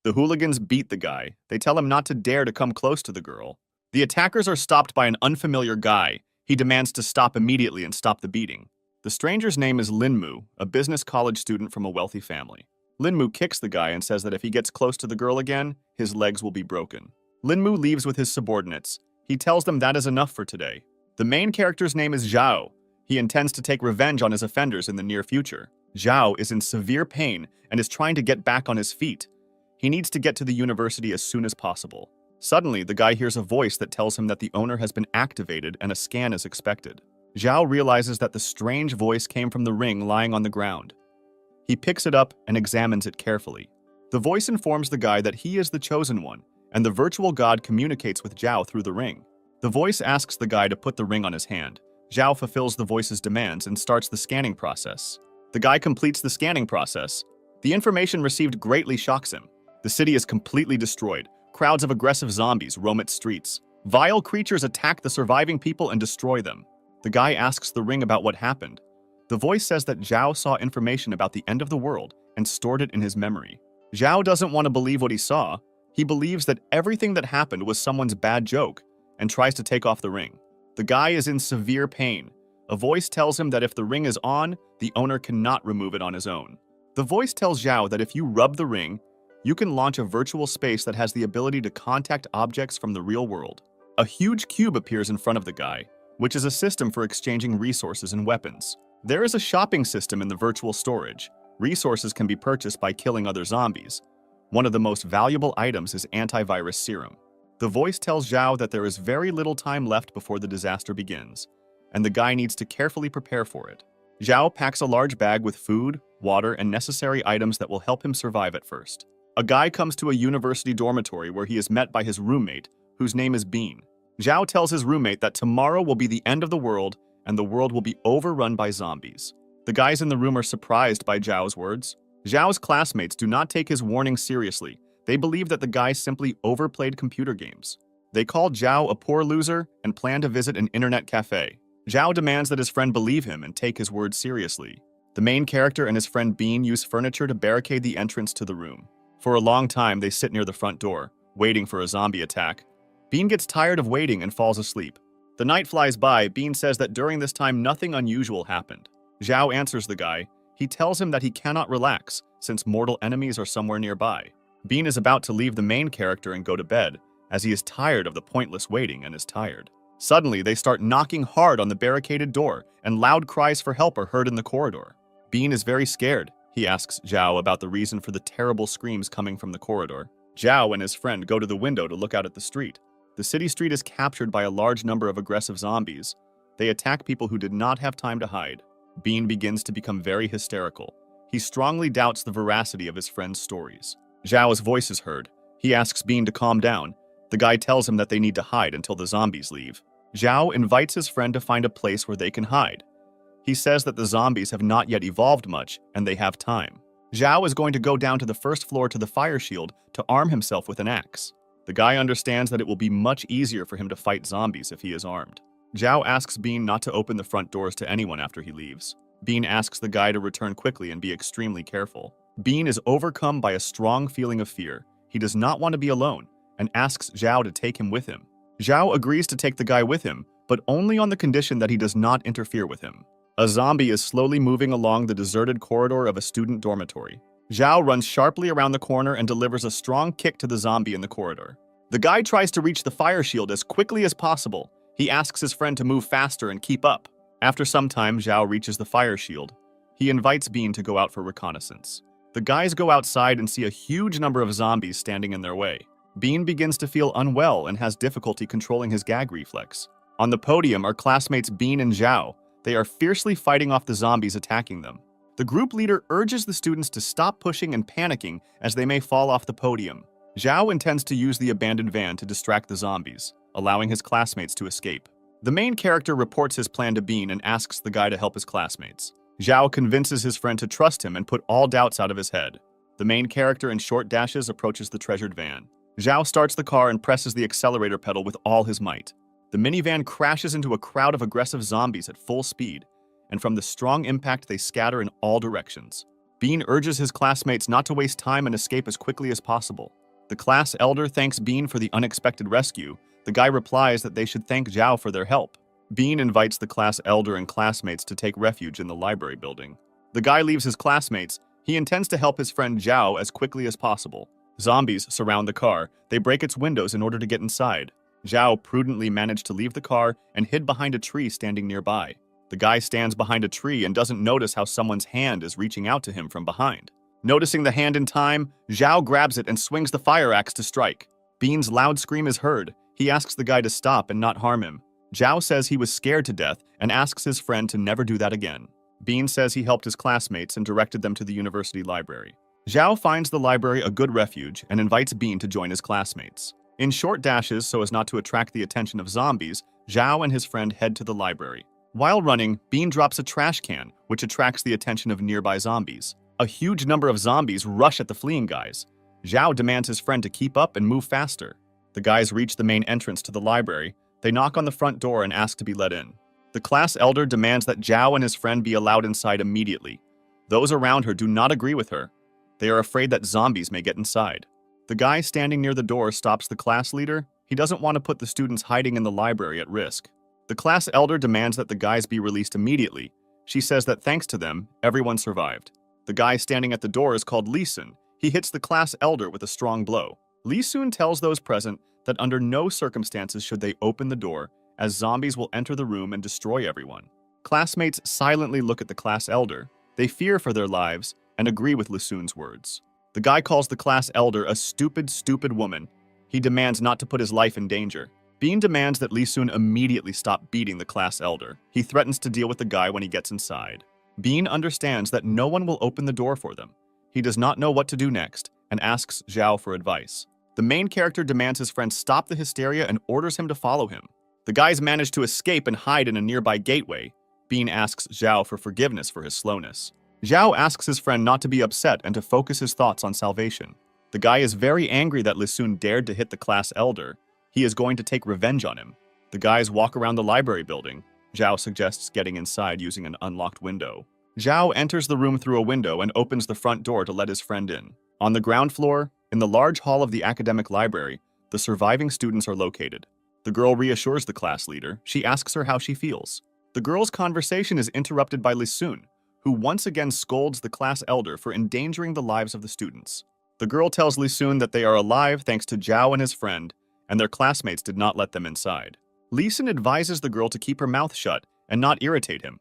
The hooligans beat the guy. They tell him not to dare to come close to the girl. The attackers are stopped by an unfamiliar guy. He demands to stop immediately and stop the beating. The stranger's name is Linmu, a business college student from a wealthy family. Linmu kicks the guy and says that if he gets close to the girl again, his legs will be broken. Linmu leaves with his subordinates. He tells them that is enough for today. The main character's name is Zhao. He intends to take revenge on his offenders in the near future. Zhao is in severe pain and is trying to get back on his feet. He needs to get to the university as soon as possible. Suddenly, the guy hears a voice that tells him that the owner has been activated and a scan is expected. Zhao realizes that the strange voice came from the ring lying on the ground. He picks it up and examines it carefully. The voice informs the guy that he is the chosen one, and the virtual god communicates with Zhao through the ring. The voice asks the guy to put the ring on his hand. Zhao fulfills the voice's demands and starts the scanning process. The guy completes the scanning process. The information received greatly shocks him. The city is completely destroyed. Crowds of aggressive zombies roam its streets. Vile creatures attack the surviving people and destroy them. The guy asks the ring about what happened. The voice says that Zhao saw information about the end of the world and stored it in his memory. Zhao doesn't want to believe what he saw. He believes that everything that happened was someone's bad joke and tries to take off the ring. The guy is in severe pain. A voice tells him that if the ring is on, the owner cannot remove it on his own. The voice tells Zhao that if you rub the ring, you can launch a virtual space that has the ability to contact objects from the real world. A huge cube appears in front of the guy, which is a system for exchanging resources and weapons. There is a shopping system in the virtual storage. Resources can be purchased by killing other zombies. One of the most valuable items is antivirus serum. The voice tells Zhao that there is very little time left before the disaster begins, and the guy needs to carefully prepare for it. Zhao packs a large bag with food, water, and necessary items that will help him survive at first. A guy comes to a university dormitory where he is met by his roommate, whose name is Bean. Zhao tells his roommate that tomorrow will be the end of the world and the world will be overrun by zombies. The guys in the room are surprised by Zhao's words. Zhao's classmates do not take his warning seriously. They believe that the guy simply overplayed computer games. They call Zhao a poor loser and plan to visit an internet cafe. Zhao demands that his friend believe him and take his words seriously. The main character and his friend Bean use furniture to barricade the entrance to the room. For a long time, they sit near the front door, waiting for a zombie attack. Bean gets tired of waiting and falls asleep. The night flies by. Bean says that during this time, nothing unusual happened. Zhao answers the guy. He tells him that he cannot relax, since mortal enemies are somewhere nearby. Bean is about to leave the main character and go to bed, as he is tired of the pointless waiting and is tired. Suddenly, they start knocking hard on the barricaded door, and loud cries for help are heard in the corridor. Bean is very scared. He asks Zhao about the reason for the terrible screams coming from the corridor. Zhao and his friend go to the window to look out at the street. The city street is captured by a large number of aggressive zombies. They attack people who did not have time to hide. Bean begins to become very hysterical. He strongly doubts the veracity of his friend's stories. Zhao's voice is heard. He asks Bean to calm down. The guy tells him that they need to hide until the zombies leave. Zhao invites his friend to find a place where they can hide. He says that the zombies have not yet evolved much, and they have time. Zhao is going to go down to the first floor to the fire shield to arm himself with an axe. The guy understands that it will be much easier for him to fight zombies if he is armed. Zhao asks Bean not to open the front doors to anyone after he leaves. Bean asks the guy to return quickly and be extremely careful. Bean is overcome by a strong feeling of fear. He does not want to be alone and asks Zhao to take him with him. Zhao agrees to take the guy with him, but only on the condition that he does not interfere with him. A zombie is slowly moving along the deserted corridor of a student dormitory. Zhao runs sharply around the corner and delivers a strong kick to the zombie in the corridor. The guy tries to reach the fire shield as quickly as possible. He asks his friend to move faster and keep up. After some time, Zhao reaches the fire shield. He invites Bean to go out for reconnaissance. The guys go outside and see a huge number of zombies standing in their way. Bean begins to feel unwell and has difficulty controlling his gag reflex. On the podium are classmates Bean and Zhao. They are fiercely fighting off the zombies attacking them. The group leader urges the students to stop pushing and panicking as they may fall off the podium. Zhao intends to use the abandoned van to distract the zombies, allowing his classmates to escape. The main character reports his plan to Bean and asks the guy to help his classmates. Zhao convinces his friend to trust him and put all doubts out of his head. The main character in short dashes approaches the treasured van. Zhao starts the car and presses the accelerator pedal with all his might. The minivan crashes into a crowd of aggressive zombies at full speed, and from the strong impact they scatter in all directions. Bean urges his classmates not to waste time and escape as quickly as possible. The class elder thanks Bean for the unexpected rescue. The guy replies that they should thank Zhao for their help. Bean invites the class elder and classmates to take refuge in the library building. The guy leaves his classmates. He intends to help his friend Zhao as quickly as possible. Zombies surround the car. They break its windows in order to get inside. Zhao prudently managed to leave the car and hid behind a tree standing nearby. The guy stands behind a tree and doesn't notice how someone's hand is reaching out to him from behind. Noticing the hand in time, Zhao grabs it and swings the fire axe to strike. Bean's loud scream is heard. He asks the guy to stop and not harm him. Zhao says he was scared to death and asks his friend to never do that again. Bean says he helped his classmates and directed them to the university library. Zhao finds the library a good refuge and invites Bean to join his classmates. In short dashes, so as not to attract the attention of zombies, Zhao and his friend head to the library. While running, Bean drops a trash can, which attracts the attention of nearby zombies. A huge number of zombies rush at the fleeing guys. Zhao demands his friend to keep up and move faster. The guys reach the main entrance to the library. They knock on the front door and ask to be let in. The class elder demands that Zhao and his friend be allowed inside immediately. Those around her do not agree with her. They are afraid that zombies may get inside. The guy standing near the door stops the class leader. He doesn't want to put the students hiding in the library at risk. The class elder demands that the guys be released immediately. She says that thanks to them, everyone survived. The guy standing at the door is called Lee Sun. He hits the class elder with a strong blow. Lee Sun tells those present that under no circumstances should they open the door, as zombies will enter the room and destroy everyone. Classmates silently look at the class elder. They fear for their lives and agree with Lee Sun's words. The guy calls the class elder a stupid, stupid woman. He demands not to put his life in danger. Bean demands that Lee Sun immediately stop beating the class elder. He threatens to deal with the guy when he gets inside. Bean understands that no one will open the door for them. He does not know what to do next and asks Zhao for advice. The main character demands his friend stop the hysteria and orders him to follow him. The guys manage to escape and hide in a nearby gateway. Bean asks Zhao for forgiveness for his slowness. Zhao asks his friend not to be upset and to focus his thoughts on salvation. The guy is very angry that Lee Sun dared to hit the class elder. He is going to take revenge on him. The guys walk around the library building. Zhao suggests getting inside using an unlocked window. Zhao enters the room through a window and opens the front door to let his friend in. On the ground floor, in the large hall of the academic library, the surviving students are located. The girl reassures the class leader. She asks her how she feels. The girl's conversation is interrupted by Lee Sun, who once again scolds the class elder for endangering the lives of the students. The girl tells Lee Sun that they are alive thanks to Zhao and his friend, and their classmates did not let them inside. Lee Sun advises the girl to keep her mouth shut and not irritate him.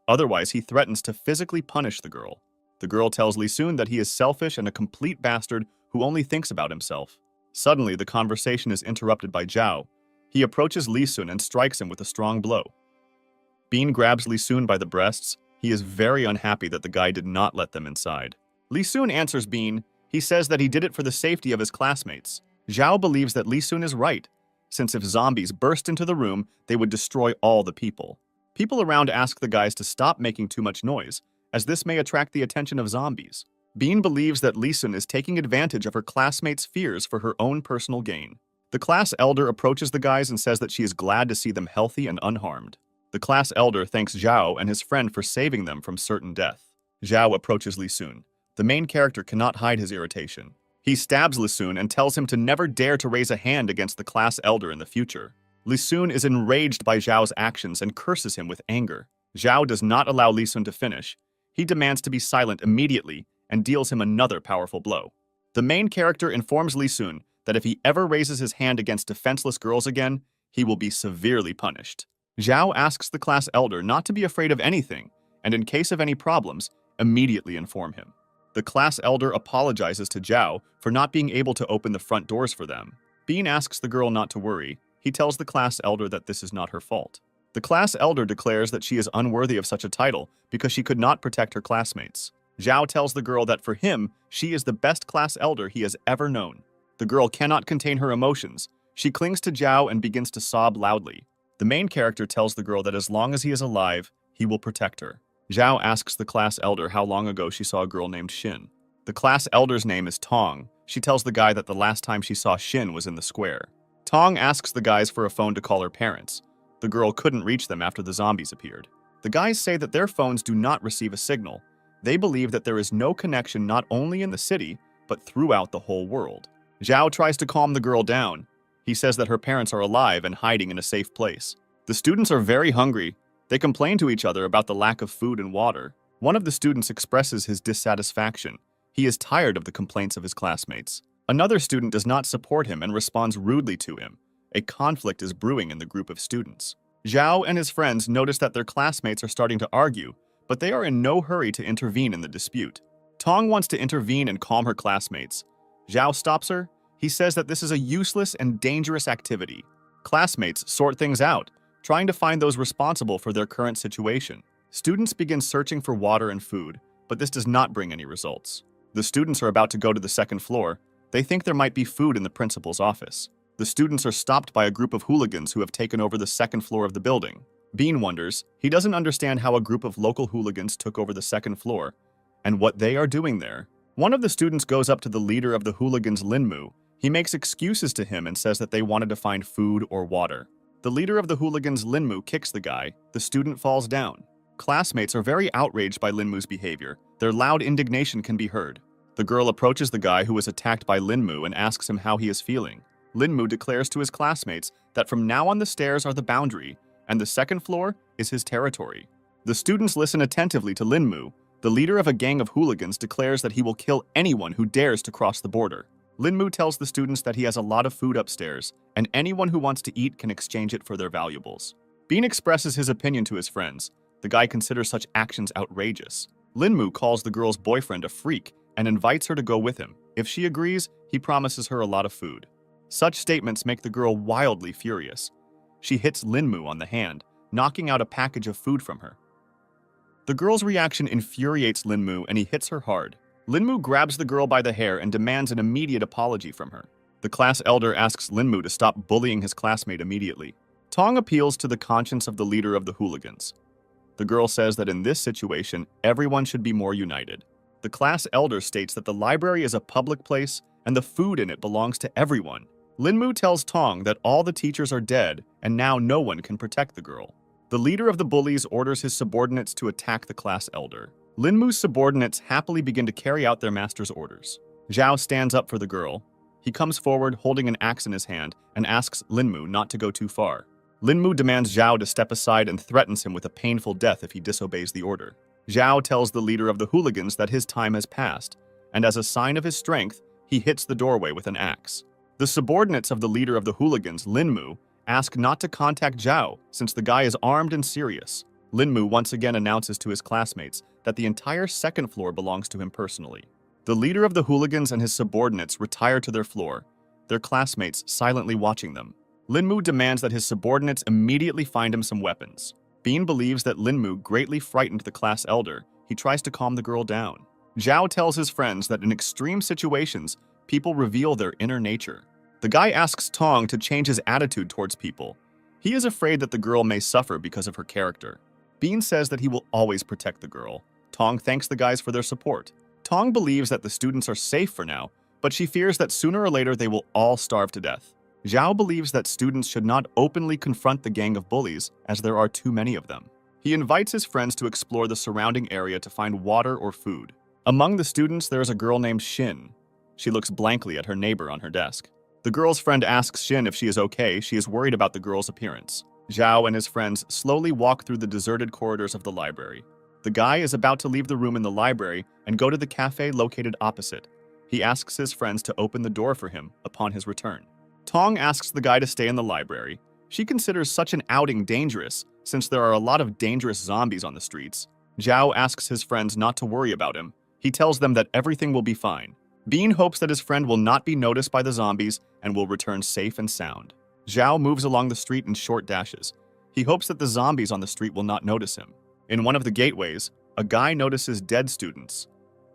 Otherwise, he threatens to physically punish the girl. The girl tells Lee Sun that he is selfish and a complete bastard who only thinks about himself. Suddenly, the conversation is interrupted by Zhao. He approaches Lee Sun and strikes him with a strong blow. Bean grabs Lee Sun by the breasts. He is very unhappy that the guy did not let them inside. Lee Sun answers Bean. He says that he did it for the safety of his classmates. Zhao believes that Lee Sun is right, since if zombies burst into the room, they would destroy all the people. People around ask the guys to stop making too much noise, as this may attract the attention of zombies. Bean believes that Lee Sun is taking advantage of her classmates' fears for her own personal gain. The class elder approaches the guys and says that she is glad to see them healthy and unharmed. The class elder thanks Zhao and his friend for saving them from certain death. Zhao approaches Lee Sun. The main character cannot hide his irritation. He stabs Lee Sun and tells him to never dare to raise a hand against the class elder in the future. Lee Sun is enraged by Zhao's actions and curses him with anger. Zhao does not allow Lee Sun to finish. He demands to be silent immediately and deals him another powerful blow. The main character informs Lee Sun that if he ever raises his hand against defenseless girls again, he will be severely punished. Zhao asks the class elder not to be afraid of anything, and in case of any problems, immediately inform him. The class elder apologizes to Zhao for not being able to open the front doors for them. Bean asks the girl not to worry. He tells the class elder that this is not her fault. The class elder declares that she is unworthy of such a title because she could not protect her classmates. Zhao tells the girl that for him, she is the best class elder he has ever known. The girl cannot contain her emotions. She clings to Zhao and begins to sob loudly. The main character tells the girl that as long as he is alive, he will protect her. Zhao asks the class elder how long ago she saw a girl named Xin. The class elder's name is Tong. She tells the guy that the last time she saw Xin was in the square. Tong asks the guys for a phone to call her parents. The girl couldn't reach them after the zombies appeared. The guys say that their phones do not receive a signal. They believe that there is no connection not only in the city, but throughout the whole world. Zhao tries to calm the girl down. He says that her parents are alive and hiding in a safe place. The students are very hungry. They complain to each other about the lack of food and water. One of the students expresses his dissatisfaction. He is tired of the complaints of his classmates. Another student does not support him and responds rudely to him. A conflict is brewing in the group of students. Zhao and his friends notice that their classmates are starting to argue, but they are in no hurry to intervene in the dispute. Tong wants to intervene and calm her classmates. Zhao stops her. He says that this is a useless and dangerous activity. Classmates sort things out, trying to find those responsible for their current situation. Students begin searching for water and food, but this does not bring any results. The students are about to go to the second floor. They think there might be food in the principal's office. The students are stopped by a group of hooligans who have taken over the second floor of the building. Bean wonders. He doesn't understand how a group of local hooligans took over the second floor and what they are doing there. One of the students goes up to the leader of the hooligans, Linmu. He makes excuses to him and says that they wanted to find food or water. The leader of the hooligans, Linmu, kicks the guy. The student falls down. Classmates are very outraged by Linmu's behavior. Their loud indignation can be heard. The girl approaches the guy who was attacked by Linmu and asks him how he is feeling. Linmu declares to his classmates that from now on the stairs are the boundary, and the second floor is his territory. The students listen attentively to Linmu. The leader of a gang of hooligans declares that he will kill anyone who dares to cross the border. Linmu tells the students that he has a lot of food upstairs, and anyone who wants to eat can exchange it for their valuables. Bean expresses his opinion to his friends. The guy considers such actions outrageous. Linmu calls the girl's boyfriend a freak and invites her to go with him. If she agrees, he promises her a lot of food. Such statements make the girl wildly furious. She hits Linmu on the hand, knocking out a package of food from her. The girl's reaction infuriates Linmu and he hits her hard. Linmu grabs the girl by the hair and demands an immediate apology from her. The class elder asks Linmu to stop bullying his classmate immediately. Tong appeals to the conscience of the leader of the hooligans. The girl says that in this situation, everyone should be more united. The class elder states that the library is a public place and the food in it belongs to everyone. Linmu tells Tong that all the teachers are dead and now no one can protect the girl. The leader of the bullies orders his subordinates to attack the class elder. Linmu's subordinates happily begin to carry out their master's orders. Zhao stands up for the girl. He comes forward holding an axe in his hand and asks Linmu not to go too far. Linmu demands Zhao to step aside and threatens him with a painful death if he disobeys the order. Zhao tells the leader of the hooligans that his time has passed, and as a sign of his strength, he hits the doorway with an axe. The subordinates of the leader of the hooligans, Linmu, ask not to contact Zhao since the guy is armed and serious. Linmu once again announces to his classmates that the entire second floor belongs to him personally. The leader of the hooligans and his subordinates retire to their floor, their classmates silently watching them. Linmu demands that his subordinates immediately find him some weapons. Bean believes that Linmu greatly frightened the class elder. He tries to calm the girl down. Zhao tells his friends that in extreme situations, people reveal their inner nature. The guy asks Tong to change his attitude towards people. He is afraid that the girl may suffer because of her character. Bean says that he will always protect the girl. Tong thanks the guys for their support. Tong believes that the students are safe for now, but she fears that sooner or later they will all starve to death. Zhao believes that students should not openly confront the gang of bullies, as there are too many of them. He invites his friends to explore the surrounding area to find water or food. Among the students, there is a girl named Shin. She looks blankly at her neighbor on her desk. The girl's friend asks Shin if she is okay. She is worried about the girl's appearance. Zhao and his friends slowly walk through the deserted corridors of the library. The guy is about to leave the room in the library and go to the cafe located opposite. He asks his friends to open the door for him upon his return. Tong asks the guy to stay in the library. She considers such an outing dangerous, since there are a lot of dangerous zombies on the streets. Zhao asks his friends not to worry about him. He tells them that everything will be fine. Bean hopes that his friend will not be noticed by the zombies and will return safe and sound. Zhao moves along the street in short dashes. He hopes that the zombies on the street will not notice him. In one of the gateways, a guy notices dead students.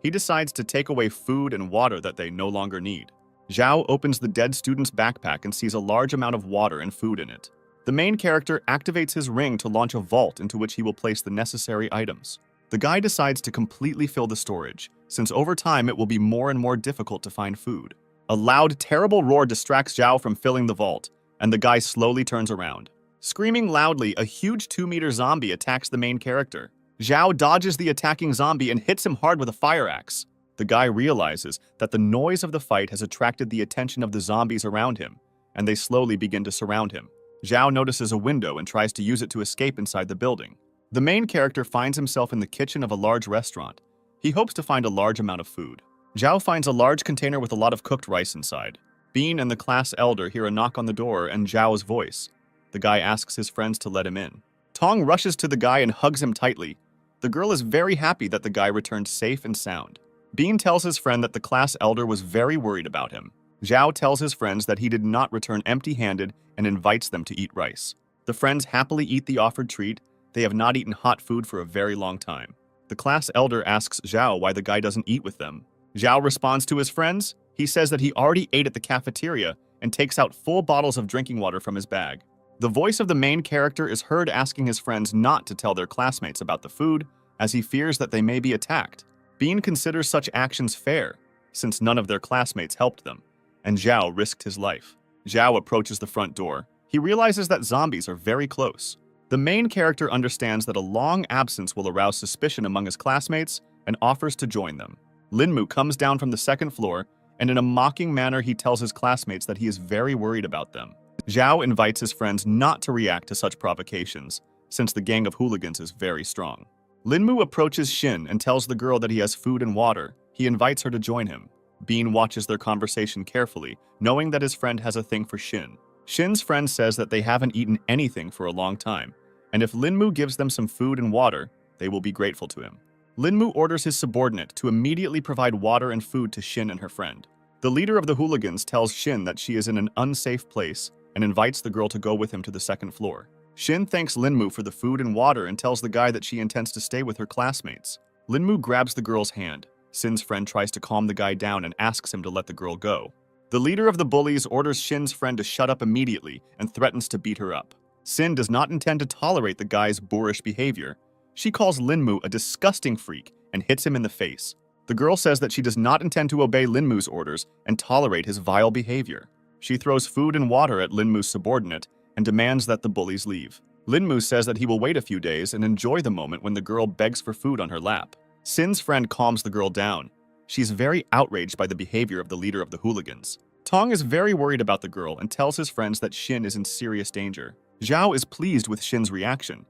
He decides to take away food and water that they no longer need. Zhao opens the dead student's backpack and sees a large amount of water and food in it. The main character activates his ring to launch a vault into which he will place the necessary items. The guy decides to completely fill the storage, since over time it will be more and more difficult to find food. A loud, terrible roar distracts Zhao from filling the vault, and the guy slowly turns around. Screaming loudly, a huge 2-meter zombie attacks the main character. Zhao dodges the attacking zombie and hits him hard with a fire axe. The guy realizes that the noise of the fight has attracted the attention of the zombies around him, and they slowly begin to surround him. Zhao notices a window and tries to use it to escape inside the building. The main character finds himself in the kitchen of a large restaurant. He hopes to find a large amount of food. Zhao finds a large container with a lot of cooked rice inside. Bean and the class elder hear a knock on the door and Zhao's voice. The guy asks his friends to let him in. Tong rushes to the guy and hugs him tightly. The girl is very happy that the guy returned safe and sound. Bean tells his friend that the class elder was very worried about him. Zhao tells his friends that he did not return empty-handed and invites them to eat rice. The friends happily eat the offered treat. They have not eaten hot food for a very long time. The class elder asks Zhao why the guy doesn't eat with them. Zhao responds to his friends. He says that he already ate at the cafeteria and takes out full bottles of drinking water from his bag. The voice of the main character is heard asking his friends not to tell their classmates about the food, as he fears that they may be attacked. Bean considers such actions fair, since none of their classmates helped them, and Zhao risked his life. Zhao approaches the front door. He realizes that zombies are very close. The main character understands that a long absence will arouse suspicion among his classmates and offers to join them. Linmu comes down from the second floor, and in a mocking manner he tells his classmates that he is very worried about them. Zhao invites his friends not to react to such provocations, since the gang of hooligans is very strong. Linmu approaches Shin and tells the girl that he has food and water. He invites her to join him. Bean watches their conversation carefully, knowing that his friend has a thing for Shin. Shin's friend says that they haven't eaten anything for a long time, and if Linmu gives them some food and water, they will be grateful to him. Linmu orders his subordinate to immediately provide water and food to Shin and her friend. The leader of the hooligans tells Shin that she is in an unsafe place and invites the girl to go with him to the second floor. Shin thanks Linmu for the food and water and tells the guy that she intends to stay with her classmates. Linmu grabs the girl's hand. Shin's friend tries to calm the guy down and asks him to let the girl go. The leader of the bullies orders Shin's friend to shut up immediately and threatens to beat her up. Shin does not intend to tolerate the guy's boorish behavior. She calls Linmu a disgusting freak and hits him in the face. The girl says that she does not intend to obey Linmu's orders and tolerate his vile behavior. She throws food and water at Linmu's subordinate and demands that the bullies leave. Linmu says that he will wait a few days and enjoy the moment when the girl begs for food on her lap. Shin's friend calms the girl down. She's very outraged by the behavior of the leader of the hooligans. Tong is very worried about the girl and tells his friends that Shin is in serious danger. Zhao is pleased with Shin's reaction.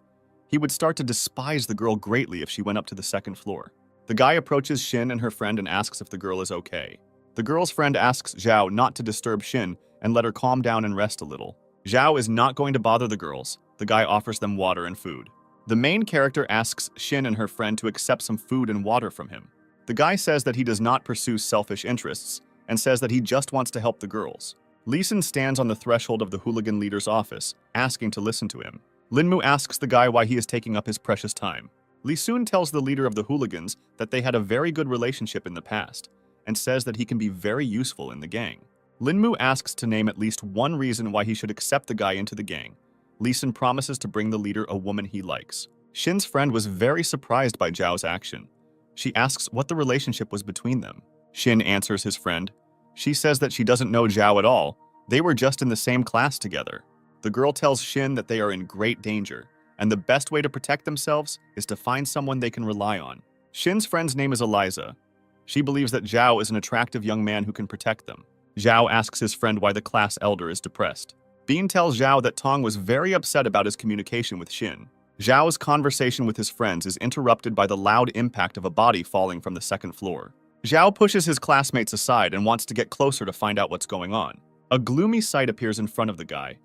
He would start to despise the girl greatly if she went up to the second floor. The guy approaches Shin and her friend and asks if the girl is okay. The girl's friend asks Zhao not to disturb Shin and let her calm down and rest a little. Zhao is not going to bother the girls. The guy offers them water and food. The main character asks Shin and her friend to accept some food and water from him. The guy says that he does not pursue selfish interests and says that he just wants to help the girls. Lee Sun stands on the threshold of the hooligan leader's office, asking to listen to him. Linmu asks the guy why he is taking up his precious time. Lee Sun tells the leader of the hooligans that they had a very good relationship in the past and says that he can be very useful in the gang. Linmu asks to name at least one reason why he should accept the guy into the gang. Lee Sun promises to bring the leader a woman he likes. Shin's friend was very surprised by Zhao's action. She asks what the relationship was between them. Shin answers his friend. She says that she doesn't know Zhao at all. They were just in the same class together. The girl tells Shin that they are in great danger, and the best way to protect themselves is to find someone they can rely on. Shin's friend's name is Eliza. She believes that Zhao is an attractive young man who can protect them. Zhao asks his friend why the class elder is depressed. Bean tells Zhao that Tong was very upset about his communication with Shin. Zhao's conversation with his friends is interrupted by the loud impact of a body falling from the second floor. Zhao pushes his classmates aside and wants to get closer to find out what's going on. A gloomy sight appears in front of the guy.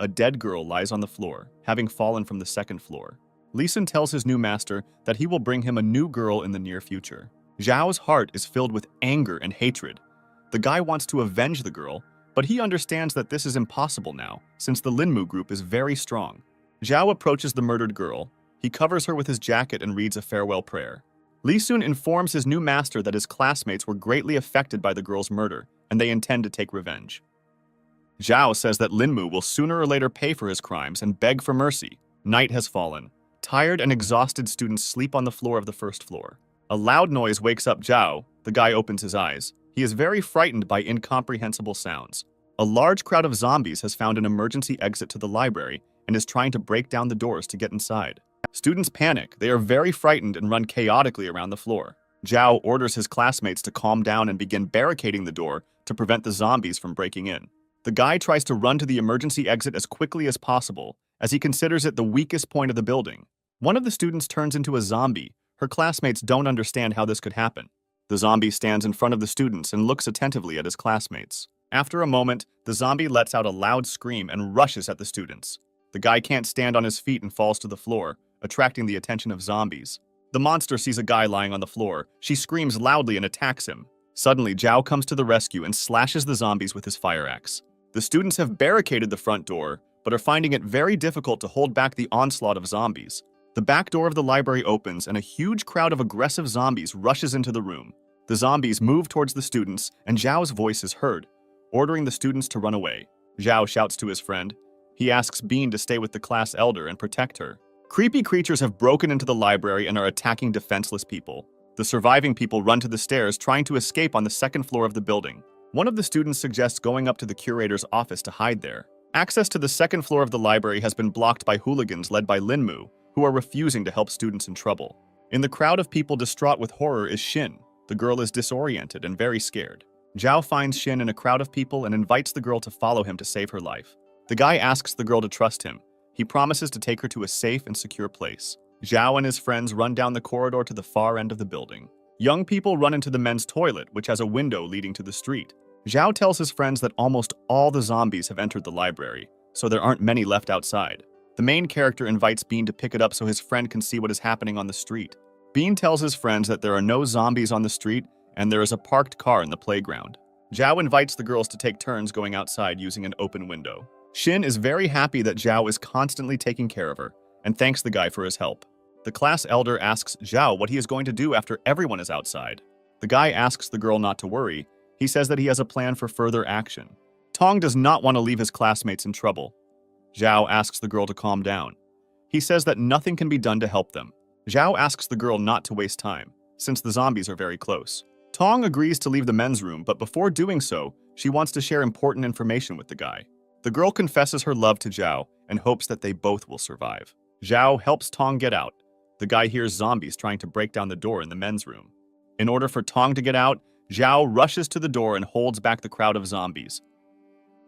A dead girl lies on the floor, having fallen from the second floor. Lee Sun tells his new master that he will bring him a new girl in the near future. Zhao's heart is filled with anger and hatred. The guy wants to avenge the girl, but he understands that this is impossible now, since the Linmu group is very strong. Zhao approaches the murdered girl. He covers her with his jacket and reads a farewell prayer. Lee Sun informs his new master that his classmates were greatly affected by the girl's murder, and they intend to take revenge. Zhao says that Linmu will sooner or later pay for his crimes and beg for mercy. Night has fallen. Tired and exhausted students sleep on the floor of the first floor. A loud noise wakes up Zhao. The guy opens his eyes. He is very frightened by incomprehensible sounds. A large crowd of zombies has found an emergency exit to the library and is trying to break down the doors to get inside. Students panic. They are very frightened and run chaotically around the floor. Zhao orders his classmates to calm down and begin barricading the door to prevent the zombies from breaking in. The guy tries to run to the emergency exit as quickly as possible, as he considers it the weakest point of the building. One of the students turns into a zombie. Her classmates don't understand how this could happen. The zombie stands in front of the students and looks attentively at his classmates. After a moment, the zombie lets out a loud scream and rushes at the students. The guy can't stand on his feet and falls to the floor, attracting the attention of zombies. The monster sees a guy lying on the floor. She screams loudly and attacks him. Suddenly, Zhao comes to the rescue and slashes the zombies with his fire axe. The students have barricaded the front door, but are finding it very difficult to hold back the onslaught of zombies. The back door of the library opens and a huge crowd of aggressive zombies rushes into the room. The zombies move towards the students and Zhao's voice is heard, ordering the students to run away. Zhao shouts to his friend. He asks Bean to stay with the class elder and protect her. Creepy creatures have broken into the library and are attacking defenseless people. The surviving people run to the stairs, trying to escape on the second floor of the building. One of the students suggests going up to the curator's office to hide there. Access to the second floor of the library has been blocked by hooligans led by Linmu, who are refusing to help students in trouble. In the crowd of people distraught with horror is Shin. The girl is disoriented and very scared. Zhao finds Shin in a crowd of people and invites the girl to follow him to save her life. The guy asks the girl to trust him. He promises to take her to a safe and secure place. Zhao and his friends run down the corridor to the far end of the building. Young people run into the men's toilet, which has a window leading to the street. Zhao tells his friends that almost all the zombies have entered the library, so there aren't many left outside. The main character invites Bean to pick it up so his friend can see what is happening on the street. Bean tells his friends that there are no zombies on the street and there is a parked car in the playground. Zhao invites the girls to take turns going outside using an open window. Shin is very happy that Zhao is constantly taking care of her and thanks the guy for his help. The class elder asks Zhao what he is going to do after everyone is outside. The guy asks the girl not to worry. He says that he has a plan for further action. Tong does not want to leave his classmates in trouble. Zhao asks the girl to calm down. He says that nothing can be done to help them. Zhao asks the girl not to waste time, since the zombies are very close. Tong agrees to leave the men's room, but before doing so, she wants to share important information with the guy. The girl confesses her love to Zhao and hopes that they both will survive. Zhao helps Tong get out. The guy hears zombies trying to break down the door in the men's room. In order for Tong to get out, Zhao rushes to the door and holds back the crowd of zombies.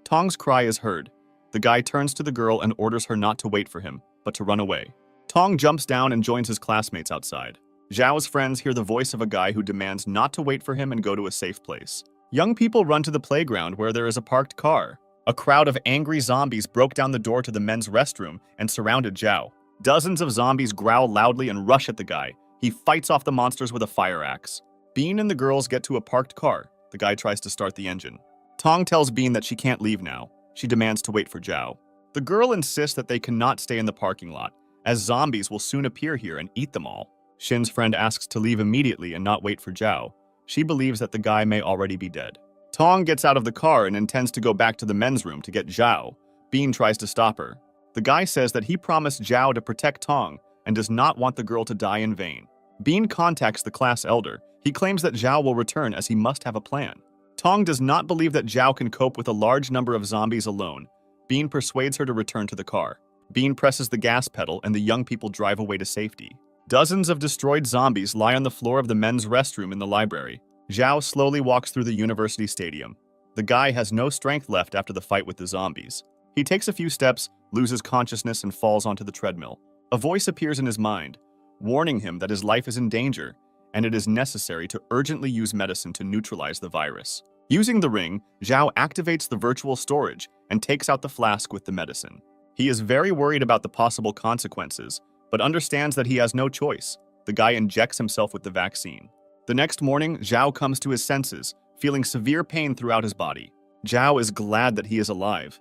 Tong's cry is heard. The guy turns to the girl and orders her not to wait for him, but to run away. Tong jumps down and joins his classmates outside. Zhao's friends hear the voice of a guy who demands not to wait for him and go to a safe place. Young people run to the playground where there is a parked car. A crowd of angry zombies broke down the door to the men's restroom and surrounded Zhao. Dozens of zombies growl loudly and rush at the guy. He fights off the monsters with a fire axe. Bean and the girls get to a parked car. The guy tries to start the engine. Tong tells Bean that she can't leave now. She demands to wait for Zhao. The girl insists that they cannot stay in the parking lot, as zombies will soon appear here and eat them all. Shin's friend asks to leave immediately and not wait for Zhao. She believes that the guy may already be dead. Tong gets out of the car and intends to go back to the men's room to get Zhao. Bean tries to stop her. The guy says that he promised Zhao to protect Tong and does not want the girl to die in vain. Bean contacts the class elder. He claims that Zhao will return as he must have a plan. Tong does not believe that Zhao can cope with a large number of zombies alone. Bean persuades her to return to the car. Bean presses the gas pedal and the young people drive away to safety. Dozens of destroyed zombies lie on the floor of the men's restroom in the library. Zhao slowly walks through the university stadium. The guy has no strength left after the fight with the zombies. He takes a few steps, loses consciousness, and falls onto the treadmill. A voice appears in his mind, warning him that his life is in danger, and it is necessary to urgently use medicine to neutralize the virus. Using the ring, Zhao activates the virtual storage and takes out the flask with the medicine. He is very worried about the possible consequences, but understands that he has no choice. The guy injects himself with the vaccine. The next morning, Zhao comes to his senses, feeling severe pain throughout his body. Zhao is glad that he is alive.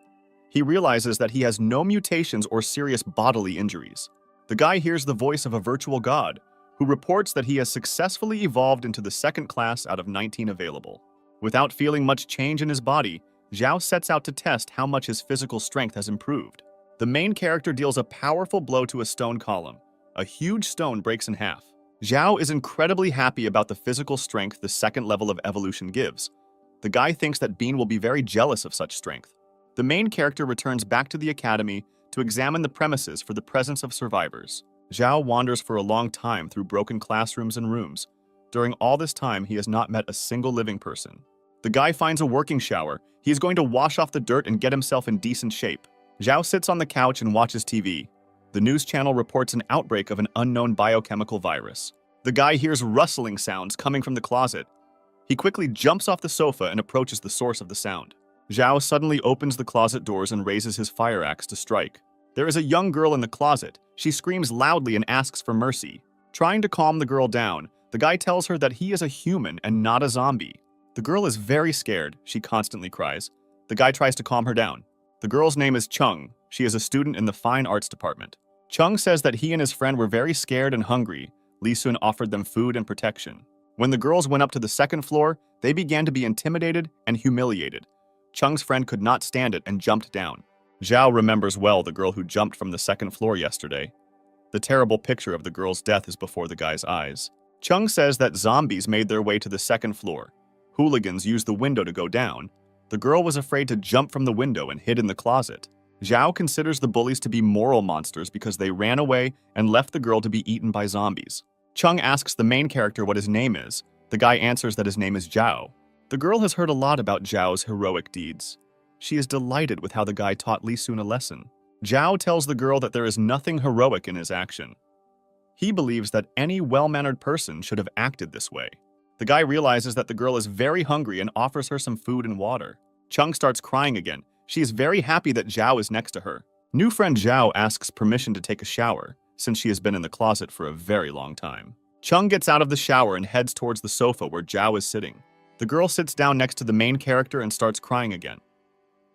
He realizes that he has no mutations or serious bodily injuries. The guy hears the voice of a virtual god, who reports that he has successfully evolved into the second class out of 19 available. Without feeling much change in his body, Zhao sets out to test how much his physical strength has improved. The main character deals a powerful blow to a stone column. A huge stone breaks in half. Zhao is incredibly happy about the physical strength the second level of evolution gives. The guy thinks that Bean will be very jealous of such strength. The main character returns back to the academy to examine the premises for the presence of survivors. Zhao wanders for a long time through broken classrooms and rooms. During all this time, he has not met a single living person. The guy finds a working shower. He is going to wash off the dirt and get himself in decent shape. Zhao sits on the couch and watches TV. The news channel reports an outbreak of an unknown biochemical virus. The guy hears rustling sounds coming from the closet. He quickly jumps off the sofa and approaches the source of the sound. Zhao suddenly opens the closet doors and raises his fire axe to strike. There is a young girl in the closet. She screams loudly and asks for mercy. Trying to calm the girl down, the guy tells her that he is a human and not a zombie. The girl is very scared. She constantly cries. The guy tries to calm her down. The girl's name is Chung. She is a student in the fine arts department. Chung says that he and his friend were very scared and hungry. Lee Sun offered them food and protection. When the girls went up to the second floor, they began to be intimidated and humiliated. Chung's friend could not stand it and jumped down. Zhao remembers well the girl who jumped from the second floor yesterday. The terrible picture of the girl's death is before the guy's eyes. Chung says that zombies made their way to the second floor. Hooligans used the window to go down. The girl was afraid to jump from the window and hid in the closet. Zhao considers the bullies to be moral monsters because they ran away and left the girl to be eaten by zombies. Chung asks the main character what his name is. The guy answers that his name is Zhao. The girl has heard a lot about Zhao's heroic deeds. She is delighted with how the guy taught Lee Sun a lesson. Zhao tells the girl that there is nothing heroic in his action. He believes that any well-mannered person should have acted this way. The guy realizes that the girl is very hungry and offers her some food and water. Chung starts crying again. She is very happy that Zhao is next to her. New friend Zhao asks permission to take a shower, since she has been in the closet for a very long time. Chung gets out of the shower and heads towards the sofa where Zhao is sitting. The girl sits down next to the main character and starts crying again.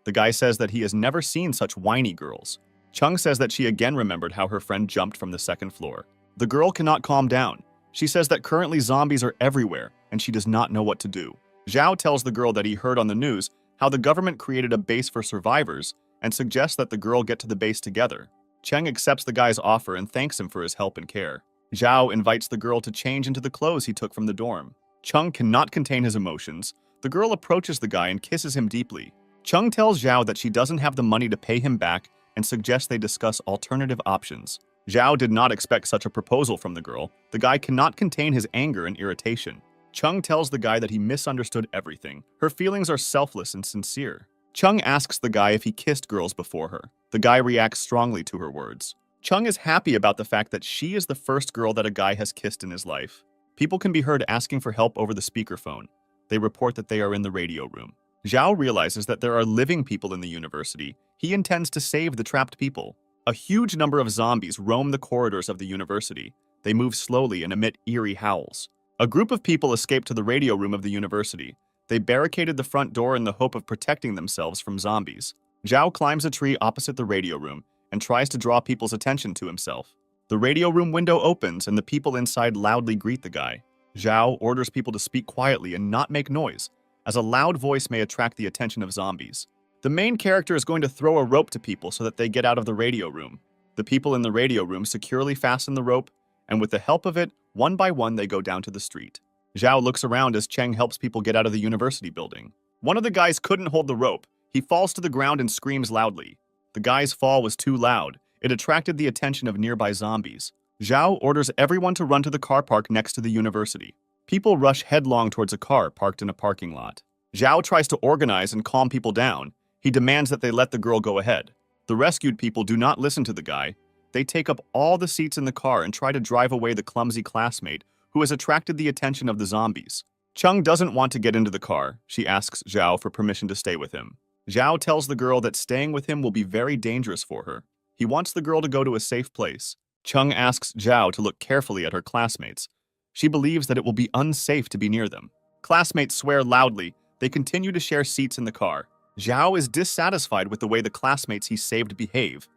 The guy says that he has never seen such whiny girls. Chung says that she again remembered how her friend jumped from the second floor. The girl cannot calm down. She says that currently zombies are everywhere, and she does not know what to do. Zhao tells the girl that he heard on the news how the government created a base for survivors and suggests that the girl get to the base together. Cheng accepts the guy's offer and thanks him for his help and care. Zhao invites the girl to change into the clothes he took from the dorm. Chung cannot contain his emotions. The girl approaches the guy and kisses him deeply. Chung tells Zhao that she doesn't have the money to pay him back and suggests they discuss alternative options. Zhao did not expect such a proposal from the girl. The guy cannot contain his anger and irritation. Chung tells the guy that he misunderstood everything. Her feelings are selfless and sincere. Chung asks the guy if he kissed girls before her. The guy reacts strongly to her words. Chung is happy about the fact that she is the first girl that a guy has kissed in his life. People can be heard asking for help over the speakerphone. They report that they are in the radio room. Zhao realizes that there are living people in the university. He intends to save the trapped people. A huge number of zombies roam the corridors of the university. They move slowly and emit eerie howls. A group of people escape to the radio room of the university. They barricaded the front door in the hope of protecting themselves from zombies. Zhao climbs a tree opposite the radio room and tries to draw people's attention to himself. The radio room window opens and the people inside loudly greet the guy. Zhao orders people to speak quietly and not make noise, as a loud voice may attract the attention of zombies. The main character is going to throw a rope to people so that they get out of the radio room. The people in the radio room securely fasten the rope, and with the help of it, one by one they go down to the street. Zhao looks around as Cheng helps people get out of the university building. One of the guys couldn't hold the rope. He falls to the ground and screams loudly. The guy's fall was too loud. It attracted the attention of nearby zombies. Zhao orders everyone to run to the car park next to the university. People rush headlong towards a car parked in a parking lot. Zhao tries to organize and calm people down. He demands that they let the girl go ahead. The rescued people do not listen to the guy. They take up all the seats in the car and try to drive away the clumsy classmate who has attracted the attention of the zombies. Chung doesn't want to get into the car. She asks Zhao for permission to stay with him. Zhao tells the girl that staying with him will be very dangerous for her. He wants the girl to go to a safe place. Chung asks Zhao to look carefully at her classmates. She believes that it will be unsafe to be near them. Classmates swear loudly. They continue to share seats in the car. Zhao is dissatisfied with the way the classmates he saved behave.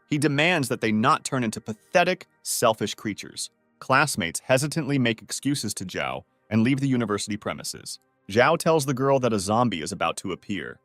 He demands that they not turn into pathetic, selfish creatures. Classmates hesitantly make excuses to Zhao and leave the university premises. Zhao tells the girl that a zombie is about to appear.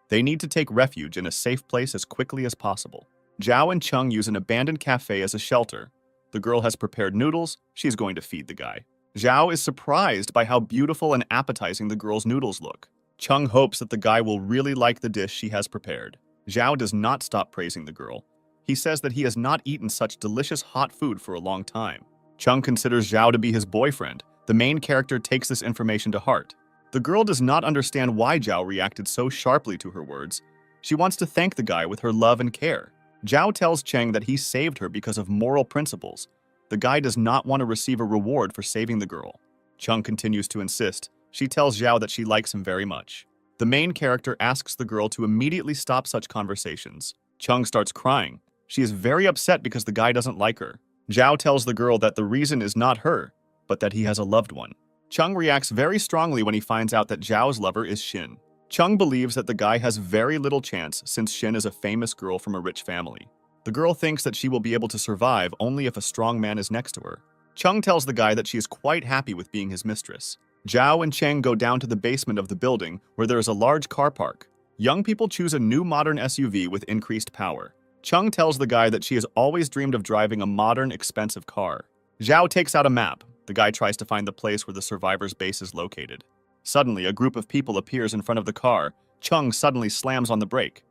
They need to take refuge in a safe place as quickly as possible. Zhao and Chung use an abandoned cafe as a shelter. The girl has prepared noodles. She's going to feed the guy. Zhao is surprised by how beautiful and appetizing the girl's noodles look. Chung hopes that the guy will really like the dish she has prepared. Zhao does not stop praising the girl. He says that he has not eaten such delicious hot food for a long time. Chung considers Zhao to be his boyfriend. The main character takes this information to heart. The girl does not understand why Zhao reacted so sharply to her words. She wants to thank the guy with her love and care. Zhao tells Cheng that he saved her because of moral principles. The guy does not want to receive a reward for saving the girl. Chung continues to insist. She tells Zhao that she likes him very much. The main character asks the girl to immediately stop such conversations. Chung starts crying. She is very upset because the guy doesn't like her. Zhao tells the girl that the reason is not her, but that he has a loved one. Chung reacts very strongly when he finds out that Zhao's lover is Xin. Chung believes that the guy has very little chance since Xin is a famous girl from a rich family. The girl thinks that she will be able to survive only if a strong man is next to her. Chung tells the guy that she is quite happy with being his mistress. Zhao and Cheng go down to the basement of the building where there is a large car park. Young people choose a new modern SUV with increased power. Chung tells the guy that she has always dreamed of driving a modern, expensive car. Zhao takes out a map. The guy tries to find the place where the survivors' base is located. Suddenly, a group of people appears in front of the car. Chung suddenly slams on the brake.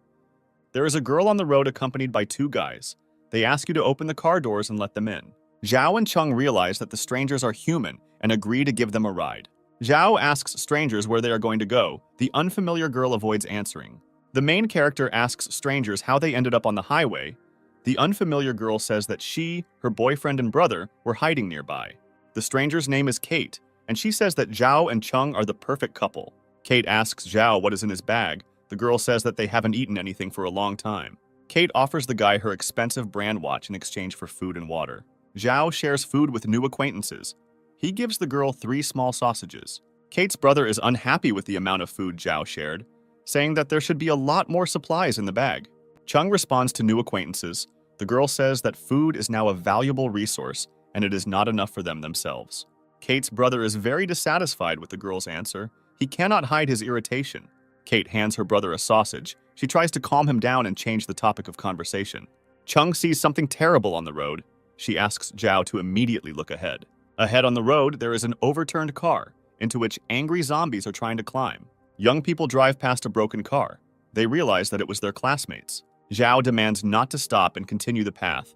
There is a girl on the road accompanied by two guys. They ask you to open the car doors and let them in. Zhao and Chung realize that the strangers are human and agree to give them a ride. Zhao asks strangers where they are going to go. The unfamiliar girl avoids answering. The main character asks strangers how they ended up on the highway. The unfamiliar girl says that she, her boyfriend, and brother were hiding nearby. The stranger's name is Kate, and she says that Zhao and Chung are the perfect couple. Kate asks Zhao what is in his bag. The girl says that they haven't eaten anything for a long time. Kate offers the guy her expensive brand watch in exchange for food and water. Zhao shares food with new acquaintances. He gives the girl 3 small sausages. Kate's brother is unhappy with the amount of food Zhao shared, saying that there should be a lot more supplies in the bag. Chung responds to new acquaintances. The girl says that food is now a valuable resource and it is not enough for them themselves. Kate's brother is very dissatisfied with the girl's answer. He cannot hide his irritation. Kate hands her brother a sausage. She tries to calm him down and change the topic of conversation. Chung sees something terrible on the road. She asks Zhao to immediately look ahead. Ahead on the road, there is an overturned car, into which angry zombies are trying to climb. Young people drive past a broken car. They realize that it was their classmates. Zhao demands not to stop and continue the path.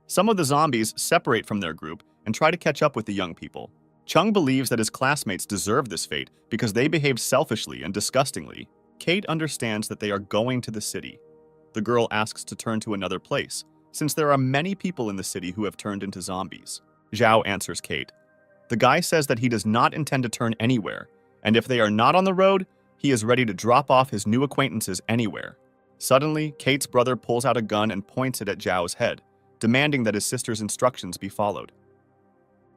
Some of the zombies separate from their group and try to catch up with the young people. Chung believes that his classmates deserve this fate because they behaved selfishly and disgustingly. Kate understands that they are going to the city. The girl asks to turn to another place, since there are many people in the city who have turned into zombies. Zhao answers Kate. The guy says that he does not intend to turn anywhere, and if they are not on the road, he is ready to drop off his new acquaintances anywhere. Suddenly, Kate's brother pulls out a gun and points it at Zhao's head, demanding that his sister's instructions be followed.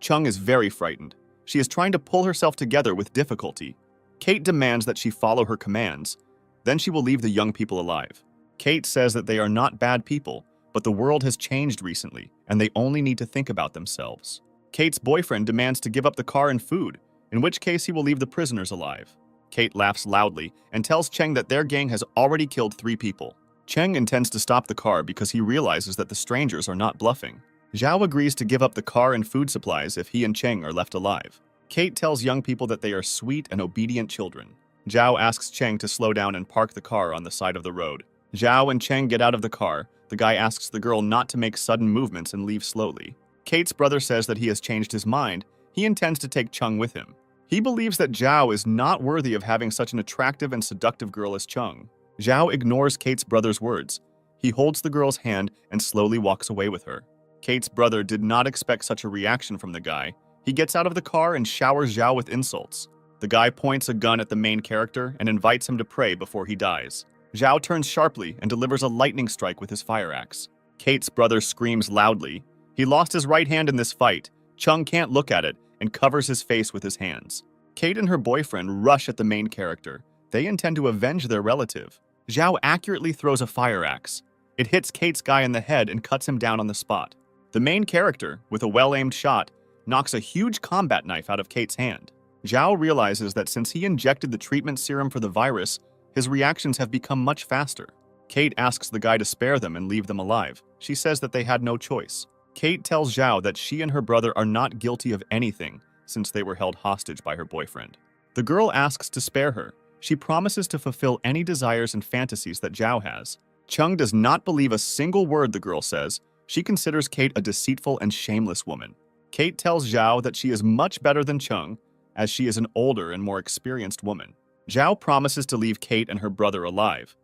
Chung is very frightened. She is trying to pull herself together with difficulty. Kate demands that she follow her commands. Then she will leave the young people alive. Kate says that they are not bad people, but the world has changed recently, and they only need to think about themselves. Kate's boyfriend demands to give up the car and food, in which case he will leave the prisoners alive. Kate laughs loudly and tells Cheng that their gang has already killed 3 people. Cheng intends to stop the car because he realizes that the strangers are not bluffing. Zhao agrees to give up the car and food supplies if he and Cheng are left alive. Kate tells young people that they are sweet and obedient children. Zhao asks Cheng to slow down and park the car on the side of the road. Zhao and Cheng get out of the car. The guy asks the girl not to make sudden movements and leave slowly. Kate's brother says that he has changed his mind. He intends to take Chung with him. He believes that Zhao is not worthy of having such an attractive and seductive girl as Chung. Zhao ignores Kate's brother's words. He holds the girl's hand and slowly walks away with her. Kate's brother did not expect such a reaction from the guy. He gets out of the car and showers Zhao with insults. The guy points a gun at the main character and invites him to pray before he dies. Zhao turns sharply and delivers a lightning strike with his fire axe. Kate's brother screams loudly. He lost his right hand in this fight. Chung can't look at it and covers his face with his hands. Kate and her boyfriend rush at the main character. They intend to avenge their relative. Zhao accurately throws a fire axe. It hits Kate's guy in the head and cuts him down on the spot. The main character, with a well-aimed shot, knocks a huge combat knife out of Kate's hand. Zhao realizes that since he injected the treatment serum for the virus, his reactions have become much faster. Kate asks the guy to spare them and leave them alive. She says that they had no choice. Kate tells Zhao that she and her brother are not guilty of anything since they were held hostage by her boyfriend. The girl asks to spare her. She promises to fulfill any desires and fantasies that Zhao has. Chung does not believe a single word the girl says. She considers Kate a deceitful and shameless woman. Kate tells Zhao that she is much better than Chung, as she is an older and more experienced woman. Zhao promises to leave Kate and her brother alive.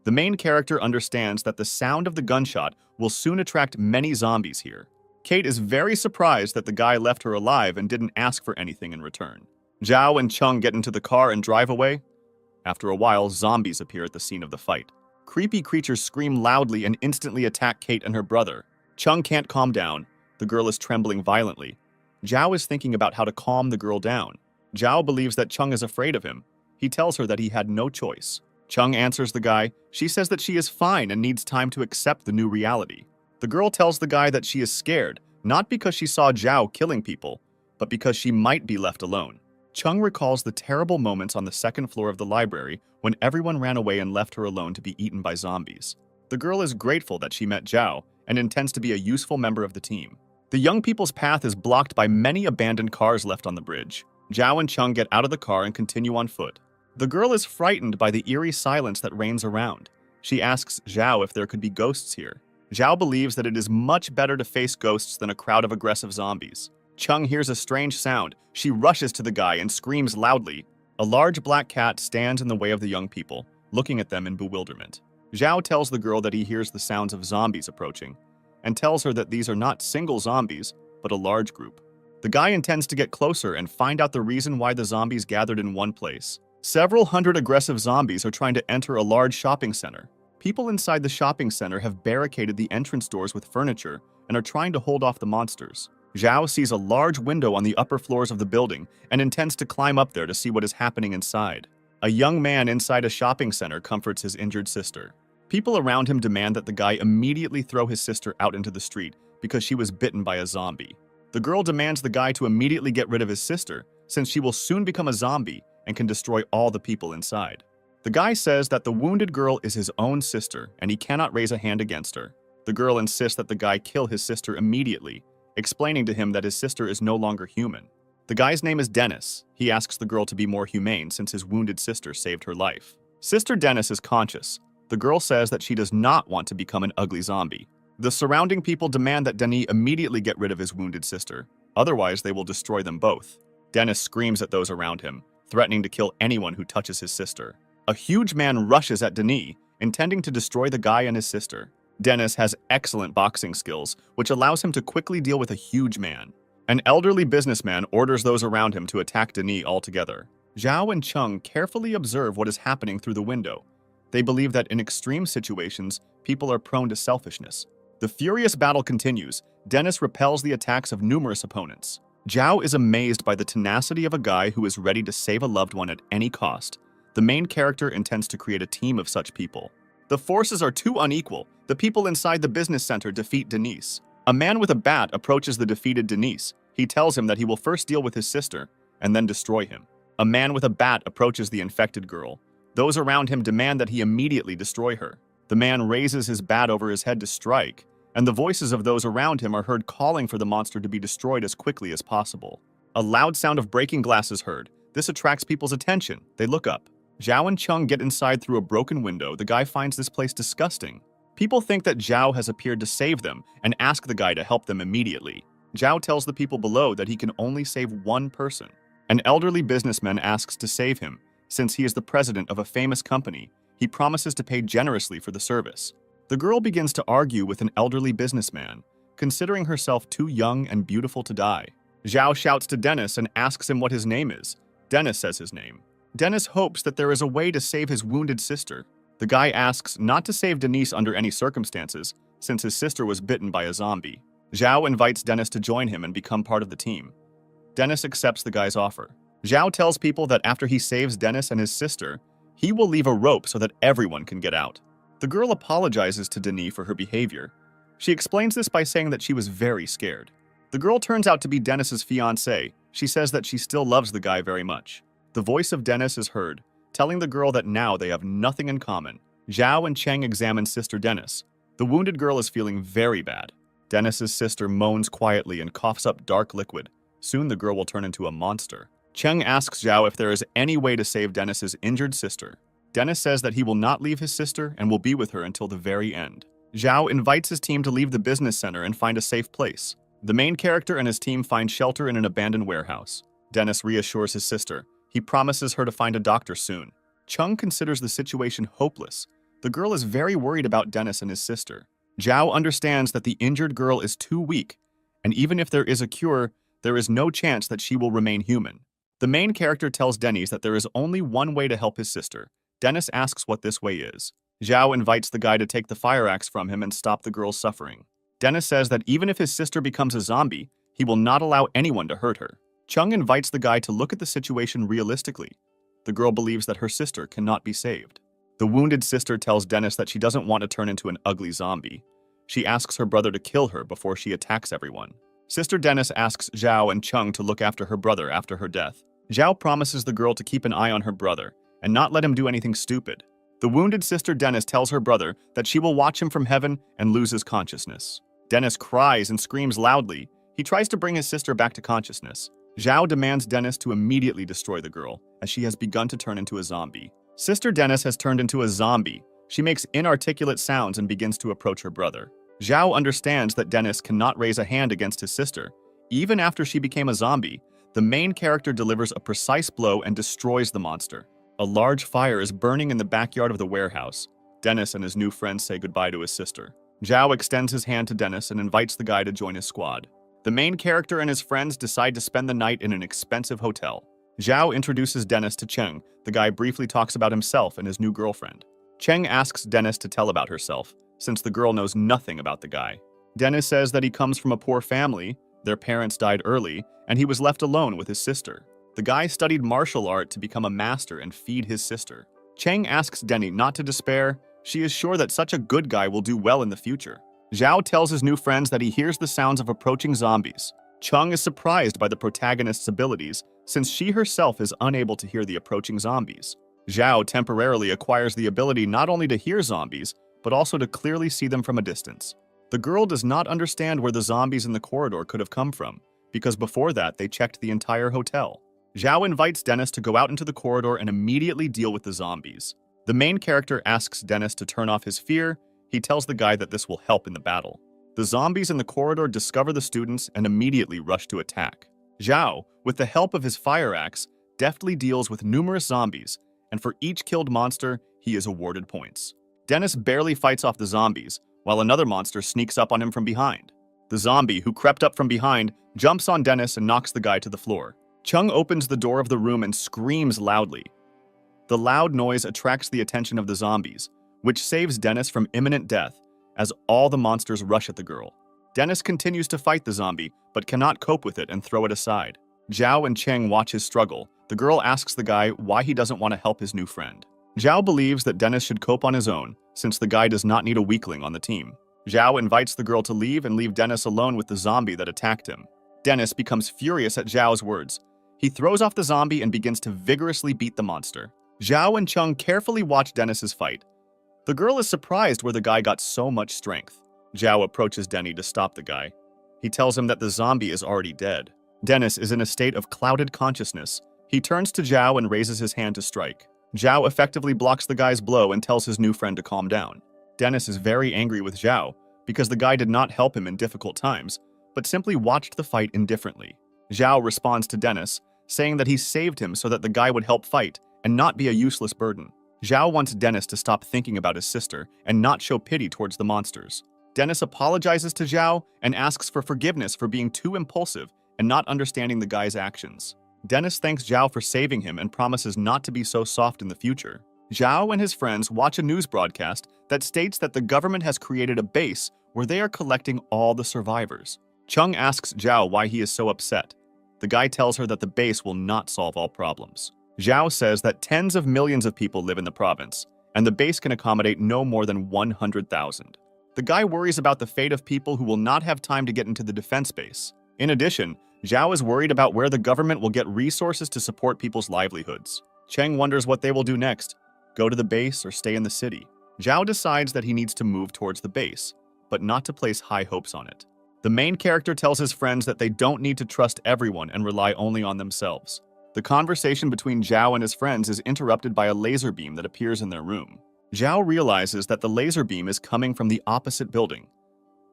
The main character understands that the sound of the gunshot will soon attract many zombies here. Kate is very surprised that the guy left her alive and didn't ask for anything in return. Zhao and Chung get into the car and drive away. After a while, zombies appear at the scene of the fight. Creepy creatures scream loudly and instantly attack Kate and her brother. Chung can't calm down. The girl is trembling violently. Zhao is thinking about how to calm the girl down. Zhao believes that Chung is afraid of him. He tells her that he had no choice. Chung answers the guy. She says that she is fine and needs time to accept the new reality. The girl tells the guy that she is scared, not because she saw Zhao killing people, but because she might be left alone. Chung recalls the terrible moments on the second floor of the library when everyone ran away and left her alone to be eaten by zombies. The girl is grateful that she met Zhao and intends to be a useful member of the team. The young people's path is blocked by many abandoned cars left on the bridge. Zhao and Chung get out of the car and continue on foot. The girl is frightened by the eerie silence that reigns around. She asks Zhao if there could be ghosts here. Zhao believes that it is much better to face ghosts than a crowd of aggressive zombies. Chung hears a strange sound. She rushes to the guy and screams loudly. A large black cat stands in the way of the young people, looking at them in bewilderment. Zhao tells the girl that he hears the sounds of zombies approaching, and tells her that these are not single zombies, but a large group. The guy intends to get closer and find out the reason why the zombies gathered in one place. Several hundred aggressive zombies are trying to enter a large shopping center. People inside the shopping center have barricaded the entrance doors with furniture and are trying to hold off the monsters. Zhao sees a large window on the upper floors of the building and intends to climb up there to see what is happening inside. A young man inside a shopping center comforts his injured sister. People around him demand that the guy immediately throw his sister out into the street because she was bitten by a zombie. The girl demands the guy to immediately get rid of his sister, since she will soon become a zombie and can destroy all the people inside. The guy says that the wounded girl is his own sister and he cannot raise a hand against her. The girl insists that the guy kill his sister immediately, explaining to him that his sister is no longer human. The guy's name is Dennis. He asks the girl to be more humane since his wounded sister saved her life. Sister Dennis is conscious. The girl says that she does not want to become an ugly zombie. The surrounding people demand that Denis immediately get rid of his wounded sister. Otherwise, they will destroy them both. Dennis screams at those around him, threatening to kill anyone who touches his sister. A huge man rushes at Denis, intending to destroy the guy and his sister. Dennis has excellent boxing skills, which allows him to quickly deal with a huge man. An elderly businessman orders those around him to attack Denis altogether. Zhao and Chung carefully observe what is happening through the window. They believe that in extreme situations, people are prone to selfishness. The furious battle continues. Dennis repels the attacks of numerous opponents. Zhao is amazed by the tenacity of a guy who is ready to save a loved one at any cost. The main character intends to create a team of such people. The forces are too unequal. The people inside the business center defeat Denise. A man with a bat approaches the defeated Denise. He tells him that he will first deal with his sister and then destroy him. A man with a bat approaches the infected girl. Those around him demand that he immediately destroy her. The man raises his bat over his head to strike, and the voices of those around him are heard calling for the monster to be destroyed as quickly as possible. A loud sound of breaking glass is heard. This attracts people's attention. They look up. Zhao and Chung get inside through a broken window. The guy finds this place disgusting. People think that Zhao has appeared to save them and ask the guy to help them immediately. Zhao tells the people below that he can only save one person. An elderly businessman asks to save him. Since he is the president of a famous company, he promises to pay generously for the service. The girl begins to argue with an elderly businessman, considering herself too young and beautiful to die. Zhao shouts to Dennis and asks him what his name is. Dennis says his name. Dennis hopes that there is a way to save his wounded sister. The guy asks not to save Denise under any circumstances, since his sister was bitten by a zombie. Zhao invites Dennis to join him and become part of the team. Dennis accepts the guy's offer. Zhao tells people that after he saves Dennis and his sister, he will leave a rope so that everyone can get out. The girl apologizes to Denis for her behavior. She explains this by saying that she was very scared. The girl turns out to be Dennis's fiancée. She says that she still loves the guy very much. The voice of Dennis is heard, telling the girl that now they have nothing in common. Zhao and Cheng examine Sister Dennis. The wounded girl is feeling very bad. Dennis's sister moans quietly and coughs up dark liquid. Soon the girl will turn into a monster. Cheng asks Zhao if there is any way to save Dennis's injured sister. Dennis says that he will not leave his sister and will be with her until the very end. Zhao invites his team to leave the business center and find a safe place. The main character and his team find shelter in an abandoned warehouse. Dennis reassures his sister. He promises her to find a doctor soon. Chung considers the situation hopeless. The girl is very worried about Dennis and his sister. Zhao understands that the injured girl is too weak, and even if there is a cure, there is no chance that she will remain human. The main character tells Dennis that there is only one way to help his sister. Dennis asks what this way is. Zhao invites the guy to take the fire axe from him and stop the girl's suffering. Dennis says that even if his sister becomes a zombie, he will not allow anyone to hurt her. Chung invites the guy to look at the situation realistically. The girl believes that her sister cannot be saved. The wounded sister tells Dennis that she doesn't want to turn into an ugly zombie. She asks her brother to kill her before she attacks everyone. Sister Dennis asks Zhao and Chung to look after her brother after her death. Zhao promises the girl to keep an eye on her brother and not let him do anything stupid. The wounded sister Dennis tells her brother that she will watch him from heaven and loses consciousness. Dennis cries and screams loudly. He tries to bring his sister back to consciousness. Zhao demands Dennis to immediately destroy the girl, as she has begun to turn into a zombie. Sister Dennis has turned into a zombie. She makes inarticulate sounds and begins to approach her brother. Zhao understands that Dennis cannot raise a hand against his sister. Even after she became a zombie, the main character delivers a precise blow and destroys the monster. A large fire is burning in the backyard of the warehouse. Dennis and his new friend say goodbye to his sister. Zhao extends his hand to Dennis and invites the guy to join his squad. The main character and his friends decide to spend the night in an expensive hotel. Zhao introduces Dennis to Cheng. The guy briefly talks about himself and his new girlfriend. Cheng asks Dennis to tell about herself, since the girl knows nothing about the guy. Dennis says that he comes from a poor family, their parents died early, and he was left alone with his sister. The guy studied martial art to become a master and feed his sister. Cheng asks Denny not to despair. She is sure that such a good guy will do well in the future. Zhao tells his new friends that he hears the sounds of approaching zombies. Chung is surprised by the protagonist's abilities, since she herself is unable to hear the approaching zombies. Zhao temporarily acquires the ability not only to hear zombies, but also to clearly see them from a distance. The girl does not understand where the zombies in the corridor could have come from, because before that they checked the entire hotel. Zhao invites Dennis to go out into the corridor and immediately deal with the zombies. The main character asks Dennis to turn off his fear. He tells the guy that this will help in the battle. The zombies in the corridor discover the students and immediately rush to attack. Zhao, with the help of his fire axe, deftly deals with numerous zombies, and for each killed monster, he is awarded points. Dennis barely fights off the zombies, while another monster sneaks up on him from behind. The zombie, who crept up from behind, jumps on Dennis and knocks the guy to the floor. Chung opens the door of the room and screams loudly. The loud noise attracts the attention of the zombies, which saves Dennis from imminent death as all the monsters rush at the girl. Dennis continues to fight the zombie, but cannot cope with it and throw it aside. Zhao and Cheng watch his struggle. The girl asks the guy why he doesn't want to help his new friend. Zhao believes that Dennis should cope on his own, since the guy does not need a weakling on the team. Zhao invites the girl to leave and leave Dennis alone with the zombie that attacked him. Dennis becomes furious at Zhao's words. He throws off the zombie and begins to vigorously beat the monster. Zhao and Chung carefully watch Dennis's fight. The girl is surprised where the guy got so much strength. Zhao approaches Denny to stop the guy. He tells him that the zombie is already dead. Dennis is in a state of clouded consciousness. He turns to Zhao and raises his hand to strike. Zhao effectively blocks the guy's blow and tells his new friend to calm down. Dennis is very angry with Zhao because the guy did not help him in difficult times, but simply watched the fight indifferently. Zhao responds to Dennis, saying that he saved him so that the guy would help fight and not be a useless burden. Zhao wants Dennis to stop thinking about his sister and not show pity towards the monsters. Dennis apologizes to Zhao and asks for forgiveness for being too impulsive and not understanding the guy's actions. Dennis thanks Zhao for saving him and promises not to be so soft in the future. Zhao and his friends watch a news broadcast that states that the government has created a base where they are collecting all the survivors. Chung asks Zhao why he is so upset. The guy tells her that the base will not solve all problems. Zhao says that tens of millions of people live in the province, and the base can accommodate no more than 100,000. The guy worries about the fate of people who will not have time to get into the defense base. In addition, Zhao is worried about where the government will get resources to support people's livelihoods. Cheng wonders what they will do next, go to the base or stay in the city. Zhao decides that he needs to move towards the base, but not to place high hopes on it. The main character tells his friends that they don't need to trust everyone and rely only on themselves. The conversation between Zhao and his friends is interrupted by a laser beam that appears in their room. Zhao realizes that the laser beam is coming from the opposite building.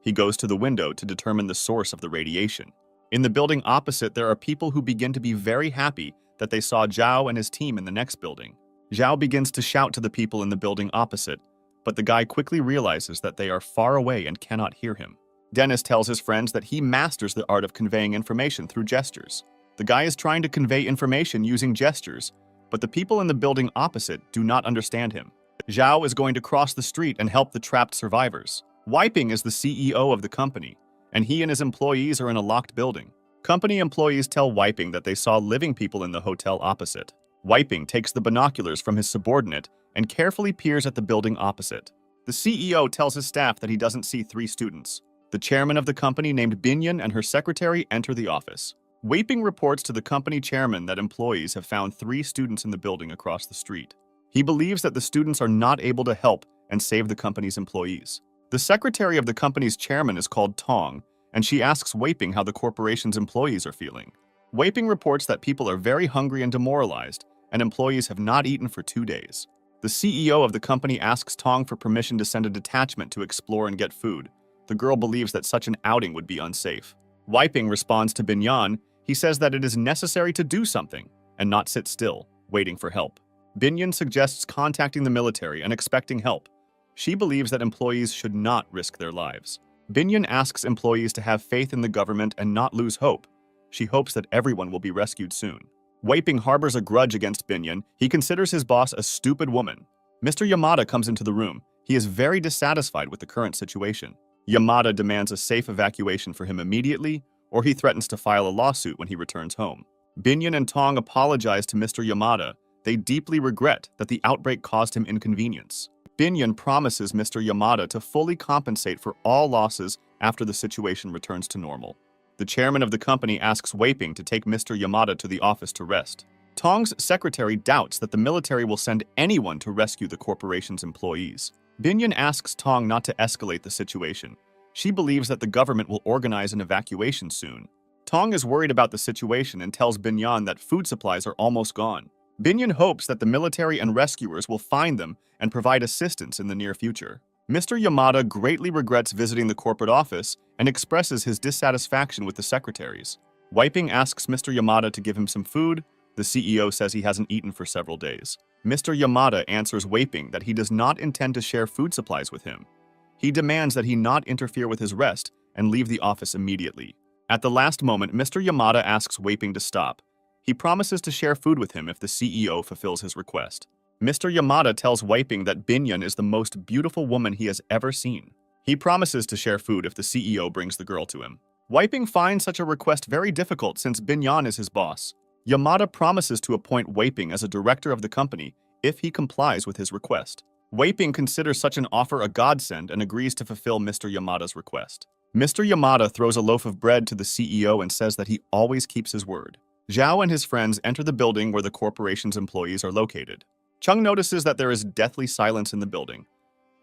He goes to the window to determine the source of the radiation. In the building opposite, there are people who begin to be very happy that they saw Zhao and his team in the next building. Zhao begins to shout to the people in the building opposite, but the guy quickly realizes that they are far away and cannot hear him. Dennis tells his friends that he masters the art of conveying information through gestures. The guy is trying to convey information using gestures, but the people in the building opposite do not understand him. Zhao is going to cross the street and help the trapped survivors. Wiping is the CEO of the company, and he and his employees are in a locked building. Company employees tell Wiping that they saw living people in the hotel opposite. Wiping takes the binoculars from his subordinate and carefully peers at the building opposite. The CEO tells his staff that he doesn't see 3 students. The chairman of the company named Binyan and her secretary enter the office. Wiping reports to the company chairman that employees have found 3 students in the building across the street. He believes that the students are not able to help and save the company's employees. The secretary of the company's chairman is called Tong, and she asks Wiping how the corporation's employees are feeling. Wiping reports that people are very hungry and demoralized, and employees have not eaten for 2 days. The CEO of the company asks Tong for permission to send a detachment to explore and get food. The girl believes that such an outing would be unsafe. Wiping responds to Binyan. He says that it is necessary to do something and not sit still, waiting for help. Binyan suggests contacting the military and expecting help. She believes that employees should not risk their lives. Binyan asks employees to have faith in the government and not lose hope. She hopes that everyone will be rescued soon. Wiping harbors a grudge against Binyan. He considers his boss a stupid woman. Mr. Yamada comes into the room. He is very dissatisfied with the current situation. Yamada demands a safe evacuation for him immediately, or he threatens to file a lawsuit when he returns home. Binyan and Tong apologize to Mr. Yamada. They deeply regret that the outbreak caused him inconvenience. Binyan promises Mr. Yamada to fully compensate for all losses after the situation returns to normal. The chairman of the company asks Wiping to take Mr. Yamada to the office to rest. Tong's secretary doubts that the military will send anyone to rescue the corporation's employees. Binyan asks Tong not to escalate the situation. She believes that the government will organize an evacuation soon. Tong is worried about the situation and tells Binyan that food supplies are almost gone. Binyan hopes that the military and rescuers will find them and provide assistance in the near future. Mr. Yamada greatly regrets visiting the corporate office and expresses his dissatisfaction with the secretaries. Wiping asks Mr. Yamada to give him some food. The CEO says he hasn't eaten for several days. Mr. Yamada answers Wiping that he does not intend to share food supplies with him. He demands that he not interfere with his rest and leave the office immediately. At the last moment, Mr. Yamada asks Wiping to stop. He promises to share food with him if the CEO fulfills his request. Mr. Yamada tells Wiping that Binyan is the most beautiful woman he has ever seen. He promises to share food if the CEO brings the girl to him. Wiping finds such a request very difficult since Binyan is his boss. Yamada promises to appoint Wiping as a director of the company if he complies with his request. Wiping considers such an offer a godsend and agrees to fulfill Mr. Yamada's request. Mr. Yamada throws a loaf of bread to the CEO and says that he always keeps his word. Zhao and his friends enter the building where the corporation's employees are located. Chung notices that there is deathly silence in the building.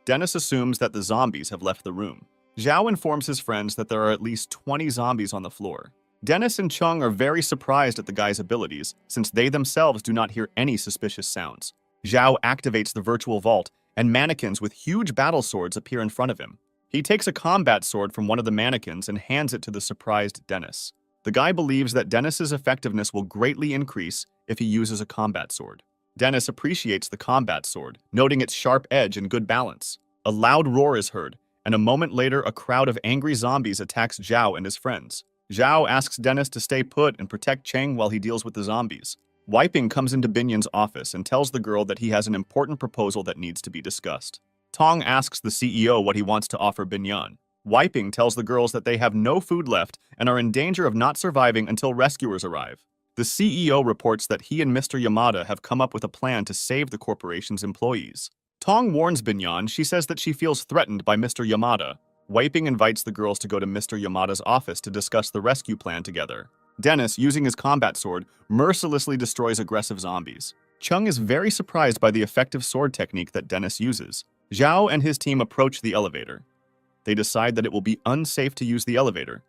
Dennis assumes that the zombies have left the room. Zhao informs his friends that there are at least 20 zombies on the floor. Dennis and Chung are very surprised at the guy's abilities, since they themselves do not hear any suspicious sounds. Zhao activates the virtual vault, and mannequins with huge battle swords appear in front of him. He takes a combat sword from one of the mannequins and hands it to the surprised Dennis. The guy believes that Dennis's effectiveness will greatly increase if he uses a combat sword. Dennis appreciates the combat sword, noting its sharp edge and good balance. A loud roar is heard, and a moment later a crowd of angry zombies attacks Zhao and his friends. Zhao asks Dennis to stay put and protect Cheng while he deals with the zombies. Wiping comes into Binyan's office and tells the girl that he has an important proposal that needs to be discussed. Tong asks the CEO what he wants to offer Binyan. Wiping tells the girls that they have no food left and are in danger of not surviving until rescuers arrive. The CEO reports that he and Mr. Yamada have come up with a plan to save the corporation's employees. Tong warns Binyan. She says that she feels threatened by Mr. Yamada. Wiping invites the girls to go to Mr. Yamada's office to discuss the rescue plan together. Dennis, using his combat sword, mercilessly destroys aggressive zombies. Chung is very surprised by the effective sword technique that Dennis uses. Zhao and his team approach the elevator. They decide that it will be unsafe to use the elevator.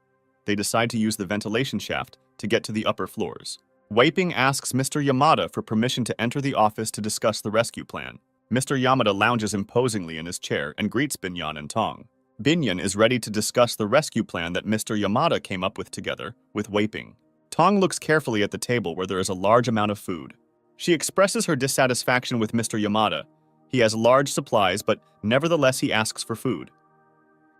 They decide to use the ventilation shaft to get to the upper floors. Wei asks Mr. Yamada for permission to enter the office to discuss the rescue plan. Mr. Yamada lounges imposingly in his chair and greets Binyan and Tong. Binyan is ready to discuss the rescue plan that Mr. Yamada came up with together with Wei. Tong looks carefully at the table where there is a large amount of food. She expresses her dissatisfaction with Mr. Yamada. He has large supplies, but nevertheless he asks for food.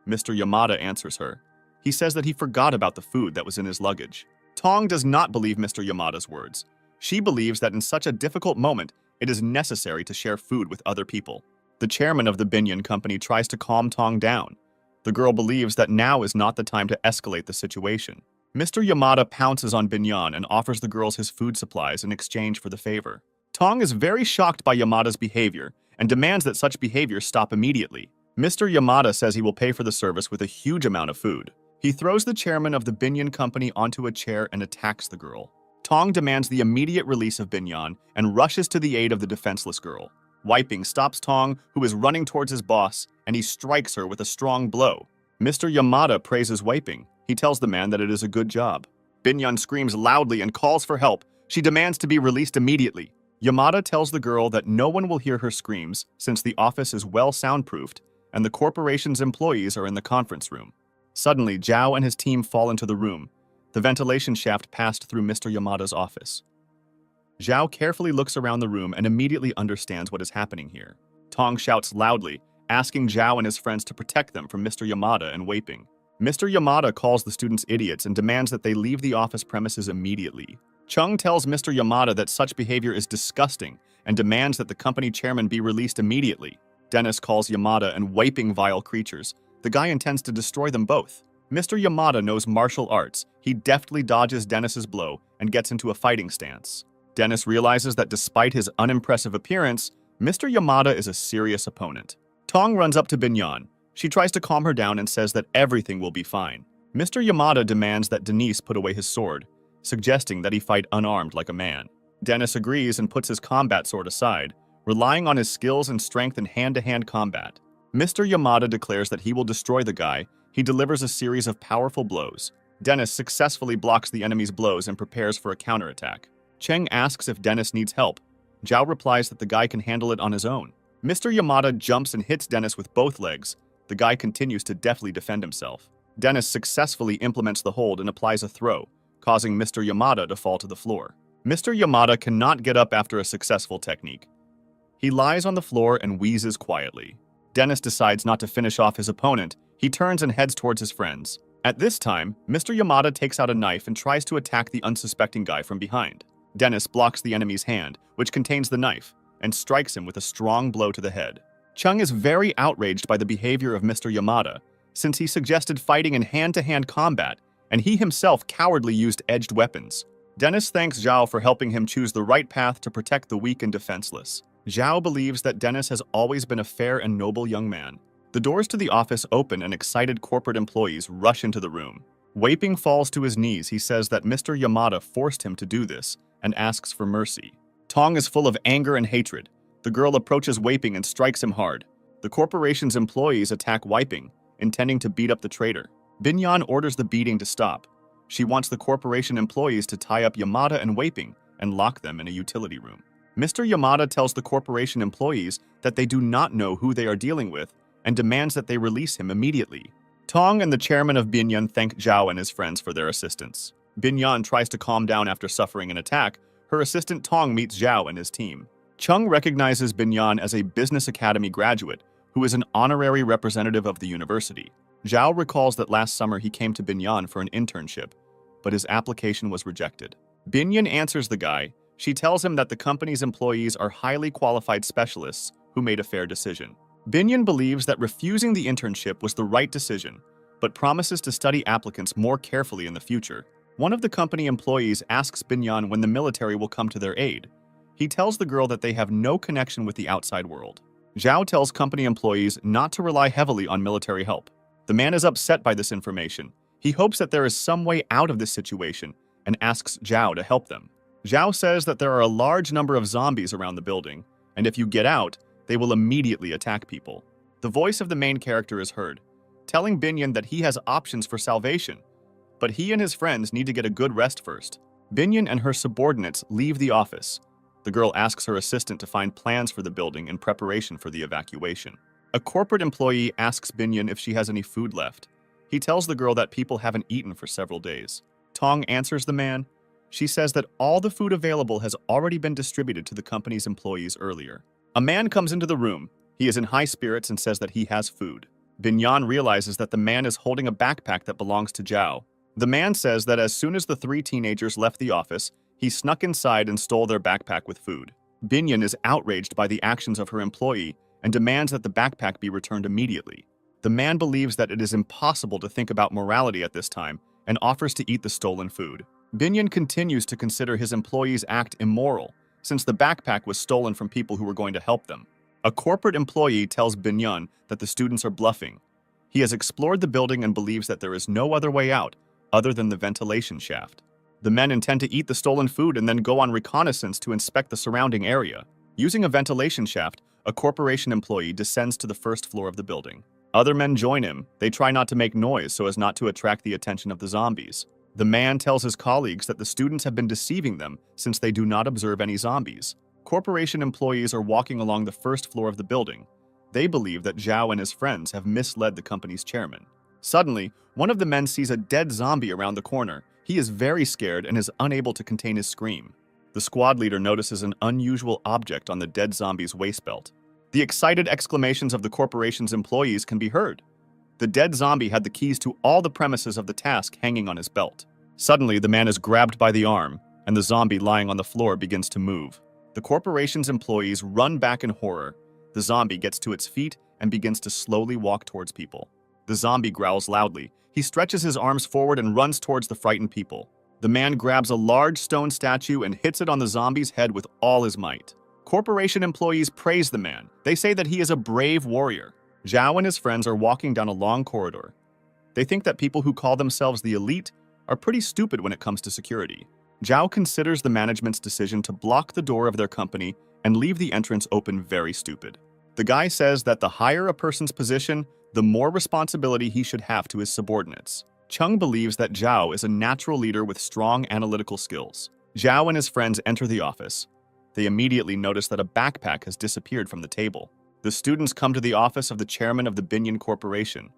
Mr. Yamada answers her. He says that he forgot about the food that was in his luggage. Tong does not believe Mr. Yamada's words. She believes that in such a difficult moment, it is necessary to share food with other people. The chairman of the Binyan company tries to calm Tong down. The girl believes that now is not the time to escalate the situation. Mr. Yamada pounces on Binyan and offers the girls his food supplies in exchange for the favor. Tong is very shocked by Yamada's behavior and demands that such behavior stop immediately. Mr. Yamada says he will pay for the service with a huge amount of food. He throws the chairman of the Binyan company onto a chair and attacks the girl. Tong demands the immediate release of Binyan and rushes to the aid of the defenseless girl. Wei stops Tong, who is running towards his boss, and he strikes her with a strong blow. Mr. Yamada praises Wei. He tells the man that it is a good job. Binyan screams loudly and calls for help. She demands to be released immediately. Yamada tells the girl that no one will hear her screams since the office is well soundproofed and the corporation's employees are in the conference room. Suddenly, Zhao and his team fall into the room. The ventilation shaft passed through Mr. Yamada's office. Zhao carefully looks around the room and immediately understands what is happening here. Tong shouts loudly, asking Zhao and his friends to protect them from Mr. Yamada and Wei. Mr. Yamada calls the students idiots and demands that they leave the office premises immediately. Chung tells Mr. Yamada that such behavior is disgusting and demands that the company chairman be released immediately. Dennis calls Yamada and Wei vile creatures. The guy intends to destroy them both. Mr. Yamada knows martial arts. He deftly dodges Dennis's blow and gets into a fighting stance. Dennis realizes that despite his unimpressive appearance, Mr. Yamada is a serious opponent. Tong runs up to Binyan. She tries to calm her down and says that everything will be fine. Mr. Yamada demands that Denise put away his sword, suggesting that he fight unarmed like a man. Dennis agrees and puts his combat sword aside, relying on his skills and strength in hand-to-hand combat. Mr. Yamada declares that he will destroy the guy. He delivers a series of powerful blows. Dennis successfully blocks the enemy's blows and prepares for a counterattack. Cheng asks if Dennis needs help. Zhao replies that the guy can handle it on his own. Mr. Yamada jumps and hits Dennis with both legs. The guy continues to deftly defend himself. Dennis successfully implements the hold and applies a throw, causing Mr. Yamada to fall to the floor. Mr. Yamada cannot get up after a successful technique. He lies on the floor and wheezes quietly. Dennis decides not to finish off his opponent. He turns and heads towards his friends. At this time, Mr. Yamada takes out a knife and tries to attack the unsuspecting guy from behind. Dennis blocks the enemy's hand, which contains the knife, and strikes him with a strong blow to the head. Chung is very outraged by the behavior of Mr. Yamada, since he suggested fighting in hand-to-hand combat, and he himself cowardly used edged weapons. Dennis thanks Zhao for helping him choose the right path to protect the weak and defenseless. Zhao believes that Dennis has always been a fair and noble young man. The doors to the office open and excited corporate employees rush into the room. Wei falls to his knees. He says that Mr. Yamada forced him to do this and asks for mercy. Tong is full of anger and hatred. The girl approaches Wei and strikes him hard. The corporation's employees attack Wei, intending to beat up the traitor. Binyan orders the beating to stop. She wants the corporation employees to tie up Yamada and Wei and lock them in a utility room. Mr. Yamada tells the corporation employees that they do not know who they are dealing with and demands that they release him immediately. Tong and the chairman of Binyan thank Zhao and his friends for their assistance. Binyan tries to calm down after suffering an attack. Her assistant Tong meets Zhao and his team. Chung recognizes Binyan as a Business Academy graduate who is an honorary representative of the university. Zhao recalls that last summer he came to Binyan for an internship, but his application was rejected. Binyan answers the guy. She tells him that the company's employees are highly qualified specialists who made a fair decision. Binyan believes that refusing the internship was the right decision, but promises to study applicants more carefully in the future. One of the company employees asks Binyan when the military will come to their aid. He tells the girl that they have no connection with the outside world. Zhao tells company employees not to rely heavily on military help. The man is upset by this information. He hopes that there is some way out of this situation and asks Zhao to help them. Zhao says that there are a large number of zombies around the building, and if you get out, they will immediately attack people. The voice of the main character is heard, telling Binyan that he has options for salvation, but he and his friends need to get a good rest first. Binyan and her subordinates leave the office. The girl asks her assistant to find plans for the building in preparation for the evacuation. A corporate employee asks Binyan if she has any food left. He tells the girl that people haven't eaten for several days. Tong answers the man. She says that all the food available has already been distributed to the company's employees earlier. A man comes into the room. He is in high spirits and says that he has food. Binyan realizes that the man is holding a backpack that belongs to Zhao. The man says that as soon as the three teenagers left the office, he snuck inside and stole their backpack with food. Binyan is outraged by the actions of her employee and demands that the backpack be returned immediately. The man believes that it is impossible to think about morality at this time and offers to eat the stolen food. Binyan continues to consider his employee's act immoral, since the backpack was stolen from people who were going to help them. A corporate employee tells Binyan that the students are bluffing. He has explored the building and believes that there is no other way out other than the ventilation shaft. The men intend to eat the stolen food and then go on reconnaissance to inspect the surrounding area. Using a ventilation shaft, a corporation employee descends to the first floor of the building. Other men join him. They try not to make noise so as not to attract the attention of the zombies. The man tells his colleagues that the students have been deceiving them since they do not observe any zombies. Corporation employees are walking along the first floor of the building. They believe that Zhao and his friends have misled the company's chairman. Suddenly, one of the men sees a dead zombie around the corner. He is very scared and is unable to contain his scream. The squad leader notices an unusual object on the dead zombie's waist belt. The excited exclamations of the corporation's employees can be heard. The dead zombie had the keys to all the premises of the task hanging on his belt. Suddenly, the man is grabbed by the arm, and the zombie lying on the floor begins to move. The corporation's employees run back in horror. The zombie gets to its feet and begins to slowly walk towards people. The zombie growls loudly. He stretches his arms forward and runs towards the frightened people. The man grabs a large stone statue and hits it on the zombie's head with all his might. Corporation employees praise the man. They say that he is a brave warrior. Zhao and his friends are walking down a long corridor. They think that people who call themselves the elite are pretty stupid when it comes to security. Zhao considers the management's decision to block the door of their company and leave the entrance open very stupid. The guy says that the higher a person's position, the more responsibility he should have to his subordinates. Chung believes that Zhao is a natural leader with strong analytical skills. Zhao and his friends enter the office. They immediately notice that a backpack has disappeared from the table. The students come to the office of the chairman of the Binyan Corporation.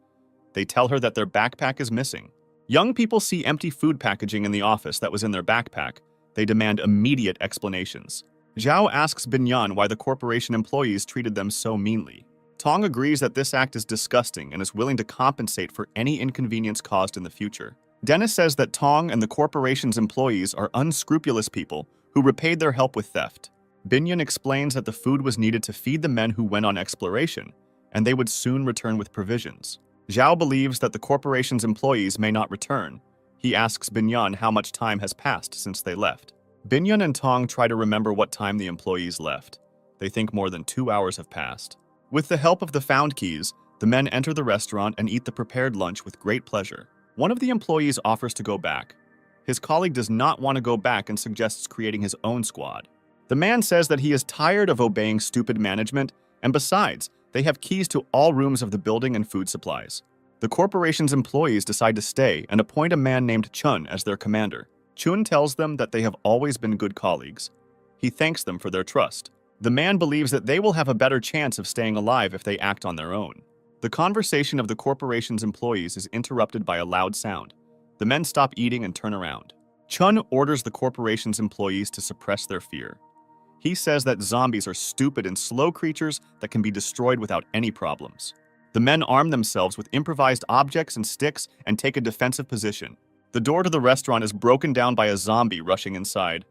They tell her that their backpack is missing. Young people see empty food packaging in the office that was in their backpack. They demand immediate explanations. Zhao asks Binyan why the corporation employees treated them so meanly. Tong agrees that this act is disgusting and is willing to compensate for any inconvenience caused in the future. Dennis says that Tong and the corporation's employees are unscrupulous people who repaid their help with theft. Binyan explains that the food was needed to feed the men who went on exploration, and they would soon return with provisions. Zhao believes that the corporation's employees may not return. He asks Binyan how much time has passed since they left. Binyan and Tong try to remember what time the employees left. They think more than 2 hours have passed. With the help of the found keys, the men enter the restaurant and eat the prepared lunch with great pleasure. One of the employees offers to go back. His colleague does not want to go back and suggests creating his own squad. The man says that he is tired of obeying stupid management, and besides, they have keys to all rooms of the building and food supplies. The corporation's employees decide to stay and appoint a man named Chun as their commander. Chun tells them that they have always been good colleagues. He thanks them for their trust. The man believes that they will have a better chance of staying alive if they act on their own. The conversation of the corporation's employees is interrupted by a loud sound. The men stop eating and turn around. Chun orders the corporation's employees to suppress their fear. He says that zombies are stupid and slow creatures that can be destroyed without any problems. The men arm themselves with improvised objects and sticks and take a defensive position. The door to the restaurant is broken down by a zombie rushing inside.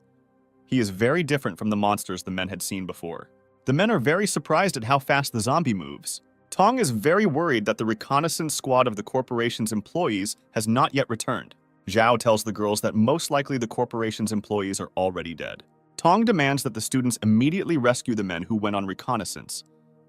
He is very different from the monsters the men had seen before. The men are very surprised at how fast the zombie moves. Tong is very worried that the reconnaissance squad of the corporation's employees has not yet returned. Zhao tells the girls that most likely the corporation's employees are already dead. Tong demands that the students immediately rescue the men who went on reconnaissance.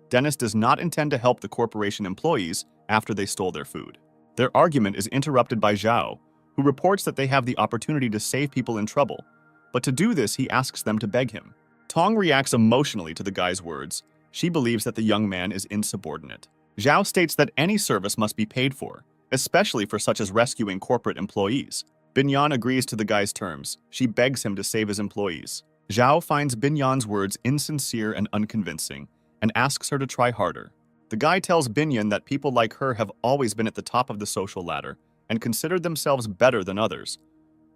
Dennis does not intend to help the corporation employees after they stole their food. Their argument is interrupted by Zhao, who reports that they have the opportunity to save people in trouble, but to do this he asks them to beg him. Tong reacts emotionally to the guy's words. She believes that the young man is insubordinate. Zhao states that any service must be paid for, especially for such as rescuing corporate employees. Binyan agrees to the guy's terms. She begs him to save his employees. Zhao finds Binyan's words insincere and unconvincing and asks her to try harder. The guy tells Binyan that people like her have always been at the top of the social ladder and considered themselves better than others.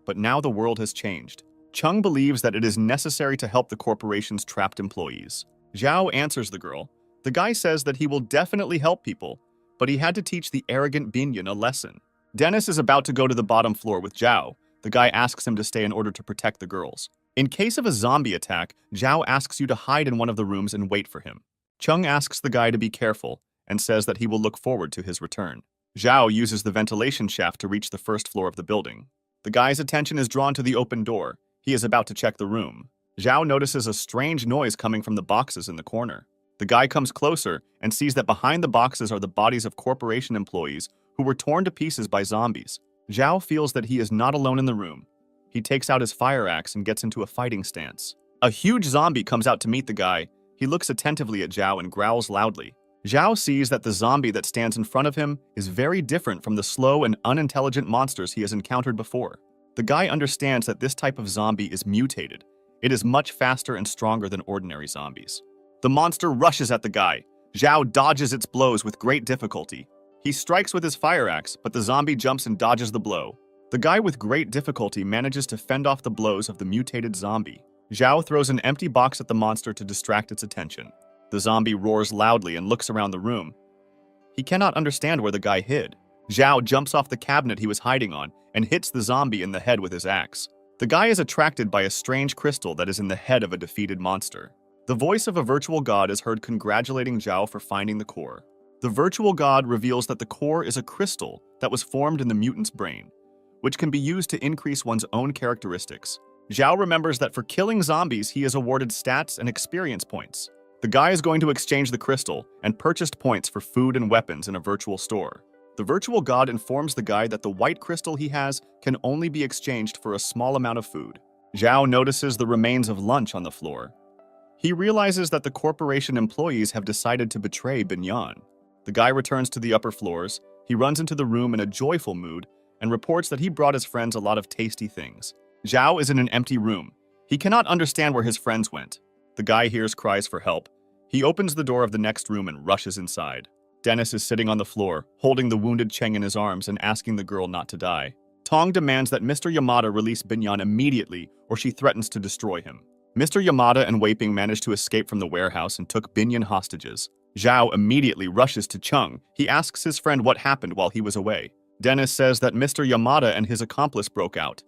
But now the world has changed. Chung believes that it is necessary to help the corporation's trapped employees. Zhao answers the girl. The guy says that he will definitely help people, but he had to teach the arrogant Binyan a lesson. Dennis is about to go to the bottom floor with Zhao. The guy asks him to stay in order to protect the girls. In case of a zombie attack, Zhao asks you to hide in one of the rooms and wait for him. Chung asks the guy to be careful and says that he will look forward to his return. Zhao uses the ventilation shaft to reach the first floor of the building. The guy's attention is drawn to the open door. He is about to check the room. Zhao notices a strange noise coming from the boxes in the corner. The guy comes closer and sees that behind the boxes are the bodies of corporation employees who were torn to pieces by zombies. Zhao feels that he is not alone in the room. He takes out his fire axe and gets into a fighting stance. A huge zombie comes out to meet the guy. He looks attentively at Zhao and growls loudly. Zhao sees that the zombie that stands in front of him is very different from the slow and unintelligent monsters he has encountered before. The guy understands that this type of zombie is mutated. It is much faster and stronger than ordinary zombies. The monster rushes at the guy. Zhao dodges its blows with great difficulty. He strikes with his fire axe, but the zombie jumps and dodges the blow. The guy with great difficulty manages to fend off the blows of the mutated zombie. Zhao throws an empty box at the monster to distract its attention. The zombie roars loudly and looks around the room. He cannot understand where the guy hid. Zhao jumps off the cabinet he was hiding on and hits the zombie in the head with his axe. The guy is attracted by a strange crystal that is in the head of a defeated monster. The voice of a virtual god is heard congratulating Zhao for finding the core. The virtual god reveals that the core is a crystal that was formed in the mutant's brain, which can be used to increase one's own characteristics. Zhao remembers that for killing zombies, he is awarded stats and experience points. The guy is going to exchange the crystal and purchased points for food and weapons in a virtual store. The virtual god informs the guy that the white crystal he has can only be exchanged for a small amount of food. Zhao notices the remains of lunch on the floor. He realizes that the corporation employees have decided to betray Binyan. The guy returns to the upper floors. He runs into the room in a joyful mood and reports that he brought his friends a lot of tasty things. Zhao is in an empty room. He cannot understand where his friends went. The guy hears cries for help. He opens the door of the next room and rushes inside. Dennis is sitting on the floor, holding the wounded Cheng in his arms and asking the girl not to die. Tong demands that Mr. Yamada release Binyan immediately or she threatens to destroy him. Mr. Yamada and Wei Ping manage to escape from the warehouse and took Binyan hostages. Zhao immediately rushes to Chung. He asks his friend what happened while he was away. Dennis says that Mr. Yamada and his accomplice broke out.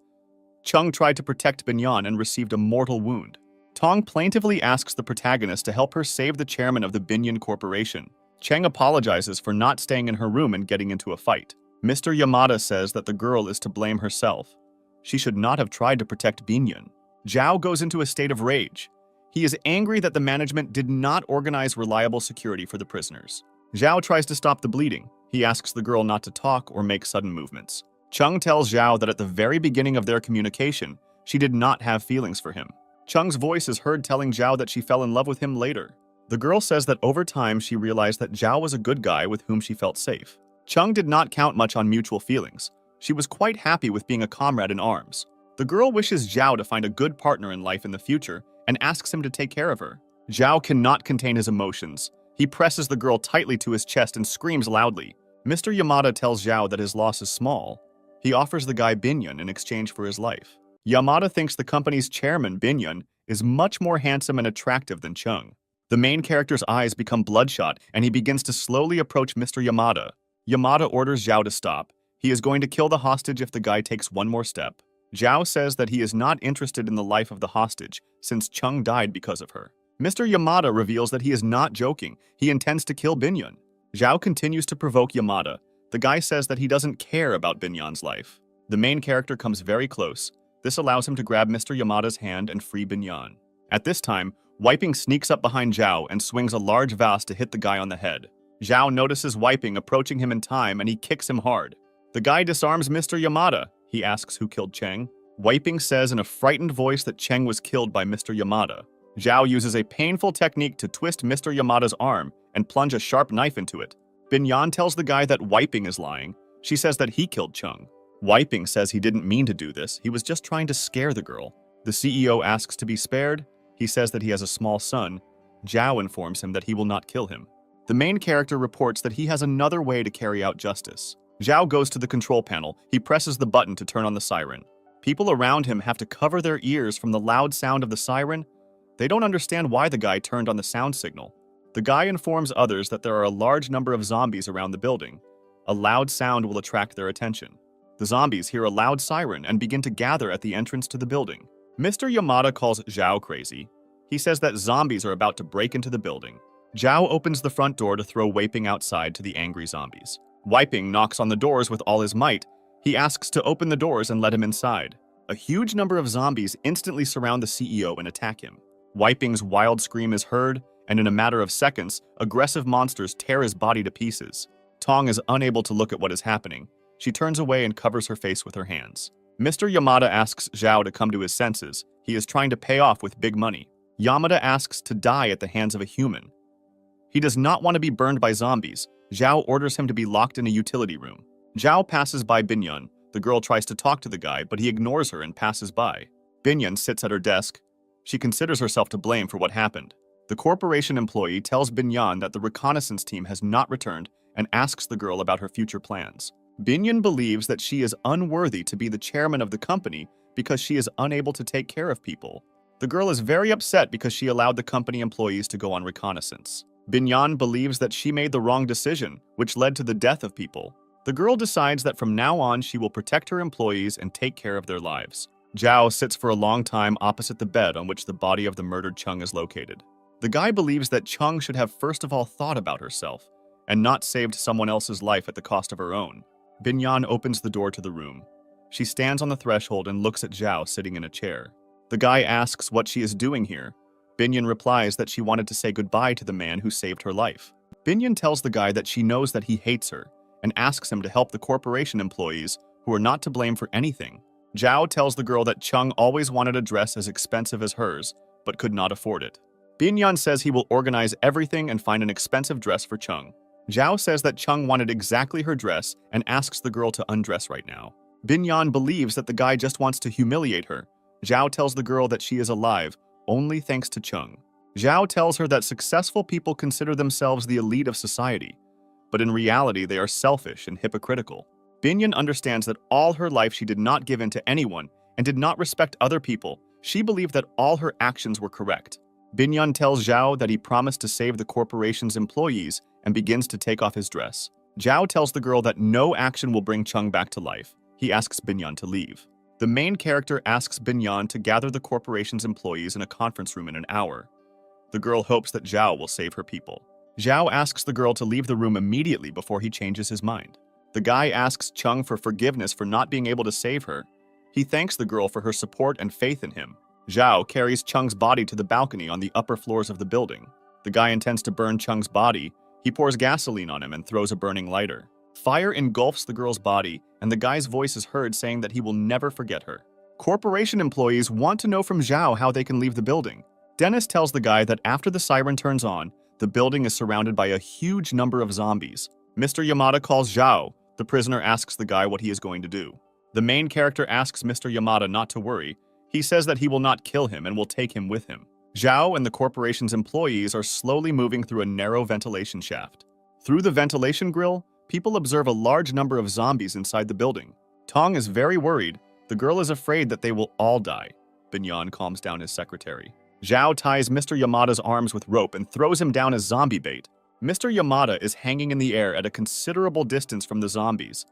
Chung tried to protect Binyan and received a mortal wound. Tong plaintively asks the protagonist to help her save the chairman of the Binyan Corporation. Cheng apologizes for not staying in her room and getting into a fight. Mr. Yamada says that the girl is to blame herself. She should not have tried to protect Binyan. Zhao goes into a state of rage. He is angry that the management did not organize reliable security for the prisoners. Zhao tries to stop the bleeding. He asks the girl not to talk or make sudden movements. Chung tells Zhao that at the very beginning of their communication, she did not have feelings for him. Chung's voice is heard telling Zhao that she fell in love with him later. The girl says that over time she realized that Zhao was a good guy with whom she felt safe. Chung did not count much on mutual feelings. She was quite happy with being a comrade in arms. The girl wishes Zhao to find a good partner in life in the future and asks him to take care of her. Zhao cannot contain his emotions. He presses the girl tightly to his chest and screams loudly. Mr. Yamada tells Zhao that his loss is small. He offers the guy Binyan in exchange for his life. Yamada thinks the company's chairman, Binyan, is much more handsome and attractive than Chung. The main character's eyes become bloodshot, and he begins to slowly approach Mr. Yamada. Yamada orders Zhao to stop. He is going to kill the hostage if the guy takes one more step. Zhao says that he is not interested in the life of the hostage, since Chung died because of her. Mr. Yamada reveals that he is not joking. He intends to kill Binyan. Zhao continues to provoke Yamada. The guy says that he doesn't care about Binyan's life. The main character comes very close. This allows him to grab Mr. Yamada's hand and free Binyan. At this time, Wiping sneaks up behind Zhao and swings a large vase to hit the guy on the head. Zhao notices Wiping approaching him in time and he kicks him hard. The guy disarms Mr. Yamada. He asks who killed Cheng. Wiping says in a frightened voice that Cheng was killed by Mr. Yamada. Zhao uses a painful technique to twist Mr. Yamada's arm and plunge a sharp knife into it. Binyan tells the guy that Wiping is lying. She says that he killed Chung. Wiping says he didn't mean to do this, he was just trying to scare the girl. The CEO asks to be spared. He says that he has a small son. Zhao informs him that he will not kill him. The main character reports that he has another way to carry out justice. Zhao goes to the control panel. He presses the button to turn on the siren. People around him have to cover their ears from the loud sound of the siren. They don't understand why the guy turned on the sound signal. The guy informs others that there are a large number of zombies around the building. A loud sound will attract their attention. The zombies hear a loud siren and begin to gather at the entrance to the building. Mr. Yamada calls Zhao crazy. He says that zombies are about to break into the building. Zhao opens the front door to throw Wiping outside to the angry zombies. Wiping knocks on the doors with all his might. He asks to open the doors and let him inside. A huge number of zombies instantly surround the CEO and attack him. Wiping's wild scream is heard, and in a matter of seconds, aggressive monsters tear his body to pieces. Tong is unable to look at what is happening. She turns away and covers her face with her hands. Mr. Yamada asks Zhao to come to his senses. He is trying to pay off with big money. Yamada asks to die at the hands of a human. He does not want to be burned by zombies. Zhao orders him to be locked in a utility room. Zhao passes by Binyan. The girl tries to talk to the guy, but he ignores her and passes by. Binyan sits at her desk. She considers herself to blame for what happened. The corporation employee tells Binyan that the reconnaissance team has not returned and asks the girl about her future plans. Binyan believes that she is unworthy to be the chairman of the company because she is unable to take care of people. The girl is very upset because she allowed the company employees to go on reconnaissance. Binyan believes that she made the wrong decision, which led to the death of people. The girl decides that from now on she will protect her employees and take care of their lives. Zhao sits for a long time opposite the bed on which the body of the murdered Chung is located. The guy believes that Chung should have first of all thought about herself and not saved someone else's life at the cost of her own. Binyan opens the door to the room. She stands on the threshold and looks at Zhao sitting in a chair. The guy asks what she is doing here. Binyan replies that she wanted to say goodbye to the man who saved her life. Binyan tells the guy that she knows that he hates her and asks him to help the corporation employees who are not to blame for anything. Zhao tells the girl that Chung always wanted a dress as expensive as hers, but could not afford it. Binyan says he will organize everything and find an expensive dress for Chung. Zhao says that Chung wanted exactly her dress and asks the girl to undress right now. Binyan believes that the guy just wants to humiliate her. Zhao tells the girl that she is alive, only thanks to Chung. Zhao tells her that successful people consider themselves the elite of society, but in reality they are selfish and hypocritical. Binyan understands that all her life she did not give in to anyone and did not respect other people. She believed that all her actions were correct. Binyan tells Zhao that he promised to save the corporation's employees and begins to take off his dress. Zhao tells the girl that no action will bring Chung back to life. He asks Binyan to leave. The main character asks Binyan to gather the corporation's employees in a conference room in an hour. The girl hopes that Zhao will save her people. Zhao asks the girl to leave the room immediately before he changes his mind. The guy asks Chung for forgiveness for not being able to save her. He thanks the girl for her support and faith in him. Zhao carries Chung's body to the balcony on the upper floors of the building. The guy intends to burn Chung's body. He pours gasoline on him and throws a burning lighter. Fire engulfs the girl's body, and the guy's voice is heard saying that he will never forget her. Corporation employees want to know from Zhao how they can leave the building. Dennis tells the guy that after the siren turns on, the building is surrounded by a huge number of zombies. Mr. Yamada calls Zhao. The prisoner asks the guy what he is going to do. The main character asks Mr. Yamada not to worry. He says that he will not kill him and will take him with him. Zhao and the corporation's employees are slowly moving through a narrow ventilation shaft. Through the ventilation grill, people observe a large number of zombies inside the building. Tong is very worried. The girl is afraid that they will all die. Binyan calms down his secretary. Zhao ties Mr. Yamada's arms with rope and throws him down as zombie bait. Mr. Yamada is hanging in the air at a considerable distance from the zombies.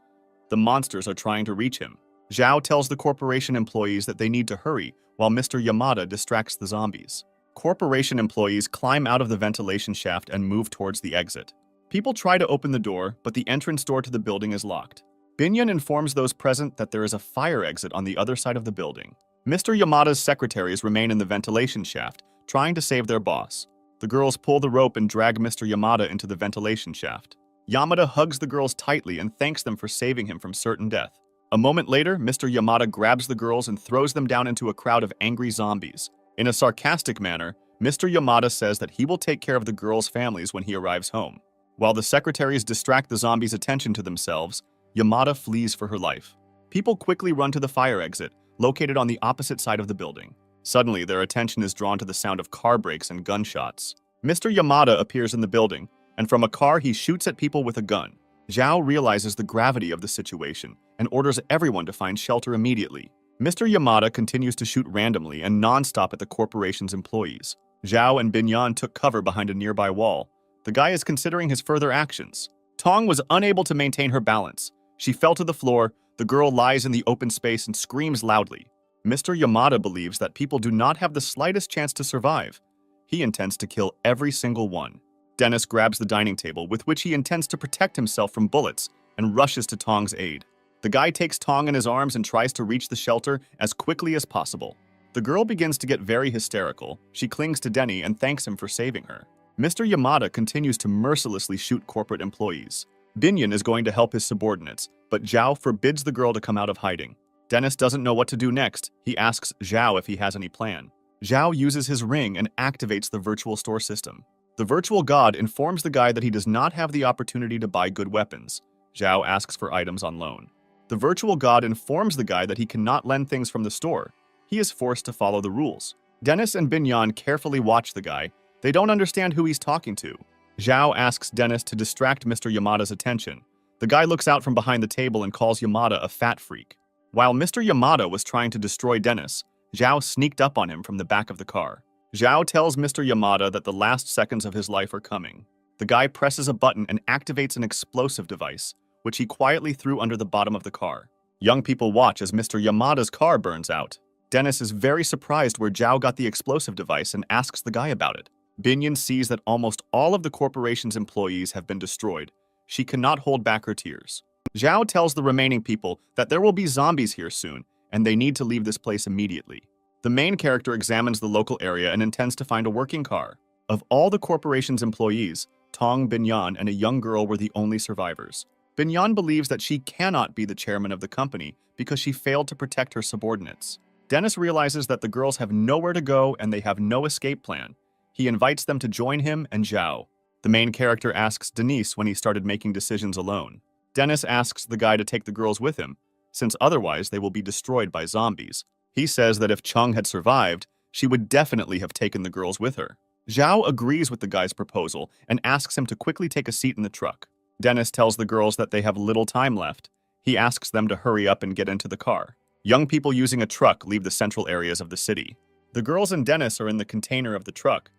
The monsters are trying to reach him. Zhao tells the corporation employees that they need to hurry while Mr. Yamada distracts the zombies. Corporation employees climb out of the ventilation shaft and move towards the exit. People try to open the door, but the entrance door to the building is locked. Binyan informs those present that there is a fire exit on the other side of the building. Mr. Yamada's secretaries remain in the ventilation shaft, trying to save their boss. The girls pull the rope and drag Mr. Yamada into the ventilation shaft. Yamada hugs the girls tightly and thanks them for saving him from certain death. A moment later, Mr. Yamada grabs the girls and throws them down into a crowd of angry zombies. In a sarcastic manner, Mr. Yamada says that he will take care of the girls' families when he arrives home. While the secretaries distract the zombies' attention to themselves, Yamada flees for her life. People quickly run to the fire exit, located on the opposite side of the building. Suddenly, their attention is drawn to the sound of car brakes and gunshots. Mr. Yamada appears in the building, and from a car he shoots at people with a gun. Zhao realizes the gravity of the situation and orders everyone to find shelter immediately. Mr. Yamada continues to shoot randomly and non-stop at the corporation's employees. Zhao and Binyan took cover behind a nearby wall. The guy is considering his further actions. Tong was unable to maintain her balance. She fell to the floor. The girl lies in the open space and screams loudly. Mr. Yamada believes that people do not have the slightest chance to survive. He intends to kill every single one. Dennis grabs the dining table, with which he intends to protect himself from bullets, and rushes to Tong's aid. The guy takes Tong in his arms and tries to reach the shelter as quickly as possible. The girl begins to get very hysterical. She clings to Denny and thanks him for saving her. Mr. Yamada continues to mercilessly shoot corporate employees. Binyan is going to help his subordinates, but Zhao forbids the girl to come out of hiding. Dennis doesn't know what to do next. He asks Zhao if he has any plan. Zhao uses his ring and activates the virtual store system. The virtual god informs the guy that he does not have the opportunity to buy good weapons. Zhao asks for items on loan. The virtual god informs the guy that he cannot lend things from the store. He is forced to follow the rules. Dennis and Binyan carefully watch the guy. They don't understand who he's talking to. Zhao asks Dennis to distract Mr. Yamada's attention. The guy looks out from behind the table and calls Yamada a fat freak. While Mr. Yamada was trying to destroy Dennis, Zhao sneaked up on him from the back of the car. Zhao tells Mr. Yamada that the last seconds of his life are coming. The guy presses a button and activates an explosive device, which he quietly threw under the bottom of the car. Young people watch as Mr. Yamada's car burns out. Dennis is very surprised where Zhao got the explosive device and asks the guy about it. Binyan sees that almost all of the corporation's employees have been destroyed. She cannot hold back her tears. Zhao tells the remaining people that there will be zombies here soon, and they need to leave this place immediately. The main character examines the local area and intends to find a working car. Of all the corporation's employees, Tong, Binyan, and a young girl were the only survivors. Binyan believes that she cannot be the chairman of the company because she failed to protect her subordinates. Dennis realizes that the girls have nowhere to go and they have no escape plan. He invites them to join him and Zhao. The main character asks Denise when he started making decisions alone. Dennis asks the guy to take the girls with him, since otherwise they will be destroyed by zombies. He says that if Chung had survived, she would definitely have taken the girls with her. Zhao agrees with the guy's proposal and asks him to quickly take a seat in the truck. Dennis tells the girls that they have little time left. He asks them to hurry up and get into the car. Young people using a truck leave the central areas of the city. The girls and Dennis are in the container of the truck.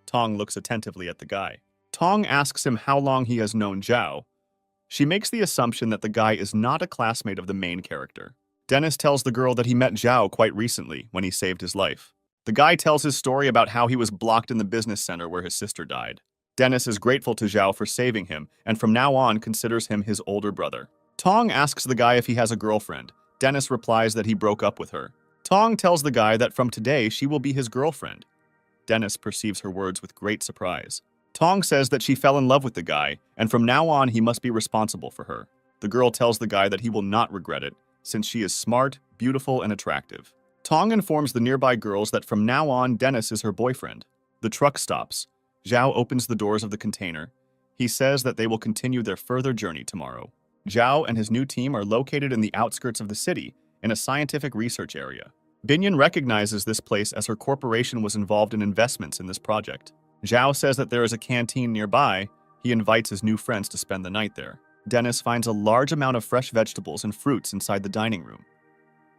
Tong looks attentively at the guy. Tong asks him how long he has known Zhao. She makes the assumption that the guy is not a classmate of the main character. Dennis tells the girl that he met Zhao quite recently when he saved his life. The guy tells his story about how he was blocked in the business center where his sister died. Dennis is grateful to Zhao for saving him and from now on considers him his older brother. Tong asks the guy if he has a girlfriend. Dennis replies that he broke up with her. Tong tells the guy that from today she will be his girlfriend. Dennis perceives her words with great surprise. Tong says that she fell in love with the guy, and from now on he must be responsible for her. The girl tells the guy that he will not regret it, since she is smart, beautiful, and attractive. Tong informs the nearby girls that from now on Dennis is her boyfriend. The truck stops. Zhao opens the doors of the container. He says that they will continue their further journey tomorrow. Zhao and his new team are located in the outskirts of the city, in a scientific research area. Binyan recognizes this place as her corporation was involved in investments in this project. Zhao says that there is a canteen nearby. He invites his new friends to spend the night there. Dennis finds a large amount of fresh vegetables and fruits inside the dining room.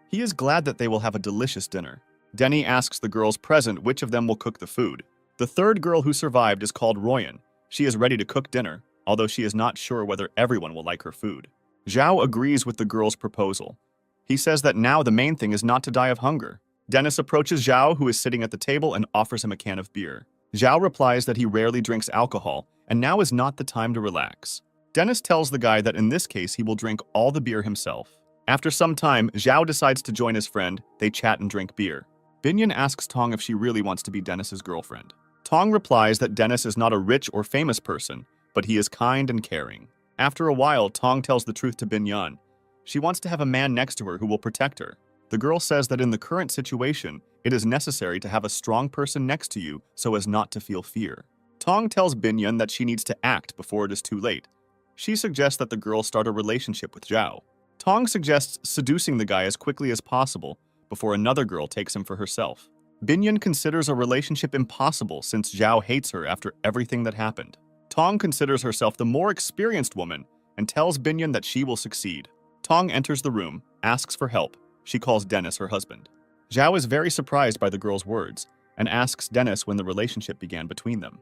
He is glad that they will have a delicious dinner. Denny asks the girls present which of them will cook the food. The third girl who survived is called Royan. She is ready to cook dinner, although she is not sure whether everyone will like her food. Zhao agrees with the girl's proposal. He says that now the main thing is not to die of hunger. Dennis approaches Zhao, who is sitting at the table, and offers him a can of beer. Zhao replies that he rarely drinks alcohol, and now is not the time to relax. Dennis tells the guy that in this case he will drink all the beer himself. After some time, Zhao decides to join his friend. They chat and drink beer. Binyan asks Tong if she really wants to be Dennis's girlfriend. Tong replies that Dennis is not a rich or famous person, but he is kind and caring. After a while, Tong tells the truth to Binyan. She wants to have a man next to her who will protect her. The girl says that in the current situation, it is necessary to have a strong person next to you so as not to feel fear. Tong tells Binyan that she needs to act before it is too late. She suggests that the girl start a relationship with Zhao. Tong suggests seducing the guy as quickly as possible before another girl takes him for herself. Binyan considers a relationship impossible since Zhao hates her after everything that happened. Tong considers herself the more experienced woman and tells Binyan that she will succeed. Tong enters the room, asks for help. She calls Dennis her husband. Zhao is very surprised by the girl's words and asks Dennis when the relationship began between them.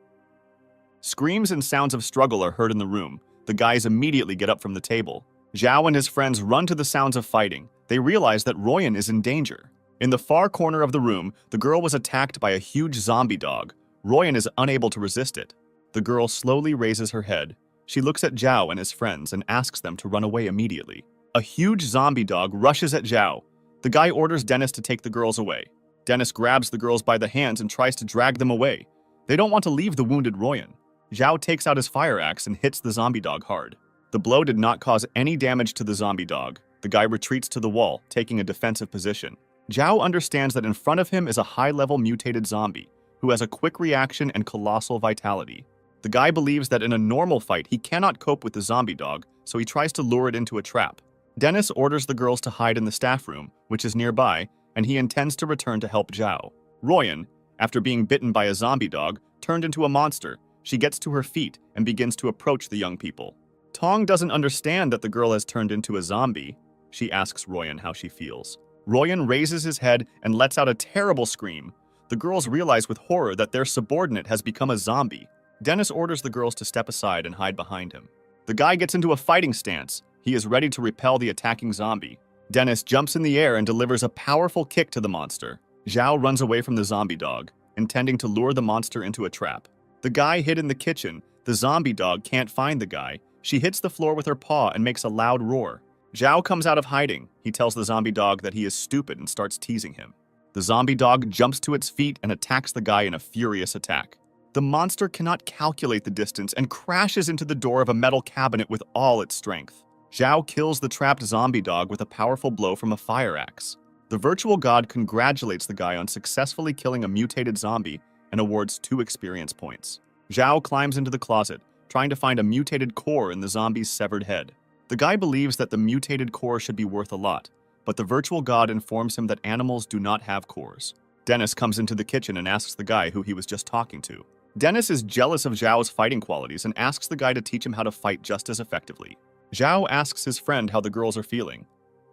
Screams and sounds of struggle are heard in the room. The guys immediately get up from the table. Zhao and his friends run to the sounds of fighting. They realize that Royan is in danger. In the far corner of the room, the girl was attacked by a huge zombie dog. Royan is unable to resist it. The girl slowly raises her head. She looks at Zhao and his friends and asks them to run away immediately. A huge zombie dog rushes at Zhao. The guy orders Dennis to take the girls away. Dennis grabs the girls by the hands and tries to drag them away. They don't want to leave the wounded Royan. Zhao takes out his fire axe and hits the zombie dog hard. The blow did not cause any damage to the zombie dog. The guy retreats to the wall, taking a defensive position. Zhao understands that in front of him is a high-level mutated zombie who has a quick reaction and colossal vitality. The guy believes that in a normal fight he cannot cope with the zombie dog, so he tries to lure it into a trap. Dennis orders the girls to hide in the staff room, which is nearby, and he intends to return to help Zhao. Royan, after being bitten by a zombie dog, turned into a monster. She gets to her feet and begins to approach the young people. Tong doesn't understand that the girl has turned into a zombie. She asks Royan how she feels. Royan raises his head and lets out a terrible scream. The girls realize with horror that their subordinate has become a zombie. Dennis orders the girls to step aside and hide behind him. The guy gets into a fighting stance. He is ready to repel the attacking zombie. Dennis jumps in the air and delivers a powerful kick to the monster. Zhao runs away from the zombie dog, intending to lure the monster into a trap. The guy hid in the kitchen. The zombie dog can't find the guy. She hits the floor with her paw and makes a loud roar. Zhao comes out of hiding. He tells the zombie dog that he is stupid and starts teasing him. The zombie dog jumps to its feet and attacks the guy in a furious attack. The monster cannot calculate the distance and crashes into the door of a metal cabinet with all its strength. Zhao kills the trapped zombie dog with a powerful blow from a fire axe. The virtual god congratulates the guy on successfully killing a mutated zombie and awards 2 experience points. Zhao climbs into the closet, trying to find a mutated core in the zombie's severed head. The guy believes that the mutated core should be worth a lot, but the virtual god informs him that animals do not have cores. Dennis comes into the kitchen and asks the guy who he was just talking to. Dennis is jealous of Zhao's fighting qualities and asks the guy to teach him how to fight just as effectively. Zhao asks his friend how the girls are feeling.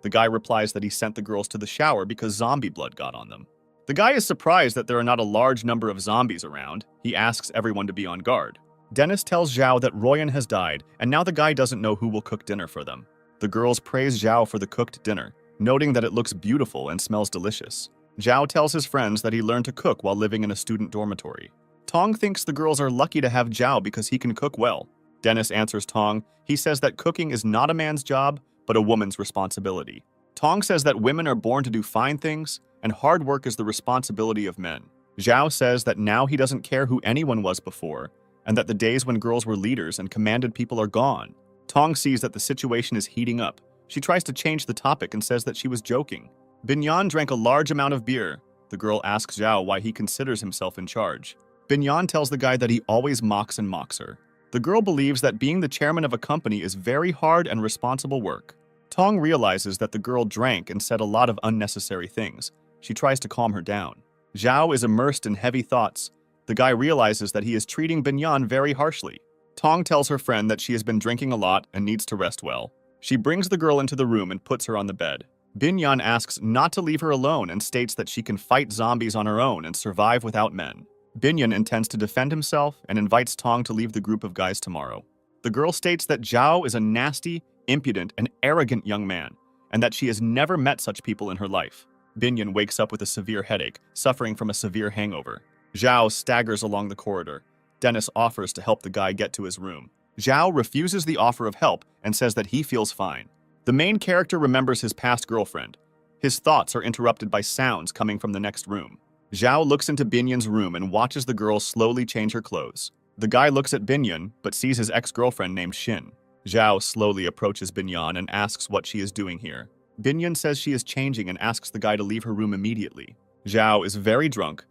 The guy replies that he sent the girls to the shower because zombie blood got on them. The guy is surprised that there are not a large number of zombies around. He asks everyone to be on guard. Dennis tells Zhao that Royan has died, and now the guy doesn't know who will cook dinner for them. The girls praise Zhao for the cooked dinner, noting that it looks beautiful and smells delicious. Zhao tells his friends that he learned to cook while living in a student dormitory. Tong thinks the girls are lucky to have Zhao because he can cook well. Dennis answers Tong. He says that cooking is not a man's job, but a woman's responsibility. Tong says that women are born to do fine things, and hard work is the responsibility of men. Zhao says that now he doesn't care who anyone was before, and that the days when girls were leaders and commanded people are gone. Tong sees that the situation is heating up. She tries to change the topic and says that she was joking. Binyan drank a large amount of beer. The girl asks Zhao why he considers himself in charge. Binyan tells the guy that he always mocks her. The girl believes that being the chairman of a company is very hard and responsible work. Tong realizes that the girl drank and said a lot of unnecessary things. She tries to calm her down. Zhao is immersed in heavy thoughts. The guy realizes that he is treating Binyan very harshly. Tong tells her friend that she has been drinking a lot and needs to rest well. She brings the girl into the room and puts her on the bed. Binyan asks not to leave her alone and states that she can fight zombies on her own and survive without men. Binyan intends to defend himself and invites Tong to leave the group of guys tomorrow. The girl states that Zhao is a nasty, impudent, and arrogant young man, and that she has never met such people in her life. Binyan wakes up with a severe headache, suffering from a severe hangover. Zhao staggers along the corridor. Dennis offers to help the guy get to his room. Zhao refuses the offer of help and says that he feels fine. The main character remembers his past girlfriend. His thoughts are interrupted by sounds coming from the next room. Zhao looks into Binyan's room and watches the girl slowly change her clothes. The guy looks at Binyan, but sees his ex-girlfriend named Shin. Zhao slowly approaches Binyan and asks what she is doing here. Binyan says she is changing and asks the guy to leave her room immediately. Zhao is very drunk.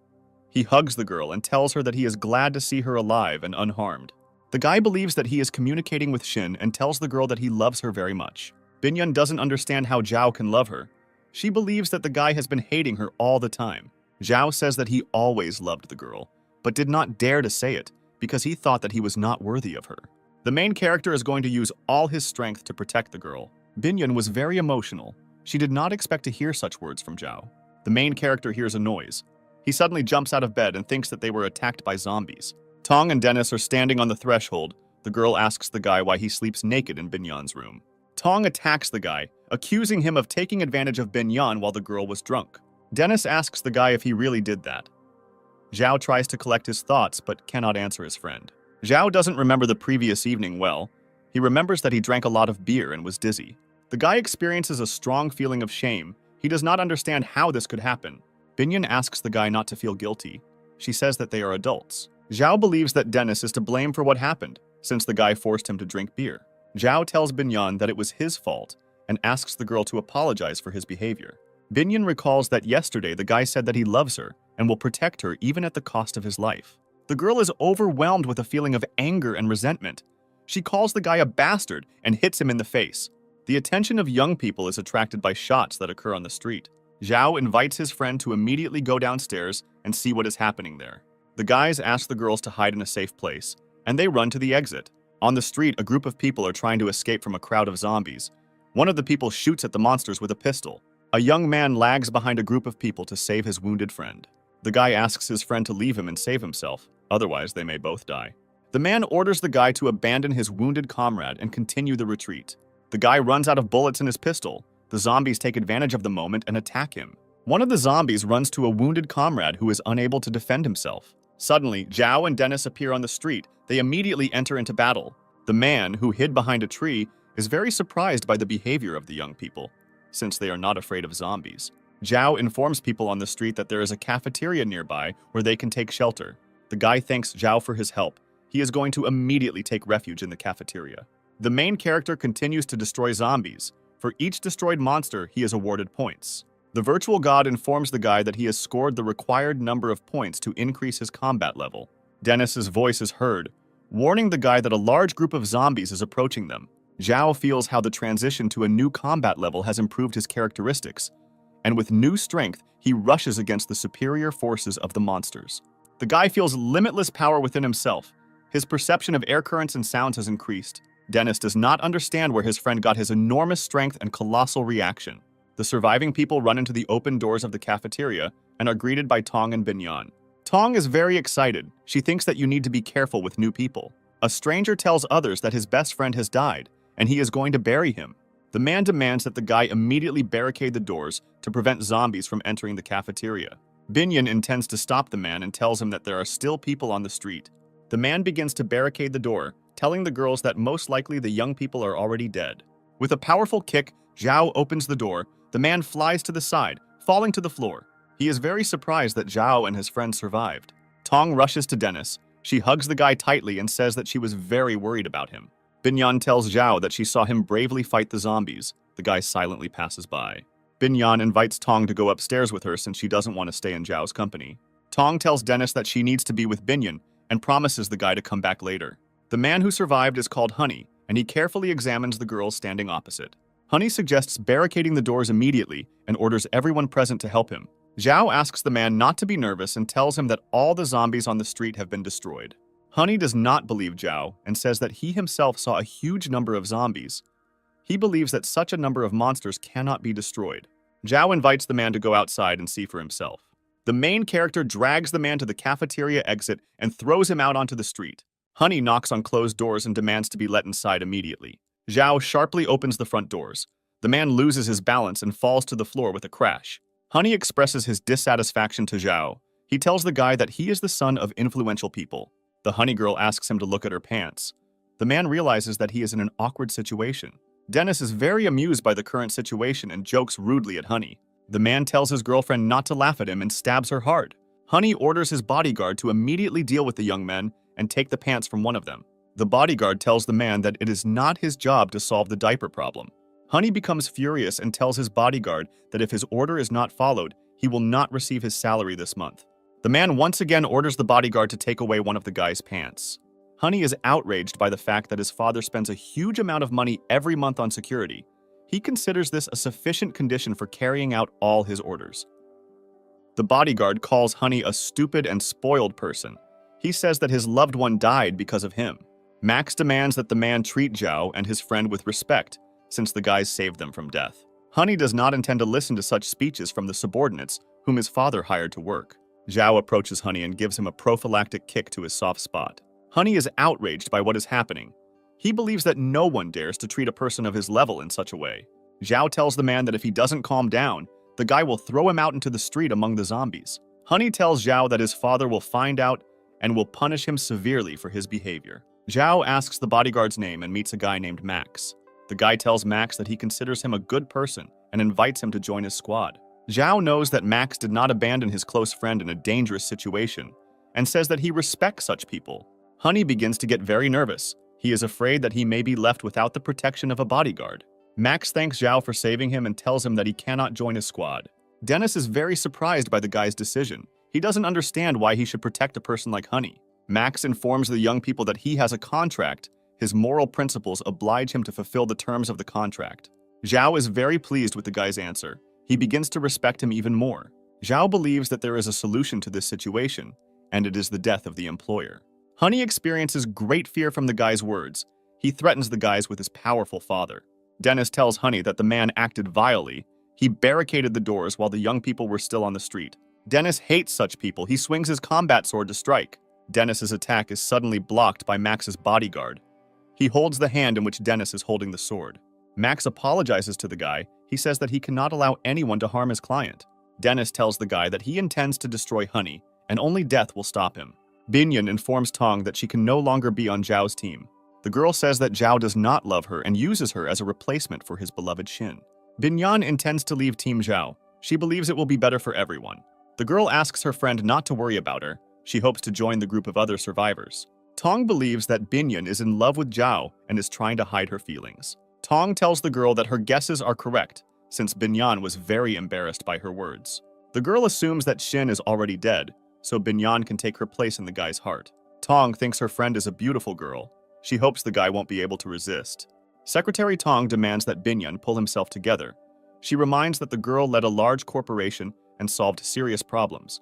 He hugs the girl and tells her that he is glad to see her alive and unharmed. The guy believes that he is communicating with Shin and tells the girl that he loves her very much. Binhyun doesn't understand how Zhao can love her. She believes that the guy has been hating her all the time. Zhao says that he always loved the girl, but did not dare to say it because he thought that he was not worthy of her. The main character is going to use all his strength to protect the girl. Binhyun was very emotional. She did not expect to hear such words from Zhao. The main character hears a noise. He suddenly jumps out of bed and thinks that they were attacked by zombies. Tong and Dennis are standing on the threshold. The girl asks the guy why he sleeps naked in Binhyun's room. Tong attacks the guy, accusing him of taking advantage of Binhyun while the girl was drunk. Dennis asks the guy if he really did that. Zhao tries to collect his thoughts but cannot answer his friend. Zhao doesn't remember the previous evening well. He remembers that he drank a lot of beer and was dizzy. The guy experiences a strong feeling of shame. He does not understand how this could happen. Binhyun asks the guy not to feel guilty. She says that they are adults. Zhao believes that Dennis is to blame for what happened, since the guy forced him to drink beer. Zhao tells Binhyun that it was his fault and asks the girl to apologize for his behavior. Binhyun recalls that yesterday the guy said that he loves her and will protect her even at the cost of his life. The girl is overwhelmed with a feeling of anger and resentment. She calls the guy a bastard and hits him in the face. The attention of young people is attracted by shots that occur on the street. Zhao invites his friend to immediately go downstairs and see what is happening there. The guys ask the girls to hide in a safe place, and they run to the exit. On the street, a group of people are trying to escape from a crowd of zombies. One of the people shoots at the monsters with a pistol. A young man lags behind a group of people to save his wounded friend. The guy asks his friend to leave him and save himself, otherwise they may both die. The man orders the guy to abandon his wounded comrade and continue the retreat. The guy runs out of bullets in his pistol. The zombies take advantage of the moment and attack him. One of the zombies runs to a wounded comrade who is unable to defend himself. Suddenly, Zhao and Dennis appear on the street. They immediately enter into battle. The man, who hid behind a tree, is very surprised by the behavior of the young people, since they are not afraid of zombies. Zhao informs people on the street that there is a cafeteria nearby where they can take shelter. The guy thanks Zhao for his help. He is going to immediately take refuge in the cafeteria. The main character continues to destroy zombies. For each destroyed monster, he is awarded points. The virtual god informs the guy that he has scored the required number of points to increase his combat level. Dennis's voice is heard, warning the guy that a large group of zombies is approaching them. Zhao feels how the transition to a new combat level has improved his characteristics, and with new strength, he rushes against the superior forces of the monsters. The guy feels limitless power within himself. His perception of air currents and sounds has increased. Dennis does not understand where his friend got his enormous strength and colossal reaction. The surviving people run into the open doors of the cafeteria and are greeted by Tong and Binhyun. Tong is very excited. She thinks that you need to be careful with new people. A stranger tells others that his best friend has died, and he is going to bury him. The man demands that the guy immediately barricade the doors to prevent zombies from entering the cafeteria. Binhyun intends to stop the man and tells him that there are still people on the street. The man begins to barricade the door, telling the girls that most likely the young people are already dead. With a powerful kick, Zhao opens the door. The man flies to the side, falling to the floor. He is very surprised that Zhao and his friend survived. Tong rushes to Dennis. She hugs the guy tightly and says that she was very worried about him. Binhyun tells Zhao that she saw him bravely fight the zombies. The guy silently passes by. Binhyun invites Tong to go upstairs with her since she doesn't want to stay in Zhao's company. Tong tells Dennis that she needs to be with Binhyun and promises the guy to come back later. The man who survived is called Honey, and he carefully examines the girls standing opposite. Honey suggests barricading the doors immediately and orders everyone present to help him. Zhao asks the man not to be nervous and tells him that all the zombies on the street have been destroyed. Honey does not believe Zhao and says that he himself saw a huge number of zombies. He believes that such a number of monsters cannot be destroyed. Zhao invites the man to go outside and see for himself. The main character drags the man to the cafeteria exit and throws him out onto the street. Honey knocks on closed doors and demands to be let inside immediately. Zhao sharply opens the front doors. The man loses his balance and falls to the floor with a crash. Honey expresses his dissatisfaction to Zhao. He tells the guy that he is the son of influential people. The honey girl asks him to look at her pants. The man realizes that he is in an awkward situation. Dennis is very amused by the current situation and jokes rudely at Honey. The man tells his girlfriend not to laugh at him and stabs her hard. Honey orders his bodyguard to immediately deal with the young men and take the pants from one of them. The bodyguard tells the man that it is not his job to solve the diaper problem. Honey becomes furious and tells his bodyguard that if his order is not followed, he will not receive his salary this month. The man once again orders the bodyguard to take away one of the guy's pants. Honey is outraged by the fact that his father spends a huge amount of money every month on security. He considers this a sufficient condition for carrying out all his orders. The bodyguard calls Honey a stupid and spoiled person. He says that his loved one died because of him. Max demands that the man treat Zhao and his friend with respect, since the guys saved them from death. Honey does not intend to listen to such speeches from the subordinates whom his father hired to work. Zhao approaches Honey and gives him a prophylactic kick to his soft spot. Honey is outraged by what is happening. He believes that no one dares to treat a person of his level in such a way. Zhao tells the man that if he doesn't calm down, the guy will throw him out into the street among the zombies. Honey tells Zhao that his father will find out and will punish him severely for his behavior. Zhao asks the bodyguard's name and meets a guy named Max. The guy tells Max that he considers him a good person and invites him to join his squad. Zhao knows that Max did not abandon his close friend in a dangerous situation and says that he respects such people. Honey begins to get very nervous. He is afraid that he may be left without the protection of a bodyguard. Max thanks Zhao for saving him and tells him that he cannot join his squad. Dennis is very surprised by the guy's decision. He doesn't understand why he should protect a person like Honey. Max informs the young people that he has a contract. His moral principles oblige him to fulfill the terms of the contract. Zhao is very pleased with the guy's answer. He begins to respect him even more. Zhao believes that there is a solution to this situation, and it is the death of the employer. Honey experiences great fear from the guy's words. He threatens the guys with his powerful father. Dennis tells Honey that the man acted vilely. He barricaded the doors while the young people were still on the street. Dennis hates such people. He swings his combat sword to strike. Dennis's attack is suddenly blocked by Max's bodyguard. He holds the hand in which Dennis is holding the sword. Max apologizes to the guy. He says that he cannot allow anyone to harm his client. Dennis tells the guy that he intends to destroy Honey, and only death will stop him. Binyan informs Tong that she can no longer be on Zhao's team. The girl says that Zhao does not love her and uses her as a replacement for his beloved Shin. Binyan intends to leave Team Zhao. She believes it will be better for everyone. The girl asks her friend not to worry about her. She hopes to join the group of other survivors. Tong believes that Binyan is in love with Zhao and is trying to hide her feelings. Tong tells the girl that her guesses are correct, since Binyan was very embarrassed by her words. The girl assumes that Shin is already dead, so Binyan can take her place in the guy's heart. Tong thinks her friend is a beautiful girl. She hopes the guy won't be able to resist. Secretary Tong demands that Binyan pull himself together. She reminds that the girl led a large corporation and solved serious problems.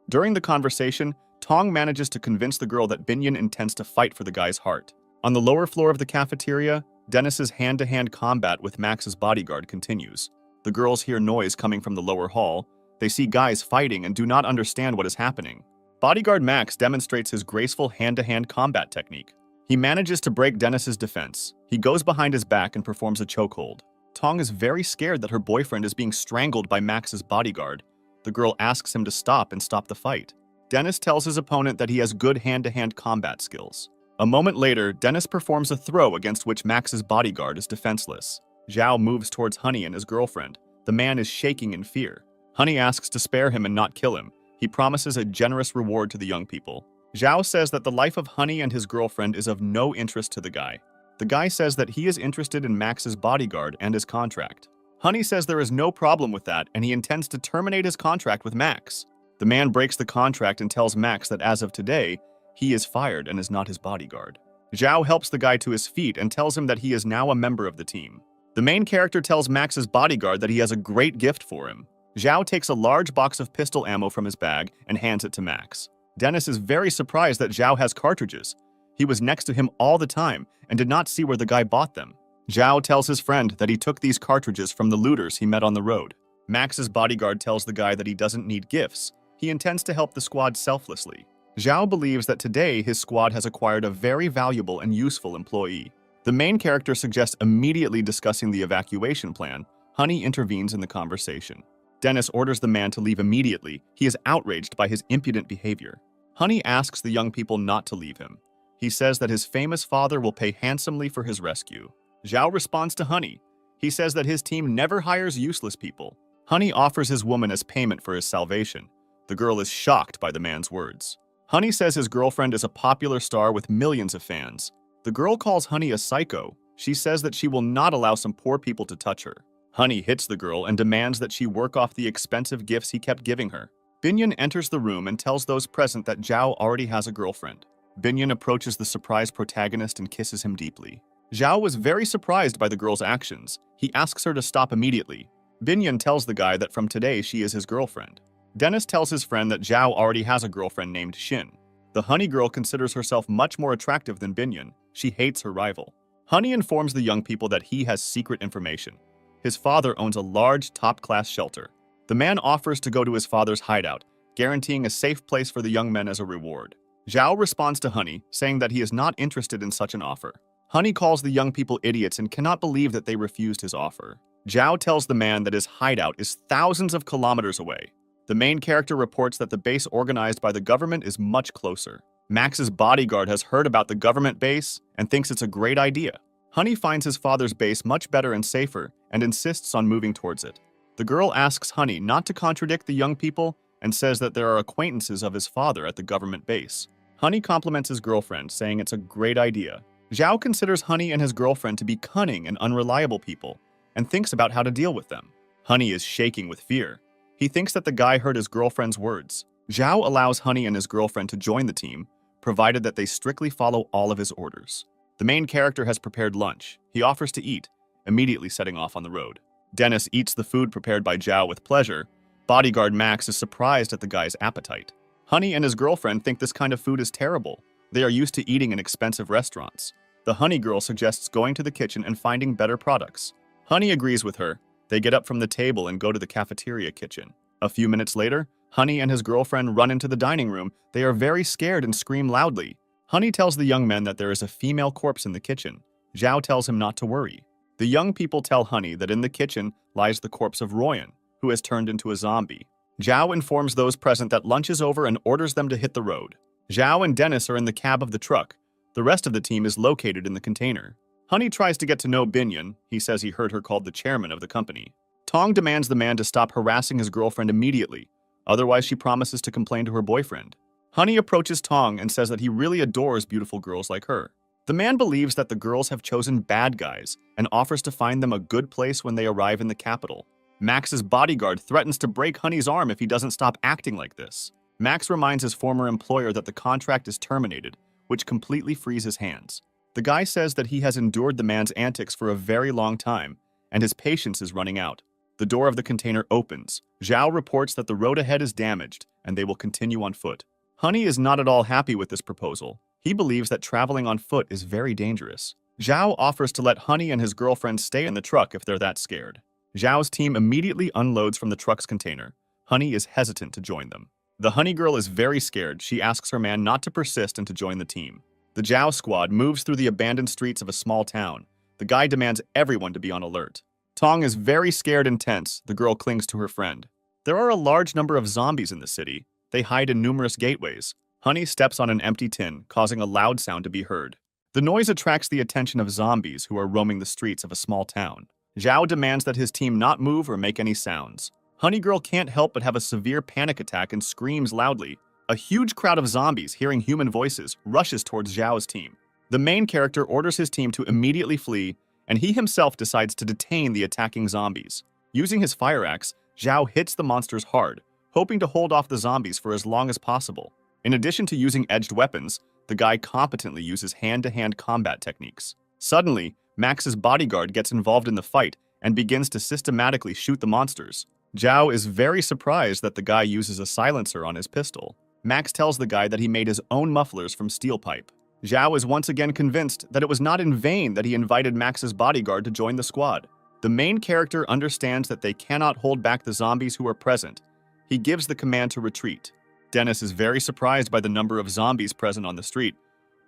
During the conversation, Tong manages to convince the girl that Binyan intends to fight for the guy's heart. On the lower floor of the cafeteria, Dennis's hand-to-hand combat with Max's bodyguard continues. The girls hear noise coming from the lower hall. They see guys fighting and do not understand what is happening. Bodyguard Max demonstrates his graceful hand-to-hand combat technique. He manages to break Dennis's defense. He goes behind his back and performs a chokehold. Tong is very scared that her boyfriend is being strangled by Max's bodyguard. The girl asks him to stop and stop the fight. Dennis tells his opponent that he has good hand-to-hand combat skills. A moment later, Dennis performs a throw against which Max's bodyguard is defenseless. Zhao moves towards Honey and his girlfriend. The man is shaking in fear. Honey asks to spare him and not kill him. He promises a generous reward to the young people. Zhao says that the life of Honey and his girlfriend is of no interest to the guy. The guy says that he is interested in Max's bodyguard and his contract. Honey says there is no problem with that and he intends to terminate his contract with Max. The man breaks the contract and tells Max that as of today, he is fired and is not his bodyguard. Zhao helps the guy to his feet and tells him that he is now a member of the team. The main character tells Max's bodyguard that he has a great gift for him. Zhao takes a large box of pistol ammo from his bag and hands it to Max. Dennis is very surprised that Zhao has cartridges. He was next to him all the time and did not see where the guy bought them. Zhao tells his friend that he took these cartridges from the looters he met on the road. Max's bodyguard tells the guy that he doesn't need gifts. He intends to help the squad selflessly. Zhao believes that today his squad has acquired a very valuable and useful employee. The main character suggests immediately discussing the evacuation plan. Honey intervenes in the conversation. Dennis orders the man to leave immediately. He is outraged by his impudent behavior. Honey asks the young people not to leave him. He says that his famous father will pay handsomely for his rescue. Zhao responds to Honey. He says that his team never hires useless people. Honey offers his woman as payment for his salvation. The girl is shocked by the man's words. Honey says his girlfriend is a popular star with millions of fans. The girl calls Honey a psycho. She says that she will not allow some poor people to touch her. Honey hits the girl and demands that she work off the expensive gifts he kept giving her. Binyan enters the room and tells those present that Zhao already has a girlfriend. Binyan approaches the surprised protagonist and kisses him deeply. Zhao was very surprised by the girl's actions. He asks her to stop immediately. Binyan tells the guy that from today she is his girlfriend. Dennis tells his friend that Zhao already has a girlfriend named Xin. The Honey girl considers herself much more attractive than Binyan. She hates her rival. Honey informs the young people that he has secret information. His father owns a large, top-class shelter. The man offers to go to his father's hideout, guaranteeing a safe place for the young men as a reward. Zhao responds to Honey, saying that he is not interested in such an offer. Honey calls the young people idiots and cannot believe that they refused his offer. Zhao tells the man that his hideout is thousands of kilometers away. The main character reports that the base organized by the government is much closer. Max's bodyguard has heard about the government base and thinks it's a great idea. Honey finds his father's base much better and safer and insists on moving towards it. The girl asks Honey not to contradict the young people and says that there are acquaintances of his father at the government base. Honey compliments his girlfriend, saying it's a great idea. Zhao considers Honey and his girlfriend to be cunning and unreliable people and thinks about how to deal with them. Honey is shaking with fear. He thinks that the guy heard his girlfriend's words. Zhao allows Honey and his girlfriend to join the team, provided that they strictly follow all of his orders. The main character has prepared lunch. He offers to eat, immediately setting off on the road. Dennis eats the food prepared by Zhao with pleasure. Bodyguard Max is surprised at the guy's appetite. Honey and his girlfriend think this kind of food is terrible. They are used to eating in expensive restaurants. The Honey girl suggests going to the kitchen and finding better products. Honey agrees with her. They get up from the table and go to the cafeteria kitchen. A few minutes later, Honey and his girlfriend run into the dining room. They are very scared and scream loudly. Honey tells the young men that there is a female corpse in the kitchen. Zhao tells him not to worry. The young people tell Honey that in the kitchen lies the corpse of Royan, who has turned into a zombie. Zhao informs those present that lunch is over and orders them to hit the road. Zhao and Dennis are in the cab of the truck. The rest of the team is located in the container. Honey tries to get to know Binyan. He says he heard her called the chairman of the company. Tong demands the man to stop harassing his girlfriend immediately. Otherwise, she promises to complain to her boyfriend. Honey approaches Tong and says that he really adores beautiful girls like her. The man believes that the girls have chosen bad guys and offers to find them a good place when they arrive in the capital. Max's bodyguard threatens to break Honey's arm if he doesn't stop acting like this. Max reminds his former employer that the contract is terminated, which completely frees his hands. The guy says that he has endured the man's antics for a very long time, and his patience is running out. The door of the container opens. Zhao reports that the road ahead is damaged, and they will continue on foot. Honey is not at all happy with this proposal. He believes that traveling on foot is very dangerous. Zhao offers to let Honey and his girlfriend stay in the truck if they're that scared. Zhao's team immediately unloads from the truck's container. Honey is hesitant to join them. The Honey girl is very scared. She asks her man not to persist and to join the team. The Zhao squad moves through the abandoned streets of a small town. The guy demands everyone to be on alert. Tong is very scared and tense. The girl clings to her friend. There are a large number of zombies in the city. They hide in numerous gateways. Honey steps on an empty tin, causing a loud sound to be heard. The noise attracts the attention of zombies who are roaming the streets of a small town. Zhao demands that his team not move or make any sounds. Honey girl can't help but have a severe panic attack and screams loudly. A huge crowd of zombies, hearing human voices, rushes towards Zhao's team. The main character orders his team to immediately flee, and he himself decides to detain the attacking zombies. Using his fire axe, Zhao hits the monsters hard, hoping to hold off the zombies for as long as possible. In addition to using edged weapons, the guy competently uses hand-to-hand combat techniques. Suddenly, Max's bodyguard gets involved in the fight and begins to systematically shoot the monsters. Zhao is very surprised that the guy uses a silencer on his pistol. Max tells the guy that he made his own mufflers from steel pipe. Zhao is once again convinced that it was not in vain that he invited Max's bodyguard to join the squad. The main character understands that they cannot hold back the zombies who are present. He gives the command to retreat. Dennis is very surprised by the number of zombies present on the street.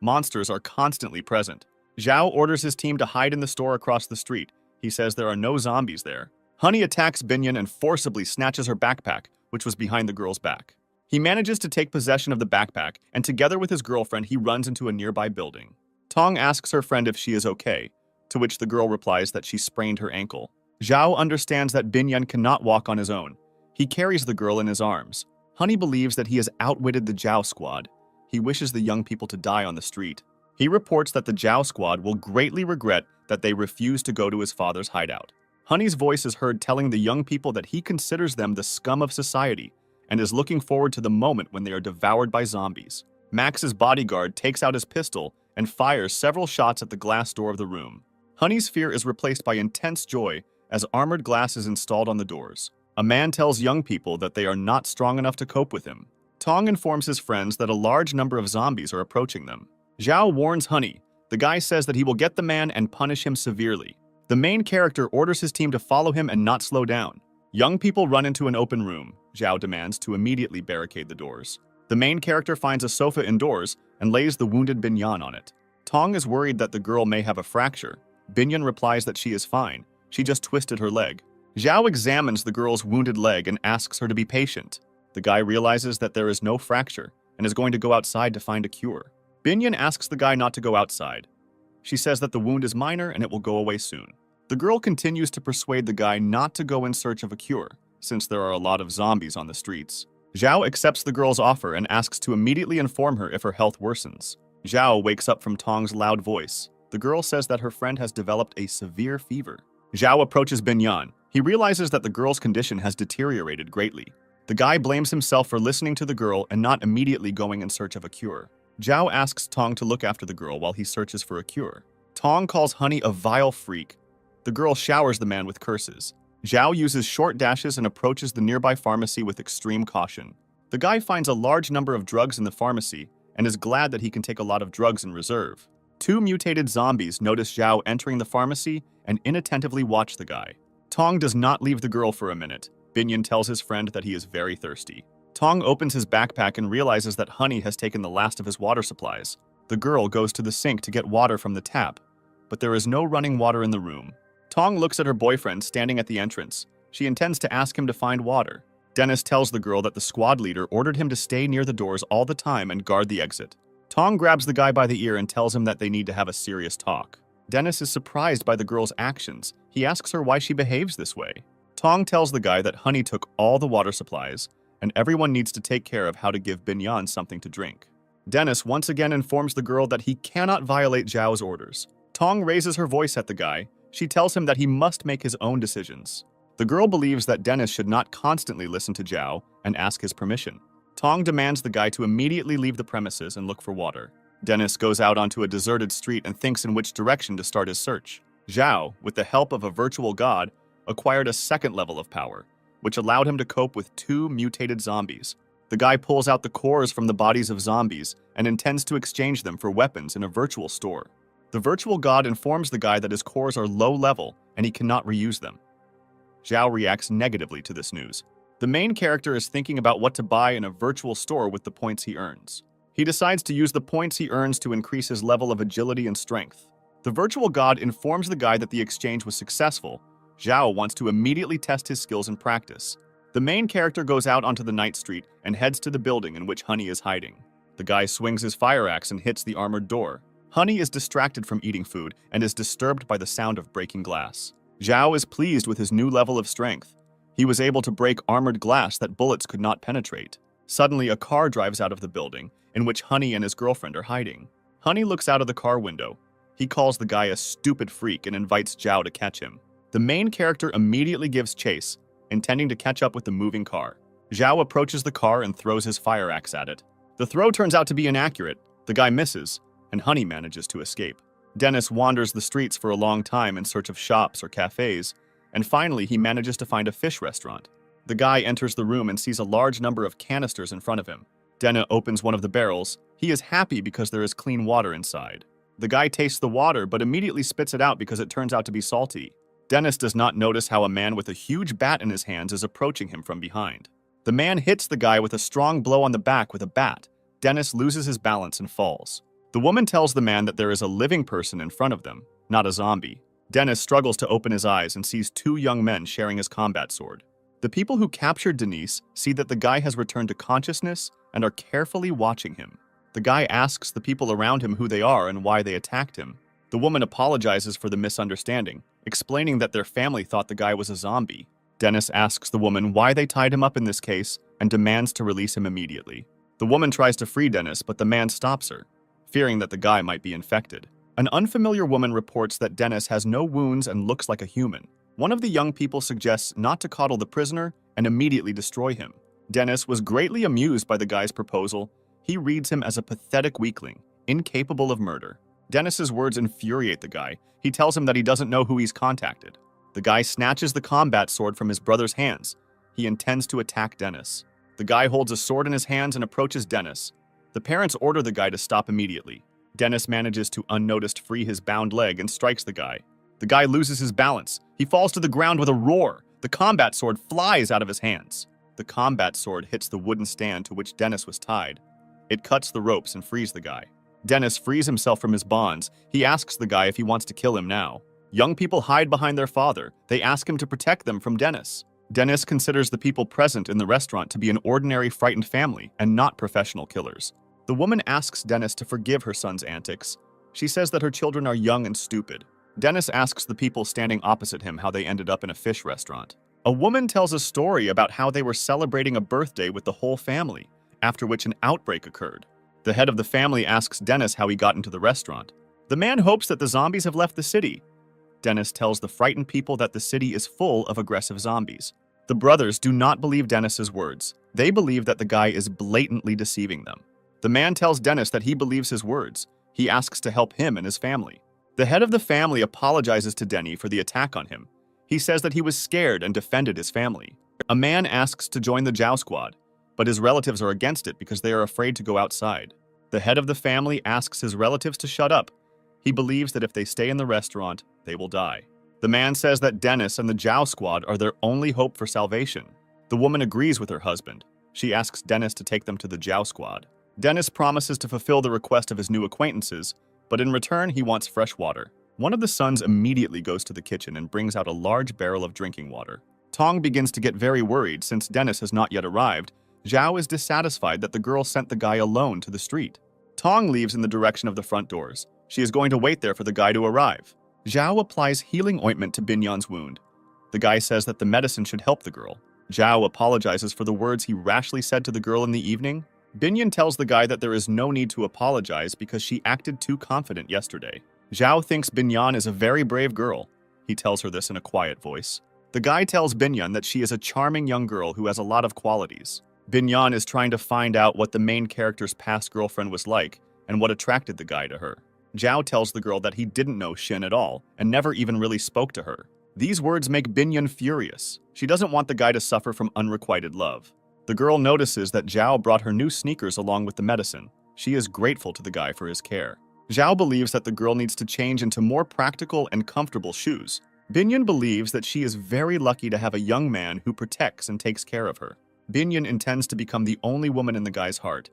Monsters are constantly present. Zhao orders his team to hide in the store across the street. He says there are no zombies there. Honey attacks Binyan and forcibly snatches her backpack, which was behind the girl's back. He manages to take possession of the backpack, and together with his girlfriend, he runs into a nearby building. Tong asks her friend if she is okay, to which the girl replies that she sprained her ankle. Zhao understands that Binyan cannot walk on his own. He carries the girl in his arms. Honey believes that he has outwitted the Zhao squad. He wishes the young people to die on the street. He reports that the Zhao squad will greatly regret that they refused to go to his father's hideout. Honey's voice is heard telling the young people that he considers them the scum of society and is looking forward to the moment when they are devoured by zombies. Max's bodyguard takes out his pistol and fires several shots at the glass door of the room. Honey's fear is replaced by intense joy as armored glass is installed on the doors. A man tells young people that they are not strong enough to cope with him. Tong informs his friends that a large number of zombies are approaching them. Zhao warns Honey. The guy says that he will get the man and punish him severely. The main character orders his team to follow him and not slow down. Young people run into an open room. Zhao demands to immediately barricade the doors. The main character finds a sofa indoors and lays the wounded Binyan on it. Tong is worried that the girl may have a fracture. Binyan replies that she is fine. She just twisted her leg. Zhao examines the girl's wounded leg and asks her to be patient. The guy realizes that there is no fracture and is going to go outside to find a cure. Binyan asks the guy not to go outside. She says that the wound is minor and it will go away soon. The girl continues to persuade the guy not to go in search of a cure, since there are a lot of zombies on the streets. Zhao accepts the girl's offer and asks to immediately inform her if her health worsens. Zhao wakes up from Tong's loud voice. The girl says that her friend has developed a severe fever. Zhao approaches Binyan. He realizes that the girl's condition has deteriorated greatly. The guy blames himself for listening to the girl and not immediately going in search of a cure. Zhao asks Tong to look after the girl while he searches for a cure. Tong calls Honey a vile freak. The girl showers the man with curses. Zhao uses short dashes and approaches the nearby pharmacy with extreme caution. The guy finds a large number of drugs in the pharmacy and is glad that he can take a lot of drugs in reserve. Two mutated zombies notice Zhao entering the pharmacy and inattentively watch the guy. Tong does not leave the girl for a minute. Binyan tells his friend that he is very thirsty. Tong opens his backpack and realizes that Honey has taken the last of his water supplies. The girl goes to the sink to get water from the tap, but there is no running water in the room. Tong looks at her boyfriend standing at the entrance. She intends to ask him to find water. Dennis tells the girl that the squad leader ordered him to stay near the doors all the time and guard the exit. Tong grabs the guy by the ear and tells him that they need to have a serious talk. Dennis is surprised by the girl's actions. He asks her why she behaves this way. Tong tells the guy that Honey took all the water supplies, and everyone needs to take care of how to give Binyan something to drink. Dennis once again informs the girl that he cannot violate Zhao's orders. Tong raises her voice at the guy. She tells him that he must make his own decisions. The girl believes that Dennis should not constantly listen to Zhao and ask his permission. Tong demands the guy to immediately leave the premises and look for water. Dennis goes out onto a deserted street and thinks in which direction to start his search. Zhao, with the help of a virtual god, acquired a second level of power, which allowed him to cope with two mutated zombies. The guy pulls out the cores from the bodies of zombies and intends to exchange them for weapons in a virtual store. The virtual god informs the guy that his cores are low level and he cannot reuse them. Zhao reacts negatively to this news. The main character is thinking about what to buy in a virtual store with the points he earns. He decides to use the points he earns to increase his level of agility and strength. The virtual god informs the guy that the exchange was successful. Zhao wants to immediately test his skills in practice. The main character goes out onto the night street and heads to the building in which Honey is hiding. The guy swings his fire axe and hits the armored door. Honey is distracted from eating food and is disturbed by the sound of breaking glass. Zhao is pleased with his new level of strength. He was able to break armored glass that bullets could not penetrate. Suddenly, a car drives out of the building, in which Honey and his girlfriend are hiding. Honey looks out of the car window. He calls the guy a stupid freak and invites Zhao to catch him. The main character immediately gives chase, intending to catch up with the moving car. Zhao approaches the car and throws his fire axe at it. The throw turns out to be inaccurate. The guy misses, and Honey manages to escape. Dennis wanders the streets for a long time in search of shops or cafes, and finally he manages to find a fish restaurant. The guy enters the room and sees a large number of canisters in front of him. Dennis opens one of the barrels. He is happy because there is clean water inside. The guy tastes the water but immediately spits it out because it turns out to be salty. Dennis does not notice how a man with a huge bat in his hands is approaching him from behind. The man hits the guy with a strong blow on the back with a bat. Dennis loses his balance and falls. The woman tells the man that there is a living person in front of them, not a zombie. Dennis struggles to open his eyes and sees two young men sharing his combat sword. The people who captured Denise see that the guy has returned to consciousness and are carefully watching him. The guy asks the people around him who they are and why they attacked him. The woman apologizes for the misunderstanding, explaining that their family thought the guy was a zombie. Dennis asks the woman why they tied him up in this case and demands to release him immediately. The woman tries to free Dennis, but the man stops her, fearing that the guy might be infected. An unfamiliar woman reports that Dennis has no wounds and looks like a human. One of the young people suggests not to coddle the prisoner and immediately destroy him. Dennis was greatly amused by the guy's proposal. He reads him as a pathetic weakling, incapable of murder. Dennis's words infuriate the guy. He tells him that he doesn't know who he's contacted. The guy snatches the combat sword from his brother's hands. He intends to attack Dennis. The guy holds a sword in his hands and approaches Dennis. The parents order the guy to stop immediately. Dennis manages to unnoticed free his bound leg and strikes the guy. The guy loses his balance. He falls to the ground with a roar. The combat sword flies out of his hands. The combat sword hits the wooden stand to which Dennis was tied. It cuts the ropes and frees the guy. Dennis frees himself from his bonds. He asks the guy if he wants to kill him now. Young people hide behind their father. They ask him to protect them from Dennis. Dennis considers the people present in the restaurant to be an ordinary frightened family and not professional killers. The woman asks Dennis to forgive her son's antics. She says that her children are young and stupid. Dennis asks the people standing opposite him how they ended up in a fish restaurant. A woman tells a story about how they were celebrating a birthday with the whole family, after which an outbreak occurred. The head of the family asks Dennis how he got into the restaurant. The man hopes that the zombies have left the city. Dennis tells the frightened people that the city is full of aggressive zombies. The brothers do not believe Dennis's words. They believe that the guy is blatantly deceiving them. The man tells Dennis that he believes his words. He asks to help him and his family. The head of the family apologizes to Denny for the attack on him. He says that he was scared and defended his family. A man asks to join the Jow Squad, but his relatives are against it because they are afraid to go outside. The head of the family asks his relatives to shut up. He believes that if they stay in the restaurant, they will die. The man says that Dennis and the Jow Squad are their only hope for salvation. The woman agrees with her husband. She asks Dennis to take them to the Jow Squad. Dennis promises to fulfill the request of his new acquaintances, but in return he wants fresh water. One of the sons immediately goes to the kitchen and brings out a large barrel of drinking water. Tong begins to get very worried since Dennis has not yet arrived. Zhao is dissatisfied that the girl sent the guy alone to the street. Tong leaves in the direction of the front doors. She is going to wait there for the guy to arrive. Zhao applies healing ointment to Binyan's wound. The guy says that the medicine should help the girl. Zhao apologizes for the words he rashly said to the girl in the evening. Binyan tells the guy that there is no need to apologize because she acted too confident yesterday. Zhao thinks Binyan is a very brave girl. He tells her this in a quiet voice. The guy tells Binyan that she is a charming young girl who has a lot of qualities. Binyan is trying to find out what the main character's past girlfriend was like and what attracted the guy to her. Zhao tells the girl that he didn't know Shin at all and never even really spoke to her. These words make Binyan furious. She doesn't want the guy to suffer from unrequited love. The girl notices that Zhao brought her new sneakers along with the medicine. She is grateful to the guy for his care. Zhao believes that the girl needs to change into more practical and comfortable shoes. Binyan believes that she is very lucky to have a young man who protects and takes care of her. Binyan intends to become the only woman in the guy's heart.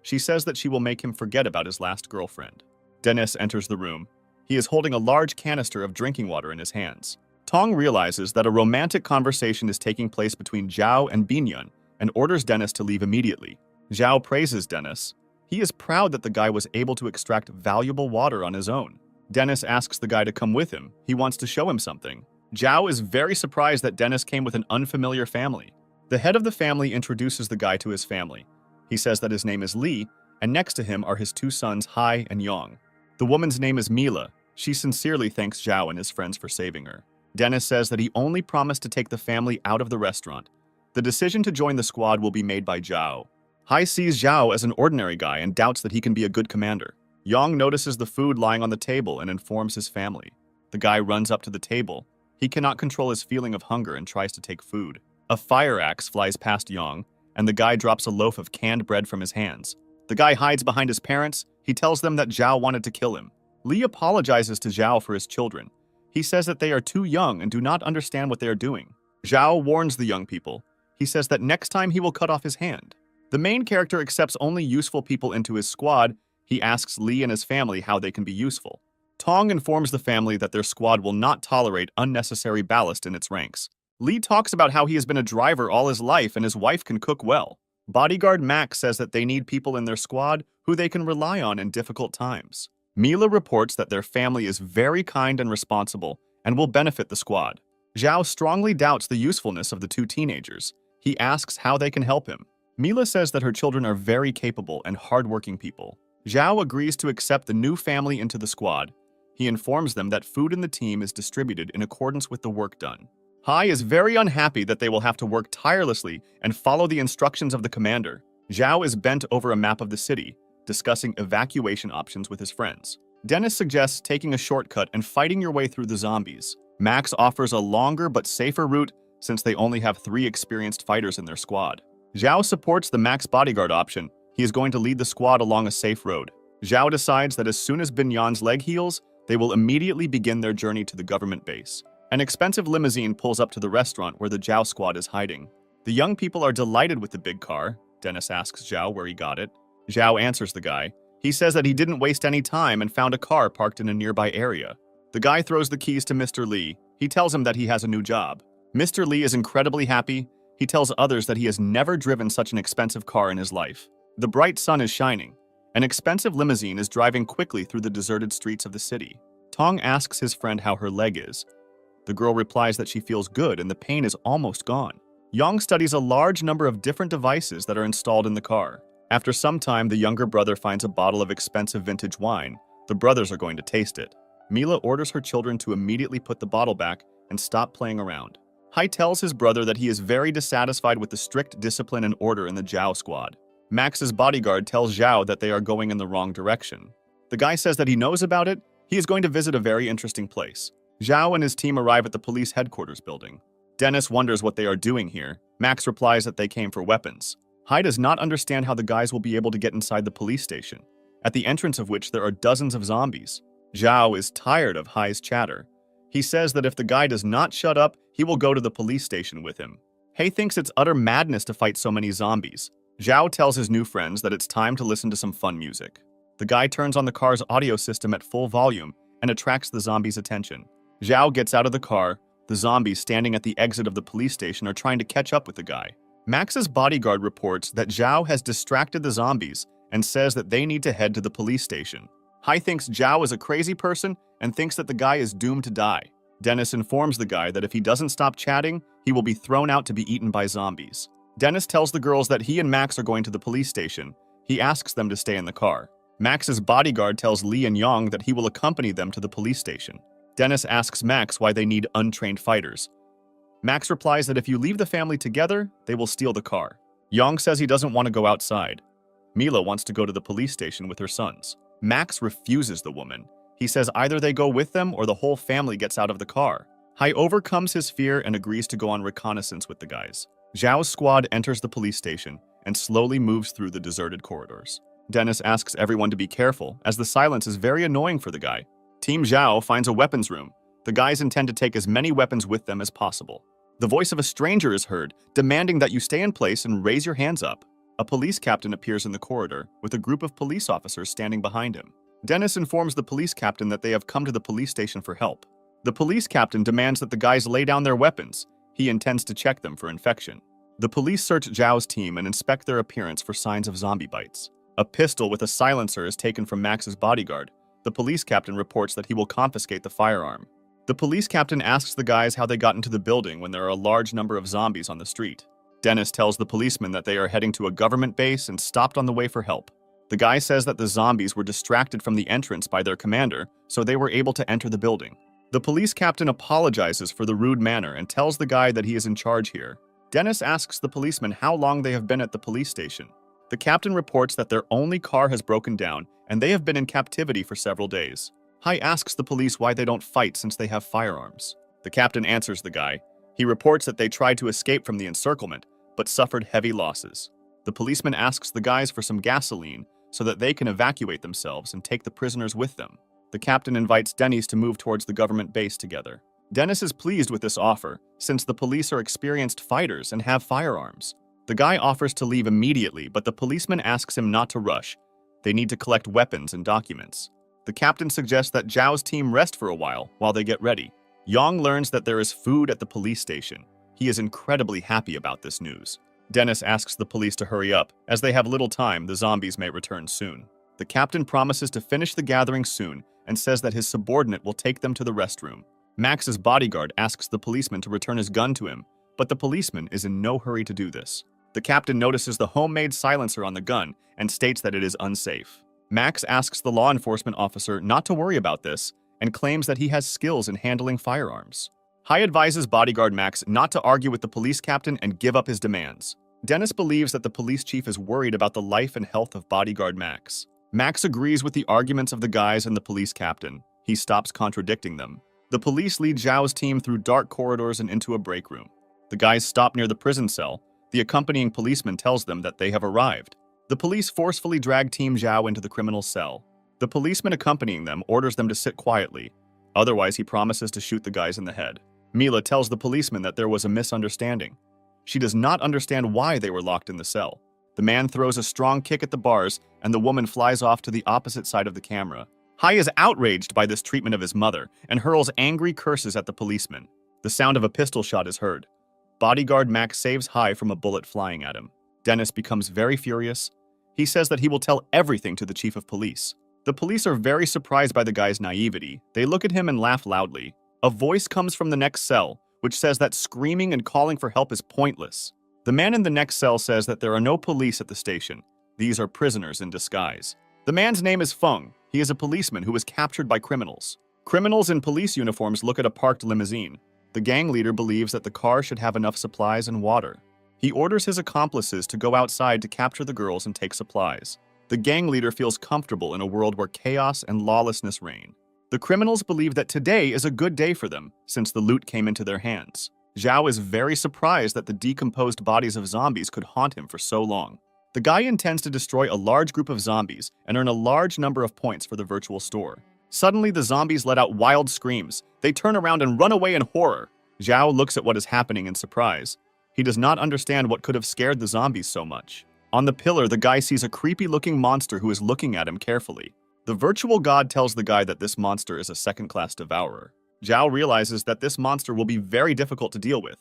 She says that she will make him forget about his last girlfriend. Dennis enters the room. He is holding a large canister of drinking water in his hands. Tong realizes that a romantic conversation is taking place between Zhao and Binyan and orders Dennis to leave immediately. Zhao praises Dennis. He is proud that the guy was able to extract valuable water on his own. Dennis asks the guy to come with him. He wants to show him something. Zhao is very surprised that Dennis came with an unfamiliar family. The head of the family introduces the guy to his family. He says that his name is Li, and next to him are his two sons, Hai and Yong. The woman's name is Mila. She sincerely thanks Zhao and his friends for saving her. Dennis says that he only promised to take the family out of the restaurant. The decision to join the squad will be made by Zhao. Hai sees Zhao as an ordinary guy and doubts that he can be a good commander. Yong notices the food lying on the table and informs his family. The guy runs up to the table. He cannot control his feeling of hunger and tries to take food. A fire axe flies past Yong, and the guy drops a loaf of canned bread from his hands. The guy hides behind his parents. He tells them that Zhao wanted to kill him. Li apologizes to Zhao for his children. He says that they are too young and do not understand what they are doing. Zhao warns the young people. He says that next time he will cut off his hand. The main character accepts only useful people into his squad. He asks Li and his family how they can be useful. Tong informs the family that their squad will not tolerate unnecessary ballast in its ranks. Li talks about how he has been a driver all his life and his wife can cook well. Bodyguard Max says that they need people in their squad who they can rely on in difficult times. Mila reports that their family is very kind and responsible and will benefit the squad. Zhao strongly doubts the usefulness of the two teenagers. He asks how they can help him. Mila says that her children are very capable and hardworking people. Zhao agrees to accept the new family into the squad. He informs them that food in the team is distributed in accordance with the work done. Hai is very unhappy that they will have to work tirelessly and follow the instructions of the commander. Zhao is bent over a map of the city, discussing evacuation options with his friends. Dennis suggests taking a shortcut and fighting your way through the zombies. Max offers a longer but safer route since they only have 3 experienced fighters in their squad. Zhao supports the Max bodyguard option. He is going to lead the squad along a safe road. Zhao decides that as soon as Bin Yan's leg heals, they will immediately begin their journey to the government base. An expensive limousine pulls up to the restaurant where the Zhao squad is hiding. The young people are delighted with the big car. Dennis asks Zhao where he got it. Zhao answers the guy. He says that he didn't waste any time and found a car parked in a nearby area. The guy throws the keys to Mr. Lee. He tells him that he has a new job. Mr. Lee is incredibly happy. He tells others that he has never driven such an expensive car in his life. The bright sun is shining. An expensive limousine is driving quickly through the deserted streets of the city. Tong asks his friend how her leg is. The girl replies that she feels good and the pain is almost gone. Yang studies a large number of different devices that are installed in the car. After some time, the younger brother finds a bottle of expensive vintage wine. The brothers are going to taste it. Mila orders her children to immediately put the bottle back and stop playing around. Hai tells his brother that he is very dissatisfied with the strict discipline and order in the Zhao squad. Max's bodyguard tells Zhao that they are going in the wrong direction. The guy says that he knows about it. He is going to visit a very interesting place. Zhao and his team arrive at the police headquarters building. Dennis wonders what they are doing here. Max replies that they came for weapons. Hai does not understand how the guys will be able to get inside the police station, at the entrance of which there are dozens of zombies. Zhao is tired of Hai's chatter. He says that if the guy does not shut up, he will go to the police station with him. Hai thinks it's utter madness to fight so many zombies. Zhao tells his new friends that it's time to listen to some fun music. The guy turns on the car's audio system at full volume and attracts the zombies' attention. Zhao gets out of the car. The zombies standing at the exit of the police station are trying to catch up with the guy. Max's bodyguard reports that Zhao has distracted the zombies and says that they need to head to the police station. Hai thinks Zhao is a crazy person and thinks that the guy is doomed to die. Dennis informs the guy that if he doesn't stop chatting, he will be thrown out to be eaten by zombies. Dennis tells the girls that he and Max are going to the police station. He asks them to stay in the car. Max's bodyguard tells Lee and Yang that he will accompany them to the police station. Dennis asks Max why they need untrained fighters. Max replies that if you leave the family together, they will steal the car. Yang says he doesn't want to go outside. Mila wants to go to the police station with her sons. Max refuses the woman. He says either they go with them or the whole family gets out of the car. Hai overcomes his fear and agrees to go on reconnaissance with the guys. Zhao's squad enters the police station and slowly moves through the deserted corridors. Dennis asks everyone to be careful, as the silence is very annoying for the guy. Team Zhao finds a weapons room. The guys intend to take as many weapons with them as possible. The voice of a stranger is heard, demanding that you stay in place and raise your hands up. A police captain appears in the corridor, with a group of police officers standing behind him. Dennis informs the police captain that they have come to the police station for help. The police captain demands that the guys lay down their weapons. He intends to check them for infection. The police search Zhao's team and inspect their appearance for signs of zombie bites. A pistol with a silencer is taken from Max's bodyguard. The police captain reports that he will confiscate the firearm. The police captain asks the guys how they got into the building when there are a large number of zombies on the street. Dennis tells the policeman that they are heading to a government base and stopped on the way for help. The guy says that the zombies were distracted from the entrance by their commander, so they were able to enter the building. The police captain apologizes for the rude manner and tells the guy that he is in charge here. Dennis asks the policeman how long they have been at the police station. The captain reports that their only car has broken down and they have been in captivity for several days. Hai asks the police why they don't fight since they have firearms. The captain answers the guy. He reports that they tried to escape from the encirclement, but suffered heavy losses. The policeman asks the guys for some gasoline so that they can evacuate themselves and take the prisoners with them. The captain invites Dennis to move towards the government base together. Dennis is pleased with this offer, since the police are experienced fighters and have firearms. The guy offers to leave immediately, but the policeman asks him not to rush. They need to collect weapons and documents. The captain suggests that Zhao's team rest for a while they get ready. Yang learns that there is food at the police station. He is incredibly happy about this news. Dennis asks the police to hurry up. As they have little time, the zombies may return soon. The captain promises to finish the gathering soon and says that his subordinate will take them to the restroom. Max's bodyguard asks the policeman to return his gun to him, but the policeman is in no hurry to do this. The captain notices the homemade silencer on the gun and states that it is unsafe. Max asks the law enforcement officer not to worry about this and claims that he has skills in handling firearms. Hai advises bodyguard Max not to argue with the police captain and give up his demands. Dennis believes that the police chief is worried about the life and health of bodyguard Max. Max agrees with the arguments of the guys and the police captain. He stops contradicting them. The police lead Zhao's team through dark corridors and into a break room. The guys stop near the prison cell. The accompanying policeman tells them that they have arrived. The police forcefully drag Team Zhao into the criminal's cell. The policeman accompanying them orders them to sit quietly. Otherwise, he promises to shoot the guys in the head. Mila tells the policeman that there was a misunderstanding. She does not understand why they were locked in the cell. The man throws a strong kick at the bars, and the woman flies off to the opposite side of the camera. Hai is outraged by this treatment of his mother and hurls angry curses at the policeman. The sound of a pistol shot is heard. Bodyguard Max saves Hai from a bullet flying at him. Dennis becomes very furious. He says that he will tell everything to the chief of police. The police are very surprised by the guy's naivety. They look at him and laugh loudly. A voice comes from the next cell, which says that screaming and calling for help is pointless. The man in the next cell says that there are no police at the station. These are prisoners in disguise. The man's name is Feng. He is a policeman who was captured by criminals. Criminals in police uniforms look at a parked limousine. The gang leader believes that the car should have enough supplies and water. He orders his accomplices to go outside to capture the girls and take supplies. The gang leader feels comfortable in a world where chaos and lawlessness reign. The criminals believe that today is a good day for them, since the loot came into their hands. Zhao is very surprised that the decomposed bodies of zombies could haunt him for so long. The guy intends to destroy a large group of zombies and earn a large number of points for the virtual store. Suddenly, the zombies let out wild screams. They turn around and run away in horror. Zhao looks at what is happening in surprise. He does not understand what could have scared the zombies so much. On the pillar, the guy sees a creepy-looking monster who is looking at him carefully. The virtual god tells the guy that this monster is a second-class devourer. Zhao realizes that this monster will be very difficult to deal with.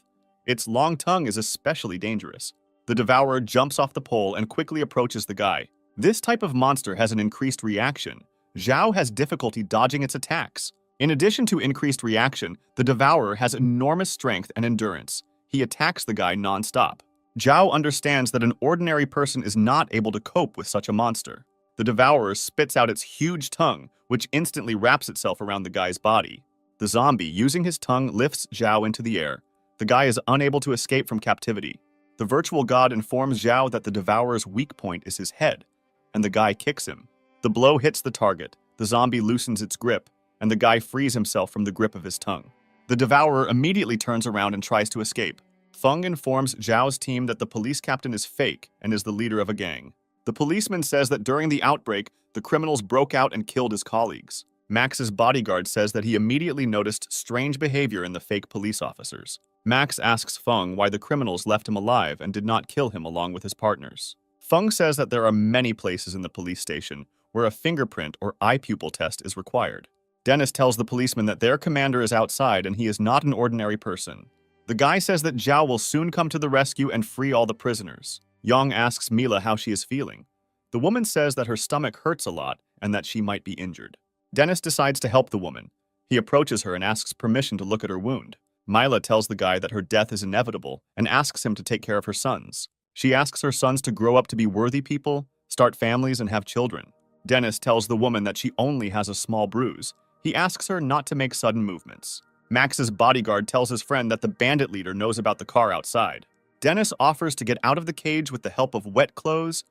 Its long tongue is especially dangerous. The devourer jumps off the pole and quickly approaches the guy. This type of monster has an increased reaction. Zhao has difficulty dodging its attacks. In addition to increased reaction, the devourer has enormous strength and endurance. He attacks the guy non-stop. Zhao understands that an ordinary person is not able to cope with such a monster. The devourer spits out its huge tongue, which instantly wraps itself around the guy's body. The zombie, using his tongue, lifts Zhao into the air. The guy is unable to escape from captivity. The virtual god informs Zhao that the devourer's weak point is his head, and the guy kicks him. The blow hits the target, the zombie loosens its grip, and the guy frees himself from the grip of his tongue. The devourer immediately turns around and tries to escape. Feng informs Zhao's team that the police captain is fake and is the leader of a gang. The policeman says that during the outbreak, the criminals broke out and killed his colleagues. Max's bodyguard says that he immediately noticed strange behavior in the fake police officers. Max asks Feng why the criminals left him alive and did not kill him along with his partners. Feng says that there are many places in the police station where a fingerprint or eye pupil test is required. Dennis tells the policeman that their commander is outside and he is not an ordinary person. The guy says that Zhao will soon come to the rescue and free all the prisoners. Yang asks Mila how she is feeling. The woman says that her stomach hurts a lot and that she might be injured. Dennis decides to help the woman. He approaches her and asks permission to look at her wound. Mila tells the guy that her death is inevitable and asks him to take care of her sons. She asks her sons to grow up to be worthy people, start families, and have children. Dennis tells the woman that she only has a small bruise. He asks her not to make sudden movements. Max's bodyguard tells his friend that the bandit leader knows about the car outside. Dennis offers to get out of the cage with the help of wet clothes.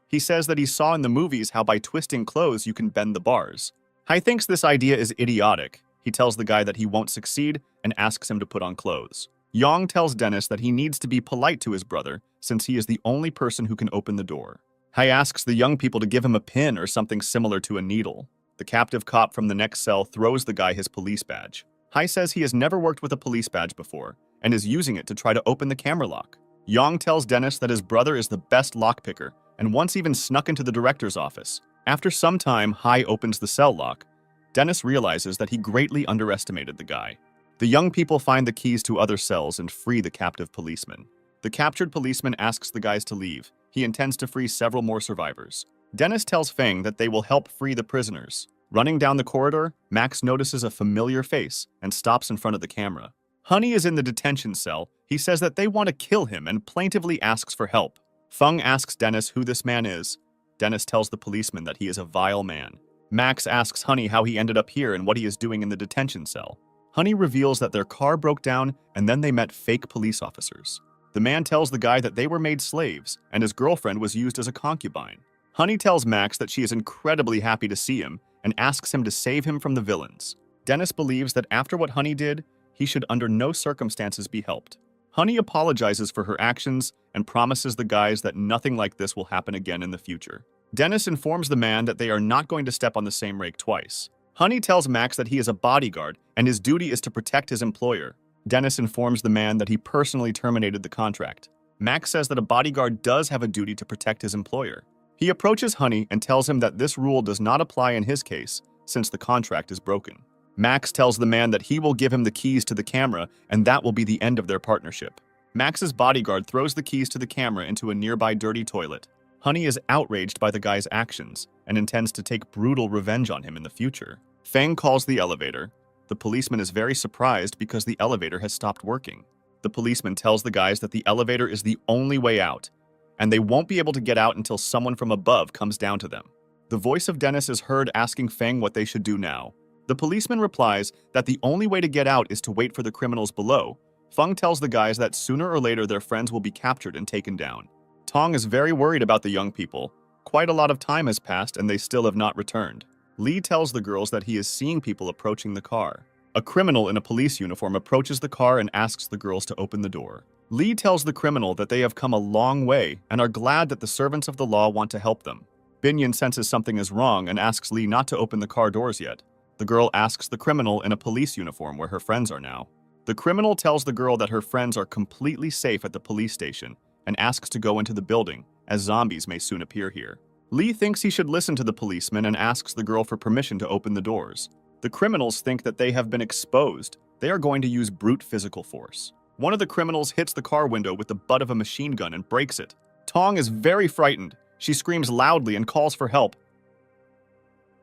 He says that he saw in the movies how by twisting clothes you can bend the bars. Hai thinks this idea is idiotic. He tells the guy that he won't succeed and asks him to put on clothes. Yang tells Dennis that he needs to be polite to his brother since he is the only person who can open the door. Hai asks the young people to give him a pin or something similar to a needle. The captive cop from the next cell throws the guy his police badge. Hai says he has never worked with a police badge before and is using it to try to open the camera lock. Yang tells Dennis that his brother is the best lockpicker and once even snuck into the director's office. After some time, Hai opens the cell lock. Dennis realizes that he greatly underestimated the guy. The young people find the keys to other cells and free the captive policeman. The captured policeman asks the guys to leave. He intends to free several more survivors. Dennis tells Feng that they will help free the prisoners. Running down the corridor, Max notices a familiar face and stops in front of the camera. Honey is in the detention cell. He says that they want to kill him and plaintively asks for help. Feng asks Dennis who this man is. Dennis tells the policeman that he is a vile man. Max asks Honey how he ended up here and what he is doing in the detention cell. Honey reveals that their car broke down and then they met fake police officers. The man tells the guy that they were made slaves and his girlfriend was used as a concubine. Honey tells Max that she is incredibly happy to see him and asks him to save him from the villains. Dennis believes that after what Honey did, he should under no circumstances be helped. Honey apologizes for her actions and promises the guys that nothing like this will happen again in the future. Dennis informs the man that they are not going to step on the same rake twice. Honey tells Max that he is a bodyguard and his duty is to protect his employer. Dennis informs the man that he personally terminated the contract. Max says that a bodyguard does have a duty to protect his employer. He approaches Honey and tells him that this rule does not apply in his case, since the contract is broken. Max tells the man that he will give him the keys to the camera, and that will be the end of their partnership. Max's bodyguard throws the keys to the camera into a nearby dirty toilet. Honey is outraged by the guy's actions and intends to take brutal revenge on him in the future. Feng calls the elevator. The policeman is very surprised because the elevator has stopped working. The policeman tells the guys that the elevator is the only way out, and they won't be able to get out until someone from above comes down to them. The voice of Dennis is heard asking Feng what they should do now. The policeman replies that the only way to get out is to wait for the criminals below. Feng tells the guys that sooner or later their friends will be captured and taken down. Tong is very worried about the young people. Quite a lot of time has passed and they still have not returned. Lee tells the girls that he is seeing people approaching the car. A criminal in a police uniform approaches the car and asks the girls to open the door. Lee tells the criminal that they have come a long way and are glad that the servants of the law want to help them. Binyan senses something is wrong and asks Lee not to open the car doors yet. The girl asks the criminal in a police uniform where her friends are now. The criminal tells the girl that her friends are completely safe at the police station and asks to go into the building, as zombies may soon appear here. Lee thinks he should listen to the policeman and asks the girl for permission to open the doors. The criminals think that they have been exposed. They are going to use brute physical force. One of the criminals hits the car window with the butt of a machine gun and breaks it. Tong is very frightened. She screams loudly and calls for help.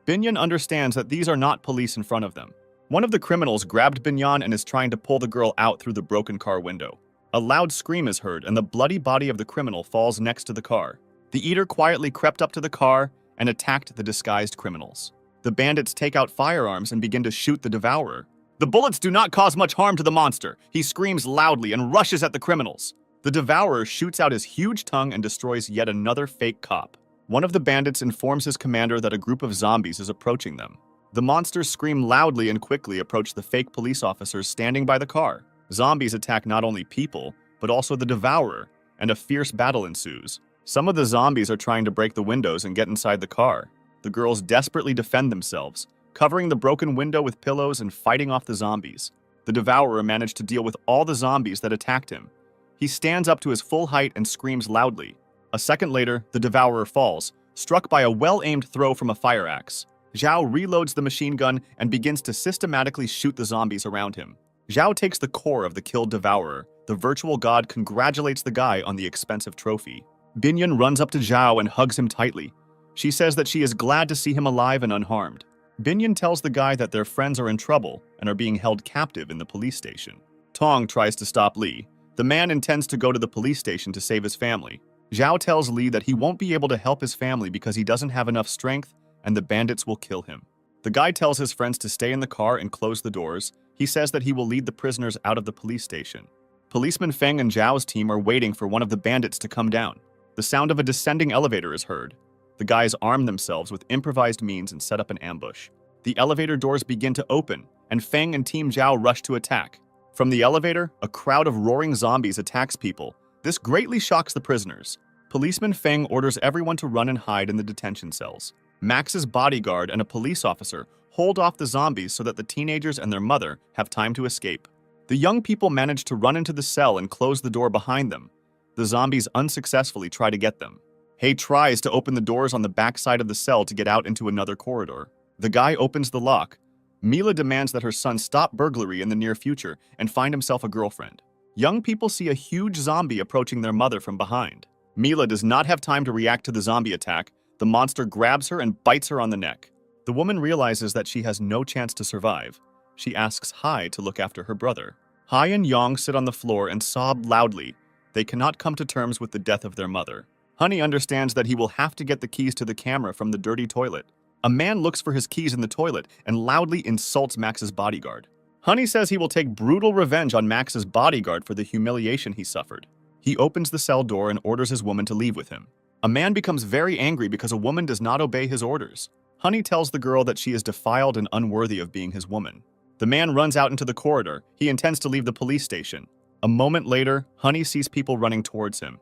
Binyan understands that these are not police in front of them. One of the criminals grabbed Binyan and is trying to pull the girl out through the broken car window. A loud scream is heard and the bloody body of the criminal falls next to the car. The eater quietly crept up to the car and attacked the disguised criminals. The bandits take out firearms and begin to shoot the devourer. The bullets do not cause much harm to the monster. He screams loudly and rushes at the criminals. The devourer shoots out his huge tongue and destroys yet another fake cop. One of the bandits informs his commander that a group of zombies is approaching them. The monsters scream loudly and quickly approach the fake police officers standing by the car. Zombies attack not only people, but also the devourer, and a fierce battle ensues. Some of the zombies are trying to break the windows and get inside the car. The girls desperately defend themselves, covering the broken window with pillows and fighting off the zombies. The devourer managed to deal with all the zombies that attacked him. He stands up to his full height and screams loudly. A second later, the devourer falls, struck by a well-aimed throw from a fire axe. Zhao reloads the machine gun and begins to systematically shoot the zombies around him. Zhao takes the core of the killed devourer. The virtual god congratulates the guy on the expensive trophy. Binyan runs up to Zhao and hugs him tightly. She says that she is glad to see him alive and unharmed. Binyan tells the guy that their friends are in trouble and are being held captive in the police station. Tong tries to stop Lee. The man intends to go to the police station to save his family. Zhao tells Lee that he won't be able to help his family because he doesn't have enough strength and the bandits will kill him. The guy tells his friends to stay in the car and close the doors. He says that he will lead the prisoners out of the police station. Policeman Feng and Zhao's team are waiting for one of the bandits to come down. The sound of a descending elevator is heard. The guys arm themselves with improvised means and set up an ambush. The elevator doors begin to open, and Feng and Team Zhao rush to attack. From the elevator, a crowd of roaring zombies attacks people. This greatly shocks the prisoners. Policeman Feng orders everyone to run and hide in the detention cells. Max's bodyguard and a police officer hold off the zombies so that the teenagers and their mother have time to escape. The young people manage to run into the cell and close the door behind them. The zombies unsuccessfully try to get them. Hei tries to open the doors on the back side of the cell to get out into another corridor. The guy opens the lock. Mila demands that her son stop burglary in the near future and find himself a girlfriend. Young people see a huge zombie approaching their mother from behind. Mila does not have time to react to the zombie attack. The monster grabs her and bites her on the neck. The woman realizes that she has no chance to survive. She asks Hai to look after her brother. Hai and Yong sit on the floor and sob loudly. They cannot come to terms with the death of their mother. Honey understands that he will have to get the keys to the camera from the dirty toilet. A man looks for his keys in the toilet and loudly insults Max's bodyguard. Honey says he will take brutal revenge on Max's bodyguard for the humiliation he suffered. He opens the cell door and orders his woman to leave with him. A man becomes very angry because a woman does not obey his orders. Honey tells the girl that she is defiled and unworthy of being his woman. The man runs out into the corridor. He intends to leave the police station. A moment later, Honey sees people running towards him.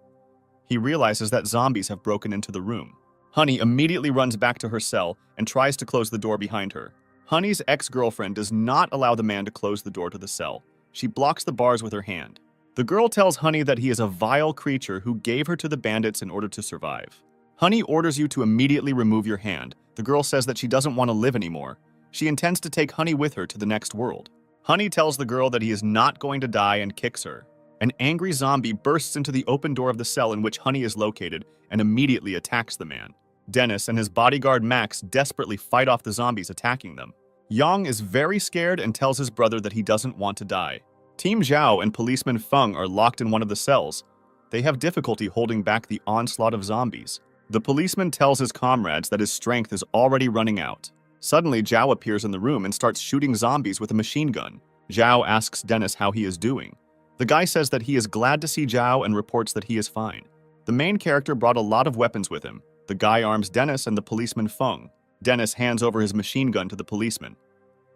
He realizes that zombies have broken into the room. Honey immediately runs back to her cell and tries to close the door behind her. Honey's ex-girlfriend does not allow the man to close the door to the cell. She blocks the bars with her hand. The girl tells Honey that he is a vile creature who gave her to the bandits in order to survive. Honey orders you to immediately remove your hand. The girl says that she doesn't want to live anymore. She intends to take Honey with her to the next world. Honey tells the girl that he is not going to die and kicks her. An angry zombie bursts into the open door of the cell in which Honey is located and immediately attacks the man. Dennis and his bodyguard Max desperately fight off the zombies attacking them. Yang is very scared and tells his brother that he doesn't want to die. Team Zhao and policeman Feng are locked in one of the cells. They have difficulty holding back the onslaught of zombies. The policeman tells his comrades that his strength is already running out. Suddenly, Zhao appears in the room and starts shooting zombies with a machine gun. Zhao asks Dennis how he is doing. The guy says that he is glad to see Zhao and reports that he is fine. The main character brought a lot of weapons with him. The guy arms Dennis and the policeman Feng. Dennis hands over his machine gun to the policeman.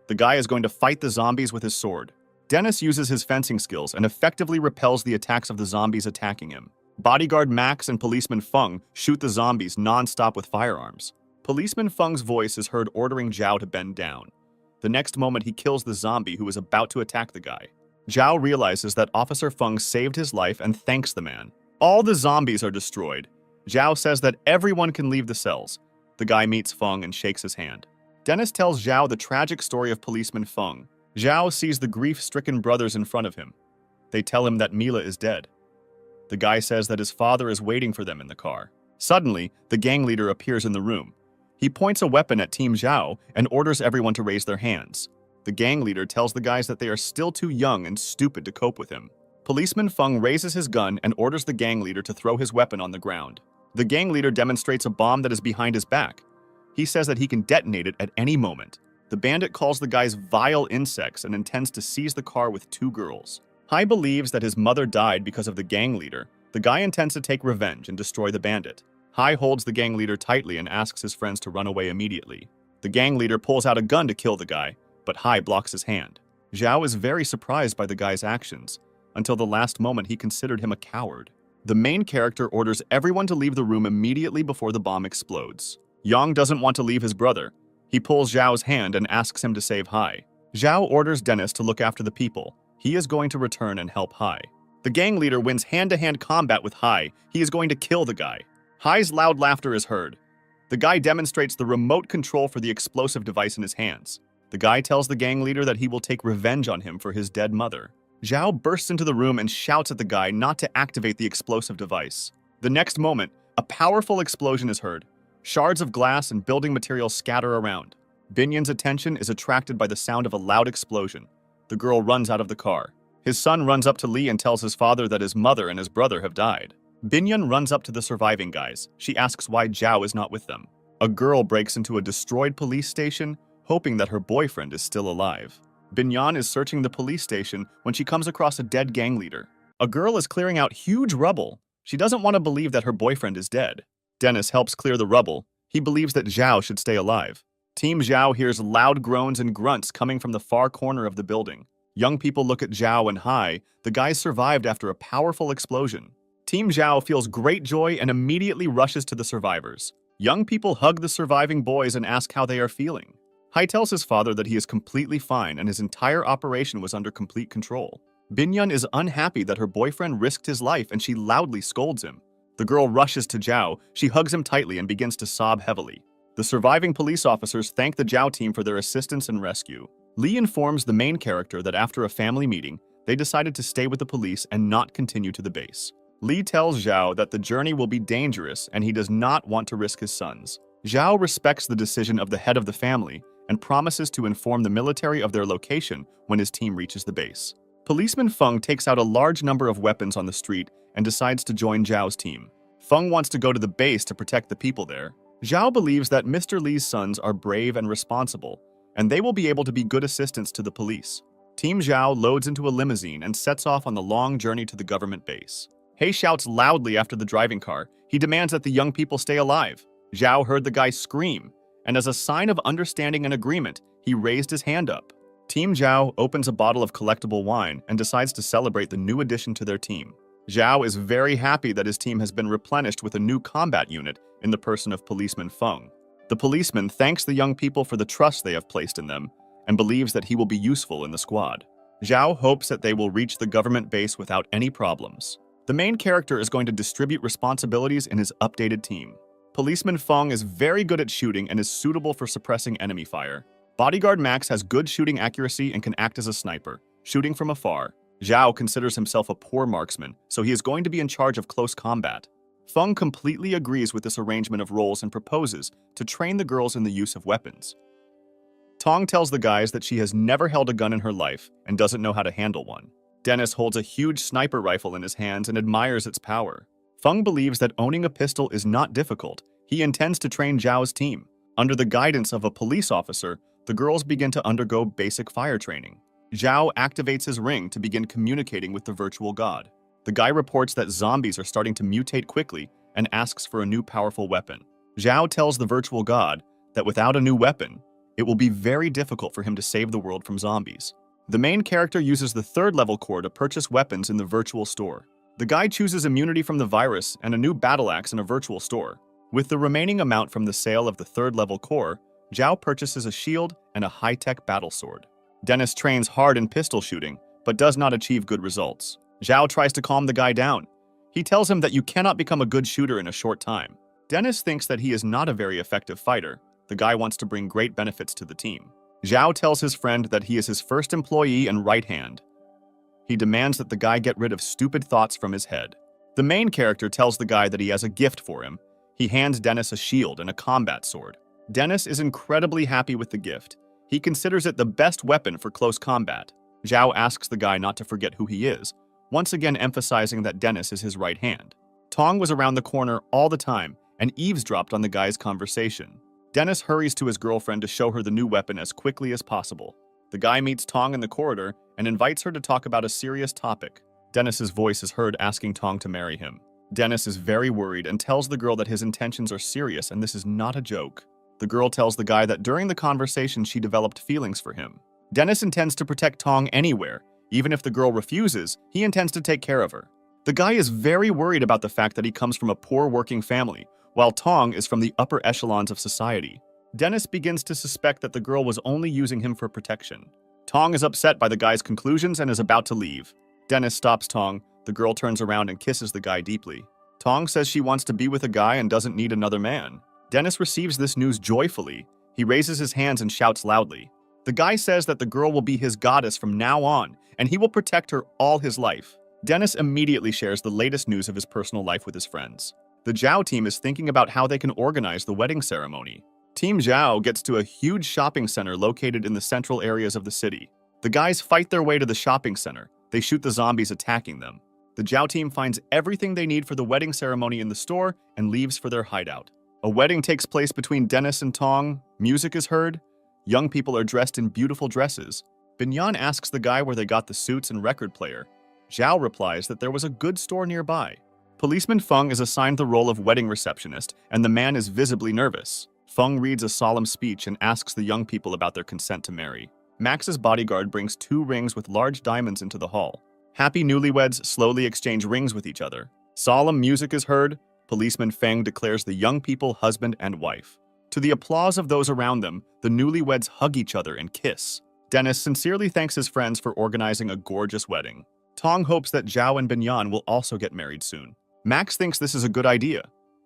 The guy is going to fight the zombies with his sword. Dennis uses his fencing skills and effectively repels the attacks of the zombies attacking him. Bodyguard Max and policeman Feng shoot the zombies non-stop with firearms. Policeman Feng's voice is heard ordering Zhao to bend down. The next moment he kills the zombie who is about to attack the guy. Zhao realizes that Officer Feng saved his life and thanks the man. All the zombies are destroyed. Zhao says that everyone can leave the cells. The guy meets Feng and shakes his hand. Dennis tells Zhao the tragic story of policeman Feng. Zhao sees the grief-stricken brothers in front of him. They tell him that Mila is dead. The guy says that his father is waiting for them in the car. Suddenly, the gang leader appears in the room. He points a weapon at Team Zhao and orders everyone to raise their hands. The gang leader tells the guys that they are still too young and stupid to cope with him. Policeman Feng raises his gun and orders the gang leader to throw his weapon on the ground. The gang leader demonstrates a bomb that is behind his back. He says that he can detonate it at any moment. The bandit calls the guys vile insects and intends to seize the car with two girls. Hai believes that his mother died because of the gang leader. The guy intends to take revenge and destroy the bandit. Hai holds the gang leader tightly and asks his friends to run away immediately. The gang leader pulls out a gun to kill the guy, but Hai blocks his hand. Zhao is very surprised by the guy's actions. Until the last moment, he considered him a coward. The main character orders everyone to leave the room immediately before the bomb explodes. Yang doesn't want to leave his brother. He pulls Zhao's hand and asks him to save Hai. Zhao orders Dennis to look after the people. He is going to return and help Hai. The gang leader wins hand-to-hand combat with Hai. He is going to kill the guy. Hai's loud laughter is heard. The guy demonstrates the remote control for the explosive device in his hands. The guy tells the gang leader that he will take revenge on him for his dead mother. Zhao bursts into the room and shouts at the guy not to activate the explosive device. The next moment, a powerful explosion is heard. Shards of glass and building materials scatter around. Binyan's attention is attracted by the sound of a loud explosion. The girl runs out of the car. His son runs up to Lee and tells his father that his mother and his brother have died. Binyan runs up to the surviving guys. She asks why Zhao is not with them. A girl breaks into a destroyed police station, hoping that her boyfriend is still alive. Binyan is searching the police station when she comes across a dead gang leader. A girl is clearing out huge rubble. She doesn't want to believe that her boyfriend is dead. Dennis helps clear the rubble. He believes that Zhao should stay alive. Team Zhao hears loud groans and grunts coming from the far corner of the building. Young people look at Zhao and Hai. The guys survived after a powerful explosion. Team Zhao feels great joy and immediately rushes to the survivors. Young people hug the surviving boys and ask how they are feeling. Hai tells his father that he is completely fine and his entire operation was under complete control. Binyan is unhappy that her boyfriend risked his life and she loudly scolds him. The girl rushes to Zhao. She hugs him tightly and begins to sob heavily. The surviving police officers thank the Zhao team for their assistance and rescue. Lee informs the main character that after a family meeting, they decided to stay with the police and not continue to the base. Lee tells Zhao that the journey will be dangerous and he does not want to risk his sons. Zhao respects the decision of the head of the family and promises to inform the military of their location when his team reaches the base. Policeman Feng takes out a large number of weapons on the street and decides to join Zhao's team. Feng wants to go to the base to protect the people there. Zhao believes that Mr. Lee's sons are brave and responsible, and they will be able to be good assistants to the police. Team Zhao loads into a limousine and sets off on the long journey to the government base. He shouts loudly after the driving car. He demands that the young people stay alive. Zhao heard the guy scream, and as a sign of understanding and agreement, he raised his hand up. Team Zhao opens a bottle of collectible wine and decides to celebrate the new addition to their team. Zhao is very happy that his team has been replenished with a new combat unit in the person of Policeman Feng. The policeman thanks the young people for the trust they have placed in them and believes that he will be useful in the squad. Zhao hopes that they will reach the government base without any problems. The main character is going to distribute responsibilities in his updated team. Policeman Feng is very good at shooting and is suitable for suppressing enemy fire. Bodyguard Max has good shooting accuracy and can act as a sniper, shooting from afar. Zhao considers himself a poor marksman, so he is going to be in charge of close combat. Feng completely agrees with this arrangement of roles and proposes to train the girls in the use of weapons. Tong tells the guys that she has never held a gun in her life and doesn't know how to handle one. Dennis holds a huge sniper rifle in his hands and admires its power. Feng believes that owning a pistol is not difficult. He intends to train Zhao's team. Under the guidance of a police officer, the girls begin to undergo basic fire training. Zhao activates his ring to begin communicating with the virtual god. The guy reports that zombies are starting to mutate quickly and asks for a new powerful weapon. Zhao tells the virtual god that without a new weapon, it will be very difficult for him to save the world from zombies. The main character uses the third-level core to purchase weapons in the virtual store. The guy chooses immunity from the virus and a new battle axe in a virtual store. With the remaining amount from the sale of the third-level core, Zhao purchases a shield and a high-tech battle sword. Dennis trains hard in pistol shooting, but does not achieve good results. Zhao tries to calm the guy down. He tells him that you cannot become a good shooter in a short time. Dennis thinks that he is not a very effective fighter. The guy wants to bring great benefits to the team. Zhao tells his friend that he is his first employee and right hand. He demands that the guy get rid of stupid thoughts from his head. The main character tells the guy that he has a gift for him. He hands Dennis a shield and a combat sword. Dennis is incredibly happy with the gift. He considers it the best weapon for close combat. Zhao asks the guy not to forget who he is, once again emphasizing that Dennis is his right hand. Tong was around the corner all the time and eavesdropped on the guy's conversation. Dennis hurries to his girlfriend to show her the new weapon as quickly as possible. The guy meets Tong in the corridor and invites her to talk about a serious topic. Dennis's voice is heard asking Tong to marry him. Dennis is very worried and tells the girl that his intentions are serious and this is not a joke. The girl tells the guy that during the conversation she developed feelings for him. Dennis intends to protect Tong anywhere. Even if the girl refuses, he intends to take care of her. The guy is very worried about the fact that he comes from a poor working family, while Tong is from the upper echelons of society. Dennis begins to suspect that the girl was only using him for protection. Tong is upset by the guy's conclusions and is about to leave. Dennis stops Tong. The girl turns around and kisses the guy deeply. Tong says she wants to be with a guy and doesn't need another man. Dennis receives this news joyfully. He raises his hands and shouts loudly. The guy says that the girl will be his goddess from now on, and he will protect her all his life. Dennis immediately shares the latest news of his personal life with his friends. The Zhao team is thinking about how they can organize the wedding ceremony. Team Zhao gets to a huge shopping center located in the central areas of the city. The guys fight their way to the shopping center. They shoot the zombies attacking them. The Zhao team finds everything they need for the wedding ceremony in the store and leaves for their hideout. A wedding takes place between Dennis and Tong. Music is heard. Young people are dressed in beautiful dresses. Binyan asks the guy where they got the suits and record player. Zhao replies that there was a good store nearby. Policeman Feng is assigned the role of wedding receptionist, and the man is visibly nervous. Feng reads a solemn speech and asks the young people about their consent to marry. Max's bodyguard brings 2 rings with large diamonds into the hall. Happy newlyweds slowly exchange rings with each other. Solemn music is heard. Policeman Feng declares the young people husband and wife. To the applause of those around them, the newlyweds hug each other and kiss. Dennis sincerely thanks his friends for organizing a gorgeous wedding. Tong hopes that Zhao and Binyan will also get married soon. Max thinks this is a good idea.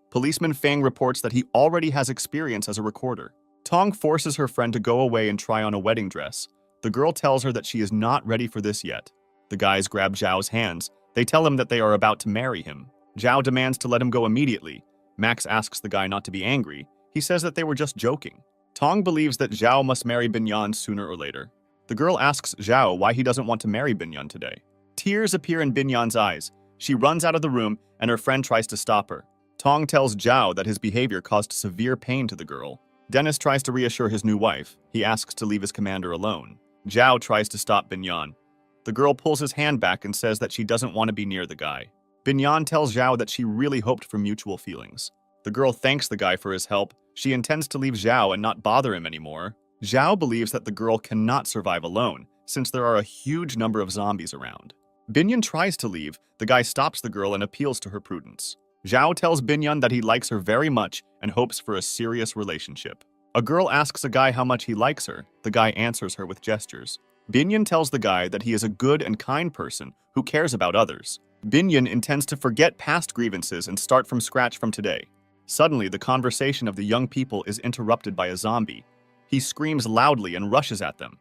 Policeman Feng reports that he already has experience as a recorder. Tong forces her friend to go away and try on a wedding dress. The girl tells her that she is not ready for this yet. The guys grab Zhao's hands. They tell him that they are about to marry him. Zhao demands to let him go immediately. Max asks the guy not to be angry. He says that they were just joking. Tong believes that Zhao must marry Binyan sooner or later. The girl asks Zhao why he doesn't want to marry Binyan today. Tears appear in Binyan's eyes. She runs out of the room and her friend tries to stop her. Tong tells Zhao that his behavior caused severe pain to the girl. Dennis tries to reassure his new wife. He asks to leave his commander alone. Zhao tries to stop Binyan. The girl pulls his hand back and says that she doesn't want to be near the guy. Binyan tells Zhao that she really hoped for mutual feelings. The girl thanks the guy for his help. She intends to leave Zhao and not bother him anymore. Zhao believes that the girl cannot survive alone, since there are a huge number of zombies around. Binyan tries to leave. The guy stops the girl and appeals to her prudence. Zhao tells Binyan that he likes her very much and hopes for a serious relationship. A girl asks a guy how much he likes her. The guy answers her with gestures. Binyan tells the guy that he is a good and kind person who cares about others. Binyan intends to forget past grievances and start from scratch from today. Suddenly, the conversation of the young people is interrupted by a zombie. He screams loudly and rushes at them.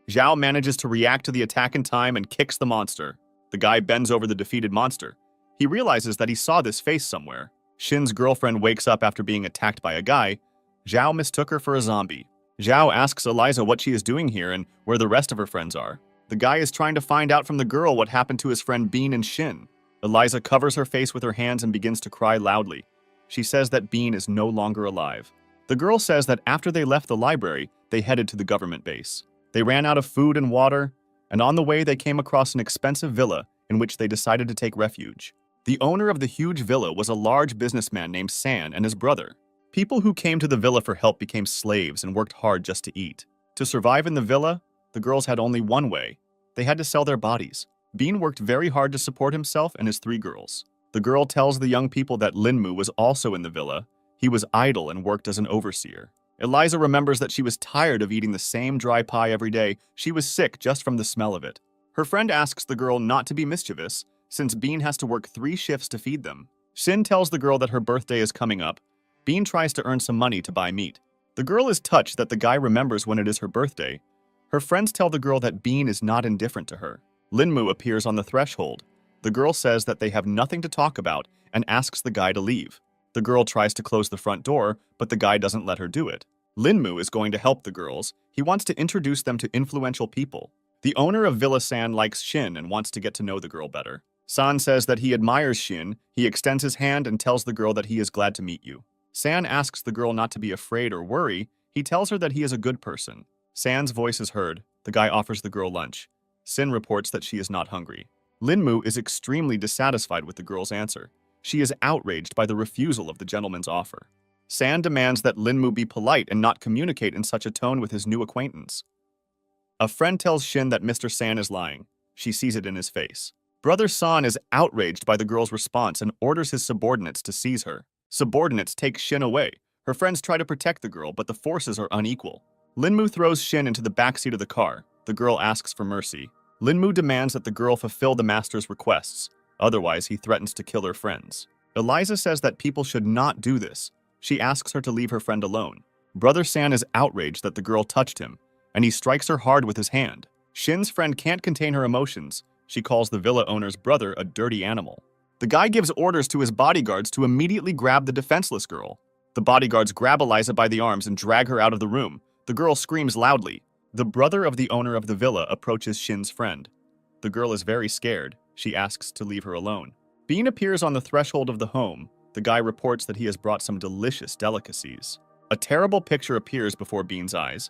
Zhao manages to react to the attack in time and kicks the monster. The guy bends over the defeated monster. He realizes that he saw this face somewhere. Shin's girlfriend wakes up after being attacked by a guy. Zhao mistook her for a zombie. Zhao asks Eliza what she is doing here and where the rest of her friends are. The guy is trying to find out from the girl what happened to his friend Bean and Shin. Eliza covers her face with her hands and begins to cry loudly. She says that Bean is no longer alive. The girl says that after they left the library, they headed to the government base. They ran out of food and water, and on the way they came across an expensive villa in which they decided to take refuge. The owner of the huge villa was a large businessman named San and his brother. People who came to the villa for help became slaves and worked hard just to eat. To survive in the villa, the girls had only one way. They had to sell their bodies. Bean worked very hard to support himself and his 3 girls. The girl tells the young people that Linmu was also in the villa. He was idle and worked as an overseer. Eliza remembers that she was tired of eating the same dry pie every day. She was sick just from the smell of it. Her friend asks the girl not to be mischievous, since Bean has to work 3 shifts to feed them. Shin tells the girl that her birthday is coming up. Bean tries to earn some money to buy meat. The girl is touched that the guy remembers when it is her birthday. Her friends tell the girl that Bean is not indifferent to her. Linmu appears on the threshold. The girl says that they have nothing to talk about and asks the guy to leave. The girl tries to close the front door, but the guy doesn't let her do it. Linmu is going to help the girls. He wants to introduce them to influential people. The owner of Villa San likes Shin and wants to get to know the girl better. San says that he admires Shin. He extends his hand and tells the girl that he is glad to meet you. San asks the girl not to be afraid or worry. He tells her that he is a good person. San's voice is heard. The guy offers the girl lunch. Sin reports that she is not hungry. Linmu is extremely dissatisfied with the girl's answer. She is outraged by the refusal of the gentleman's offer. San demands that Linmu be polite and not communicate in such a tone with his new acquaintance. A friend tells Shin that Mr. San is lying. She sees it in his face. Brother San is outraged by the girl's response and orders his subordinates to seize her. Subordinates take Shin away. Her friends try to protect the girl, but the forces are unequal. Linmu throws Shin into the backseat of the car. The girl asks for mercy. Linmu demands that the girl fulfill the master's requests. Otherwise, he threatens to kill her friends. Eliza says that people should not do this. She asks her to leave her friend alone. Brother San is outraged that the girl touched him, and he strikes her hard with his hand. Shin's friend can't contain her emotions. She calls the villa owner's brother a dirty animal. The guy gives orders to his bodyguards to immediately grab the defenseless girl. The bodyguards grab Eliza by the arms and drag her out of the room. The girl screams loudly. The brother of the owner of the villa approaches Shin's friend. The girl is very scared. She asks to leave her alone. Bean appears on the threshold of the home. The guy reports that he has brought some delicious delicacies. A terrible picture appears before Bean's eyes.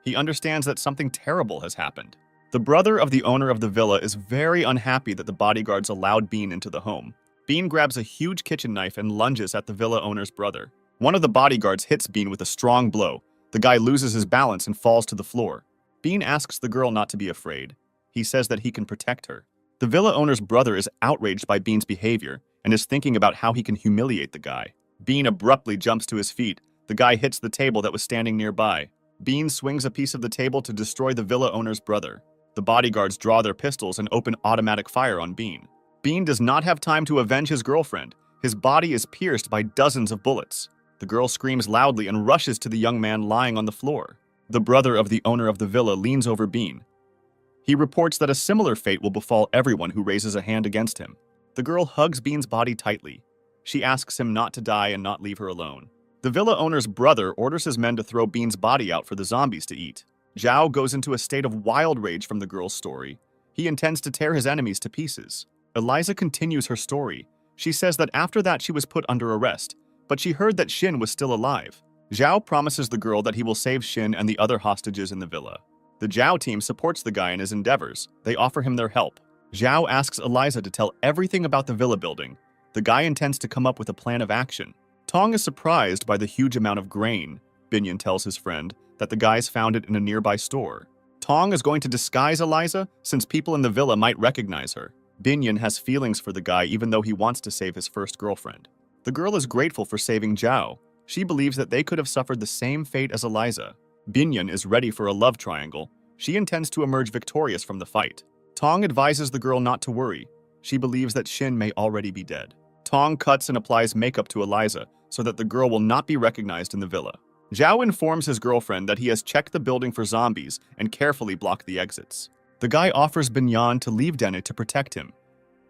He understands that something terrible has happened. The brother of the owner of the villa is very unhappy that the bodyguards allowed Bean into the home. Bean grabs a huge kitchen knife and lunges at the villa owner's brother. One of the bodyguards hits Bean with a strong blow. The guy loses his balance and falls to the floor. Bean asks the girl not to be afraid. He says that he can protect her. The villa owner's brother is outraged by Bean's behavior and is thinking about how he can humiliate the guy. Bean abruptly jumps to his feet. The guy hits the table that was standing nearby. Bean swings a piece of the table to destroy the villa owner's brother. The bodyguards draw their pistols and open automatic fire on Bean. Bean does not have time to avenge his girlfriend. His body is pierced by dozens of bullets. The girl screams loudly and rushes to the young man lying on the floor. The brother of the owner of the villa leans over Bean. He reports that a similar fate will befall everyone who raises a hand against him. The girl hugs Bean's body tightly. She asks him not to die and not leave her alone. The villa owner's brother orders his men to throw Bean's body out for the zombies to eat. Zhao goes into a state of wild rage from the girl's story. He intends to tear his enemies to pieces. Eliza continues her story. She says that after that she was put under arrest, but she heard that Shin was still alive. Zhao promises the girl that he will save Shin and the other hostages in the villa. The Zhao team supports the guy in his endeavors. They offer him their help. Zhao asks Eliza to tell everything about the villa building. The guy intends to come up with a plan of action. Tong is surprised by the huge amount of grain. Binyan tells his friend that the guys found it in a nearby store. Tong is going to disguise Eliza since people in the villa might recognize her. Binyan has feelings for the guy even though he wants to save his first girlfriend. The girl is grateful for saving Zhao. She believes that they could have suffered the same fate as Eliza. Binyan is ready for a love triangle. She intends to emerge victorious from the fight. Tong advises the girl not to worry. She believes that Shin may already be dead. Tong cuts and applies makeup to Eliza so that the girl will not be recognized in the villa. Zhao informs his girlfriend that he has checked the building for zombies and carefully blocked the exits. The guy offers Binyan to leave Dene to protect him.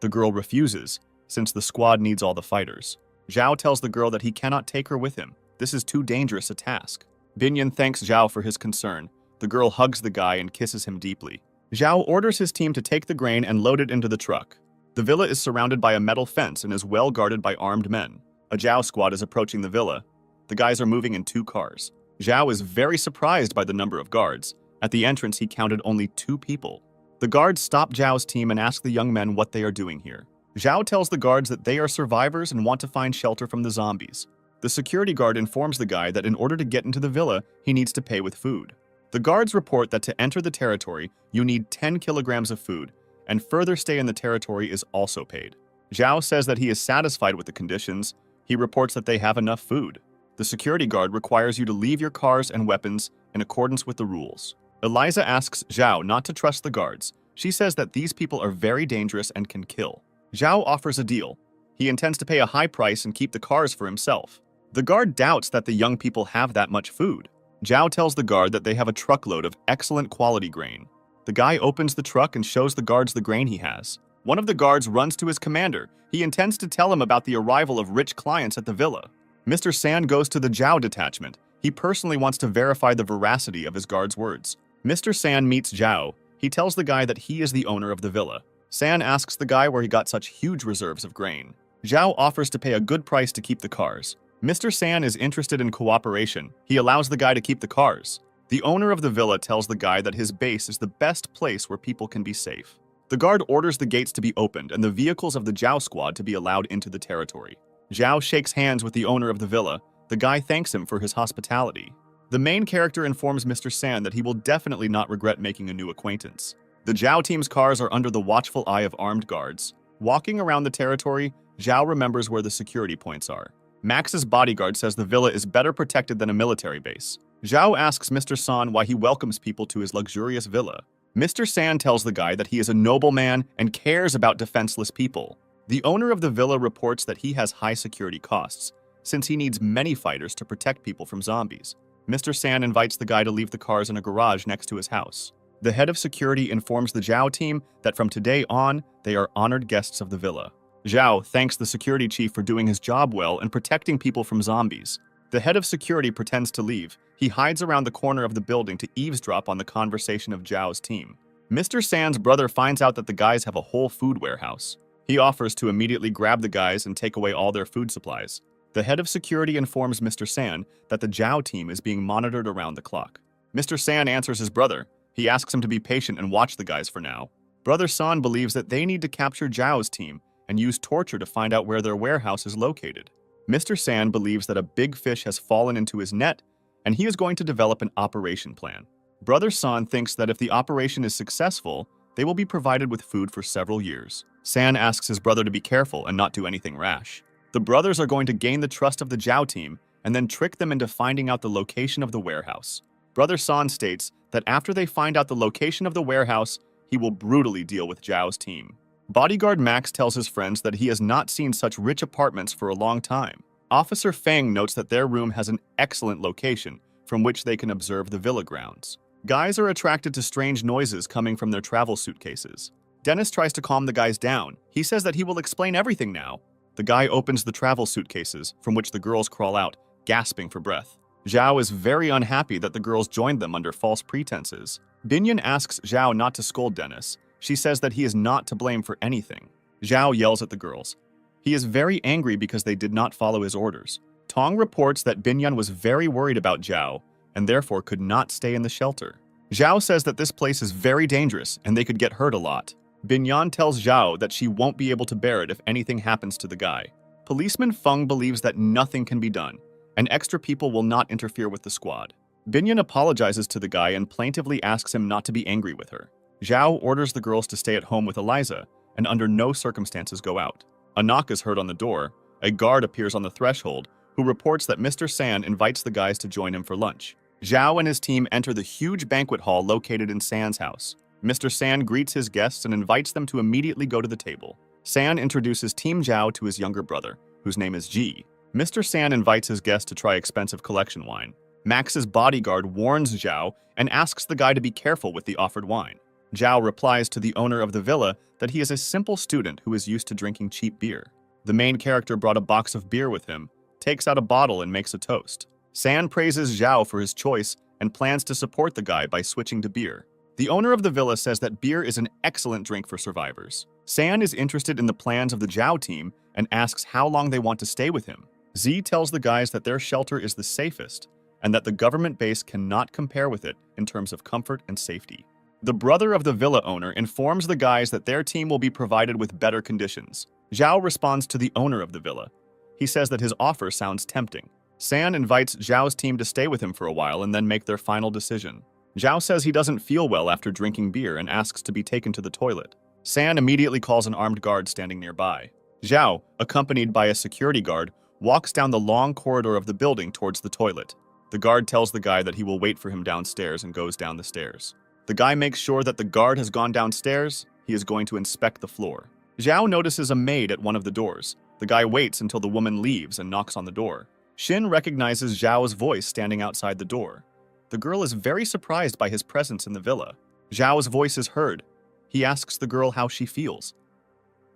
The girl refuses, since the squad needs all the fighters. Zhao tells the girl that he cannot take her with him. This is too dangerous a task. Binyan thanks Zhao for his concern. The girl hugs the guy and kisses him deeply. Zhao orders his team to take the grain and load it into the truck. The villa is surrounded by a metal fence and is well guarded by armed men. A Zhao squad is approaching the villa. The guys are moving in 2 cars. Zhao is very surprised by the number of guards. At the entrance, he counted only 2 people. The guards stop Zhao's team and ask the young men what they are doing here. Zhao tells the guards that they are survivors and want to find shelter from the zombies. The security guard informs the guy that in order to get into the villa, he needs to pay with food. The guards report that to enter the territory, you need 10 kilograms of food, and further stay in the territory is also paid. Zhao says that he is satisfied with the conditions. He reports that they have enough food. The security guard requires you to leave your cars and weapons in accordance with the rules. Eliza asks Zhao not to trust the guards. She says that these people are very dangerous and can kill. Zhao offers a deal. He intends to pay a high price and keep the cars for himself. The guard doubts that the young people have that much food. Zhao tells the guard that they have a truckload of excellent quality grain. The guy opens the truck and shows the guards the grain he has. One of the guards runs to his commander. He intends to tell him about the arrival of rich clients at the villa. Mr. San goes to the Zhao detachment. He personally wants to verify the veracity of his guard's words. Mr. San meets Zhao. He tells the guy that he is the owner of the villa. San asks the guy where he got such huge reserves of grain. Zhao offers to pay a good price to keep the cars. Mr. San is interested in cooperation. He allows the guy to keep the cars. The owner of the villa tells the guy that his base is the best place where people can be safe. The guard orders the gates to be opened and the vehicles of the Zhao squad to be allowed into the territory. Zhao shakes hands with the owner of the villa. The guy thanks him for his hospitality. The main character informs Mr. San that he will definitely not regret making a new acquaintance. The Zhao team's cars are under the watchful eye of armed guards. Walking around the territory, Zhao remembers where the security points are. Max's bodyguard says the villa is better protected than a military base. Zhao asks Mr. San why he welcomes people to his luxurious villa. Mr. San tells the guy that he is a nobleman and cares about defenseless people. The owner of the villa reports that he has high security costs, since he needs many fighters to protect people from zombies. Mr. San invites the guy to leave the cars in a garage next to his house. The head of security informs the Zhao team that from today on, they are honored guests of the villa. Zhao thanks the security chief for doing his job well and protecting people from zombies. The head of security pretends to leave. He hides around the corner of the building to eavesdrop on the conversation of Zhao's team. Mr. San's brother finds out that the guys have a whole food warehouse. He offers to immediately grab the guys and take away all their food supplies. The head of security informs Mr. San that the Zhao team is being monitored around the clock. Mr. San answers his brother. He asks him to be patient and watch the guys for now. Brother San believes that they need to capture Zhao's team and use torture to find out where their warehouse is located. Mr. San believes that a big fish has fallen into his net, and he is going to develop an operation plan. Brother San thinks that if the operation is successful, they will be provided with food for several years. San asks his brother to be careful and not do anything rash. The brothers are going to gain the trust of the Zhao team and then trick them into finding out the location of the warehouse. Brother San states that after they find out the location of the warehouse, he will brutally deal with Zhao's team. Bodyguard Max tells his friends that he has not seen such rich apartments for a long time. Officer Feng notes that their room has an excellent location from which they can observe the villa grounds. Guys are attracted to strange noises coming from their travel suitcases. Dennis tries to calm the guys down. He says that he will explain everything now. The guy opens the travel suitcases, from which the girls crawl out, gasping for breath. Zhao is very unhappy that the girls joined them under false pretenses. Binyan asks Zhao not to scold Dennis. She says that he is not to blame for anything. Zhao yells at the girls. He is very angry because they did not follow his orders. Tong reports that Binyan was very worried about Zhao and therefore could not stay in the shelter. Zhao says that this place is very dangerous and they could get hurt a lot. Binyan tells Zhao that she won't be able to bear it if anything happens to the guy. Policeman Feng believes that nothing can be done, and extra people will not interfere with the squad. Binyan apologizes to the guy and plaintively asks him not to be angry with her. Zhao orders the girls to stay at home with Eliza and under no circumstances go out. A knock is heard on the door. A guard appears on the threshold, who reports that Mr. San invites the guys to join him for lunch. Zhao and his team enter the huge banquet hall located in San's house. Mr. San greets his guests and invites them to immediately go to the table. San introduces Team Zhao to his younger brother, whose name is Ji. Mr. San invites his guests to try expensive collection wine. Max's bodyguard warns Zhao and asks the guy to be careful with the offered wine. Zhao replies to the owner of the villa that he is a simple student who is used to drinking cheap beer. The main character brought a box of beer with him, takes out a bottle and makes a toast. San praises Zhao for his choice and plans to support the guy by switching to beer. The owner of the villa says that beer is an excellent drink for survivors. San is interested in the plans of the Zhao team and asks how long they want to stay with him. Z tells the guys that their shelter is the safest and that the government base cannot compare with it in terms of comfort and safety. The brother of the villa owner informs the guys that their team will be provided with better conditions. Zhao responds to the owner of the villa. He says that his offer sounds tempting. San invites Zhao's team to stay with him for a while and then make their final decision. Zhao says he doesn't feel well after drinking beer and asks to be taken to the toilet. San immediately calls an armed guard standing nearby. Zhao, accompanied by a security guard, walks down the long corridor of the building towards the toilet. The guard tells the guy that he will wait for him downstairs and goes down the stairs. The guy makes sure that the guard has gone downstairs. He is going to inspect the floor. Zhao notices a maid at one of the doors. The guy waits until the woman leaves and knocks on the door. Xin recognizes Zhao's voice standing outside the door. The girl is very surprised by his presence in the villa. Zhao's voice is heard. He asks the girl how she feels.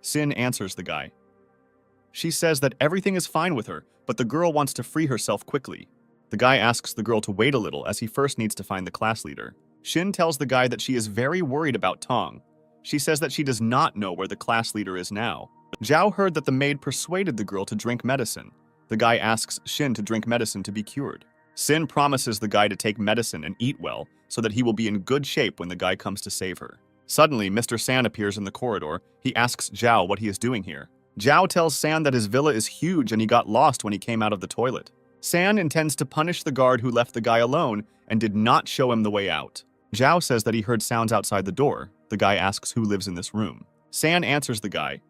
Xin answers the guy. She says that everything is fine with her, but the girl wants to free herself quickly. The guy asks the girl to wait a little as he first needs to find the class leader. Xin tells the guy that she is very worried about Tong. She says that she does not know where the class leader is now. Zhao heard that the maid persuaded the girl to drink medicine. The guy asks Xin to drink medicine to be cured. Xin promises the guy to take medicine and eat well so that he will be in good shape when the guy comes to save her. Suddenly, Mr. San appears in the corridor. He asks Zhao what he is doing here. Zhao tells San that his villa is huge and he got lost when he came out of the toilet. San intends to punish the guard who left the guy alone and did not show him the way out. Zhao says that he heard sounds outside the door. The guy asks who lives in this room. San answers the guy.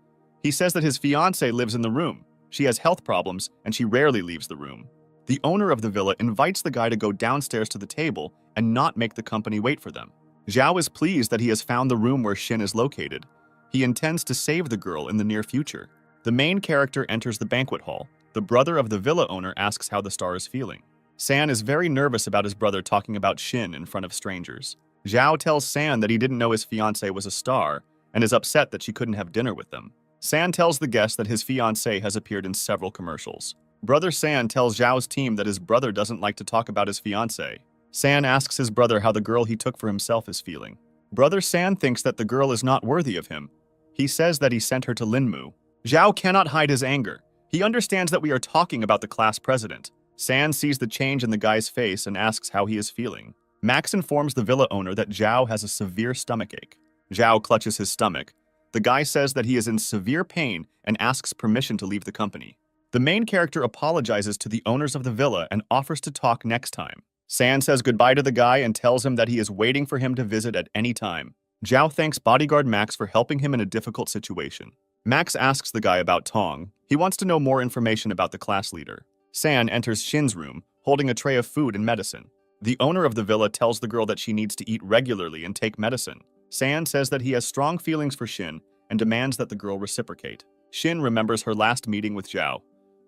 He says that his fiancée lives in the room. She has health problems and she rarely leaves the room. The owner of the villa invites the guy to go downstairs to the table and not make the company wait for them. Zhao is pleased that he has found the room where Xin is located. He intends to save the girl in the near future. The main character enters the banquet hall. The brother of the villa owner asks how the star is feeling. San is very nervous about his brother talking about Xin in front of strangers. Zhao tells San that he didn't know his fiancée was a star and is upset that she couldn't have dinner with them. San tells the guests that his fiancée has appeared in several commercials. Brother San tells Zhao's team that his brother doesn't like to talk about his fiancée. San asks his brother how the girl he took for himself is feeling. Brother San thinks that the girl is not worthy of him. He says that he sent her to Linmu. Zhao cannot hide his anger. He understands that we are talking about the class president. San sees the change in the guy's face and asks how he is feeling. Max informs the villa owner that Zhao has a severe stomachache. Zhao clutches his stomach. The guy says that he is in severe pain and asks permission to leave the company. The main character apologizes to the owners of the villa and offers to talk next time. San says goodbye to the guy and tells him that he is waiting for him to visit at any time. Zhao thanks bodyguard Max for helping him in a difficult situation. Max asks the guy about Tong. He wants to know more information about the class leader. San enters Xin's room, holding a tray of food and medicine. The owner of the villa tells the girl that she needs to eat regularly and take medicine. San says that he has strong feelings for Xin and demands that the girl reciprocate. Xin remembers her last meeting with Zhao.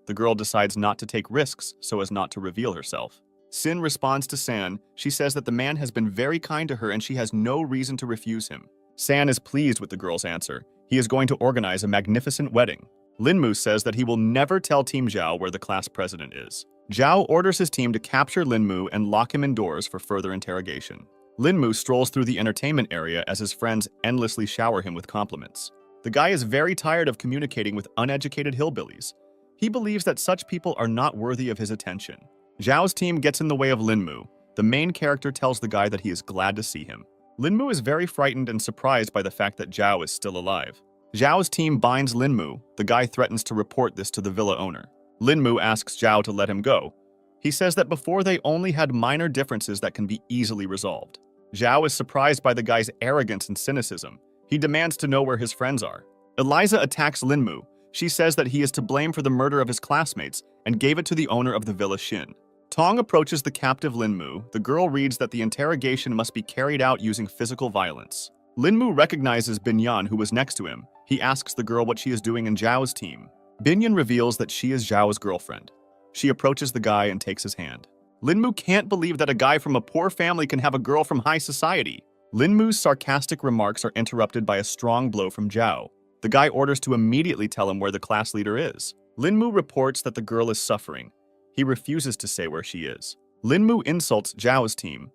The girl decides not to take risks so as not to reveal herself. Xin responds to San. She says that the man has been very kind to her and she has no reason to refuse him. San is pleased with the girl's answer. He is going to organize a magnificent wedding. Linmu says that he will never tell Team Zhao where the class president is. Zhao orders his team to capture Linmu and lock him indoors for further interrogation. Linmu strolls through the entertainment area as his friends endlessly shower him with compliments. The guy is very tired of communicating with uneducated hillbillies. He believes that such people are not worthy of his attention. Zhao's team gets in the way of Linmu. The main character tells the guy that he is glad to see him. Linmu is very frightened and surprised by the fact that Zhao is still alive. Zhao's team binds Linmu. The guy threatens to report this to the villa owner. Linmu asks Zhao to let him go. He says that before they only had minor differences that can be easily resolved. Zhao is surprised by the guy's arrogance and cynicism. He demands to know where his friends are. Eliza attacks Linmu. She says that he is to blame for the murder of his classmates and gave it to the owner of the villa Shin. Tong approaches the captive Linmu. The girl reads that the interrogation must be carried out using physical violence. Linmu recognizes Binyan, who was next to him. He asks the girl what she is doing in Zhao's team. Binyan reveals that she is Zhao's girlfriend. She approaches the guy and takes his hand. Linmu can't believe that a guy from a poor family can have a girl from high society. Linmu's sarcastic remarks are interrupted by a strong blow from Zhao. The guy orders to immediately tell him where the class leader is. Linmu reports that the girl is suffering. He refuses to say where she is. Linmu insults Zhao's team.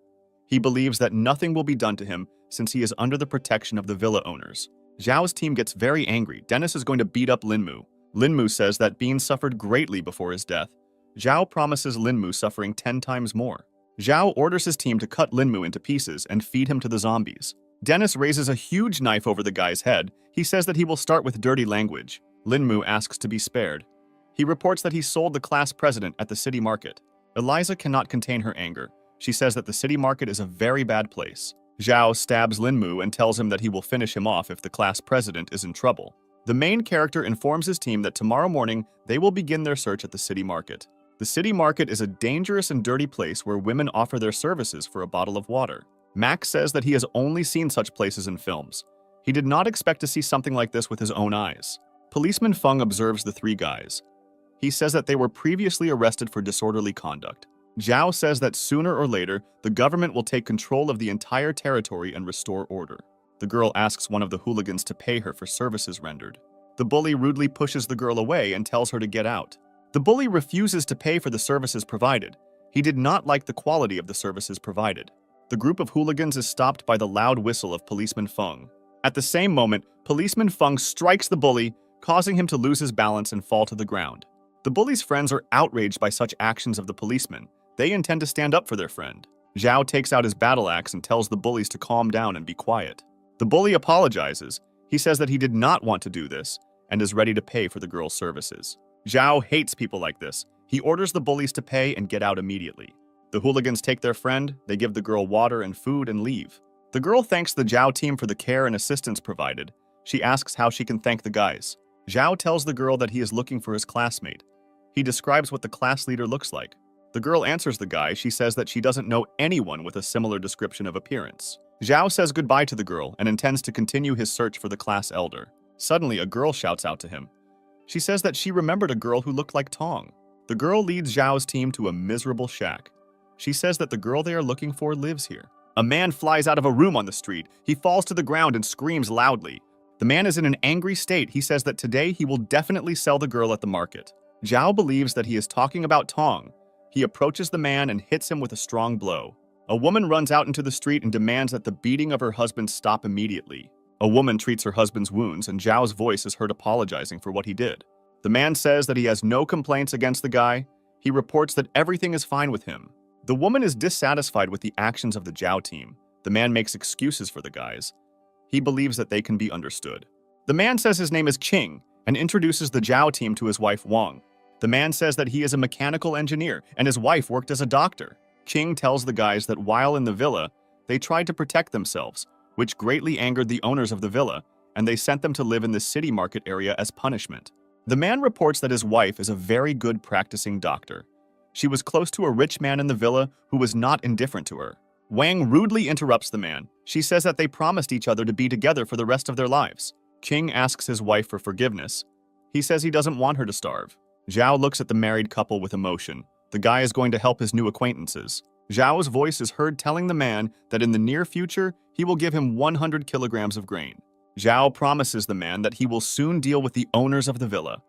He believes that nothing will be done to him since he is under the protection of the villa owners. Zhao's team gets very angry. Dennis is going to beat up Linmu. Linmu says that Bean suffered greatly before his death. Zhao promises Linmu suffering 10 times more. Zhao orders his team to cut Linmu into pieces and feed him to the zombies. Dennis raises a huge knife over the guy's head. He says that he will start with dirty language. Linmu asks to be spared. He reports that he sold the class president at the city market. Eliza cannot contain her anger. She says that the city market is a very bad place. Zhao stabs Linmu and tells him that he will finish him off if the class president is in trouble. The main character informs his team that tomorrow morning they will begin their search at the city market. The city market is a dangerous and dirty place where women offer their services for a bottle of water. Max says that he has only seen such places in films. He did not expect to see something like this with his own eyes. Policeman Feng observes the three guys. He says that they were previously arrested for disorderly conduct. Zhao says that sooner or later, the government will take control of the entire territory and restore order. The girl asks one of the hooligans to pay her for services rendered. The bully rudely pushes the girl away and tells her to get out. The bully refuses to pay for the services provided. He did not like the quality of the services provided. The group of hooligans is stopped by the loud whistle of Policeman Feng. At the same moment, Policeman Feng strikes the bully, causing him to lose his balance and fall to the ground. The bully's friends are outraged by such actions of the policeman. They intend to stand up for their friend. Zhao takes out his battle axe and tells the bullies to calm down and be quiet. The bully apologizes. He says that he did not want to do this and is ready to pay for the girl's services. Zhao hates people like this. He orders the bullies to pay and get out immediately. The hooligans take their friend, they give the girl water and food and leave. The girl thanks the Zhao team for the care and assistance provided. She asks how she can thank the guys. Zhao tells the girl that he is looking for his classmate. He describes what the class leader looks like. The girl answers the guy. She says that she doesn't know anyone with a similar description of appearance. Zhao says goodbye to the girl and intends to continue his search for the class elder. Suddenly, a girl shouts out to him. She says that she remembered a girl who looked like Tong. The girl leads Zhao's team to a miserable shack. She says that the girl they are looking for lives here. A man flies out of a room on the street. He falls to the ground and screams loudly. The man is in an angry state. He says that today he will definitely sell the girl at the market. Zhao believes that he is talking about Tong. He approaches the man and hits him with a strong blow. A woman runs out into the street and demands that the beating of her husband stop immediately. A woman treats her husband's wounds, and Zhao's voice is heard apologizing for what he did. The man says that he has no complaints against the guy. He reports that everything is fine with him. The woman is dissatisfied with the actions of the Zhao team. The man makes excuses for the guys. He believes that they can be understood. The man says his name is Qing and introduces the Zhao team to his wife Wang. The man says that he is a mechanical engineer and his wife worked as a doctor. Qing tells the guys that while in the villa, they tried to protect themselves, which greatly angered the owners of the villa, and they sent them to live in the city market area as punishment. The man reports that his wife is a very good practicing doctor. She was close to a rich man in the villa who was not indifferent to her. Wang rudely interrupts the man. She says that they promised each other to be together for the rest of their lives. Qing asks his wife for forgiveness. He says he doesn't want her to starve. Zhao looks at the married couple with emotion. The guy is going to help his new acquaintances. Zhao's voice is heard telling the man that in the near future, he will give him 100 kilograms of grain. Zhao promises the man that he will soon deal with the owners of the villa,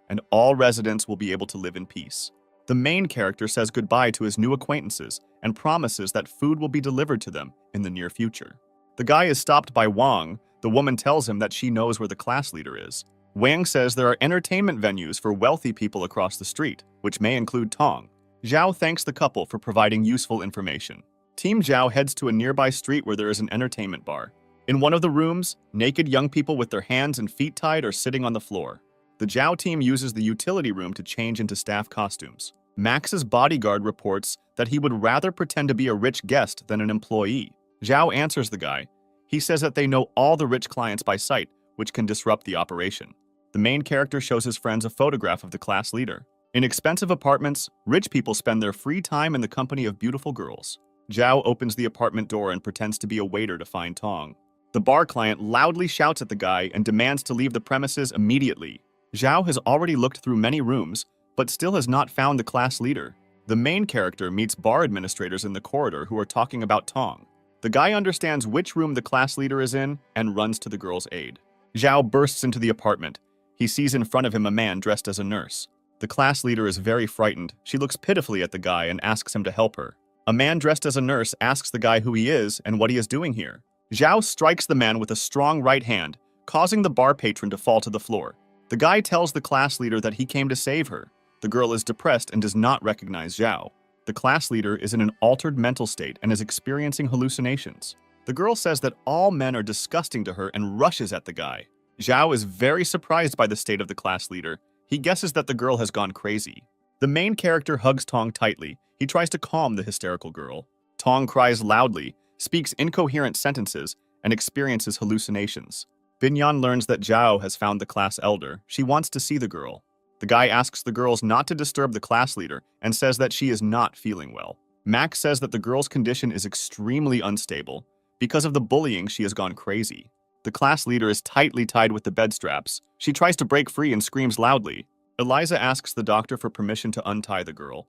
and all residents will be able to live in peace. The main character says goodbye to his new acquaintances and promises that food will be delivered to them in the near future. The guy is stopped by Wang. The woman tells him that she knows where the class leader is. Wang says there are entertainment venues for wealthy people across the street, which may include Tong. Zhao thanks the couple for providing useful information. Team Zhao heads to a nearby street where there is an entertainment bar. In one of the rooms, naked young people with their hands and feet tied are sitting on the floor. The Zhao team uses the utility room to change into staff costumes. Max's bodyguard reports that he would rather pretend to be a rich guest than an employee. Zhao answers the guy. He says that they know all the rich clients by sight, which can disrupt the operation. The main character shows his friends a photograph of the class leader. In expensive apartments, rich people spend their free time in the company of beautiful girls. Zhao opens the apartment door and pretends to be a waiter to find Tong. The bar client loudly shouts at the guy and demands to leave the premises immediately. Zhao has already looked through many rooms, but still has not found the class leader. The main character meets bar administrators in the corridor who are talking about Tong. The guy understands which room the class leader is in and runs to the girl's aid. Zhao bursts into the apartment. He sees in front of him a man dressed as a nurse. The class leader is very frightened. She looks pitifully at the guy and asks him to help her. A man dressed as a nurse asks the guy who he is and what he is doing here. Zhao strikes the man with a strong right hand, causing the bar patron to fall to the floor. The guy tells the class leader that he came to save her. The girl is depressed and does not recognize Zhao. The class leader is in an altered mental state and is experiencing hallucinations. The girl says that all men are disgusting to her and rushes at the guy. Zhao is very surprised by the state of the class leader. He guesses that the girl has gone crazy. The main character hugs Tong tightly. He tries to calm the hysterical girl. Tong cries loudly, speaks incoherent sentences, and experiences hallucinations. Binyan learns that Zhao has found the class elder. She wants to see the girl. The guy asks the girls not to disturb the class leader and says that she is not feeling well. Max says that the girl's condition is extremely unstable. Because of the bullying, she has gone crazy. The class leader is tightly tied with the bed straps. She tries to break free and screams loudly. Eliza asks the doctor for permission to untie the girl.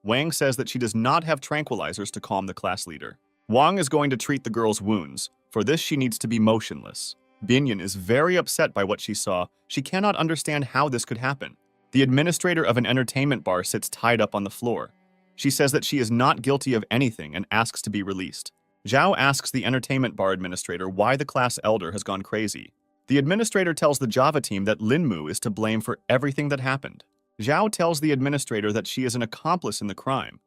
Wang says that she does not have tranquilizers to calm the class leader. Wang is going to treat the girl's wounds. For this, she needs to be motionless. Binyan is very upset by what she saw. She cannot understand how this could happen. The administrator of an entertainment bar sits tied up on the floor. She says that she is not guilty of anything and asks to be released. Zhao asks the entertainment bar administrator why the class elder has gone crazy. The administrator tells the Java team that Linmu is to blame for everything that happened. Zhao tells the administrator that she is an accomplice in the crime.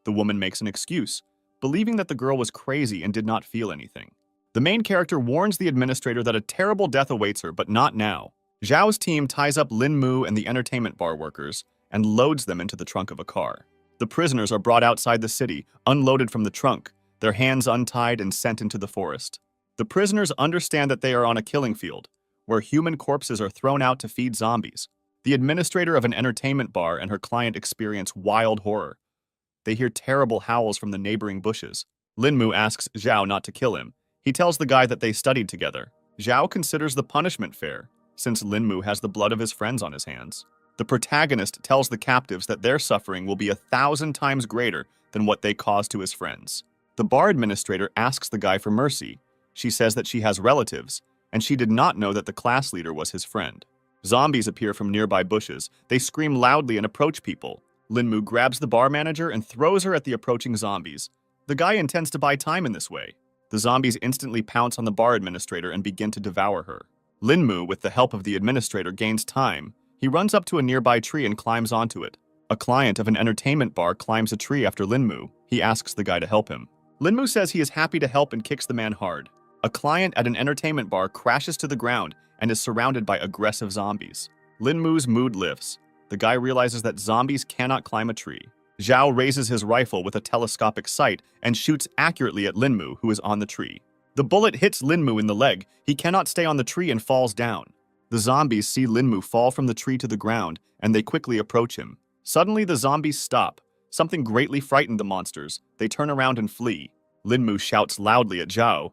The woman makes an excuse, believing that the girl was crazy and did not feel anything. The main character warns the administrator that a terrible death awaits her, but not now. Zhao's team ties up Linmu and the entertainment bar workers and loads them into the trunk of a car. The prisoners are brought outside the city, unloaded from the trunk, their hands untied and sent into the forest. The prisoners understand that they are on a killing field, where human corpses are thrown out to feed zombies. The administrator of an entertainment bar and her client experience wild horror. They hear terrible howls from the neighboring bushes. Linmu asks Zhao not to kill him. He tells the guy that they studied together. Zhao considers the punishment fair, since Linmu has the blood of his friends on his hands. The protagonist tells the captives that their suffering will be 1,000 times greater than what they caused to his friends. The bar administrator asks the guy for mercy. She says that she has relatives, and she did not know that the class leader was his friend. Zombies appear from nearby bushes. They scream loudly and approach people. Linmu grabs the bar manager and throws her at the approaching zombies. The guy intends to buy time in this way. The zombies instantly pounce on the bar administrator and begin to devour her. Linmu, with the help of the administrator, gains time. He runs up to a nearby tree and climbs onto it. A client of an entertainment bar climbs a tree after Linmu. He asks the guy to help him. Linmu says he is happy to help and kicks the man hard. A client at an entertainment bar crashes to the ground and is surrounded by aggressive zombies. Linmu's mood lifts. The guy realizes that zombies cannot climb a tree. Zhao raises his rifle with a telescopic sight and shoots accurately at Linmu, who is on the tree. The bullet hits Linmu in the leg. He cannot stay on the tree and falls down. The zombies see Linmu fall from the tree to the ground, and they quickly approach him. Suddenly, the zombies stop. Something greatly frightened the monsters. They turn around and flee. Linmu shouts loudly at Zhao.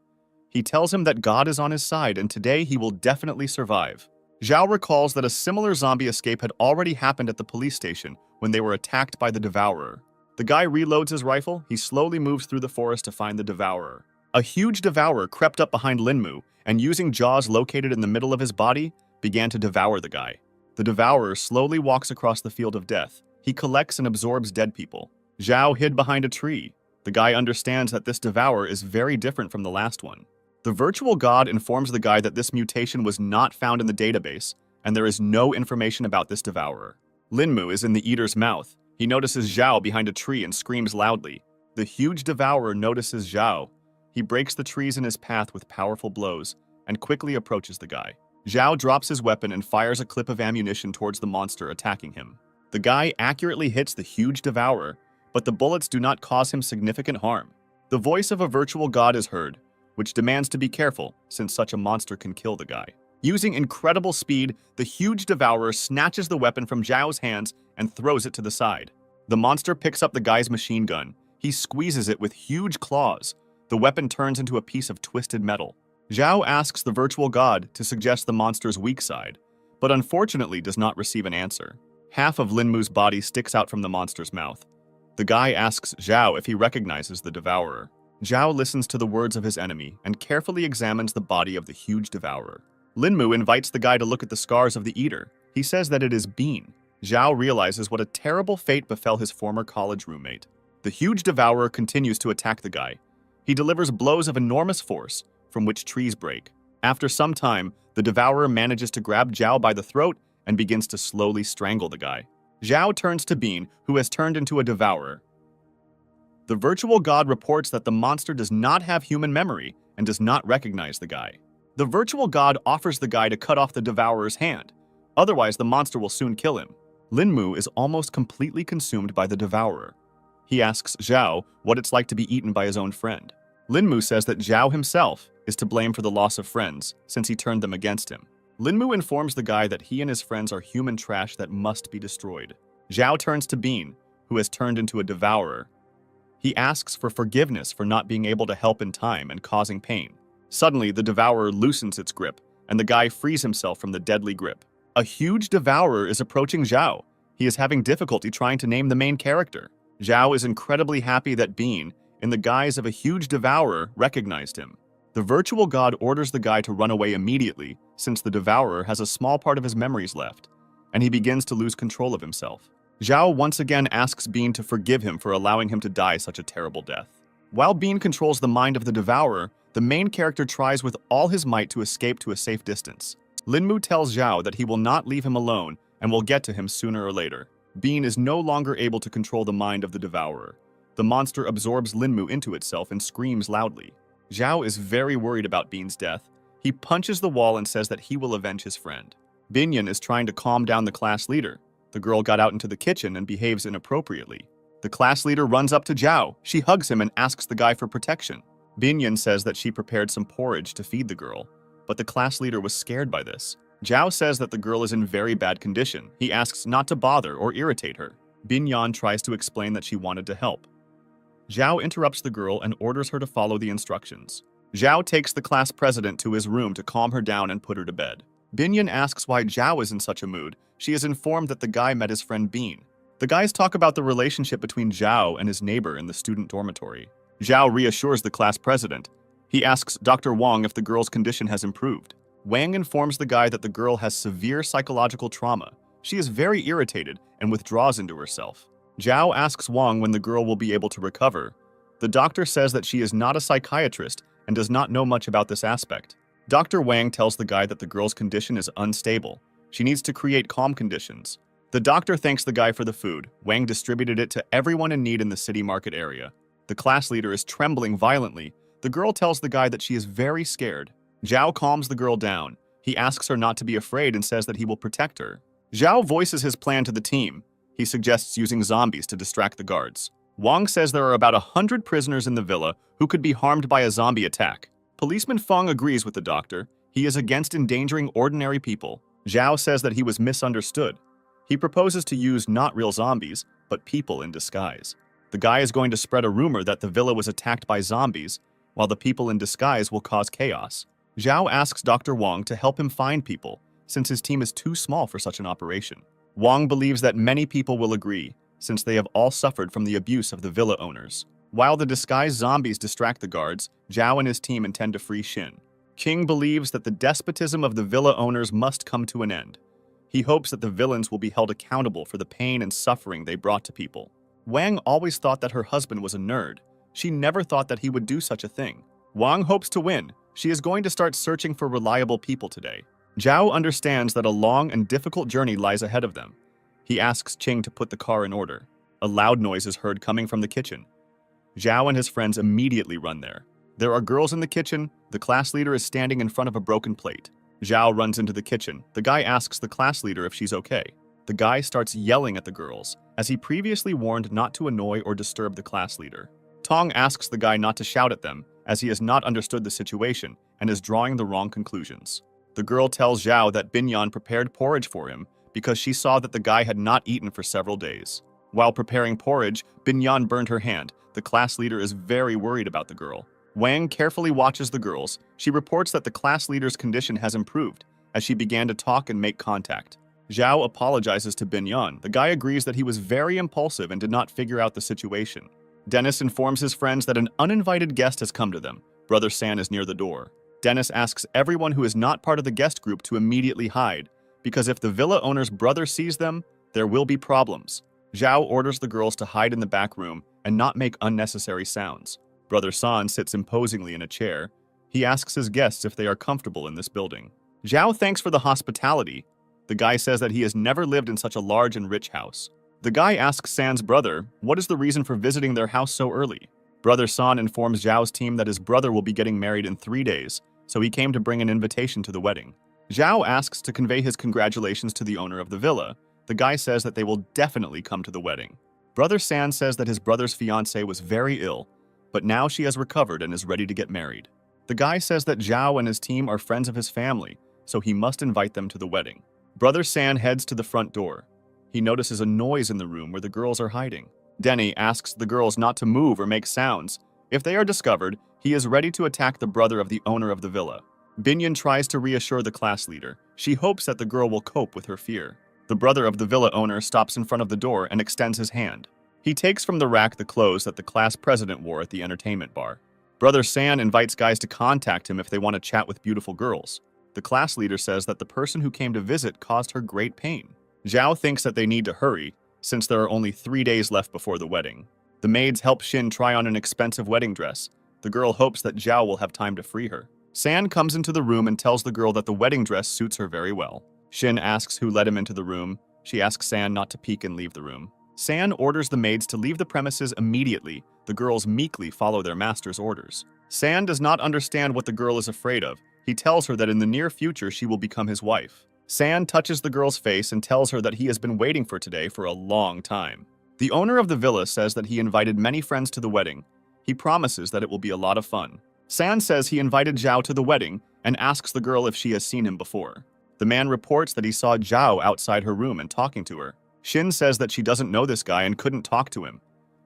He tells him that God is on his side, and today he will definitely survive. Zhao recalls that a similar zombie escape had already happened at the police station when they were attacked by the Devourer. The guy reloads his rifle. He slowly moves through the forest to find the Devourer. A huge Devourer crept up behind Linmu and, using jaws located in the middle of his body, began to devour the guy. The Devourer slowly walks across the field of death. He collects and absorbs dead people. Zhao hid behind a tree. The guy understands that this Devourer is very different from the last one. The virtual god informs the guy that this mutation was not found in the database, and there is no information about this Devourer. Linmu is in the eater's mouth. He notices Zhao behind a tree and screams loudly. The huge devourer notices Zhao. He breaks the trees in his path with powerful blows and quickly approaches the guy. Zhao drops his weapon and fires a clip of ammunition towards the monster attacking him. The guy accurately hits the huge devourer, but the bullets do not cause him significant harm. The voice of a virtual god is heard, which demands to be careful since such a monster can kill the guy. Using incredible speed, the huge devourer snatches the weapon from Zhao's hands and throws it to the side. The monster picks up the guy's machine gun. He squeezes it with huge claws. The weapon turns into a piece of twisted metal. Zhao asks the virtual god to suggest the monster's weak side, but unfortunately does not receive an answer. Half of Linmu's body sticks out from the monster's mouth. The guy asks Zhao if he recognizes the devourer. Zhao listens to the words of his enemy and carefully examines the body of the huge devourer. Linmu invites the guy to look at the scars of the eater. He says that it is Bean. Zhao realizes what a terrible fate befell his former college roommate. The huge devourer continues to attack the guy. He delivers blows of enormous force, from which trees break. After some time, the devourer manages to grab Zhao by the throat and begins to slowly strangle the guy. Zhao turns to Bean, who has turned into a devourer. The virtual god reports that the monster does not have human memory and does not recognize the guy. The virtual god offers the guy to cut off the devourer's hand. Otherwise, the monster will soon kill him. Linmu is almost completely consumed by the devourer. He asks Zhao what it's like to be eaten by his own friend. Linmu says that Zhao himself is to blame for the loss of friends since he turned them against him. Linmu informs the guy that he and his friends are human trash that must be destroyed. Zhao turns to Bean, who has turned into a devourer. He asks for forgiveness for not being able to help in time and causing pain. Suddenly, the devourer loosens its grip, and the guy frees himself from the deadly grip. A huge devourer is approaching Zhao. He is having difficulty trying to name the main character. Zhao is incredibly happy that Bean, in the guise of a huge devourer, recognized him. The virtual god orders the guy to run away immediately, since the devourer has a small part of his memories left, and he begins to lose control of himself. Zhao once again asks Bean to forgive him for allowing him to die such a terrible death. While Bean controls the mind of the devourer, the main character tries with all his might to escape to a safe distance. Linmu tells Zhao that he will not leave him alone and will get to him sooner or later. Bean is no longer able to control the mind of the devourer. The monster absorbs Linmu into itself and screams loudly. Zhao is very worried about Bean's death. He punches the wall and says that he will avenge his friend. Binyan is trying to calm down the class leader. The girl got out into the kitchen and behaves inappropriately. The class leader runs up to Zhao. She hugs him and asks the guy for protection. Binyan says that she prepared some porridge to feed the girl, but the class leader was scared by this. Zhao says that the girl is in very bad condition. He asks not to bother or irritate her. Binyan tries to explain that she wanted to help. Zhao interrupts the girl and orders her to follow the instructions. Zhao takes the class president to his room to calm her down and put her to bed. Binyan asks why Zhao is in such a mood. She is informed that the guy met his friend Bean. The guys talk about the relationship between Zhao and his neighbor in the student dormitory. Zhao reassures the class president. He asks Dr. Wang if the girl's condition has improved. Wang informs the guy that the girl has severe psychological trauma. She is very irritated and withdraws into herself. Zhao asks Wang when the girl will be able to recover. The doctor says that she is not a psychiatrist and does not know much about this aspect. Dr. Wang tells the guy that the girl's condition is unstable. She needs to create calm conditions. The doctor thanks the guy for the food. Wang distributed it to everyone in need in the city market area. The class leader is trembling violently. The girl tells the guy that she is very scared. Zhao calms the girl down. He asks her not to be afraid and says that he will protect her. Zhao voices his plan to the team. He suggests using zombies to distract the guards. Wang says there are about 100 prisoners in the villa who could be harmed by a zombie attack. Policeman Feng agrees with the doctor. He is against endangering ordinary people. Zhao says that he was misunderstood. He proposes to use not real zombies, but people in disguise. The guy is going to spread a rumor that the villa was attacked by zombies, while the people in disguise will cause chaos. Zhao asks Dr. Wang to help him find people, since his team is too small for such an operation. Wang believes that many people will agree, since they have all suffered from the abuse of the villa owners. While the disguised zombies distract the guards, Zhao and his team intend to free Xin. King believes that the despotism of the villa owners must come to an end. He hopes that the villains will be held accountable for the pain and suffering they brought to people. Wang always thought that her husband was a nerd. She never thought that he would do such a thing. Wang hopes to win. She is going to start searching for reliable people today. Zhao understands that a long and difficult journey lies ahead of them. He asks Qing to put the car in order. A loud noise is heard coming from the kitchen. Zhao and his friends immediately run there. There are girls in the kitchen. The class leader is standing in front of a broken plate. Zhao runs into the kitchen. The guy asks the class leader if she's okay. The guy starts yelling at the girls, as he previously warned not to annoy or disturb the class leader. Tong asks the guy not to shout at them, as he has not understood the situation and is drawing the wrong conclusions. The girl tells Zhao that Binyan prepared porridge for him because she saw that the guy had not eaten for several days. While preparing porridge, Binyan burned her hand. The class leader is very worried about the girl. Wang carefully watches the girls. She reports that the class leader's condition has improved as she began to talk and make contact. Zhao apologizes to Binyan. The guy agrees that he was very impulsive and did not figure out the situation. Dennis informs his friends that an uninvited guest has come to them. Brother San is near the door. Dennis asks everyone who is not part of the guest group to immediately hide, because if the villa owner's brother sees them, there will be problems. Zhao orders the girls to hide in the back room and not make unnecessary sounds. Brother San sits imposingly in a chair. He asks his guests if they are comfortable in this building. Zhao thanks for the hospitality. The guy says that he has never lived in such a large and rich house. The guy asks San's brother what is the reason for visiting their house so early. Brother San informs Zhao's team that his brother will be getting married in 3 days, so he came to bring an invitation to the wedding. Zhao asks to convey his congratulations to the owner of the villa. The guy says that they will definitely come to the wedding. Brother San says that his brother's fiancée was very ill, but now she has recovered and is ready to get married. The guy says that Zhao and his team are friends of his family, so he must invite them to the wedding. Brother San heads to the front door. He notices a noise in the room where the girls are hiding. Denny asks the girls not to move or make sounds. If they are discovered, he is ready to attack the brother of the owner of the villa. Binyan tries to reassure the class leader. She hopes that the girl will cope with her fear. The brother of the villa owner stops in front of the door and extends his hand. He takes from the rack the clothes that the class president wore at the entertainment bar. Brother San invites guys to contact him if they want to chat with beautiful girls. The class leader says that the person who came to visit caused her great pain. Zhao thinks that they need to hurry, since there are only 3 days left before the wedding. The maids help Xin try on an expensive wedding dress. The girl hopes that Zhao will have time to free her. San comes into the room and tells the girl that the wedding dress suits her very well. Xin asks who let him into the room. She asks San not to peek and leave the room. San orders the maids to leave the premises immediately. The girls meekly follow their master's orders. San does not understand what the girl is afraid of. He tells her that in the near future she will become his wife. San touches the girl's face and tells her that he has been waiting for today for a long time. The owner of the villa says that he invited many friends to the wedding. He promises that it will be a lot of fun. San says he invited Zhao to the wedding and asks the girl if she has seen him before. The man reports that he saw Zhao outside her room and talking to her. Xin says that she doesn't know this guy and couldn't talk to him.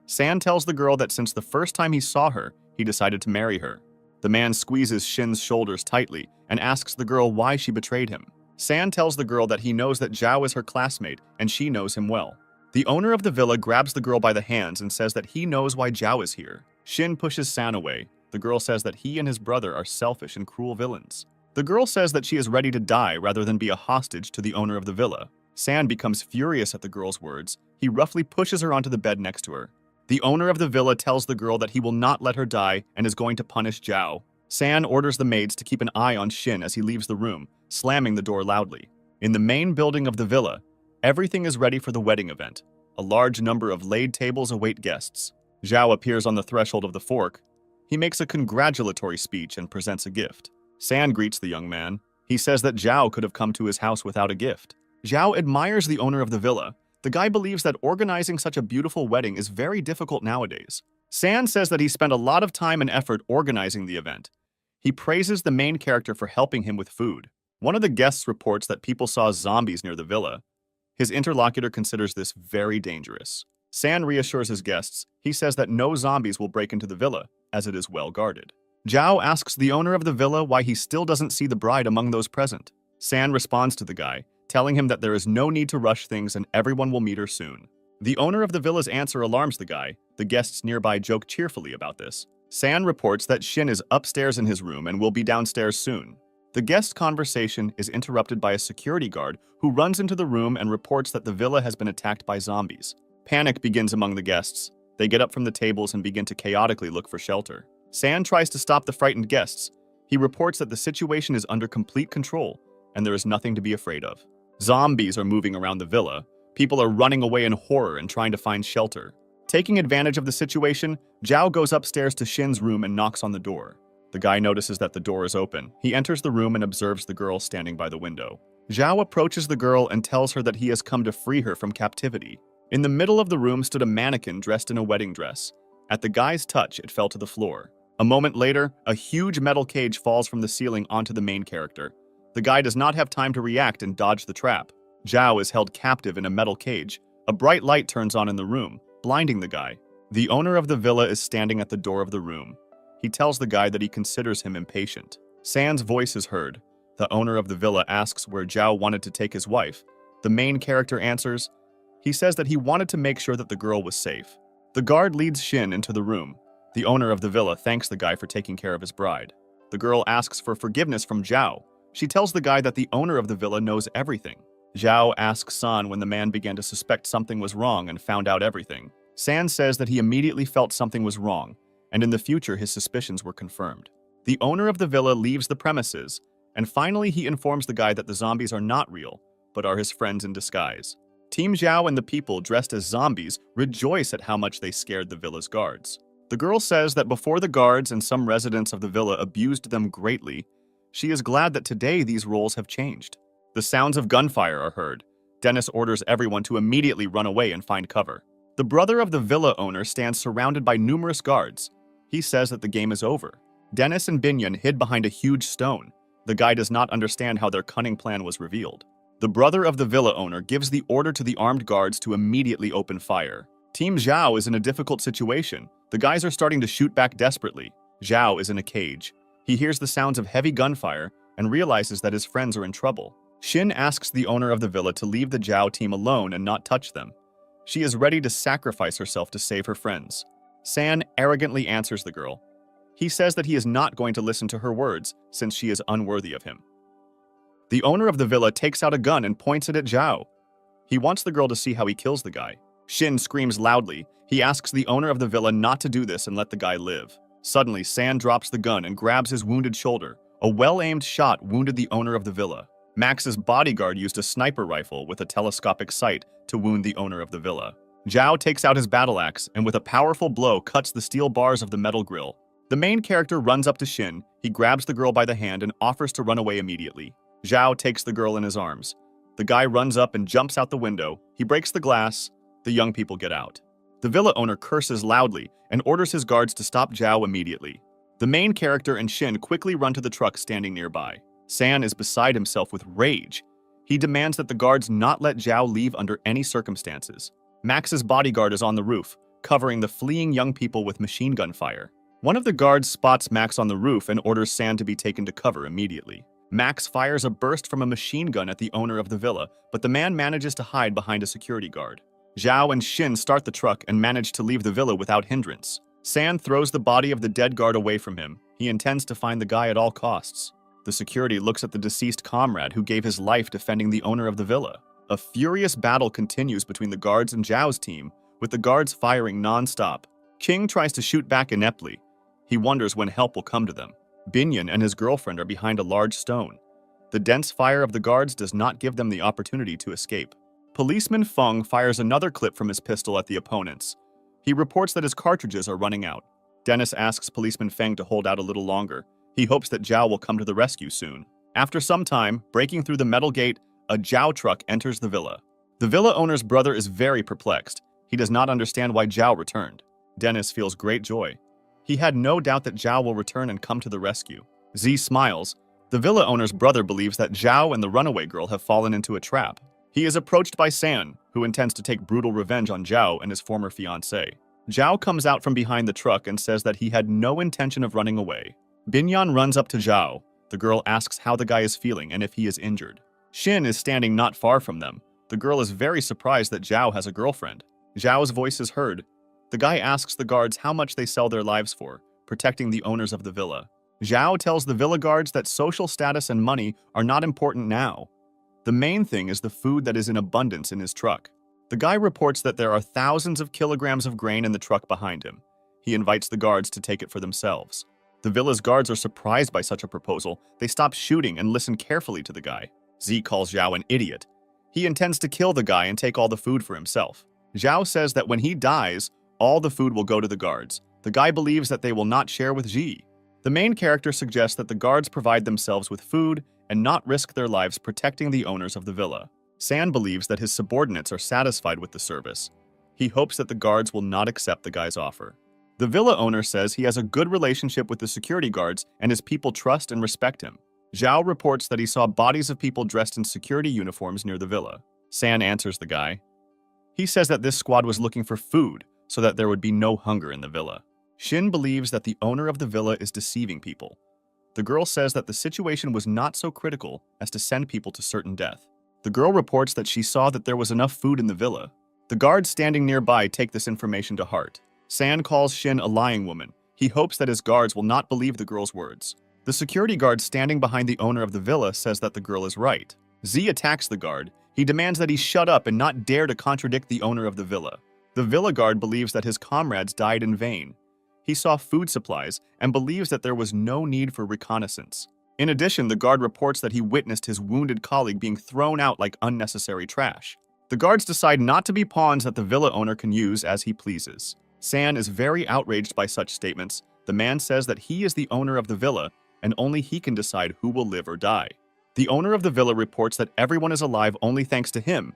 San tells the girl that since the first time he saw her, he decided to marry her. The man squeezes Xin's shoulders tightly and asks the girl why she betrayed him. San tells the girl that he knows that Zhao is her classmate and she knows him well. The owner of the villa grabs the girl by the hands and says that he knows why Zhao is here. Xin pushes San away. The girl says that he and his brother are selfish and cruel villains. The girl says that she is ready to die rather than be a hostage to the owner of the villa. San becomes furious at the girl's words. He roughly pushes her onto the bed next to her. The owner of the villa tells the girl that he will not let her die and is going to punish Zhao. San orders the maids to keep an eye on Xin as he leaves the room, slamming the door loudly. In the main building of the villa, everything is ready for the wedding event. A large number of laid tables await guests. Zhao appears on the threshold of the fork. He makes a congratulatory speech and presents a gift. San greets the young man. He says that Zhao could have come to his house without a gift. Zhao admires the owner of the villa. The guy believes that organizing such a beautiful wedding is very difficult nowadays. San says that he spent a lot of time and effort organizing the event. He praises the main character for helping him with food. One of the guests reports that people saw zombies near the villa. His interlocutor considers this very dangerous. San reassures his guests. He says that no zombies will break into the villa, as it is well guarded. Zhao asks the owner of the villa why he still doesn't see the bride among those present. San responds to the guy, telling him that there is no need to rush things and everyone will meet her soon. The owner of the villa's answer alarms the guy. The guests nearby joke cheerfully about this. San reports that Xin is upstairs in his room and will be downstairs soon. The guest conversation is interrupted by a security guard who runs into the room and reports that the villa has been attacked by zombies. Panic begins among the guests. They get up from the tables and begin to chaotically look for shelter. San tries to stop the frightened guests. He reports that the situation is under complete control and there is nothing to be afraid of. Zombies are moving around the villa. People are running away in horror and trying to find shelter. Taking advantage of the situation, Zhao goes upstairs to Shin's room and knocks on the door. The guy notices that the door is open. He enters the room and observes the girl standing by the window. Zhao approaches the girl and tells her that he has come to free her from captivity. In the middle of the room stood a mannequin dressed in a wedding dress. At the guy's touch, it fell to the floor. A moment later, a huge metal cage falls from the ceiling onto the main character. The guy does not have time to react and dodge the trap. Zhao is held captive in a metal cage. A bright light turns on in the room, blinding the guy. The owner of the villa is standing at the door of the room. He tells the guy that he considers him impatient. San's voice is heard. The owner of the villa asks where Zhao wanted to take his wife. The main character answers. He says that he wanted to make sure that the girl was safe. The guard leads Shin into the room. The owner of the villa thanks the guy for taking care of his bride. The girl asks for forgiveness from Zhao. She tells the guy that the owner of the villa knows everything. Zhao asks San when the man began to suspect something was wrong and found out everything. San says that he immediately felt something was wrong, and in the future his suspicions were confirmed. The owner of the villa leaves the premises, and finally he informs the guy that the zombies are not real, but are his friends in disguise. Team Zhao and the people dressed as zombies rejoice at how much they scared the villa's guards. The girl says that before the guards and some residents of the villa abused them greatly, she is glad that today these roles have changed. The sounds of gunfire are heard. Dennis orders everyone to immediately run away and find cover. The brother of the villa owner stands surrounded by numerous guards. He says that the game is over. Dennis and Binyan hid behind a huge stone. The guy does not understand how their cunning plan was revealed. The brother of the villa owner gives the order to the armed guards to immediately open fire. Team Zhao is in a difficult situation. The guys are starting to shoot back desperately. Zhao is in a cage. He hears the sounds of heavy gunfire and realizes that his friends are in trouble. Shin asks the owner of the villa to leave the Zhao team alone and not touch them. She is ready to sacrifice herself to save her friends. San arrogantly answers the girl. He says that he is not going to listen to her words since she is unworthy of him. The owner of the villa takes out a gun and points it at Zhao. He wants the girl to see how he kills the guy. Shin screams loudly. He asks the owner of the villa not to do this and let the guy live. Suddenly, San drops the gun and grabs his wounded shoulder. A well-aimed shot wounded the owner of the villa. Max's bodyguard used a sniper rifle with a telescopic sight to wound the owner of the villa. Zhao takes out his battle axe and with a powerful blow cuts the steel bars of the metal grill. The main character runs up to Shin. He grabs the girl by the hand and offers to run away immediately. Zhao takes the girl in his arms. The guy runs up and jumps out the window. He breaks the glass. The young people get out. The villa owner curses loudly and orders his guards to stop Zhao immediately. The main character and Shin quickly run to the truck standing nearby. San is beside himself with rage. He demands that the guards not let Zhao leave under any circumstances. Max's bodyguard is on the roof, covering the fleeing young people with machine gun fire. One of the guards spots Max on the roof and orders San to be taken to cover immediately. Max fires a burst from a machine gun at the owner of the villa, but the man manages to hide behind a security guard. Zhao and Shin start the truck and manage to leave the villa without hindrance. San throws the body of the dead guard away from him. He intends to find the guy at all costs. The security looks at the deceased comrade who gave his life defending the owner of the villa. A furious battle continues between the guards and Zhao's team, with the guards firing non-stop. King tries to shoot back ineptly. He wonders when help will come to them. Binyan and his girlfriend are behind a large stone. The dense fire of the guards does not give them the opportunity to escape. Policeman Feng fires another clip from his pistol at the opponents. He reports that his cartridges are running out. Dennis asks Policeman Feng to hold out a little longer. He hopes that Zhao will come to the rescue soon. After some time, breaking through the metal gate, a Zhao truck enters the villa. The villa owner's brother is very perplexed. He does not understand why Zhao returned. Dennis feels great joy. He had no doubt that Zhao will return and come to the rescue. Z smiles. The villa owner's brother believes that Zhao and the runaway girl have fallen into a trap. He is approached by San, who intends to take brutal revenge on Zhao and his former fiancée. Zhao comes out from behind the truck and says that he had no intention of running away. Binyan runs up to Zhao. The girl asks how the guy is feeling and if he is injured. Shin is standing not far from them. The girl is very surprised that Zhao has a girlfriend. Zhao's voice is heard. The guy asks the guards how much they sell their lives for, protecting the owners of the villa. Zhao tells the villa guards that social status and money are not important now. The main thing is the food that is in abundance in his truck. The guy reports that there are thousands of kilograms of grain in the truck behind him. He invites the guards to take it for themselves. The villa's guards are surprised by such a proposal. They stop shooting and listen carefully to the guy. Z calls Zhao an idiot. He intends to kill the guy and take all the food for himself. Zhao says that when he dies, all the food will go to the guards. The guy believes that they will not share with Ji. The main character suggests that the guards provide themselves with food and not risk their lives protecting the owners of the villa. San believes that his subordinates are satisfied with the service. He hopes that the guards will not accept the guy's offer. The villa owner says he has a good relationship with the security guards and his people trust and respect him. Zhao reports that he saw bodies of people dressed in security uniforms near the villa. San answers the guy. He says that this squad was looking for food so that there would be no hunger in the villa. Shin believes that the owner of the villa is deceiving people. The girl says that the situation was not so critical as to send people to certain death. The girl reports that she saw that there was enough food in the villa. The guards standing nearby take this information to heart. San calls Shin a lying woman. He hopes that his guards will not believe the girl's words. The security guard standing behind the owner of the villa says that the girl is right. Z attacks the guard. He demands that he shut up and not dare to contradict the owner of the villa. The villa guard believes that his comrades died in vain. He saw food supplies and believes that there was no need for reconnaissance. In addition, the guard reports that he witnessed his wounded colleague being thrown out like unnecessary trash. The guards decide not to be pawns that the villa owner can use as he pleases. San is very outraged by such statements. The man says that he is the owner of the villa and only he can decide who will live or die. The owner of the villa reports that everyone is alive only thanks to him.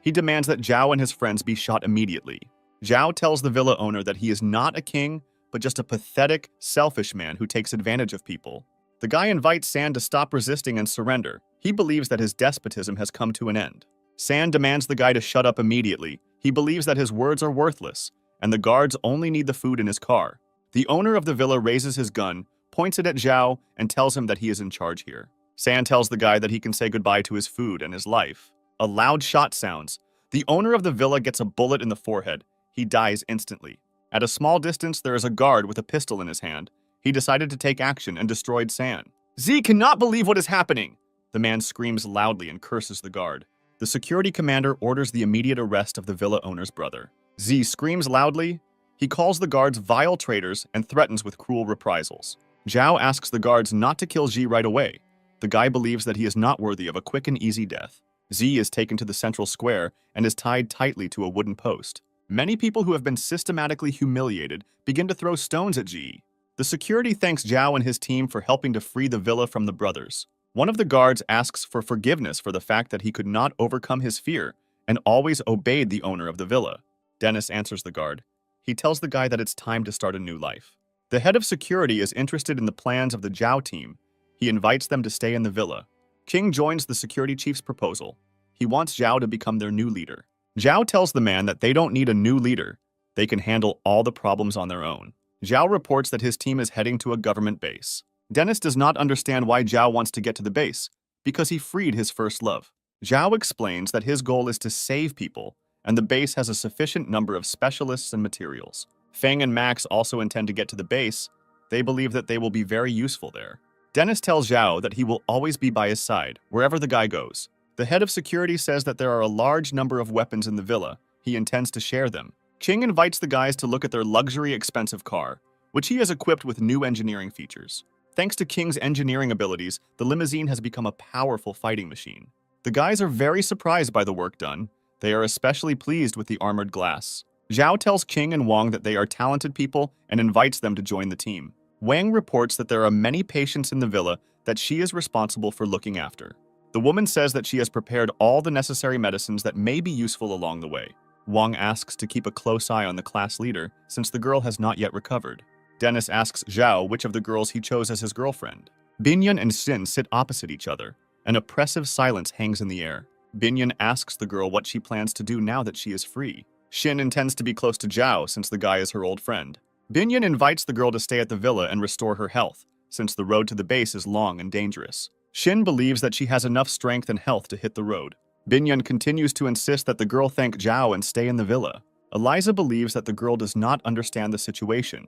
He demands that Zhao and his friends be shot immediately. Zhao tells the villa owner that he is not a king, but just a pathetic, selfish man who takes advantage of people. The guy invites San to stop resisting and surrender. He believes that his despotism has come to an end. San demands the guy to shut up immediately. He believes that his words are worthless, and the guards only need the food in his car. The owner of the villa raises his gun, points it at Zhao, and tells him that he is in charge here. San tells the guy that he can say goodbye to his food and his life. A loud shot sounds. The owner of the villa gets a bullet in the forehead. He dies instantly. At a small distance, there is a guard with a pistol in his hand. He decided to take action and destroyed San. Z cannot believe what is happening! The man screams loudly and curses the guard. The security commander orders the immediate arrest of the villa owner's brother. Z screams loudly. He calls the guards vile traitors and threatens with cruel reprisals. Zhao asks the guards not to kill Z right away. The guy believes that he is not worthy of a quick and easy death. Z is taken to the central square and is tied tightly to a wooden post. Many people who have been systematically humiliated begin to throw stones at Z. The security thanks Zhao and his team for helping to free the villa from the brothers. One of the guards asks for forgiveness for the fact that he could not overcome his fear and always obeyed the owner of the villa. Dennis answers the guard. He tells the guy that it's time to start a new life. The head of security is interested in the plans of the Zhao team. He invites them to stay in the villa. King joins the security chief's proposal. He wants Zhao to become their new leader. Zhao tells the man that they don't need a new leader. They can handle all the problems on their own. Zhao reports that his team is heading to a government base. Dennis does not understand why Zhao wants to get to the base, because he freed his first love. Zhao explains that his goal is to save people, and the base has a sufficient number of specialists and materials. Feng and Max also intend to get to the base. They believe that they will be very useful there. Dennis tells Zhao that he will always be by his side, wherever the guy goes. The head of security says that there are a large number of weapons in the villa. He intends to share them. King invites the guys to look at their luxury expensive car, which he has equipped with new engineering features. Thanks to King's engineering abilities, the limousine has become a powerful fighting machine. The guys are very surprised by the work done. They are especially pleased with the armored glass. Zhao tells King and Wang that they are talented people and invites them to join the team. Wang reports that there are many patients in the villa that she is responsible for looking after. The woman says that she has prepared all the necessary medicines that may be useful along the way. Wang asks to keep a close eye on the class leader since the girl has not yet recovered. Dennis asks Zhao which of the girls he chose as his girlfriend. Binyan and Xin sit opposite each other. An oppressive silence hangs in the air. Binyan asks the girl what she plans to do now that she is free. Xin intends to be close to Zhao since the guy is her old friend. Binyan invites the girl to stay at the villa and restore her health, since the road to the base is long and dangerous. Xin believes that she has enough strength and health to hit the road. Binyan continues to insist that the girl thank Zhao and stay in the villa. Eliza believes that the girl does not understand the situation.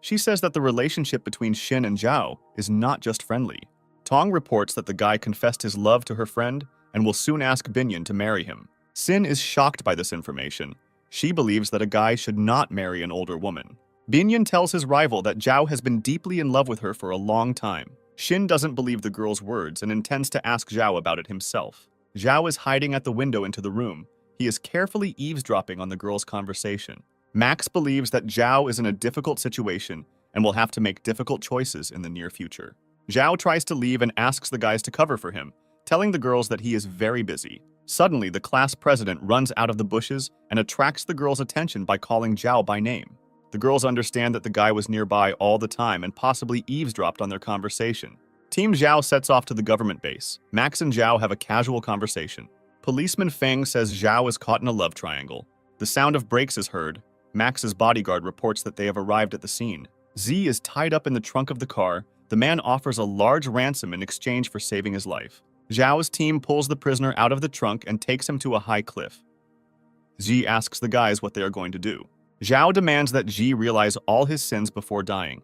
She says that the relationship between Xin and Zhao is not just friendly. Tong reports that the guy confessed his love to her friend and will soon ask Binyan to marry him. Xin is shocked by this information. She believes that a guy should not marry an older woman. Binyan tells his rival that Zhao has been deeply in love with her for a long time. Xin doesn't believe the girl's words and intends to ask Zhao about it himself. Zhao is hiding at the window into the room. He is carefully eavesdropping on the girl's conversation. Max believes that Zhao is in a difficult situation and will have to make difficult choices in the near future. Zhao tries to leave and asks the guys to cover for him, telling the girls that he is very busy. Suddenly, the class president runs out of the bushes and attracts the girls' attention by calling Zhao by name. The girls understand that the guy was nearby all the time and possibly eavesdropped on their conversation. Team Zhao sets off to the government base. Max and Zhao have a casual conversation. Policeman Feng says Zhao is caught in a love triangle. The sound of brakes is heard. Max's bodyguard reports that they have arrived at the scene. Z is tied up in the trunk of the car. The man offers a large ransom in exchange for saving his life. Zhao's team pulls the prisoner out of the trunk and takes him to a high cliff. Z asks the guys what they are going to do. Zhao demands that Z realize all his sins before dying.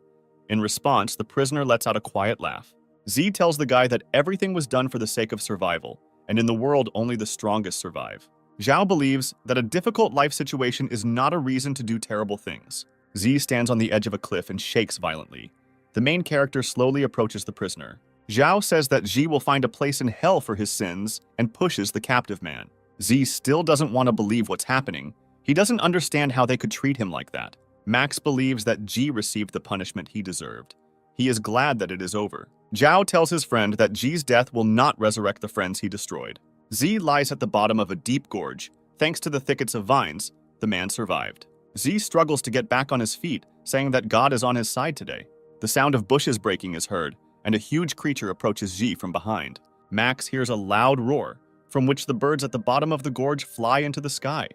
In response, the prisoner lets out a quiet laugh. Z tells the guy that everything was done for the sake of survival, and in the world only the strongest survive. Zhao believes that a difficult life situation is not a reason to do terrible things. Z stands on the edge of a cliff and shakes violently. The main character slowly approaches the prisoner. Zhao says that Z will find a place in hell for his sins and pushes the captive man. Z still doesn't want to believe what's happening. He doesn't understand how they could treat him like that. Max believes that G received the punishment he deserved. He is glad that it is over. Zhao tells his friend that G's death will not resurrect the friends he destroyed. Z lies at the bottom of a deep gorge. Thanks to the thickets of vines, the man survived. Z struggles to get back on his feet, saying that God is on his side today. The sound of bushes breaking is heard, and a huge creature approaches Z from behind. Max hears a loud roar, from which the birds at the bottom of the gorge fly into the sky.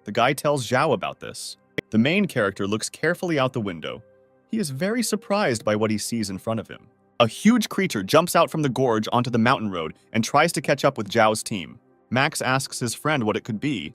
The guy tells Zhao about this. The main character looks carefully out the window. He is very surprised by what he sees in front of him. A huge creature jumps out from the gorge onto the mountain road and tries to catch up with Zhao's team. Max asks his friend what it could be.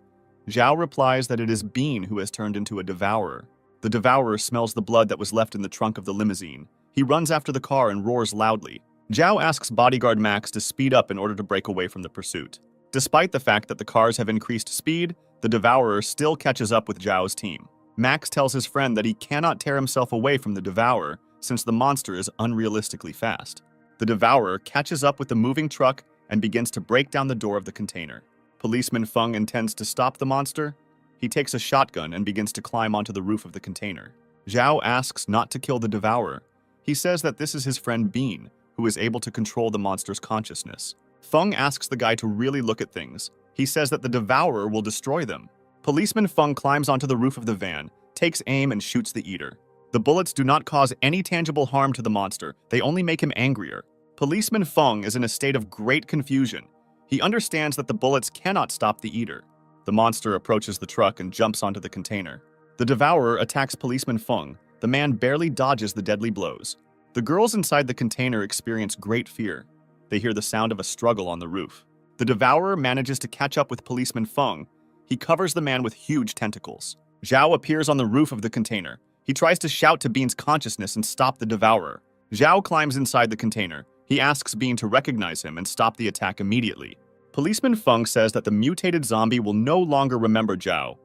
Zhao replies that it is Bean who has turned into a devourer. The devourer smells the blood that was left in the trunk of the limousine. He runs after the car and roars loudly. Zhao asks bodyguard Max to speed up in order to break away from the pursuit. Despite the fact that the cars have increased speed, the devourer still catches up with Zhao's team. Max tells his friend that he cannot tear himself away from the devourer since the monster is unrealistically fast. The devourer catches up with the moving truck and begins to break down the door of the container. Policeman Feng intends to stop the monster. He takes a shotgun and begins to climb onto the roof of the container. Zhao asks not to kill the devourer. He says that this is his friend Bean, who is able to control the monster's consciousness. Feng asks the guy to really look at things. He says that the devourer will destroy them. Policeman Feng climbs onto the roof of the van, takes aim and shoots the eater. The bullets do not cause any tangible harm to the monster, they only make him angrier. Policeman Feng is in a state of great confusion. He understands that the bullets cannot stop the eater. The monster approaches the truck and jumps onto the container. The devourer attacks Policeman Feng. The man barely dodges the deadly blows. The girls inside the container experience great fear. They hear the sound of a struggle on the roof. The devourer manages to catch up with Policeman Feng. He covers the man with huge tentacles. Zhao appears on the roof of the container. He tries to shout to Bean's consciousness and stop the devourer. Zhao climbs inside the container. He asks Bean to recognize him and stop the attack immediately. Policeman Feng says that the mutated zombie will no longer remember Zhao.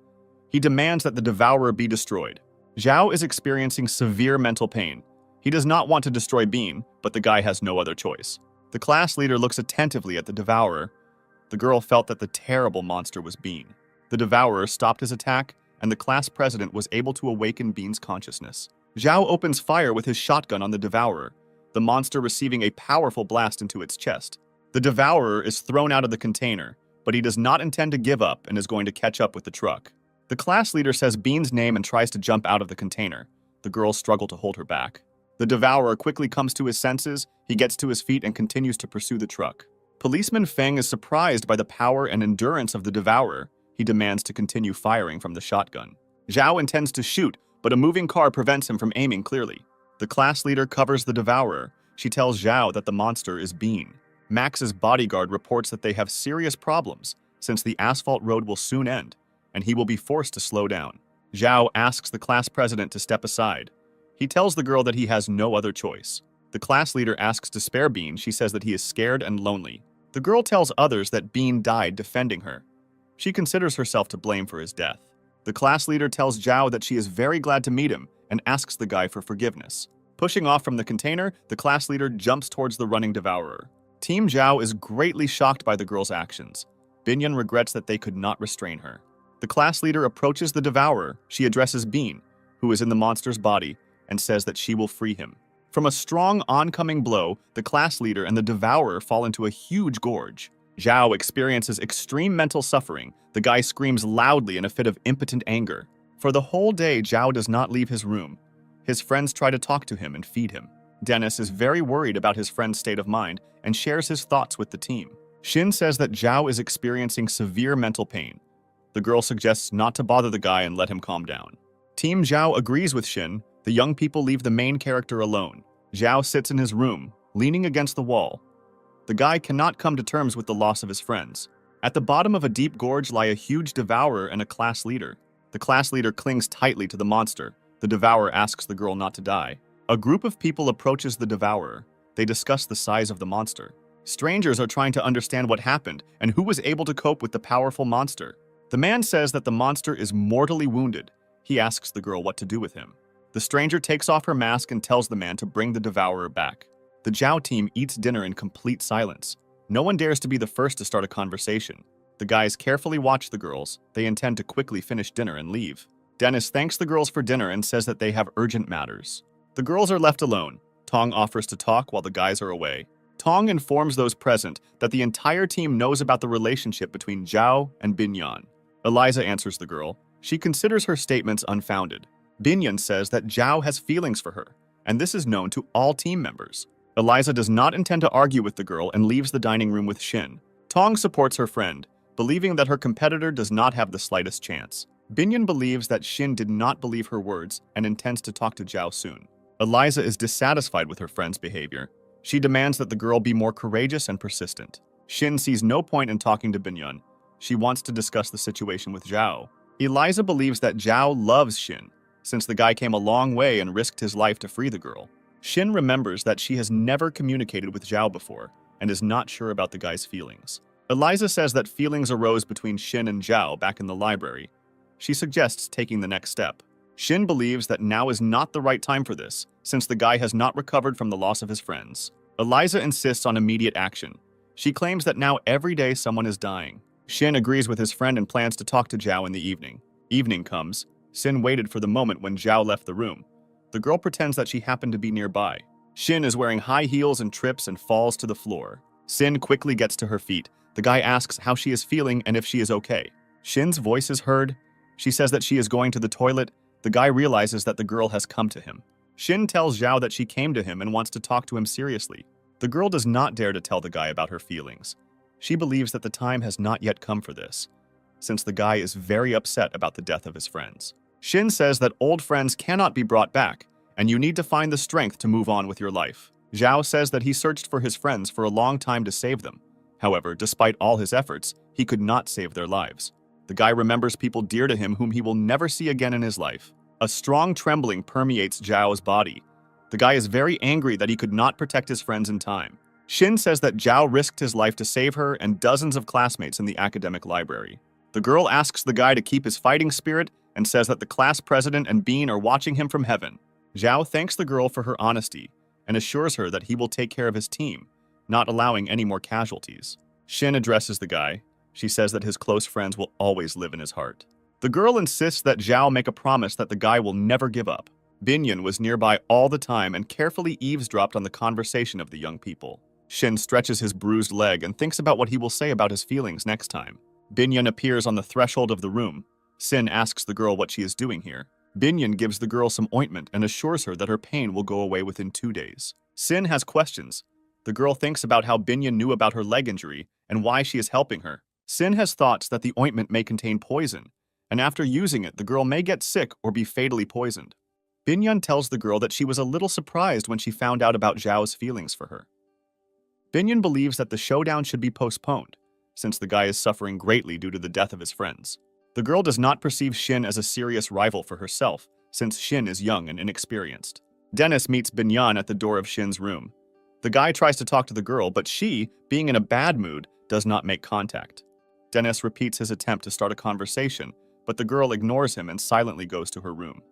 He demands that the devourer be destroyed. Zhao is experiencing severe mental pain. He does not want to destroy Bean, but the guy has no other choice. The class leader looks attentively at the devourer. The girl felt that the terrible monster was Bean. The devourer stopped his attack, and the class president was able to awaken Bean's consciousness. Zhao opens fire with his shotgun on the devourer, the monster receiving a powerful blast into its chest. The devourer is thrown out of the container, but he does not intend to give up and is going to catch up with the truck. The class leader says Bean's name and tries to jump out of the container. The girls struggle to hold her back. The devourer quickly comes to his senses, he gets to his feet and continues to pursue the truck. Policeman Feng is surprised by the power and endurance of the devourer. He demands to continue firing from the shotgun. Zhao intends to shoot, but a moving car prevents him from aiming clearly. The class leader covers the devourer. She tells Zhao that the monster is Bean. Max's bodyguard reports that they have serious problems, since the asphalt road will soon end, and he will be forced to slow down. Zhao asks the class president to step aside. He tells the girl that he has no other choice. The class leader asks to spare Bean. She says that he is scared and lonely. The girl tells others that Bean died defending her. She considers herself to blame for his death. The class leader tells Zhao that she is very glad to meet him and asks the guy for forgiveness. Pushing off from the container, the class leader jumps towards the running devourer. Team Zhao is greatly shocked by the girl's actions. Binyan regrets that they could not restrain her. The class leader approaches the devourer. She addresses Bean, who is in the monster's body, and says that she will free him. From a strong oncoming blow, the class leader and the devourer fall into a huge gorge. Zhao experiences extreme mental suffering. The guy screams loudly in a fit of impotent anger. For the whole day, Zhao does not leave his room. His friends try to talk to him and feed him. Dennis is very worried about his friend's state of mind and shares his thoughts with the team. Shin says that Zhao is experiencing severe mental pain. The girl suggests not to bother the guy and let him calm down. Team Zhao agrees with Shin. The young people leave the main character alone. Zhao sits in his room, leaning against the wall. The guy cannot come to terms with the loss of his friends. At the bottom of a deep gorge lie a huge devourer and a class leader. The class leader clings tightly to the monster. The devourer asks the girl not to die. A group of people approaches the devourer. They discuss the size of the monster. Strangers are trying to understand what happened and who was able to cope with the powerful monster. The man says that the monster is mortally wounded. He asks the girl what to do with him. The stranger takes off her mask and tells the man to bring the devourer back. The Zhao team eats dinner in complete silence. No one dares to be the first to start a conversation. The guys carefully watch the girls. They intend to quickly finish dinner and leave. Dennis thanks the girls for dinner and says that they have urgent matters. The girls are left alone. Tong offers to talk while the guys are away. Tong informs those present that the entire team knows about the relationship between Zhao and Binyan. Eliza answers the girl. She considers her statements unfounded. Binyan says that Zhao has feelings for her, and this is known to all team members. Eliza does not intend to argue with the girl and leaves the dining room with Shin. Tong supports her friend, believing that her competitor does not have the slightest chance. Binyan believes that Shin did not believe her words and intends to talk to Zhao soon. Eliza is dissatisfied with her friend's behavior. She demands that the girl be more courageous and persistent. Shin sees no point in talking to Binyan. She wants to discuss the situation with Zhao. Eliza believes that Zhao loves Shin, since the guy came a long way and risked his life to free the girl. Shin remembers that she has never communicated with Zhao before and is not sure about the guy's feelings. Eliza says that feelings arose between Shin and Zhao back in the library. She suggests taking the next step. Shin believes that now is not the right time for this, since the guy has not recovered from the loss of his friends. Eliza insists on immediate action. She claims that now every day someone is dying. Shin agrees with his friend and plans to talk to Zhao in the evening. Evening comes. Shin waited for the moment when Zhao left the room. The girl pretends that she happened to be nearby. Shin is wearing high heels and trips and falls to the floor. Shin quickly gets to her feet. The guy asks how she is feeling and if she is okay. Shin's voice is heard. She says that she is going to the toilet. The guy realizes that the girl has come to him. Shin tells Zhao that she came to him and wants to talk to him seriously. The girl does not dare to tell the guy about her feelings. She believes that the time has not yet come for this, since the guy is very upset about the death of his friends. Shin says that old friends cannot be brought back, and you need to find the strength to move on with your life. Zhao says that he searched for his friends for a long time to save them. However, despite all his efforts, he could not save their lives. The guy remembers people dear to him whom he will never see again in his life. A strong trembling permeates Zhao's body. The guy is very angry that he could not protect his friends in time. Shin says that Zhao risked his life to save her and dozens of classmates in the academic library. The girl asks the guy to keep his fighting spirit and says that the class president and Bean are watching him from heaven. Zhao thanks the girl for her honesty and assures her that he will take care of his team, not allowing any more casualties. Shin addresses the guy. She says that his close friends will always live in his heart. The girl insists that Zhao make a promise that the guy will never give up. Binyan was nearby all the time and carefully eavesdropped on the conversation of the young people. Shin stretches his bruised leg and thinks about what he will say about his feelings next time. Binyan appears on the threshold of the room. Sin asks the girl what she is doing here. Binyan gives the girl some ointment and assures her that her pain will go away within 2 days. Sin has questions. The girl thinks about how Binyan knew about her leg injury and why she is helping her. Sin has thoughts that the ointment may contain poison, and after using it, the girl may get sick or be fatally poisoned. Binyan tells the girl that she was a little surprised when she found out about Zhao's feelings for her. Binyan believes that the showdown should be postponed, since the guy is suffering greatly due to the death of his friends. The girl does not perceive Shin as a serious rival for herself, since Shin is young and inexperienced. Dennis meets Binyan at the door of Shin's room. The guy tries to talk to the girl, but she, being in a bad mood, does not make contact. Dennis repeats his attempt to start a conversation, but the girl ignores him and silently goes to her room.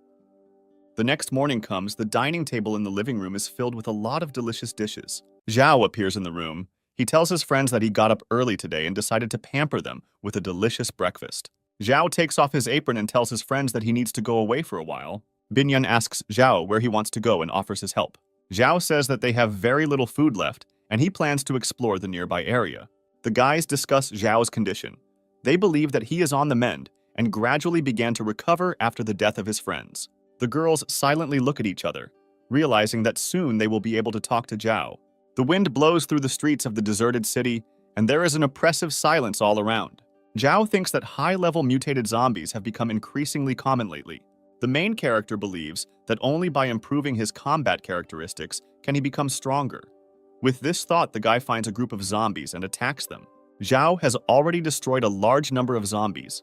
The next morning comes. The dining table in the living room is filled with a lot of delicious dishes. Zhao appears in the room. He tells his friends that he got up early today and decided to pamper them with a delicious breakfast. Zhao takes off his apron and tells his friends that he needs to go away for a while. Binyan asks Zhao where he wants to go and offers his help. Zhao says that they have very little food left, and he plans to explore the nearby area. The guys discuss Zhao's condition. They believe that he is on the mend and gradually began to recover after the death of his friends. The girls silently look at each other, realizing that soon they will be able to talk to Zhao. The wind blows through the streets of the deserted city, and there is an oppressive silence all around. Zhao thinks that high-level mutated zombies have become increasingly common lately. The main character believes that only by improving his combat characteristics can he become stronger. With this thought, the guy finds a group of zombies and attacks them. Zhao has already destroyed a large number of zombies.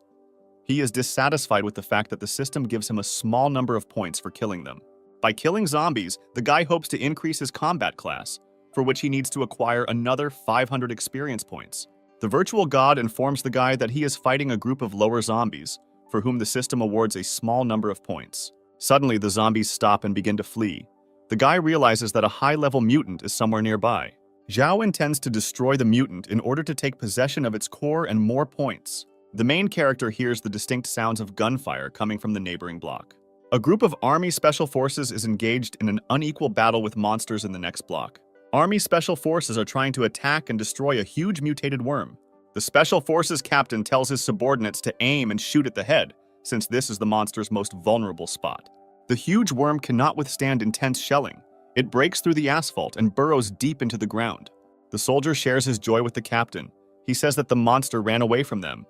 He is dissatisfied with the fact that the system gives him a small number of points for killing them. By killing zombies, the guy hopes to increase his combat class, for which he needs to acquire another 500 experience points. The virtual god informs the guy that he is fighting a group of lower zombies, for whom the system awards a small number of points. Suddenly, the zombies stop and begin to flee. The guy realizes that a high-level mutant is somewhere nearby. Zhao intends to destroy the mutant in order to take possession of its core and more points. The main character hears the distinct sounds of gunfire coming from the neighboring block. A group of Army Special Forces is engaged in an unequal battle with monsters in the next block. Army Special Forces are trying to attack and destroy a huge mutated worm. The Special Forces captain tells his subordinates to aim and shoot at the head, since this is the monster's most vulnerable spot. The huge worm cannot withstand intense shelling. It breaks through the asphalt and burrows deep into the ground. The soldier shares his joy with the captain. He says that the monster ran away from them.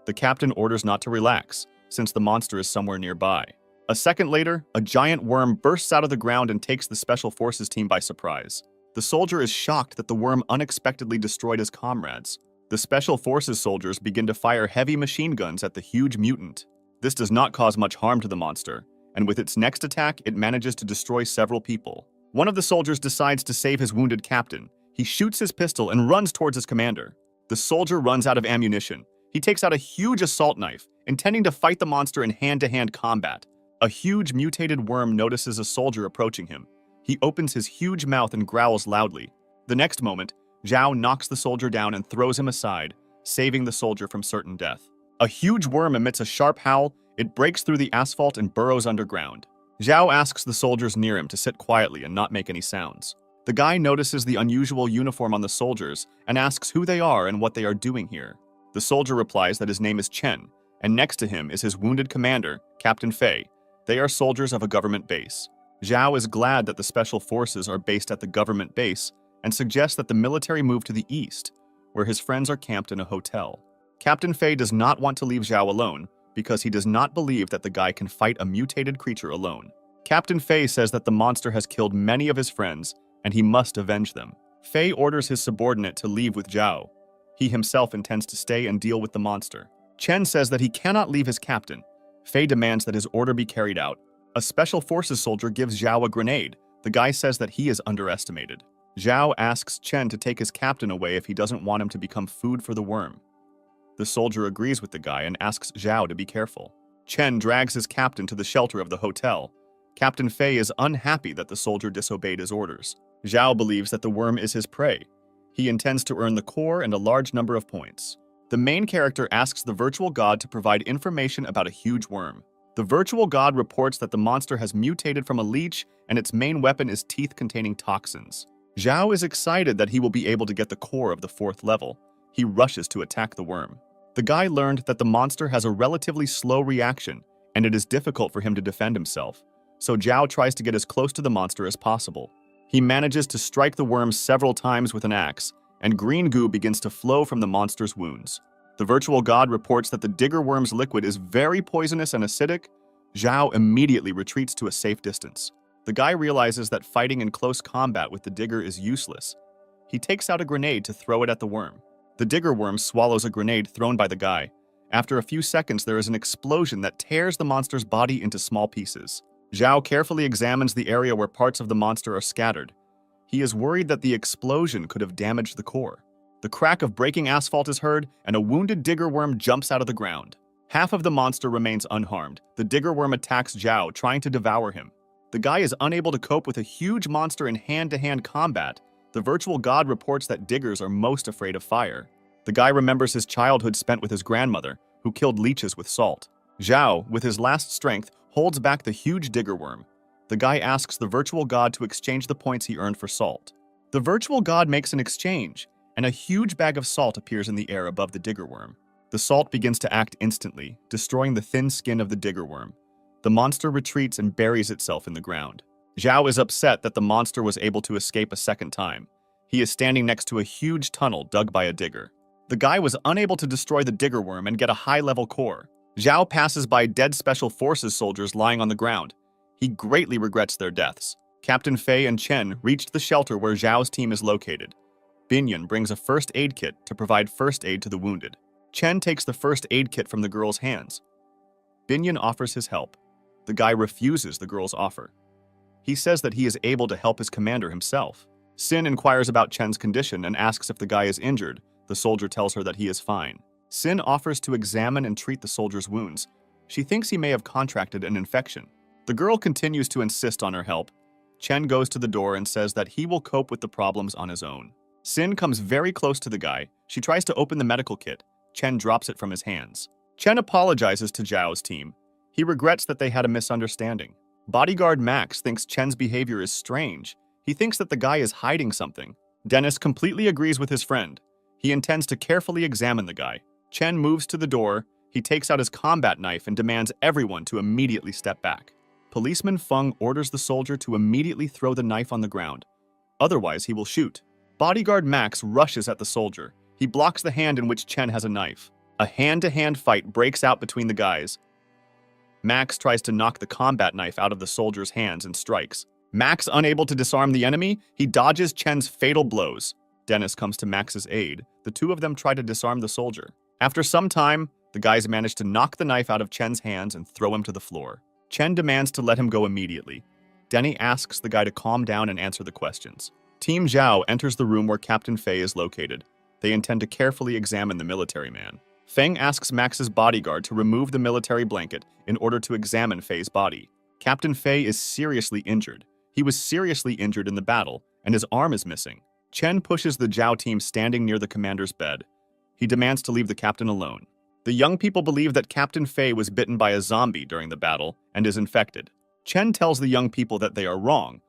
The captain orders not to relax, since the monster is somewhere nearby. A second later, a giant worm bursts out of the ground and takes the Special Forces team by surprise. The soldier is shocked that the worm unexpectedly destroyed his comrades. The Special Forces soldiers begin to fire heavy machine guns at the huge mutant. This does not cause much harm to the monster, and with its next attack, it manages to destroy several people. One of the soldiers decides to save his wounded captain. He shoots his pistol and runs towards his commander. The soldier runs out of ammunition. He takes out a huge assault knife, intending to fight the monster in hand-to-hand combat. A huge mutated worm notices a soldier approaching him. He opens his huge mouth and growls loudly. The next moment, Zhao knocks the soldier down and throws him aside, saving the soldier from certain death. A huge worm emits a sharp howl. It breaks through the asphalt and burrows underground. Zhao asks the soldiers near him to sit quietly and not make any sounds. The guy notices the unusual uniform on the soldiers and asks who they are and what they are doing here. The soldier replies that his name is Chen, and next to him is his wounded commander, Captain Fei. They are soldiers of a government base. Zhao is glad that the Special Forces are based at the government base and suggests that the military move to the east, where his friends are camped in a hotel. Captain Fei does not want to leave Zhao alone because he does not believe that the guy can fight a mutated creature alone. Captain Fei says that the monster has killed many of his friends and he must avenge them. Fei orders his subordinate to leave with Zhao. He himself intends to stay and deal with the monster. Chen says that he cannot leave his captain. Fei demands that his order be carried out. A Special Forces soldier gives Zhao a grenade. The guy says that he is underestimated. Zhao asks Chen to take his captain away if he doesn't want him to become food for the worm. The soldier agrees with the guy and asks Zhao to be careful. Chen drags his captain to the shelter of the hotel. Captain Fei is unhappy that the soldier disobeyed his orders. Zhao believes that the worm is his prey. He intends to earn the core and a large number of points. The main character asks the virtual god to provide information about a huge worm. The virtual god reports that the monster has mutated from a leech and its main weapon is teeth containing toxins. Zhao is excited that he will be able to get the core of the 4th level. He rushes to attack the worm. The guy learned that the monster has a relatively slow reaction, and it is difficult for him to defend himself, so Zhao tries to get as close to the monster as possible. He manages to strike the worm several times with an axe, and green goo begins to flow from the monster's wounds. The virtual god reports that the digger worm's liquid is very poisonous and acidic. Zhao immediately retreats to a safe distance. The guy realizes that fighting in close combat with the digger is useless. He takes out a grenade to throw it at the worm. The digger worm swallows a grenade thrown by the guy. After a few seconds, there is an explosion that tears the monster's body into small pieces. Zhao carefully examines the area where parts of the monster are scattered. He is worried that the explosion could have damaged the core. The crack of breaking asphalt is heard, and a wounded digger worm jumps out of the ground. Half of the monster remains unharmed. The digger worm attacks Zhao, trying to devour him. The guy is unable to cope with a huge monster in hand-to-hand combat. The virtual god reports that diggers are most afraid of fire. The guy remembers his childhood spent with his grandmother, who killed leeches with salt. Zhao, with his last strength, holds back the huge digger worm. The guy asks the virtual god to exchange the points he earned for salt. The virtual god makes an exchange, and a huge bag of salt appears in the air above the digger worm. The salt begins to act instantly, destroying the thin skin of the digger worm. The monster retreats and buries itself in the ground. Zhao is upset that the monster was able to escape a second time. He is standing next to a huge tunnel dug by a digger. The guy was unable to destroy the digger worm and get a high-level core. Zhao passes by dead Special Forces soldiers lying on the ground. He greatly regrets their deaths. Captain Fei and Chen reached the shelter where Zhao's team is located. Binyan brings a first aid kit to provide first aid to the wounded. Chen takes the first aid kit from the girl's hands. Binyan offers his help. The guy refuses the girl's offer. He says that he is able to help his commander himself. Sin inquires about Chen's condition and asks if the guy is injured. The soldier tells her that he is fine. Sin offers to examine and treat the soldier's wounds. She thinks he may have contracted an infection. The girl continues to insist on her help. Chen goes to the door and says that he will cope with the problems on his own. Sin comes very close to the guy. She tries to open the medical kit. Chen drops it from his hands. Chen apologizes to Zhao's team. He regrets that they had a misunderstanding. Bodyguard Max thinks Chen's behavior is strange. He thinks that the guy is hiding something. Dennis completely agrees with his friend. He intends to carefully examine the guy. Chen moves to the door. He takes out his combat knife and demands everyone to immediately step back. Policeman Feng orders the soldier to immediately throw the knife on the ground. Otherwise, he will shoot. Bodyguard Max rushes at the soldier. He blocks the hand in which Chen has a knife. A hand-to-hand fight breaks out between the guys. Max tries to knock the combat knife out of the soldier's hands and strikes. Max unable to disarm the enemy, he dodges Chen's fatal blows. Dennis comes to Max's aid. The two of them try to disarm the soldier. After some time, the guys manage to knock the knife out of Chen's hands and throw him to the floor. Chen demands to let him go immediately. Denny asks the guy to calm down and answer the questions. Team Zhao enters the room where Captain Fei is located. They intend to carefully examine the military man. Feng asks Max's bodyguard to remove the military blanket in order to examine Fei's body. Captain Fei is seriously injured. He was seriously injured in the battle, and his arm is missing. Chen pushes the Zhao team standing near the commander's bed. He demands to leave the captain alone. The young people believe that Captain Fei was bitten by a zombie during the battle and is infected. Chen tells the young people that they are wrong.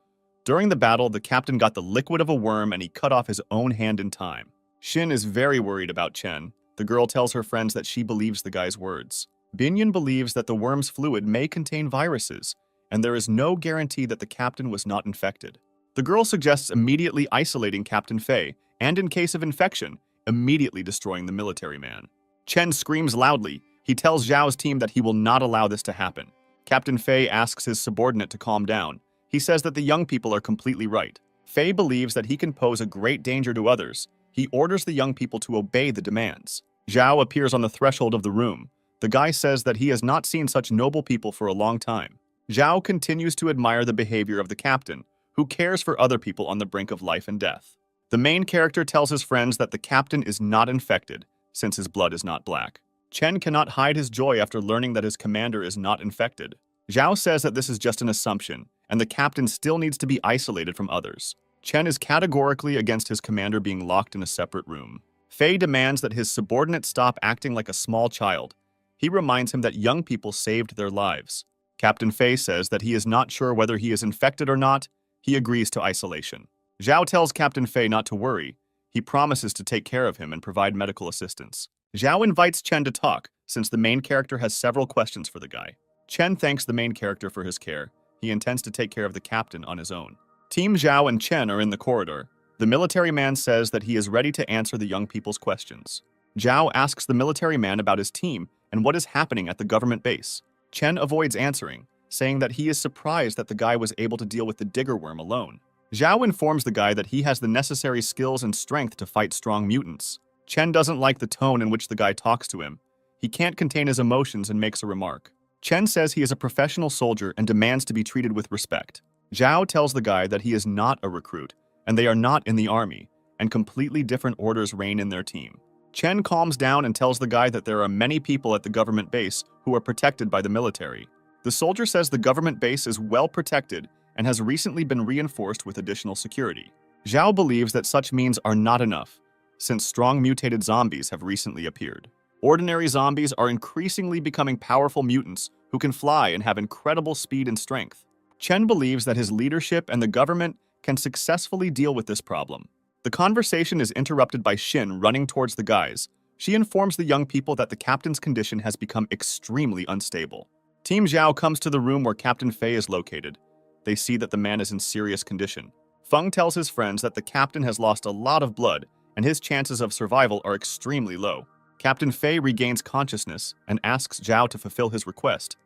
During the battle, the captain got the liquid of a worm and he cut off his own hand in time. Xin is very worried about Chen. The girl tells her friends that she believes the guy's words. Binyan believes that the worm's fluid may contain viruses, and there is no guarantee that the captain was not infected. The girl suggests immediately isolating Captain Fei, and in case of infection, immediately destroying the military man. Chen screams loudly. He tells Zhao's team that he will not allow this to happen. Captain Fei asks his subordinate to calm down. He says that the young people are completely right. Fei believes that he can pose a great danger to others. He orders the young people to obey the demands. Zhao appears on the threshold of the room. The guy says that he has not seen such noble people for a long time. Zhao continues to admire the behavior of the captain, who cares for other people on the brink of life and death. The main character tells his friends that the captain is not infected, since his blood is not black. Chen cannot hide his joy after learning that his commander is not infected. Zhao says that this is just an assumption, and the captain still needs to be isolated from others. Chen is categorically against his commander being locked in a separate room. Fei demands that his subordinate stop acting like a small child. He reminds him that young people saved their lives. Captain Fei says that he is not sure whether he is infected or not. He agrees to isolation. Zhao tells Captain Fei not to worry. He promises to take care of him and provide medical assistance. Zhao invites Chen to talk, since the main character has several questions for the guy. Chen thanks the main character for his care. He intends to take care of the captain on his own. Team Zhao and Chen are in the corridor. The military man says that he is ready to answer the young people's questions. Zhao asks the military man about his team and what is happening at the government base. Chen avoids answering, saying that he is surprised that the guy was able to deal with the digger worm alone. Zhao informs the guy that he has the necessary skills and strength to fight strong mutants. Chen doesn't like the tone in which the guy talks to him. He can't contain his emotions and makes a remark. Chen says he is a professional soldier and demands to be treated with respect. Zhao tells the guy that he is not a recruit, and they are not in the army, and completely different orders reign in their team. Chen calms down and tells the guy that there are many people at the government base who are protected by the military. The soldier says the government base is well protected and has recently been reinforced with additional security. Zhao believes that such means are not enough, since strong mutated zombies have recently appeared. Ordinary zombies are increasingly becoming powerful mutants who can fly and have incredible speed and strength. Chen believes that his leadership and the government can successfully deal with this problem. The conversation is interrupted by Xin running towards the guys. She informs the young people that the captain's condition has become extremely unstable. Team Zhao comes to the room where Captain Fei is located. They see that the man is in serious condition. Feng tells his friends that the captain has lost a lot of blood and his chances of survival are extremely low. Captain Fei regains consciousness and asks Zhao to fulfill his request.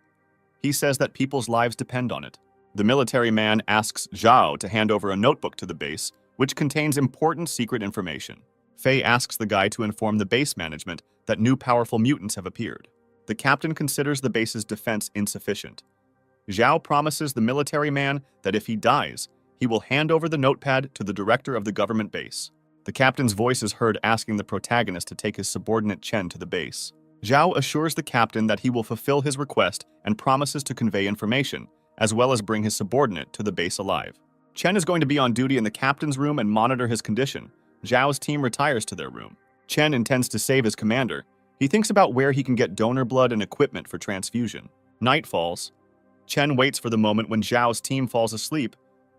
He says that people's lives depend on it. The military man asks Zhao to hand over a notebook to the base, which contains important secret information. Fei asks the guy to inform the base management that new powerful mutants have appeared. The captain considers the base's defense insufficient. Zhao promises the military man that if he dies, he will hand over the notepad to the director of the government base. The captain's voice is heard asking the protagonist to take his subordinate Chen to the base. Zhao assures the captain that he will fulfill his request and promises to convey information, as well as bring his subordinate to the base alive. Chen is going to be on duty in the captain's room and monitor his condition. Zhao's team retires to their room. Chen intends to save his commander. He thinks about where he can get donor blood and equipment for transfusion. Night falls. Chen waits for the moment when Zhao's team falls asleep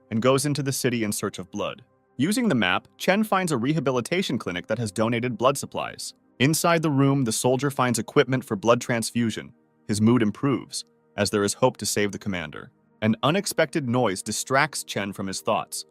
and goes into the city in search of blood. Using the map, Chen finds a rehabilitation clinic that has donated blood supplies. Inside the room, the soldier finds equipment for blood transfusion. His mood improves, as there is hope to save the commander. An unexpected noise distracts Chen from his thoughts.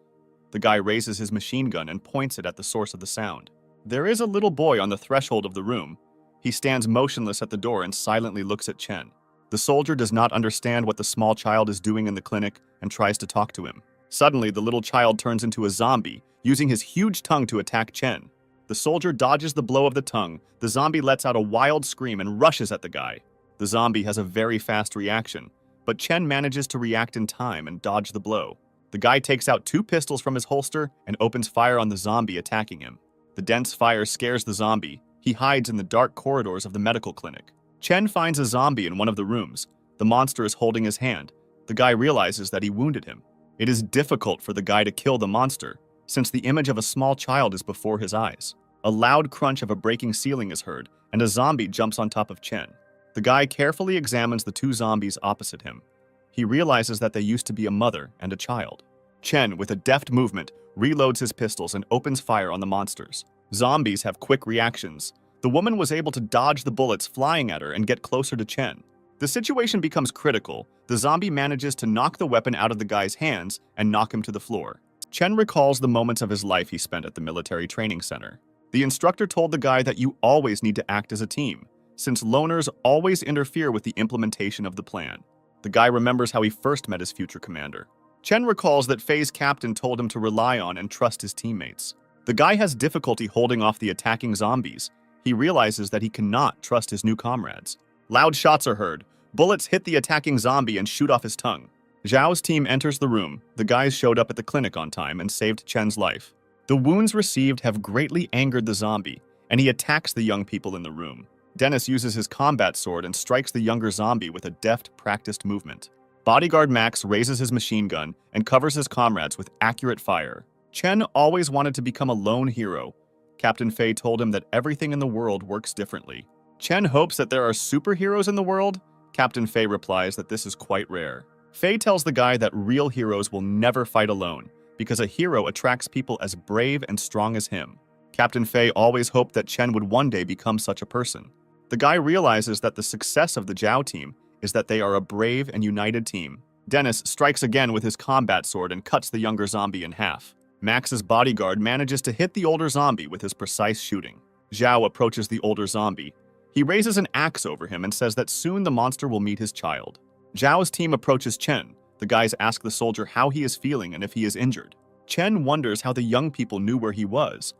The guy raises his machine gun and points it at the source of the sound. There is a little boy on the threshold of the room. He stands motionless at the door and silently looks at Chen. The soldier does not understand what the small child is doing in the clinic and tries to talk to him. Suddenly, the little child turns into a zombie, using his huge tongue to attack Chen. The soldier dodges the blow of the tongue. The zombie lets out a wild scream and rushes at the guy. The zombie has a very fast reaction, but Chen manages to react in time and dodge the blow. The guy takes out 2 pistols from his holster and opens fire on the zombie attacking him. The dense fire scares the zombie. He hides in the dark corridors of the medical clinic. Chen finds a zombie in one of the rooms. The monster is holding his hand. The guy realizes that he wounded him. It is difficult for the guy to kill the monster, since the image of a small child is before his eyes. A loud crunch of a breaking ceiling is heard, and a zombie jumps on top of Chen. The guy carefully examines the 2 zombies opposite him. He realizes that they used to be a mother and a child. Chen, with a deft movement, reloads his pistols and opens fire on the monsters. Zombies have quick reactions. The woman was able to dodge the bullets flying at her and get closer to Chen. The situation becomes critical. The zombie manages to knock the weapon out of the guy's hands and knock him to the floor. Chen recalls the moments of his life he spent at the military training center. The instructor told the guy that you always need to act as a team, since loners always interfere with the implementation of the plan. The guy remembers how he first met his future commander. Chen recalls that Fei's captain told him to rely on and trust his teammates. The guy has difficulty holding off the attacking zombies. He realizes that he cannot trust his new comrades. Loud shots are heard. Bullets hit the attacking zombie and shoot off his tongue. Zhao's team enters the room. The guys showed up at the clinic on time and saved Chen's life. The wounds received have greatly angered the zombie, and he attacks the young people in the room. Dennis uses his combat sword and strikes the younger zombie with a deft, practiced movement. Bodyguard Max raises his machine gun and covers his comrades with accurate fire. Chen always wanted to become a lone hero. Captain Fei told him that everything in the world works differently. Chen hopes that there are superheroes in the world. Captain Fei replies that this is quite rare. Fei tells the guy that real heroes will never fight alone, because a hero attracts people as brave and strong as him. Captain Fei always hoped that Chen would one day become such a person. The guy realizes that the success of the Zhao team is that they are a brave and united team. Dennis strikes again with his combat sword and cuts the younger zombie in half. Max's bodyguard manages to hit the older zombie with his precise shooting. Zhao approaches the older zombie. He raises an axe over him and says that soon the monster will meet his child. Zhao's team approaches Chen. The guys ask the soldier how he is feeling and if he is injured. Chen wonders how the young people knew where he was.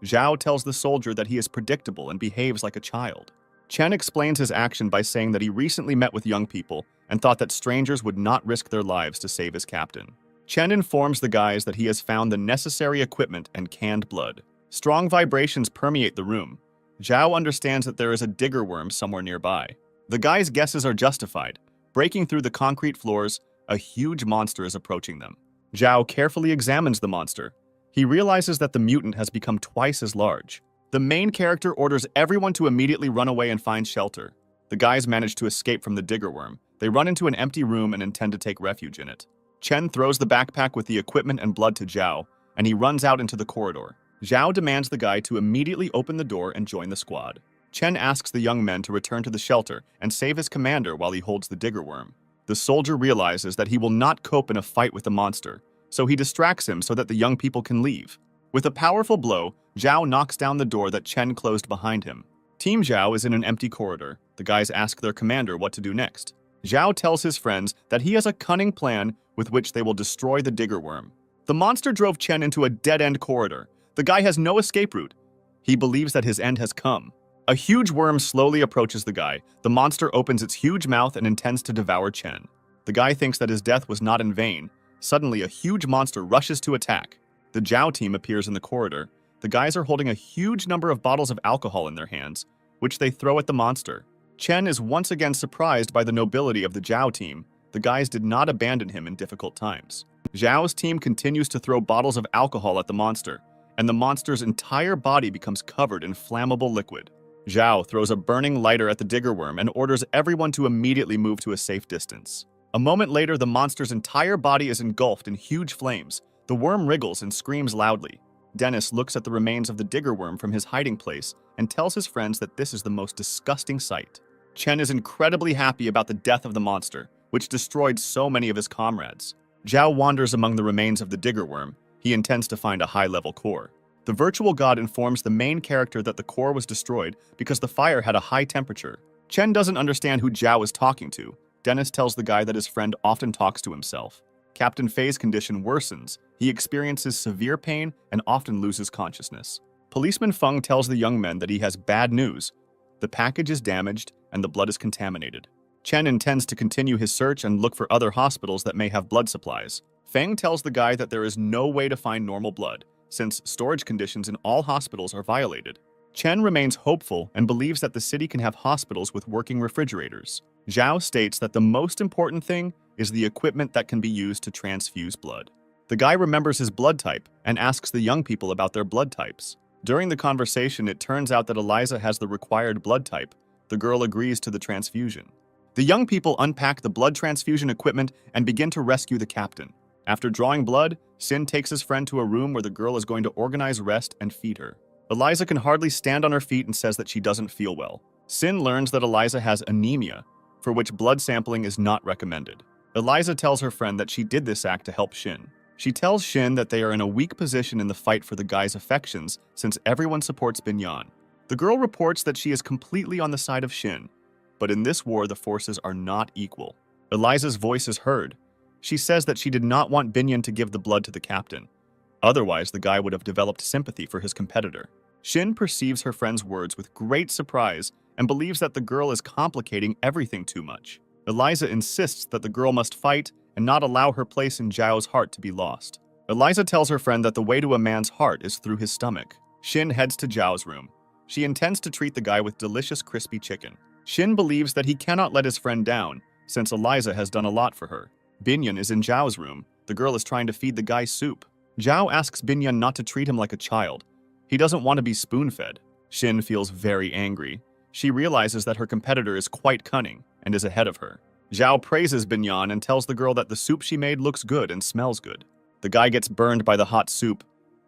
Zhao tells the soldier that he is predictable and behaves like a child. Chen explains his action by saying that he recently met with young people and thought that strangers would not risk their lives to save his captain. Chen informs the guys that he has found the necessary equipment and canned blood. Strong vibrations permeate the room. Zhao understands that there is a digger worm somewhere nearby. The guys' guesses are justified. Breaking through the concrete floors, a huge monster is approaching them. Zhao carefully examines the monster. He realizes that the mutant has become twice as large. The main character orders everyone to immediately run away and find shelter. The guys manage to escape from the digger worm. They run into an empty room and intend to take refuge in it. Chen throws the backpack with the equipment and blood to Zhao, and he runs out into the corridor. Zhao demands the guy to immediately open the door and join the squad. Chen asks the young men to return to the shelter and save his commander while he holds the digger worm. The soldier realizes that he will not cope in a fight with the monster, so he distracts him so that the young people can leave. With a powerful blow, Zhao knocks down the door that Chen closed behind him. Team Zhao is in an empty corridor. The guys ask their commander what to do next. Zhao tells his friends that he has a cunning plan with which they will destroy the digger worm. The monster drove Chen into a dead-end corridor. The guy has no escape route. He believes that his end has come. A huge worm slowly approaches the guy. The monster opens its huge mouth and intends to devour Chen. The guy thinks that his death was not in vain. Suddenly, a huge monster rushes to attack. The Zhao team appears in the corridor. The guys are holding a huge number of bottles of alcohol in their hands, which they throw at the monster. Chen is once again surprised by the nobility of the Zhao team. The guys did not abandon him in difficult times. Zhao's team continues to throw bottles of alcohol at the monster, and the monster's entire body becomes covered in flammable liquid. Zhao throws a burning lighter at the digger worm and orders everyone to immediately move to a safe distance. A moment later, the monster's entire body is engulfed in huge flames. The worm wriggles and screams loudly. Dennis looks at the remains of the digger worm from his hiding place and tells his friends that this is the most disgusting sight. Chen is incredibly happy about the death of the monster, which destroyed so many of his comrades. Zhao wanders among the remains of the digger worm. He intends to find a high-level core. The virtual god informs the main character that the core was destroyed because the fire had a high temperature. Chen doesn't understand who Zhao is talking to. Dennis tells the guy that his friend often talks to himself. Captain Fei's condition worsens. He experiences severe pain and often loses consciousness. Policeman Feng tells the young men that he has bad news. The package is damaged and the blood is contaminated. Chen intends to continue his search and look for other hospitals that may have blood supplies. Feng tells the guy that there is no way to find normal blood, since storage conditions in all hospitals are violated. Chen remains hopeful and believes that the city can have hospitals with working refrigerators. Zhao states that the most important thing is the equipment that can be used to transfuse blood. The guy remembers his blood type and asks the young people about their blood types. During the conversation, it turns out that Eliza has the required blood type. The girl agrees to the transfusion. The young people unpack the blood transfusion equipment and begin to rescue the captain. After drawing blood, Sin takes his friend to a room where the girl is going to organize rest and feed her. Eliza can hardly stand on her feet and says that she doesn't feel well. Sin learns that Eliza has anemia, for which blood sampling is not recommended. Eliza tells her friend that she did this act to help Shin. She tells Shin that they are in a weak position in the fight for the guy's affections since everyone supports Binyan. The girl reports that she is completely on the side of Shin, but in this war the forces are not equal. Eliza's voice is heard. She says that she did not want Binyan to give the blood to the captain. Otherwise, the guy would have developed sympathy for his competitor. Shin perceives her friend's words with great surprise and believes that the girl is complicating everything too much. Eliza insists that the girl must fight and not allow her place in Zhao's heart to be lost. Eliza tells her friend that the way to a man's heart is through his stomach. Shin heads to Zhao's room. She intends to treat the guy with delicious crispy chicken. Shin believes that he cannot let his friend down, since Eliza has done a lot for her. Binyan is in Zhao's room. The girl is trying to feed the guy soup. Zhao asks Binyan not to treat him like a child. He doesn't want to be spoon-fed. Shin feels very angry. She realizes that her competitor is quite cunning and is ahead of her. Zhao praises Binyan and tells the girl that the soup she made looks good and smells good. The guy gets burned by the hot soup.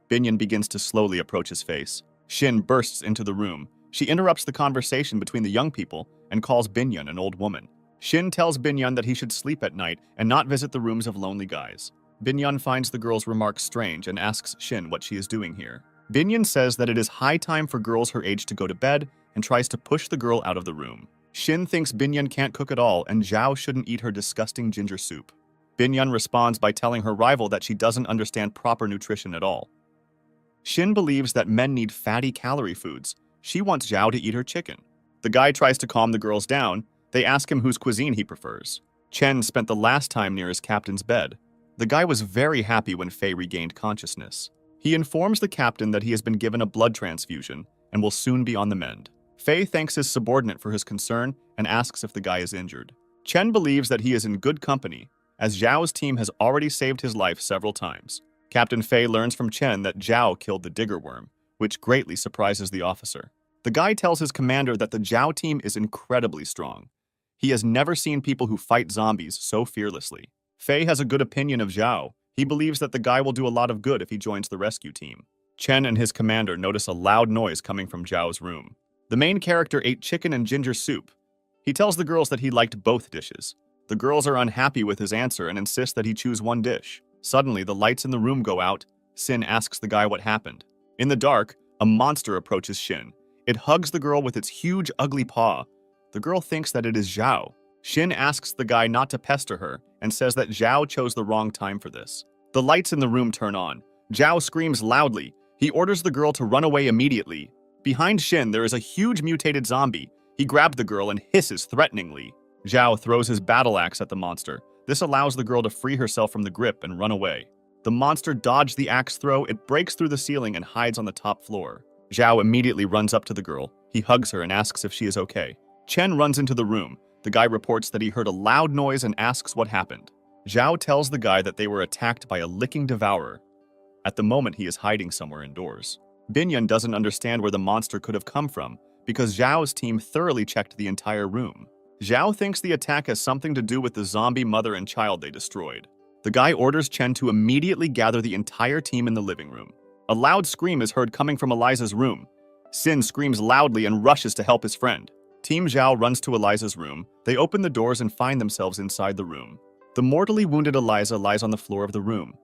Binyan begins to slowly approach his face. Shin bursts into the room. She interrupts the conversation between the young people and calls Binyan an old woman. Shin tells Binyan that he should sleep at night and not visit the rooms of lonely guys. Binyan finds the girl's remarks strange and asks Shin what she is doing here. Binyan says that it is high time for girls her age to go to bed and tries to push the girl out of the room. Shin thinks Binyan can't cook at all and Zhao shouldn't eat her disgusting ginger soup. Binyan responds by telling her rival that she doesn't understand proper nutrition at all. Shin believes that men need fatty calorie foods. She wants Zhao to eat her chicken. The guy tries to calm the girls down. They ask him whose cuisine he prefers. Chen spent the last time near his captain's bed. The guy was very happy when Fei regained consciousness. He informs the captain that he has been given a blood transfusion and will soon be on the mend. Fei thanks his subordinate for his concern and asks if the guy is injured. Chen believes that he is in good company, as Zhao's team has already saved his life several times. Captain Fei learns from Chen that Zhao killed the digger worm, which greatly surprises the officer. The guy tells his commander that the Zhao team is incredibly strong. He has never seen people who fight zombies so fearlessly. Fei has a good opinion of Zhao. He believes that the guy will do a lot of good if he joins the rescue team. Chen and his commander notice a loud noise coming from Zhao's room. The main character ate chicken and ginger soup. He tells the girls that he liked both dishes. The girls are unhappy with his answer and insist that he choose one dish. Suddenly, the lights in the room go out. Sin asks the guy what happened. In the dark, a monster approaches Shin. It hugs the girl with its huge, ugly paw. The girl thinks that it is Zhao. Shin asks the guy not to pester her and says that Zhao chose the wrong time for this. The lights in the room turn on. Zhao screams loudly. He orders the girl to run away immediately. Behind Shin, there is a huge mutated zombie. He grabs the girl and hisses threateningly. Zhao throws his battle axe at the monster. This allows the girl to free herself from the grip and run away. The monster dodges the axe throw, it breaks through the ceiling and hides on the top floor. Zhao immediately runs up to the girl. He hugs her and asks if she is okay. Chen runs into the room. The guy reports that he heard a loud noise and asks what happened. Zhao tells the guy that they were attacked by a licking devourer. At the moment, he is hiding somewhere indoors. Binyan doesn't understand where the monster could have come from because Zhao's team thoroughly checked the entire room. Zhao thinks the attack has something to do with the zombie mother and child they destroyed. The guy orders Chen to immediately gather the entire team in the living room. A loud scream is heard coming from Eliza's room. Sin screams loudly and rushes to help his friend. Team Zhao runs to Eliza's room. They open the doors and find themselves inside the room. The mortally wounded Eliza lies on the floor of the room.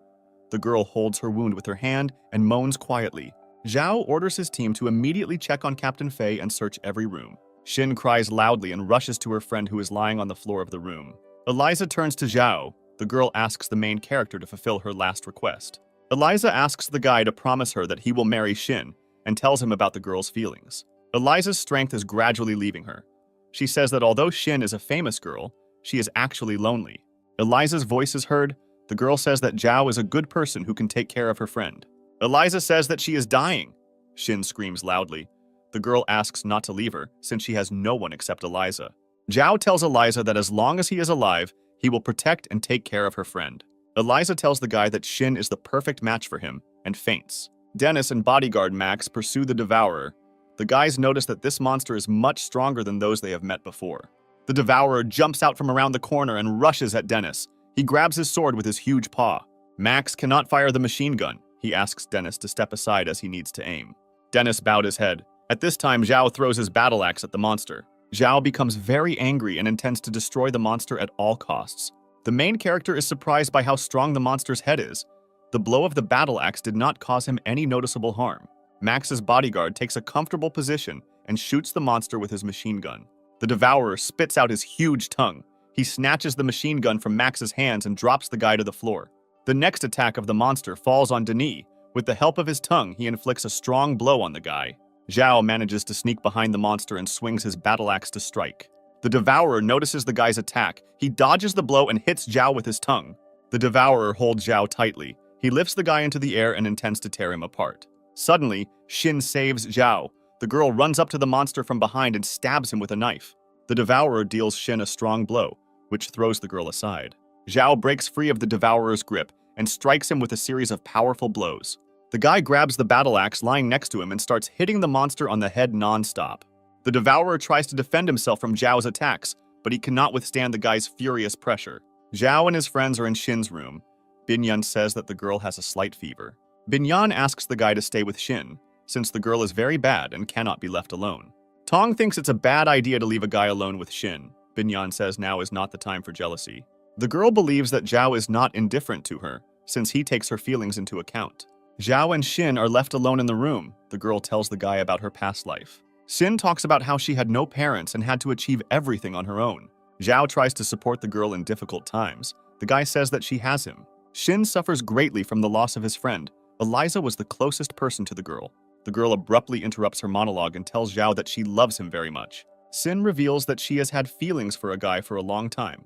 The girl holds her wound with her hand and moans quietly. Zhao orders his team to immediately check on Captain Fei and search every room. Shin cries loudly and rushes to her friend who is lying on the floor of the room. Eliza turns to Zhao. The girl asks the main character to fulfill her last request. Eliza asks the guy to promise her that he will marry Shin and tells him about the girl's feelings. Eliza's strength is gradually leaving her. She says that although Shin is a famous girl, she is actually lonely. Eliza's voice is heard. The girl says that Zhao is a good person who can take care of her friend. Eliza says that she is dying. Shin screams loudly. The girl asks not to leave her, since she has no one except Eliza. Zhao tells Eliza that as long as he is alive, he will protect and take care of her friend. Eliza tells the guy that Shin is the perfect match for him, and faints. Dennis and bodyguard Max pursue the devourer. The guys notice that this monster is much stronger than those they have met before. The devourer jumps out from around the corner and rushes at Dennis. He grabs his sword with his huge paw. Max cannot fire the machine gun. He asks Dennis to step aside as he needs to aim. Dennis bowed his head. At this time, Zhao throws his battle axe at the monster. Zhao becomes very angry and intends to destroy the monster at all costs. The main character is surprised by how strong the monster's head is. The blow of the battle axe did not cause him any noticeable harm. Max's bodyguard takes a comfortable position and shoots the monster with his machine gun. The devourer spits out his huge tongue. He snatches the machine gun from Max's hands and drops the guy to the floor. The next attack of the monster falls on Denis. With the help of his tongue, he inflicts a strong blow on the guy. Zhao manages to sneak behind the monster and swings his battle axe to strike. The devourer notices the guy's attack. He dodges the blow and hits Zhao with his tongue. The devourer holds Zhao tightly. He lifts the guy into the air and intends to tear him apart. Suddenly, Shin saves Zhao. The girl runs up to the monster from behind and stabs him with a knife. The devourer deals Shin a strong blow, which throws the girl aside. Zhao breaks free of the devourer's grip and strikes him with a series of powerful blows. The guy grabs the battle axe lying next to him and starts hitting the monster on the head non-stop. The devourer tries to defend himself from Zhao's attacks, but he cannot withstand the guy's furious pressure. Zhao and his friends are in Shin's room. Binyan says that the girl has a slight fever. Binyan asks the guy to stay with Shin, since the girl is very bad and cannot be left alone. Tong thinks it's a bad idea to leave a guy alone with Shin. Binyan says now is not the time for jealousy. The girl believes that Zhao is not indifferent to her, since he takes her feelings into account. Zhao and Shin are left alone in the room. The girl tells the guy about her past life. Shin talks about how she had no parents and had to achieve everything on her own. Zhao tries to support the girl in difficult times. The guy says that she has him. Shin suffers greatly from the loss of his friend. Eliza was the closest person to the girl. The girl abruptly interrupts her monologue and tells Zhao that she loves him very much. Sin reveals that she has had feelings for a guy for a long time,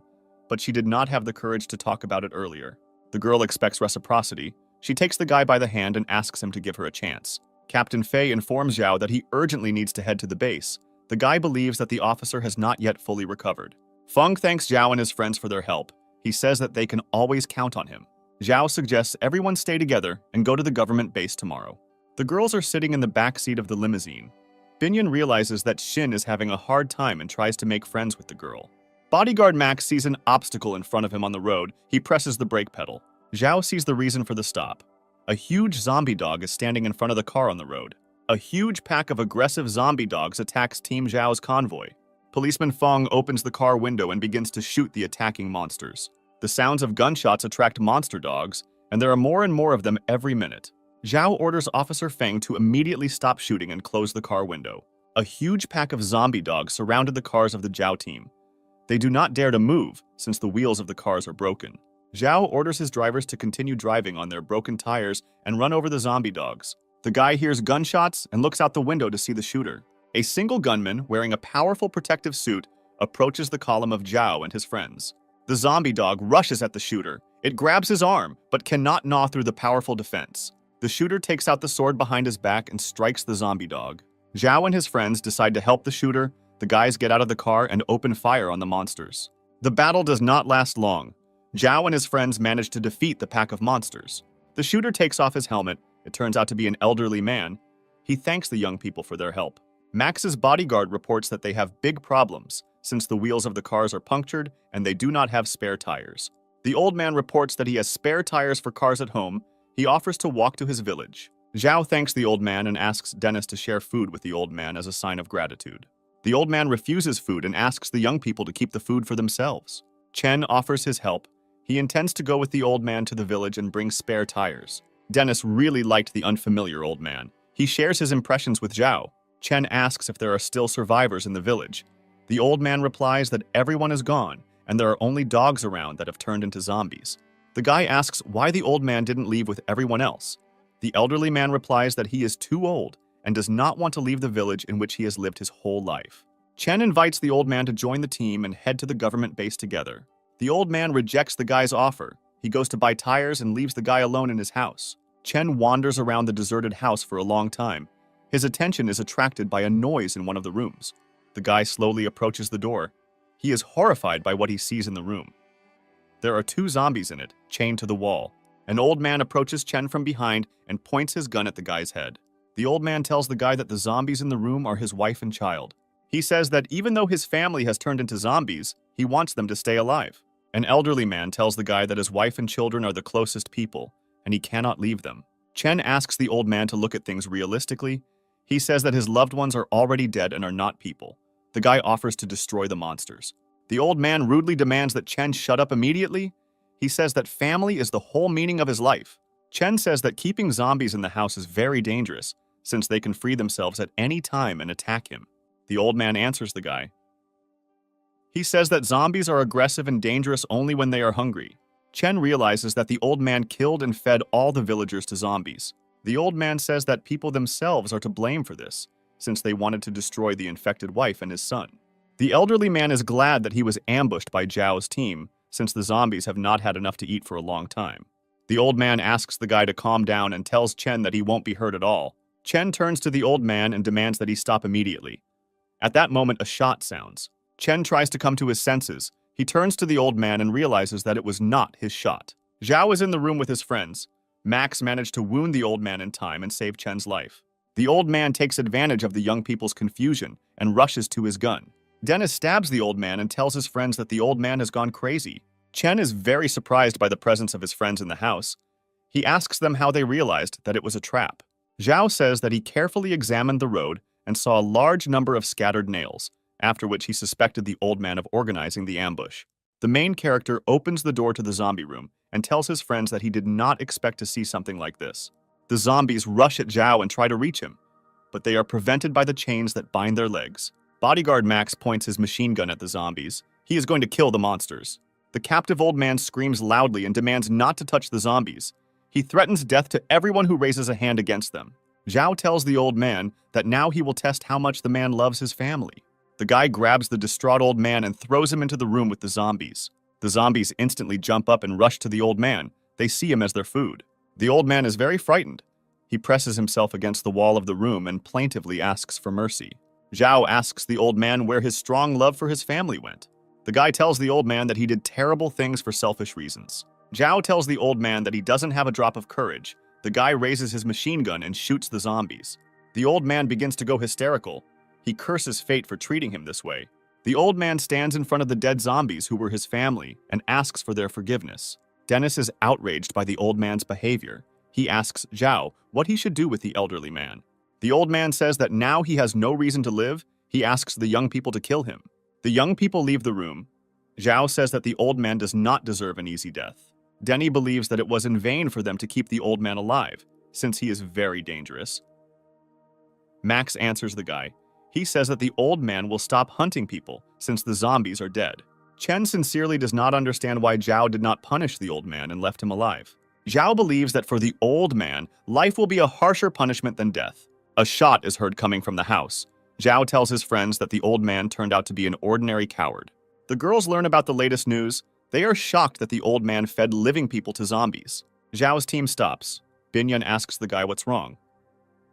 but she did not have the courage to talk about it earlier. The girl expects reciprocity. She takes the guy by the hand and asks him to give her a chance. Captain Fei informs Zhao that he urgently needs to head to the base. The guy believes that the officer has not yet fully recovered. Feng thanks Zhao and his friends for their help. He says that they can always count on him. Zhao suggests everyone stay together and go to the government base tomorrow. The girls are sitting in the back seat of the limousine. Binyan realizes that Shin is having a hard time and tries to make friends with the girl. Bodyguard Max sees an obstacle in front of him on the road. He presses the brake pedal. Zhao sees the reason for the stop. A huge zombie dog is standing in front of the car on the road. A huge pack of aggressive zombie dogs attacks Team Zhao's convoy. Policeman Feng opens the car window and begins to shoot the attacking monsters. The sounds of gunshots attract monster dogs, and there are more and more of them every minute. Zhao orders Officer Feng to immediately stop shooting and close the car window. A huge pack of zombie dogs surrounded the cars of the Zhao team. They do not dare to move, since the wheels of the cars are broken. Zhao orders his drivers to continue driving on their broken tires and run over the zombie dogs. The guy hears gunshots and looks out the window to see the shooter. A single gunman, wearing a powerful protective suit, approaches the column of Zhao and his friends. The zombie dog rushes at the shooter. It grabs his arm, but cannot gnaw through the powerful defense. The shooter takes out the sword behind his back and strikes the zombie dog. Zhao and his friends decide to help the shooter. The guys get out of the car and open fire on the monsters. The battle does not last long. Zhao and his friends manage to defeat the pack of monsters. The shooter takes off his helmet. It turns out to be an elderly man. He thanks the young people for their help. Max's bodyguard reports that they have big problems, since the wheels of the cars are punctured and they do not have spare tires. The old man reports that he has spare tires for cars at home. He offers to walk to his village. Zhao thanks the old man and asks Dennis to share food with the old man as a sign of gratitude. The old man refuses food and asks the young people to keep the food for themselves. Chen offers his help. He intends to go with the old man to the village and bring spare tires. Dennis really liked the unfamiliar old man. He shares his impressions with Zhao. Chen asks if there are still survivors in the village. The old man replies that everyone is gone and there are only dogs around that have turned into zombies. The guy asks why the old man didn't leave with everyone else. The elderly man replies that he is too old and does not want to leave the village in which he has lived his whole life. Chen invites the old man to join the team and head to the government base together. The old man rejects the guy's offer. He goes to buy tires and leaves the guy alone in his house. Chen wanders around the deserted house for a long time. His attention is attracted by a noise in one of the rooms. The guy slowly approaches the door. He is horrified by what he sees in the room. There are 2 zombies in it, chained to the wall. An old man approaches Chen from behind and points his gun at the guy's head. The old man tells the guy that the zombies in the room are his wife and child. He says that even though his family has turned into zombies, he wants them to stay alive. An elderly man tells the guy that his wife and children are the closest people, and he cannot leave them. Chen asks the old man to look at things realistically. He says that his loved ones are already dead and are not people. The guy offers to destroy the monsters. The old man rudely demands that Chen shut up immediately. He says that family is the whole meaning of his life. Chen says that keeping zombies in the house is very dangerous, since they can free themselves at any time and attack him. The old man answers the guy. He says that zombies are aggressive and dangerous only when they are hungry. Chen realizes that the old man killed and fed all the villagers to zombies. The old man says that people themselves are to blame for this, since they wanted to destroy the infected wife and his son. The elderly man is glad that he was ambushed by Zhao's team, since the zombies have not had enough to eat for a long time. The old man asks the guy to calm down and tells Chen that he won't be hurt at all. Chen turns to the old man and demands that he stop immediately. At that moment, a shot sounds. Chen tries to come to his senses. He turns to the old man and realizes that it was not his shot. Zhao is in the room with his friends. Max managed to wound the old man in time and save Chen's life. The old man takes advantage of the young people's confusion and rushes to his gun. Dennis stabs the old man and tells his friends that the old man has gone crazy. Chen is very surprised by the presence of his friends in the house. He asks them how they realized that it was a trap. Zhao says that he carefully examined the road and saw a large number of scattered nails, after which he suspected the old man of organizing the ambush. The main character opens the door to the zombie room and tells his friends that he did not expect to see something like this. The zombies rush at Zhao and try to reach him, but they are prevented by the chains that bind their legs. Bodyguard Max points his machine gun at the zombies. He is going to kill the monsters. The captive old man screams loudly and demands not to touch the zombies. He threatens death to everyone who raises a hand against them. Zhao tells the old man that now he will test how much the man loves his family. The guy grabs the distraught old man and throws him into the room with the zombies. The zombies instantly jump up and rush to the old man. They see him as their food. The old man is very frightened. He presses himself against the wall of the room and plaintively asks for mercy. Zhao asks the old man where his strong love for his family went. The guy tells the old man that he did terrible things for selfish reasons. Zhao tells the old man that he doesn't have a drop of courage, The guy raises his machine gun and shoots the zombies. The old man begins to go hysterical. He curses fate for treating him this way. The old man stands in front of the dead zombies who were his family and asks for their forgiveness. Dennis is outraged by the old man's behavior. He asks Zhao what he should do with the elderly man. The old man says that now he has no reason to live. He asks the young people to kill him. The young people leave the room. Zhao says that the old man does not deserve an easy death. Denny believes that it was in vain for them to keep the old man alive, since he is very dangerous. Max answers the guy. He says that the old man will stop hunting people since the zombies are dead. Chen sincerely does not understand why Zhao did not punish the old man and left him alive. Zhao believes that for the old man, life will be a harsher punishment than death. A shot is heard coming from the house. Zhao tells his friends that the old man turned out to be an ordinary coward. The girls learn about the latest news. They are shocked that the old man fed living people to zombies. Zhao's team stops. Binyan asks the guy what's wrong.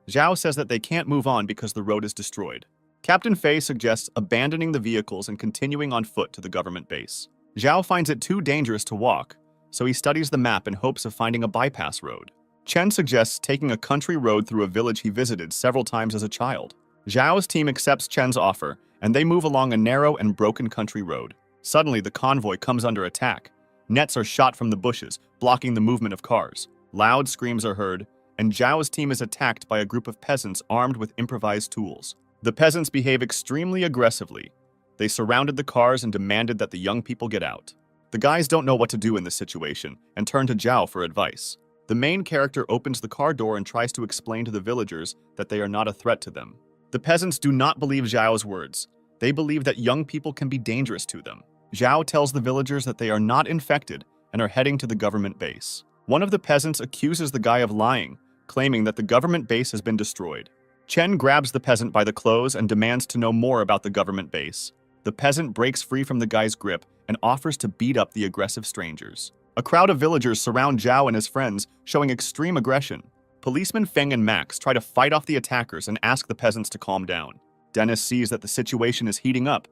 Zhao says that they can't move on because the road is destroyed. Captain Fei suggests abandoning the vehicles and continuing on foot to the government base. Zhao finds it too dangerous to walk, so he studies the map in hopes of finding a bypass road. Chen suggests taking a country road through a village he visited several times as a child. Zhao's team accepts Chen's offer, and they move along a narrow and broken country road. Suddenly, the convoy comes under attack. Nets are shot from the bushes, blocking the movement of cars. Loud screams are heard, and Zhao's team is attacked by a group of peasants armed with improvised tools. The peasants behave extremely aggressively. They surrounded the cars and demanded that the young people get out. The guys don't know what to do in this situation and turn to Zhao for advice. The main character opens the car door and tries to explain to the villagers that they are not a threat to them. The peasants do not believe Zhao's words. They believe that young people can be dangerous to them. Zhao tells the villagers that they are not infected and are heading to the government base. One of the peasants accuses the guy of lying, claiming that the government base has been destroyed. Chen grabs the peasant by the clothes and demands to know more about the government base. The peasant breaks free from the guy's grip and offers to beat up the aggressive strangers. A crowd of villagers surround Zhao and his friends, showing extreme aggression. Policemen Feng and Max try to fight off the attackers and ask the peasants to calm down. Dennis sees that the situation is heating up.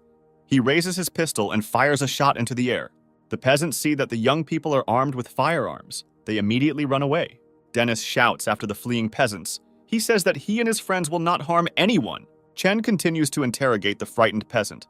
He raises his pistol and fires a shot into the air. The peasants see that the young people are armed with firearms. They immediately run away. Dennis shouts after the fleeing peasants. He says that he and his friends will not harm anyone. Chen continues to interrogate the frightened peasant.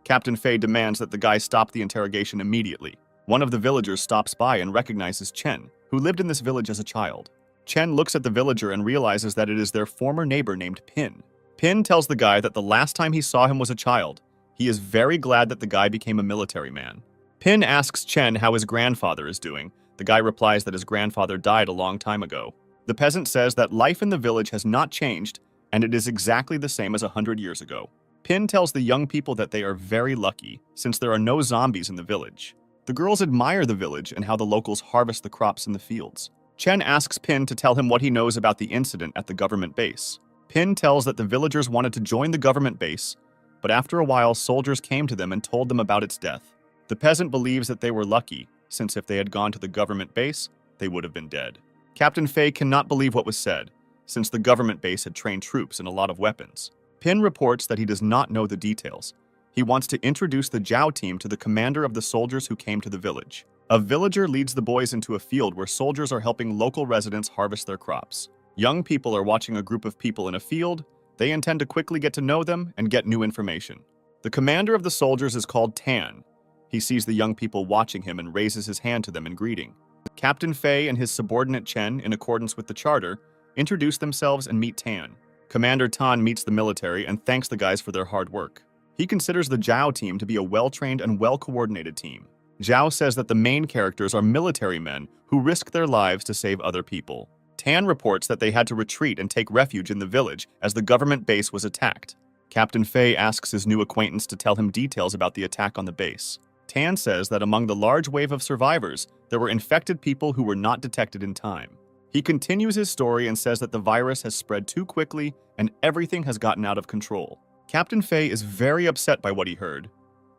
Captain Fei demands that the guy stop the interrogation immediately. One of the villagers stops by and recognizes Chen, who lived in this village as a child. Chen looks at the villager and realizes that it is their former neighbor named Pin. Pin tells the guy that the last time he saw him was a child. He is very glad that the guy became a military man. Pin asks Chen how his grandfather is doing. The guy replies that his grandfather died a long time ago. The peasant says that life in the village has not changed, and it is exactly the same as 100 years ago. Pin tells the young people that they are very lucky, since there are no zombies in the village. The girls admire the village and how the locals harvest the crops in the fields. Chen asks Pin to tell him what he knows about the incident at the government base. Pin tells that the villagers wanted to join the government base, but after a while soldiers came to them and told them about its death. The peasant believes that they were lucky, since if they had gone to the government base, they would have been dead. Captain Fei cannot believe what was said, since the government base had trained troops and a lot of weapons. Pin reports that he does not know the details. He wants to introduce the Zhao team to the commander of the soldiers who came to the village. A villager leads the boys into a field where soldiers are helping local residents harvest their crops. Young people are watching a group of people in a field. They intend to quickly get to know them and get new information. The commander of the soldiers is called Tan. He sees the young people watching him and raises his hand to them in greeting. Captain Fei and his subordinate Chen, in accordance with the charter, introduce themselves and meet Tan. Commander Tan meets the military and thanks the guys for their hard work. He considers the Zhao team to be a well-trained and well-coordinated team. Zhao says that the main characters are military men who risk their lives to save other people. Tan reports that they had to retreat and take refuge in the village as the government base was attacked. Captain Fei asks his new acquaintance to tell him details about the attack on the base. Tan says that among the large wave of survivors, there were infected people who were not detected in time. He continues his story and says that the virus has spread too quickly and everything has gotten out of control. Captain Fei is very upset by what he heard.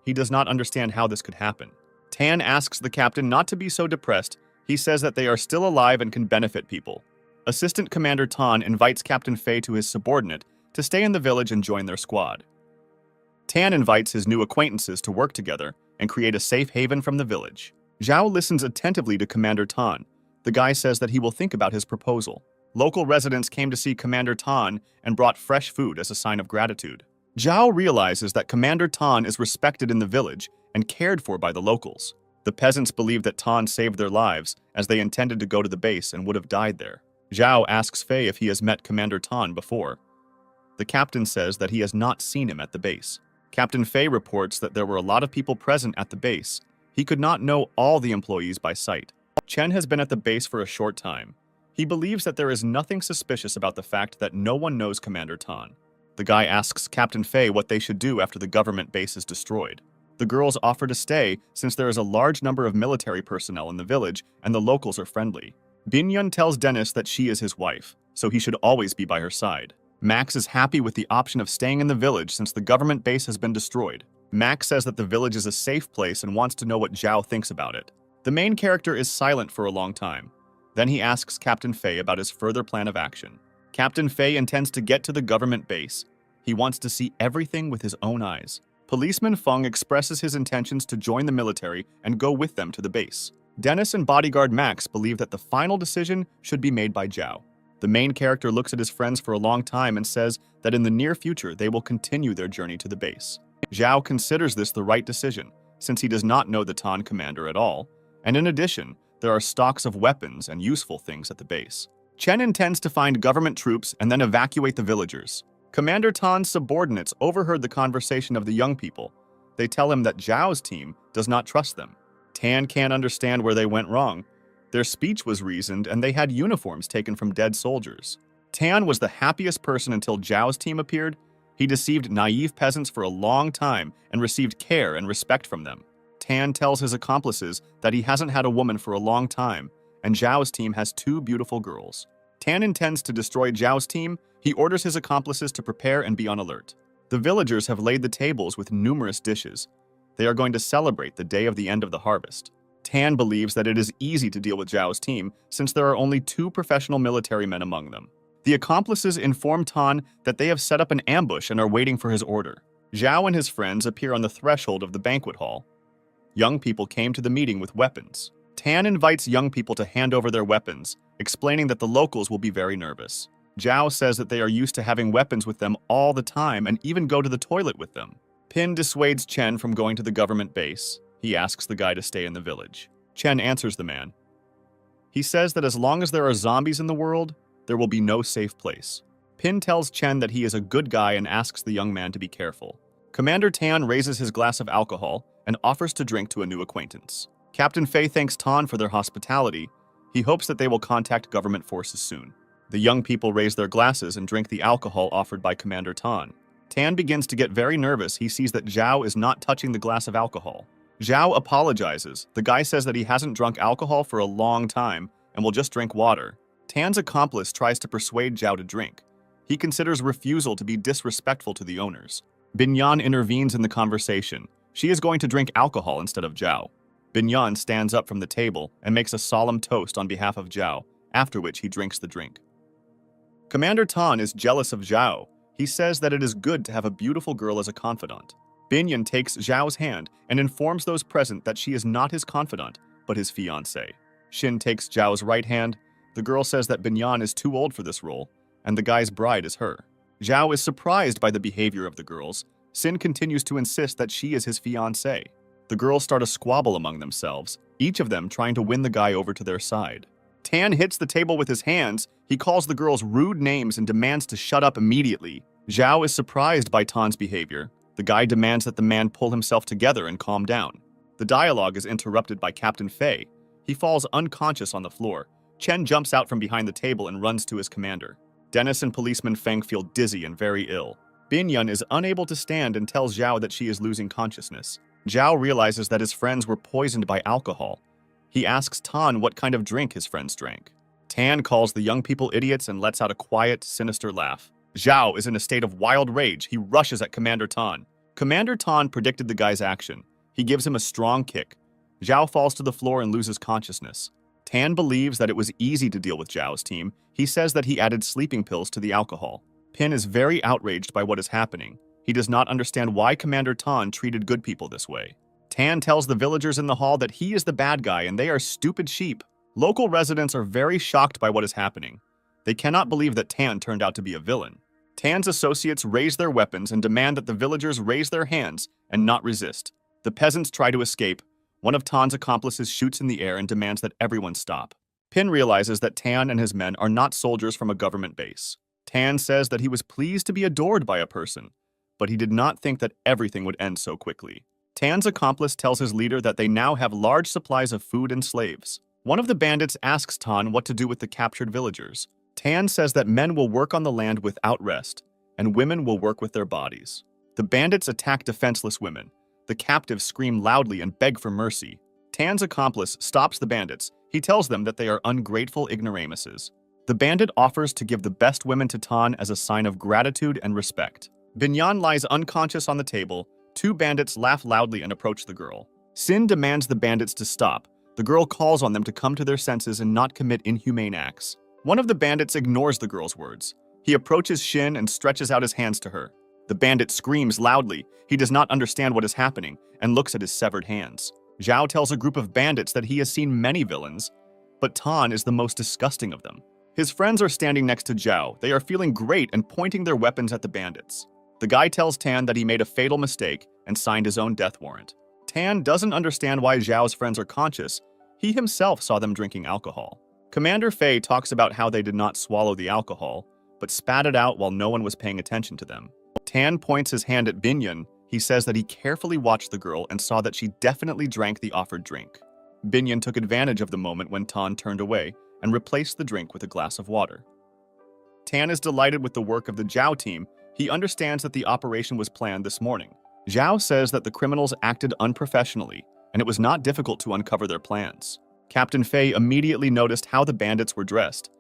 He does not understand how this could happen. Tan asks the captain not to be so depressed. He says that they are still alive and can benefit people. Assistant Commander Tan invites Captain Fei to his subordinate to stay in the village and join their squad. Tan invites his new acquaintances to work together and create a safe haven from the village. Zhao listens attentively to Commander Tan. The guy says that he will think about his proposal. Local residents came to see Commander Tan and brought fresh food as a sign of gratitude. Zhao realizes that Commander Tan is respected in the village and cared for by the locals. The peasants believe that Tan saved their lives as they intended to go to the base and would have died there. Zhao asks Fei if he has met Commander Tan before. The captain says that he has not seen him at the base. Captain Fei reports that there were a lot of people present at the base. He could not know all the employees by sight. Chen has been at the base for a short time. He believes that there is nothing suspicious about the fact that no one knows Commander Tan. The guy asks Captain Fei what they should do after the government base is destroyed. The girls offer to stay since there is a large number of military personnel in the village and the locals are friendly. Binyun tells Dennis that she is his wife, so he should always be by her side. Max is happy with the option of staying in the village since the government base has been destroyed. Max says that the village is a safe place and wants to know what Zhao thinks about it. The main character is silent for a long time. Then he asks Captain Fei about his further plan of action. Captain Fei intends to get to the government base. He wants to see everything with his own eyes. Policeman Feng expresses his intentions to join the military and go with them to the base. Dennis and bodyguard Max believe that the final decision should be made by Zhao. The main character looks at his friends for a long time and says that in the near future they will continue their journey to the base. Zhao considers this the right decision, since he does not know the Tan commander at all, and in addition, there are stocks of weapons and useful things at the base. Chen intends to find government troops and then evacuate the villagers. Commander Tan's subordinates overheard the conversation of the young people. They tell him that Zhao's team does not trust them. Tan can't understand where they went wrong. Their speech was reasoned and they had uniforms taken from dead soldiers. Tan was the happiest person until Zhao's team appeared. He deceived naive peasants for a long time and received care and respect from them. Tan tells his accomplices that he hasn't had a woman for a long time, and Zhao's team has 2 beautiful girls. Tan intends to destroy Zhao's team. He orders his accomplices to prepare and be on alert. The villagers have laid the tables with numerous dishes. They are going to celebrate the day of the end of the harvest. Tan believes that it is easy to deal with Zhao's team since there are only 2 professional military men among them. The accomplices inform Tan that they have set up an ambush and are waiting for his order. Zhao and his friends appear on the threshold of the banquet hall. Young people came to the meeting with weapons. Tan invites young people to hand over their weapons, explaining that the locals will be very nervous. Zhao says that they are used to having weapons with them all the time and even go to the toilet with them. Pin dissuades Chen from going to the government base. He asks the guy to stay in the village. Chen answers the man. He says that as long as there are zombies in the world, there will be no safe place. Pin tells Chen that he is a good guy and asks the young man to be careful. Commander Tan raises his glass of alcohol and offers to drink to a new acquaintance. Captain Fei thanks Tan for their hospitality. He hopes that they will contact government forces soon. The young people raise their glasses and drink the alcohol offered by Commander Tan. Tan begins to get very nervous. He sees that Zhao is not touching the glass of alcohol. Zhao apologizes. The guy says that he hasn't drunk alcohol for a long time and will just drink water. Tan's accomplice tries to persuade Zhao to drink. He considers refusal to be disrespectful to the owners. Binyan intervenes in the conversation. She is going to drink alcohol instead of Zhao. Binyan stands up from the table and makes a solemn toast on behalf of Zhao, after which he drinks the drink. Commander Tan is jealous of Zhao. He says that it is good to have a beautiful girl as a confidant. Binyan takes Zhao's hand and informs those present that she is not his confidant, but his fiancée. Xin takes Zhao's right hand. The girl says that Binyan is too old for this role, and the guy's bride is her. Zhao is surprised by the behavior of the girls. Xin continues to insist that she is his fiancée. The girls start a squabble among themselves, each of them trying to win the guy over to their side. Tan hits the table with his hands. He calls the girls rude names and demands to shut up immediately. Zhao is surprised by Tan's behavior. The guy demands that the man pull himself together and calm down. The dialogue is interrupted by Captain Fei. He falls unconscious on the floor. Chen jumps out from behind the table and runs to his commander. Dennis and policeman Feng feel dizzy and very ill. Binyan is unable to stand and tells Zhao that she is losing consciousness. Zhao realizes that his friends were poisoned by alcohol. He asks Tan what kind of drink his friends drank. Tan calls the young people idiots and lets out a quiet, sinister laugh. Zhao is in a state of wild rage. He rushes at Commander Tan. Commander Tan predicted the guy's action. He gives him a strong kick. Zhao falls to the floor and loses consciousness. Tan believes that it was easy to deal with Zhao's team. He says that he added sleeping pills to the alcohol. Pin is very outraged by what is happening. He does not understand why Commander Tan treated good people this way. Tan tells the villagers in the hall that he is the bad guy and they are stupid sheep. Local residents are very shocked by what is happening. They cannot believe that Tan turned out to be a villain. Tan's associates raise their weapons and demand that the villagers raise their hands and not resist. The peasants try to escape. One of Tan's accomplices shoots in the air and demands that everyone stop. Pin realizes that Tan and his men are not soldiers from a government base. Tan says that he was pleased to be adored by a person, but he did not think that everything would end so quickly. Tan's accomplice tells his leader that they now have large supplies of food and slaves. One of the bandits asks Tan what to do with the captured villagers. Tan says that men will work on the land without rest, and women will work with their bodies. The bandits attack defenseless women. The captives scream loudly and beg for mercy. Tan's accomplice stops the bandits. He tells them that they are ungrateful ignoramuses. The bandit offers to give the best women to Tan as a sign of gratitude and respect. Binyan lies unconscious on the table. Two bandits laugh loudly and approach the girl. Sin demands the bandits to stop. The girl calls on them to come to their senses and not commit inhumane acts. One of the bandits ignores the girl's words. He approaches Shin and stretches out his hands to her. The bandit screams loudly. He does not understand what is happening and looks at his severed hands. Zhao tells a group of bandits that he has seen many villains, but Tan is the most disgusting of them. His friends are standing next to Zhao. They are feeling great and pointing their weapons at the bandits. The guy tells Tan that he made a fatal mistake and signed his own death warrant. Tan doesn't understand why Zhao's friends are conscious. He himself saw them drinking alcohol. Commander Fei talks about how they did not swallow the alcohol, but spat it out while no one was paying attention to them. Tan points his hand at Binyan. He says that he carefully watched the girl and saw that she definitely drank the offered drink. Binyan took advantage of the moment when Tan turned away and replaced the drink with a glass of water. Tan is delighted with the work of the Zhao team. He understands that the operation was planned this morning. Zhao says that the criminals acted unprofessionally, and it was not difficult to uncover their plans. Captain Fei immediately noticed how the bandits were dressed.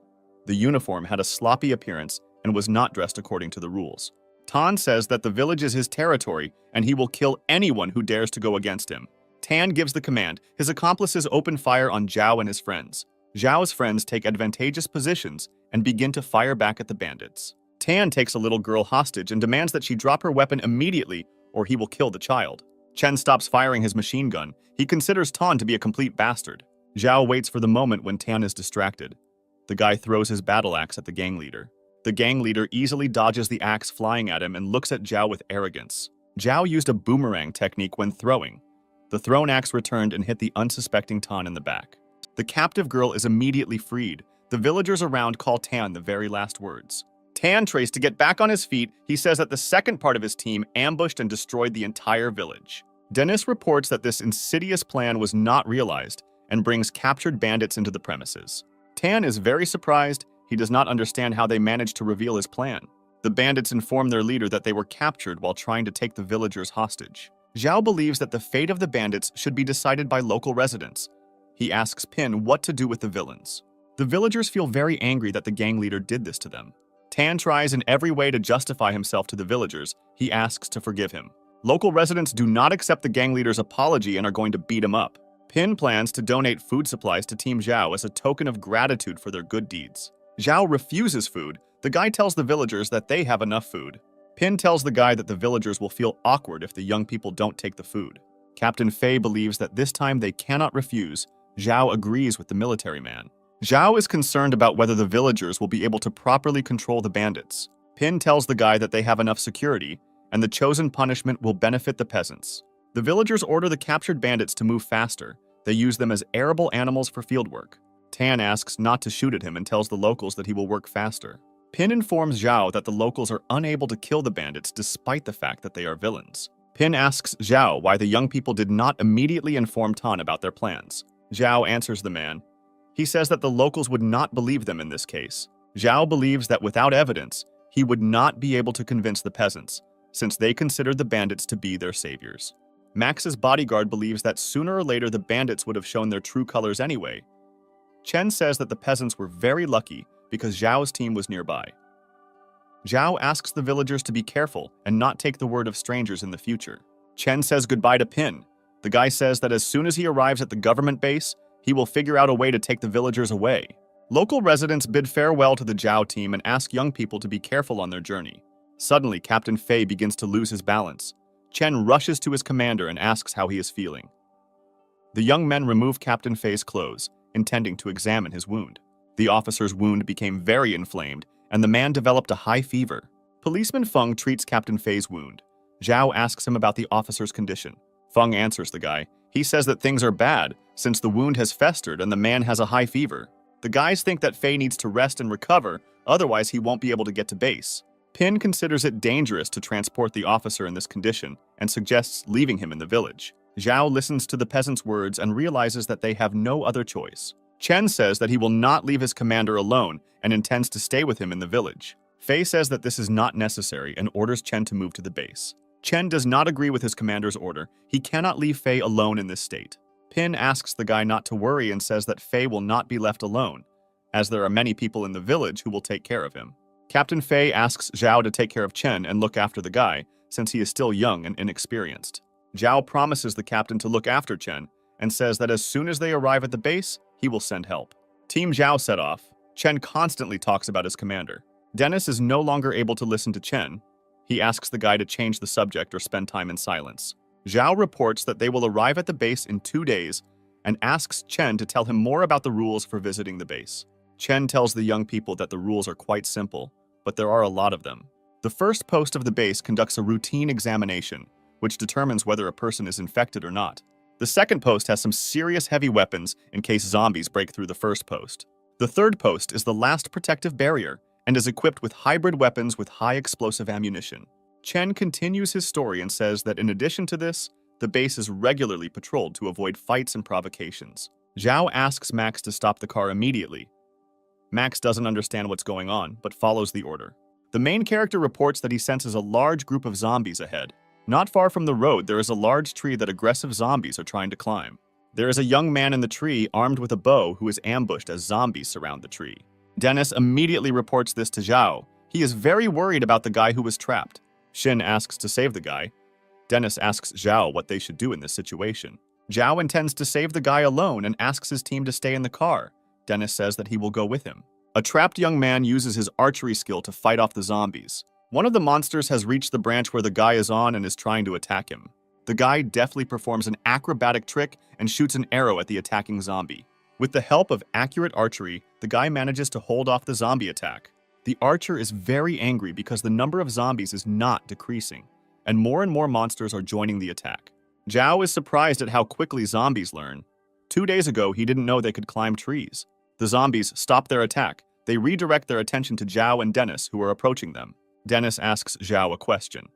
The uniform had a sloppy appearance and was not dressed according to the rules. Tan says that the village is his territory and he will kill anyone who dares to go against him. Tan gives the command. His accomplices open fire on Zhao and his friends. Zhao's friends take advantageous positions and begin to fire back at the bandits. Tan takes a little girl hostage and demands that she drop her weapon immediately or he will kill the child. Chen stops firing his machine gun. He considers Tan to be a complete bastard. Zhao waits for the moment when Tan is distracted. The guy throws his battle axe at the gang leader. The gang leader easily dodges the axe flying at him and looks at Zhao with arrogance. Zhao used a boomerang technique when throwing. The thrown axe returned and hit the unsuspecting Tan in the back. The captive girl is immediately freed. The villagers around call Tan the very last words. Tan tries to get back on his feet. He says that the second part of his team ambushed and destroyed the entire village. Dennis reports that this insidious plan was not realized and brings captured bandits into the premises. Tan is very surprised. He does not understand how they managed to reveal his plan. The bandits inform their leader that they were captured while trying to take the villagers hostage. Zhao believes that the fate of the bandits should be decided by local residents. He asks Pin what to do with the villains. The villagers feel very angry that the gang leader did this to them. Tan tries in every way to justify himself to the villagers. He asks to forgive him. Local residents do not accept the gang leader's apology and are going to beat him up. Pin plans to donate food supplies to Team Zhao as a token of gratitude for their good deeds. Zhao refuses food. The guy tells the villagers that they have enough food. Pin tells the guy that the villagers will feel awkward if the young people don't take the food. Captain Fei believes that this time they cannot refuse. Zhao agrees with the military man. Zhao is concerned about whether the villagers will be able to properly control the bandits. Pin tells the guy that they have enough security, and the chosen punishment will benefit the peasants. The villagers order the captured bandits to move faster. They use them as arable animals for fieldwork. Tan asks not to shoot at him and tells the locals that he will work faster. Pin informs Zhao that the locals are unable to kill the bandits despite the fact that they are villains. Pin asks Zhao why the young people did not immediately inform Tan about their plans. Zhao answers the man. He says that the locals would not believe them in this case. Zhao believes that without evidence, he would not be able to convince the peasants, since they considered the bandits to be their saviors. Max's bodyguard believes that sooner or later the bandits would have shown their true colors anyway. Chen says that the peasants were very lucky because Zhao's team was nearby. Zhao asks the villagers to be careful and not take the word of strangers in the future. Chen says goodbye to Pin. The guy says that as soon as he arrives at the government base, he will figure out a way to take the villagers away. Local residents bid farewell to the Zhao team and ask young people to be careful on their journey. Suddenly, Captain Fei begins to lose his balance. Chen rushes to his commander and asks how he is feeling. The young men remove Captain Fei's clothes. intending to examine his wound. The officer's wound became very inflamed, and the man developed a high fever. Policeman Feng treats Captain Fei's wound. Zhao asks him about the officer's condition. Feng answers the guy. He says that things are bad, since the wound has festered and the man has a high fever. The guys think that Fei needs to rest and recover, otherwise he won't be able to get to base. Pin considers it dangerous to transport the officer in this condition and suggests leaving him in the village. Zhao listens to the peasants' words and realizes that they have no other choice. Chen says that he will not leave his commander alone and intends to stay with him in the village. Fei says that this is not necessary and orders Chen to move to the base. Chen does not agree with his commander's order. He cannot leave Fei alone in this state. Pin asks the guy not to worry and says that Fei will not be left alone, as there are many people in the village who will take care of him. Captain Fei asks Zhao to take care of Chen and look after the guy, since he is still young and inexperienced. Zhao promises the captain to look after Chen and says that as soon as they arrive at the base, he will send help. Team Zhao set off. Chen constantly talks about his commander. Dennis is no longer able to listen to Chen. He asks the guy to change the subject or spend time in silence. Zhao reports that they will arrive at the base in 2 days and asks Chen to tell him more about the rules for visiting the base. Chen tells the young people that the rules are quite simple, but there are a lot of them. The first post of the base conducts a routine examination, which determines whether a person is infected or not. The second post has some serious heavy weapons in case zombies break through the first post. The third post is the last protective barrier and is equipped with hybrid weapons with high explosive ammunition. Chen continues his story and says that in addition to this, the base is regularly patrolled to avoid fights and provocations. Zhao asks Max to stop the car immediately. Max doesn't understand what's going on, but follows the order. The main character reports that he senses a large group of zombies ahead. Not far from the road, there is a large tree that aggressive zombies are trying to climb. There is a young man in the tree armed with a bow who is ambushed as zombies surround the tree. Dennis immediately reports this to Zhao. He is very worried about the guy who was trapped. Xin asks to save the guy. Dennis asks Zhao what they should do in this situation. Zhao intends to save the guy alone and asks his team to stay in the car. Dennis says that he will go with him. A trapped young man uses his archery skill to fight off the zombies. One of the monsters has reached the branch where the guy is on and is trying to attack him. The guy deftly performs an acrobatic trick and shoots an arrow at the attacking zombie. With the help of accurate archery, the guy manages to hold off the zombie attack. The archer is very angry because the number of zombies is not decreasing, and more monsters are joining the attack. Zhao is surprised at how quickly zombies learn. 2 days ago, he didn't know they could climb trees. The zombies stop their attack. They redirect their attention to Zhao and Dennis, who are approaching them. Dennis asks Zhao a question.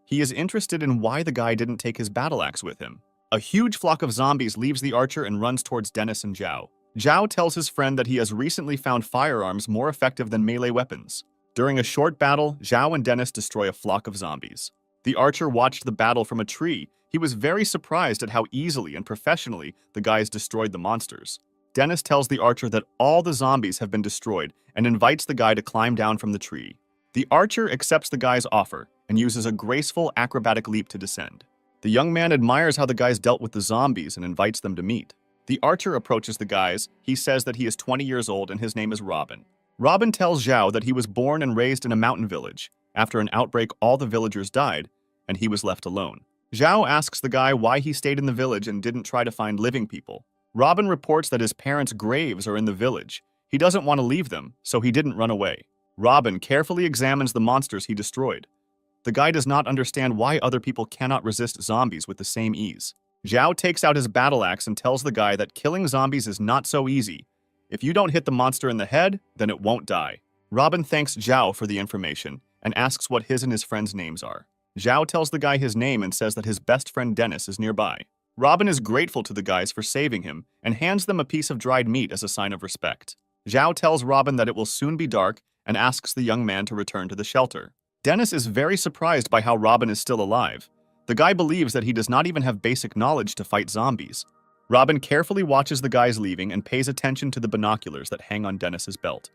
He is interested in why the guy didn't take his battle axe with him. A huge flock of zombies leaves the archer and runs towards Dennis and Zhao. Zhao tells his friend that he has recently found firearms more effective than melee weapons. During a short battle, Zhao and Dennis destroy a flock of zombies. The archer watched the battle from a tree. He was very surprised at how easily and professionally the guys destroyed the monsters. Dennis tells the archer that all the zombies have been destroyed and invites the guy to climb down from the tree. The archer accepts the guy's offer and uses a graceful acrobatic leap to descend. The young man admires how the guys dealt with the zombies and invites them to meet. The archer approaches the guys. He says that he is 20 years old and his name is Robin. Robin tells Zhao that he was born and raised in a mountain village. After an outbreak, all the villagers died, and he was left alone. Zhao asks the guy why he stayed in the village and didn't try to find living people. Robin reports that his parents' graves are in the village. He doesn't want to leave them, so he didn't run away. Robin carefully examines the monsters he destroyed. The guy does not understand why other people cannot resist zombies with the same ease. Zhao takes out his battle axe and tells the guy that killing zombies is not so easy. If you don't hit the monster in the head, then it won't die. Robin thanks Zhao for the information and asks what his and his friends' names are. Zhao tells the guy his name and says that his best friend Dennis is nearby. Robin is grateful to the guys for saving him and hands them a piece of dried meat as a sign of respect. Zhao tells Robin that it will soon be dark and asks the young man to return to the shelter. Dennis is very surprised by how Robin is still alive. The guy believes that he does not even have basic knowledge to fight zombies. Robin carefully watches the guys leaving and pays attention to the binoculars that hang on Dennis's belt.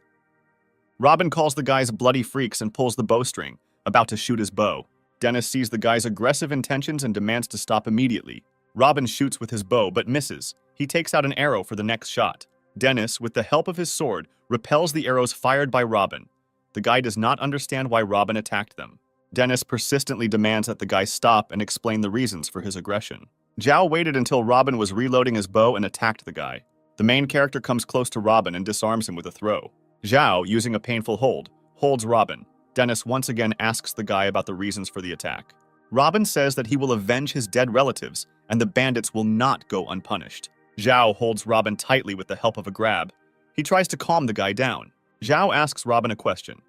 Robin calls the guys bloody freaks and pulls the bowstring, about to shoot his bow. Dennis sees the guy's aggressive intentions and demands to stop immediately. Robin shoots with his bow but misses. He takes out an arrow for the next shot. Dennis, with the help of his sword, repels the arrows fired by Robin. The guy does not understand why Robin attacked them. Dennis persistently demands that the guy stop and explain the reasons for his aggression. Zhao waited until Robin was reloading his bow and attacked the guy. The main character comes close to Robin and disarms him with a throw. Zhao, using a painful hold, holds Robin. Dennis once again asks the guy about the reasons for the attack. Robin says that he will avenge his dead relatives, and the bandits will not go unpunished. Zhao holds Robin tightly with the help of a grab. He tries to calm the guy down. Zhao asks Robin a question.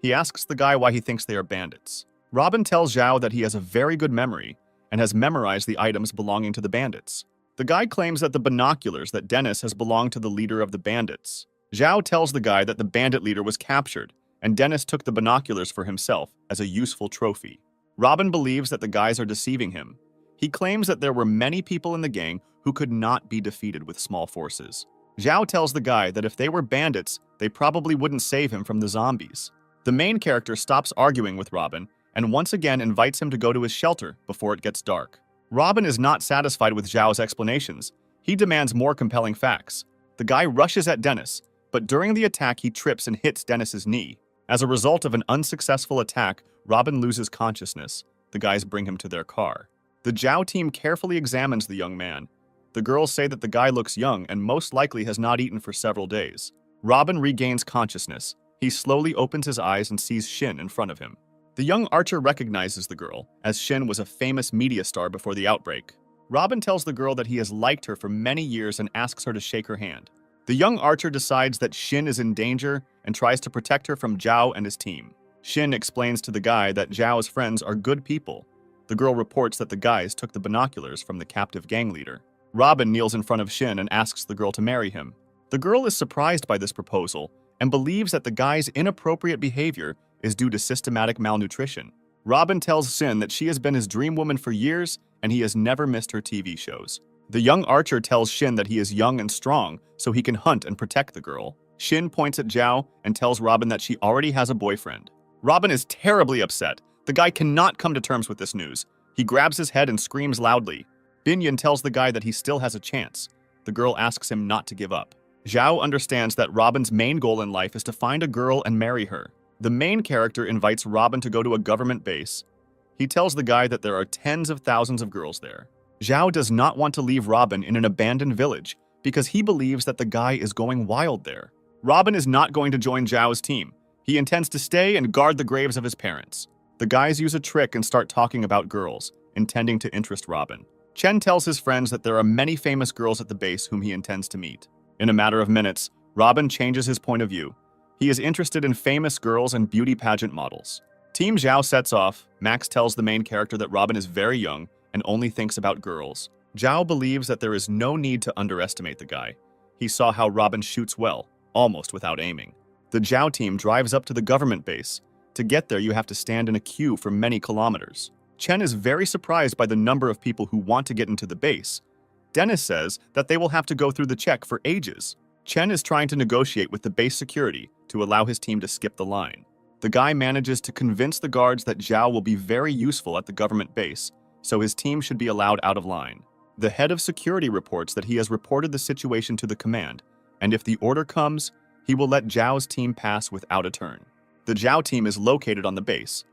He asks the guy why he thinks they are bandits. Robin tells Zhao that he has a very good memory and has memorized the items belonging to the bandits. The guy claims that the binoculars that Dennis has belonged to the leader of the bandits. Zhao tells the guy that the bandit leader was captured, and Dennis took the binoculars for himself as a useful trophy. Robin believes that the guys are deceiving him. He claims that there were many people in the gang who could not be defeated with small forces. Zhao tells the guy that if they were bandits, they probably wouldn't save him from the zombies. The main character stops arguing with Robin and once again invites him to go to his shelter before it gets dark. Robin is not satisfied with Zhao's explanations. He demands more compelling facts. The guy rushes at Dennis, but during the attack he trips and hits Dennis's knee. As a result of an unsuccessful attack, Robin loses consciousness. The guys bring him to their car. The Zhao team carefully examines the young man. The girls say that the guy looks young and most likely has not eaten for several days. Robin regains consciousness. He slowly opens his eyes and sees Shin in front of him. The young archer recognizes the girl, as Shin was a famous media star before the outbreak. Robin tells the girl that he has liked her for many years and asks her to shake her hand. The young archer decides that Shin is in danger and tries to protect her from Zhao and his team. Shin explains to the guy that Zhao's friends are good people. The girl reports that the guys took the binoculars from the captive gang leader. Robin kneels in front of Shin and asks the girl to marry him. The girl is surprised by this proposal and believes that the guy's inappropriate behavior is due to systematic malnutrition. Robin tells Shin that she has been his dream woman for years and he has never missed her TV shows. The young archer tells Shin that he is young and strong so he can hunt and protect the girl. Shin points at Zhao and tells Robin that she already has a boyfriend. Robin is terribly upset. The guy cannot come to terms with this news. He grabs his head and screams loudly. Binyan tells the guy that he still has a chance. The girl asks him not to give up. Zhao understands that Robin's main goal in life is to find a girl and marry her. The main character invites Robin to go to a government base. He tells the guy that there are tens of thousands of girls there. Zhao does not want to leave Robin in an abandoned village because he believes that the guy is going wild there. Robin is not going to join Zhao's team. He intends to stay and guard the graves of his parents. The guys use a trick and start talking about girls, intending to interest Robin. Chen tells his friends that there are many famous girls at the base whom he intends to meet. In a matter of minutes, Robin changes his point of view. He is interested in famous girls and beauty pageant models. Team Zhao sets off. Max tells the main character that Robin is very young and only thinks about girls. Zhao believes that there is no need to underestimate the guy. He saw how Robin shoots well, almost without aiming. The Zhao team drives up to the government base. To get there, you have to stand in a queue for many kilometers. Chen is very surprised by the number of people who want to get into the base. Dennis says that they will have to go through the check for ages. Chen is trying to negotiate with the base security to allow his team to skip the line. The guy manages to convince the guards that Zhao will be very useful at the government base, so his team should be allowed out of line. The head of security reports that he has reported the situation to the command, and if the order comes, he will let Zhao's team pass without a turn. The Zhao team is located on the base.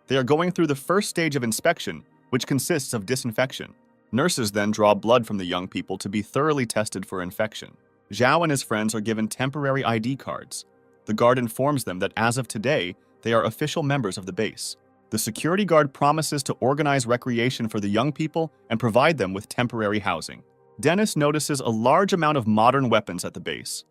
They are going through the first stage of inspection, which consists of disinfection. Nurses then draw blood from the young people to be thoroughly tested for infection. Zhao and his friends are given temporary ID cards. The guard informs them that as of today, they are official members of the base. The security guard promises to organize recreation for the young people and provide them with temporary housing. Dennis notices a large amount of modern weapons at the base.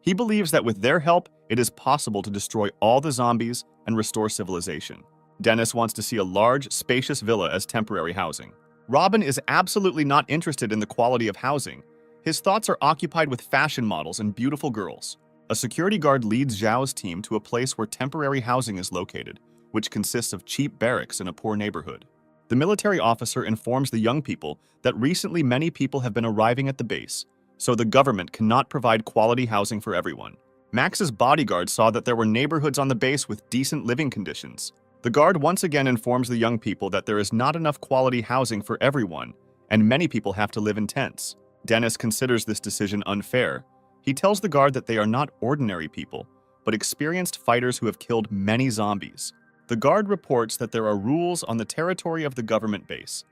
He believes that with their help, it is possible to destroy all the zombies and restore civilization. Dennis wants to see a large, spacious villa as temporary housing. Robin is absolutely not interested in the quality of housing. His thoughts are occupied with fashion models and beautiful girls. A security guard leads Zhao's team to a place where temporary housing is located, which consists of cheap barracks in a poor neighborhood. The military officer informs the young people that recently many people have been arriving at the base, so the government cannot provide quality housing for everyone. Max's bodyguard saw that there were neighborhoods on the base with decent living conditions. The guard once again informs the young people that there is not enough quality housing for everyone, and many people have to live in tents. Dennis considers this decision unfair. He tells the guard that they are not ordinary people, but experienced fighters who have killed many zombies. The guard reports that there are rules on the territory of the government base,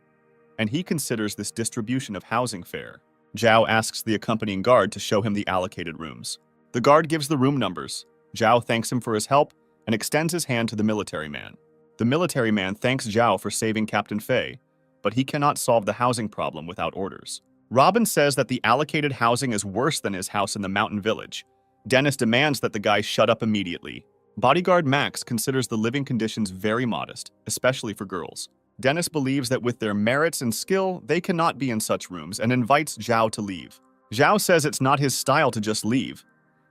and he considers this distribution of housing fair. Zhao asks the accompanying guard to show him the allocated rooms. The guard gives the room numbers. Zhao thanks him for his help and extends his hand to the military man. The military man thanks Zhao for saving Captain Fei, but he cannot solve the housing problem without orders. Robin says that the allocated housing is worse than his house in the mountain village. Dennis demands that the guy shut up immediately. Bodyguard Max considers the living conditions very modest, especially for girls. Dennis believes that with their merits and skill, they cannot be in such rooms and invites Zhao to leave. Zhao says it's not his style to just leave.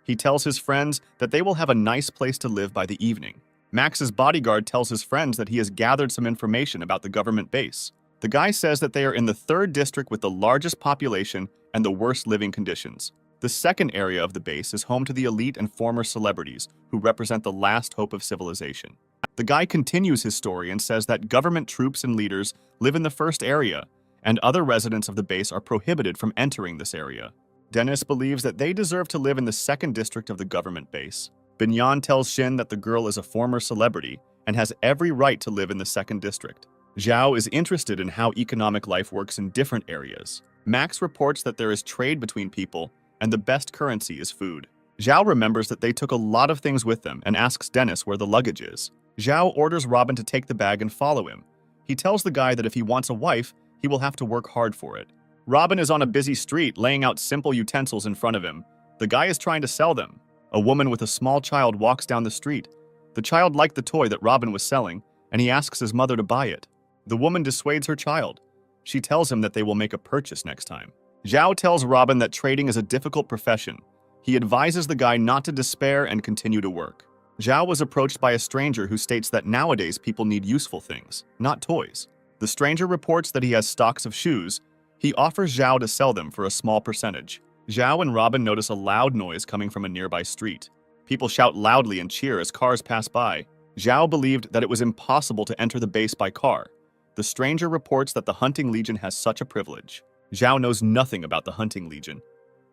He tells his friends that they will have a nice place to live by the evening. Max's bodyguard tells his friends that he has gathered some information about the government base. The guy says that they are in the 3rd district with the largest population and the worst living conditions. The 2nd area of the base is home to the elite and former celebrities who represent the last hope of civilization. The guy continues his story and says that government troops and leaders live in the 1st area, and other residents of the base are prohibited from entering this area. Dennis believes that they deserve to live in the 2nd district of the government base. Binyan tells Shin that the girl is a former celebrity and has every right to live in the 2nd district. Zhao is interested in how economic life works in different areas. Max reports that there is trade between people and the best currency is food. Zhao remembers that they took a lot of things with them and asks Dennis where the luggage is. Zhao orders Robin to take the bag and follow him. He tells the guy that if he wants a wife, he will have to work hard for it. Robin is on a busy street laying out simple utensils in front of him. The guy is trying to sell them. A woman with a small child walks down the street. The child liked the toy that Robin was selling, and he asks his mother to buy it. The woman dissuades her child. She tells him that they will make a purchase next time. Zhao tells Robin that trading is a difficult profession. He advises the guy not to despair and continue to work. Zhao was approached by a stranger who states that nowadays people need useful things, not toys. The stranger reports that he has stocks of shoes. He offers Zhao to sell them for a small percentage. Zhao and Robin notice a loud noise coming from a nearby street. People shout loudly and cheer as cars pass by. Zhao believed that it was impossible to enter the base by car. The stranger reports that the Hunting Legion has such a privilege. Zhao knows nothing about the Hunting Legion.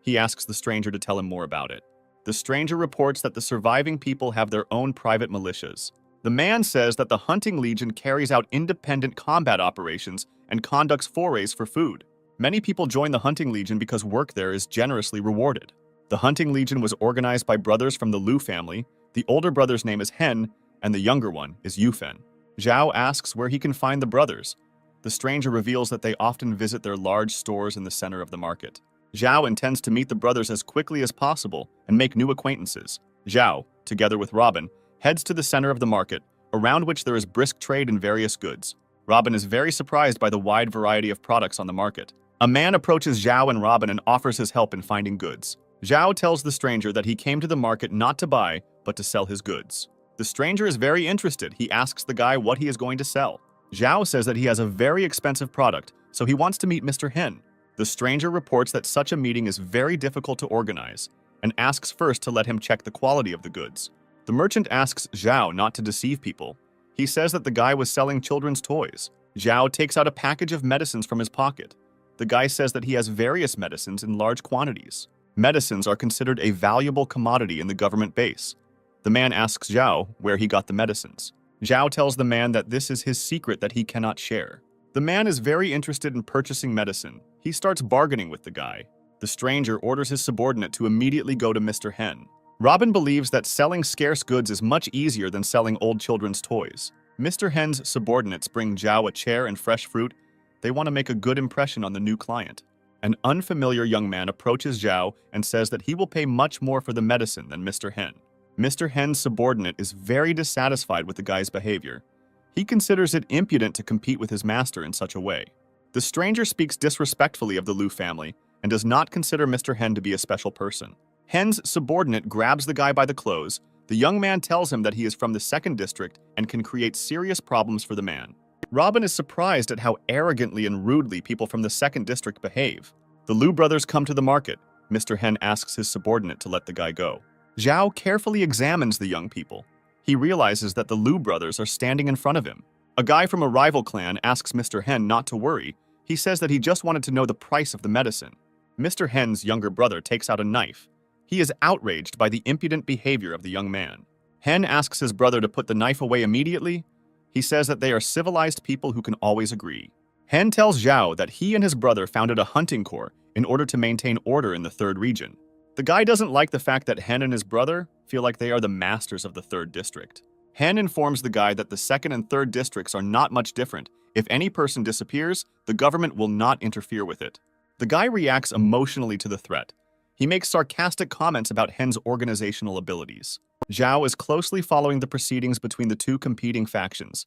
He asks the stranger to tell him more about it. The stranger reports that the surviving people have their own private militias. The man says that the Hunting Legion carries out independent combat operations and conducts forays for food. Many people join the Hunting Legion because work there is generously rewarded. The Hunting Legion was organized by brothers from the Liu family. The older brother's name is Hen, and the younger one is Yufen. Zhao asks where he can find the brothers. The stranger reveals that they often visit their large stores in the center of the market. Zhao intends to meet the brothers as quickly as possible and make new acquaintances. Zhao, together with Robin, heads to the center of the market, around which there is brisk trade in various goods. Robin is very surprised by the wide variety of products on the market. A man approaches Zhao and Robin and offers his help in finding goods. Zhao tells the stranger that he came to the market not to buy, but to sell his goods. The stranger is very interested. He asks the guy what he is going to sell. Zhao says that he has a very expensive product, so he wants to meet Mr. Hen. The stranger reports that such a meeting is very difficult to organize, and asks first to let him check the quality of the goods. The merchant asks Zhao not to deceive people. He says that the guy was selling children's toys. Zhao takes out a package of medicines from his pocket. The guy says that he has various medicines in large quantities. Medicines are considered a valuable commodity in the government base. The man asks Zhao where he got the medicines. Zhao tells the man that this is his secret that he cannot share. The man is very interested in purchasing medicine. He starts bargaining with the guy. The stranger orders his subordinate to immediately go to Mr. Hen. Robin believes that selling scarce goods is much easier than selling old children's toys. Mr. Hen's subordinates bring Zhao a chair and fresh fruit. They want to make a good impression on the new client. An unfamiliar young man approaches Zhao and says that he will pay much more for the medicine than Mr. Hen. Mr. Hen's subordinate is very dissatisfied with the guy's behavior. He considers it impudent to compete with his master in such a way. The stranger speaks disrespectfully of the Liu family and does not consider Mr. Hen to be a special person. Hen's subordinate grabs the guy by the clothes. The young man tells him that he is from the 2nd district and can create serious problems for the man. Robin is surprised at how arrogantly and rudely people from the 2nd district behave. The Liu brothers come to the market. Mr. Hen asks his subordinate to let the guy go. Zhao carefully examines the young people. He realizes that the Liu brothers are standing in front of him. A guy from a rival clan asks Mr. Hen not to worry. He says that he just wanted to know the price of the medicine. Mr. Hen's younger brother takes out a knife. He is outraged by the impudent behavior of the young man. Hen asks his brother to put the knife away immediately. He says that they are civilized people who can always agree. Hen tells Zhao that he and his brother founded a hunting corps in order to maintain order in the third region. The guy doesn't like the fact that Hen and his brother feel like they are the masters of the third district. Hen informs the guy that the second and third districts are not much different. If any person disappears, the government will not interfere with it. The guy reacts emotionally to the threat. He makes sarcastic comments about Hen's organizational abilities. Zhao is closely following the proceedings between the two competing factions.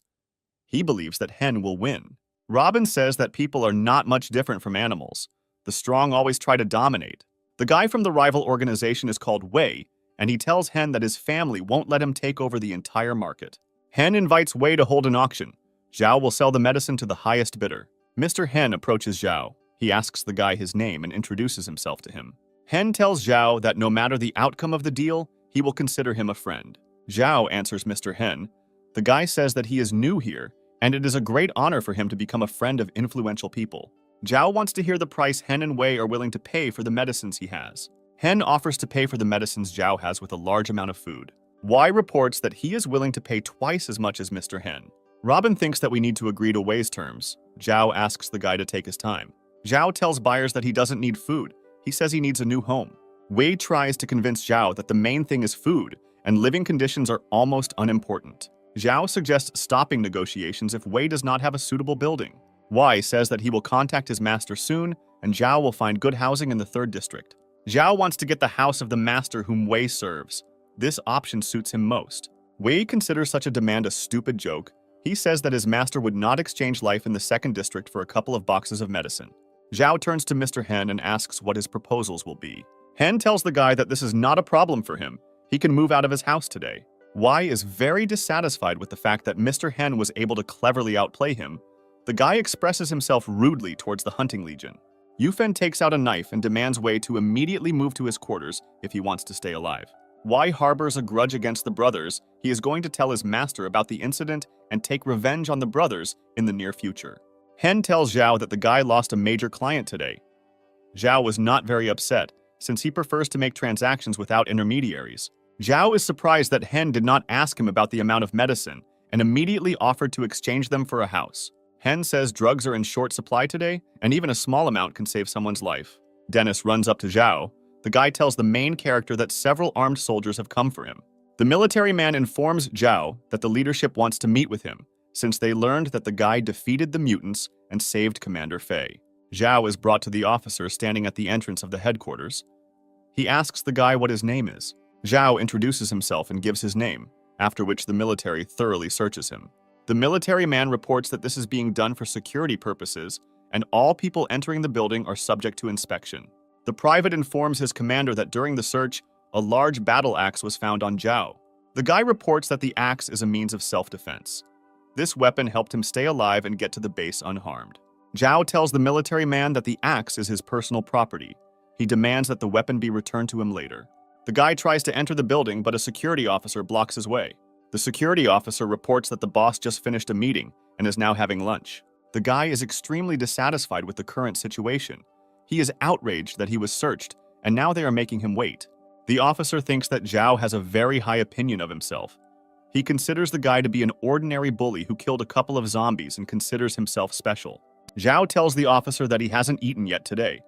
He believes that Hen will win. Robin says that people are not much different from animals. The strong always try to dominate. The guy from the rival organization is called Wei, and he tells Hen that his family won't let him take over the entire market. Hen invites Wei to hold an auction. Zhao will sell the medicine to the highest bidder. Mr. Hen approaches Zhao. He asks the guy his name and introduces himself to him. Hen tells Zhao that no matter the outcome of the deal, he will consider him a friend. Zhao answers Mr. Hen. The guy says that he is new here, and it is a great honor for him to become a friend of influential people. Zhao wants to hear the price Hen and Wei are willing to pay for the medicines he has. Hen offers to pay for the medicines Zhao has with a large amount of food. Wei reports that he is willing to pay twice as much as Mr. Hen. Robin thinks that we need to agree to Wei's terms. Zhao asks the guy to take his time. Zhao tells buyers that he doesn't need food. He says he needs a new home. Wei tries to convince Zhao that the main thing is food, and living conditions are almost unimportant. Zhao suggests stopping negotiations if Wei does not have a suitable building. Wei says that he will contact his master soon, and Zhao will find good housing in the third district. Zhao wants to get the house of the master whom Wei serves. This option suits him most. Wei considers such a demand a stupid joke. He says that his master would not exchange life in the second district for a couple of boxes of medicine. Zhao turns to Mr. Hen and asks what his proposals will be. Hen tells the guy that this is not a problem for him. He can move out of his house today. Wei is very dissatisfied with the fact that Mr. Hen was able to cleverly outplay him. The guy expresses himself rudely towards the hunting legion. Yufen takes out a knife and demands Wei to immediately move to his quarters if he wants to stay alive. Wei harbors a grudge against the brothers. He is going to tell his master about the incident and take revenge on the brothers in the near future. Hen tells Zhao that the guy lost a major client today. Zhao was not very upset, since he prefers to make transactions without intermediaries. Zhao is surprised that Hen did not ask him about the amount of medicine and immediately offered to exchange them for a house. Hen says drugs are in short supply today, and even a small amount can save someone's life. Dennis runs up to Zhao. The guy tells the main character that several armed soldiers have come for him. The military man informs Zhao that the leadership wants to meet with him, since they learned that the guy defeated the mutants and saved Commander Fei. Zhao is brought to the officer standing at the entrance of the headquarters. He asks the guy what his name is. Zhao introduces himself and gives his name, after which the military thoroughly searches him. The military man reports that this is being done for security purposes, and all people entering the building are subject to inspection. The private informs his commander that during the search, a large battle axe was found on Zhao. The guy reports that the axe is a means of self-defense. This weapon helped him stay alive and get to the base unharmed. Zhao tells the military man that the axe is his personal property. He demands that the weapon be returned to him later. The guy tries to enter the building, but a security officer blocks his way. The security officer reports that the boss just finished a meeting and is now having lunch. The guy is extremely dissatisfied with the current situation. He is outraged that he was searched, and now they are making him wait. The officer thinks that Zhao has a very high opinion of himself. He considers the guy to be an ordinary bully who killed a couple of zombies and considers himself special. Zhao tells the officer that he hasn't eaten yet today.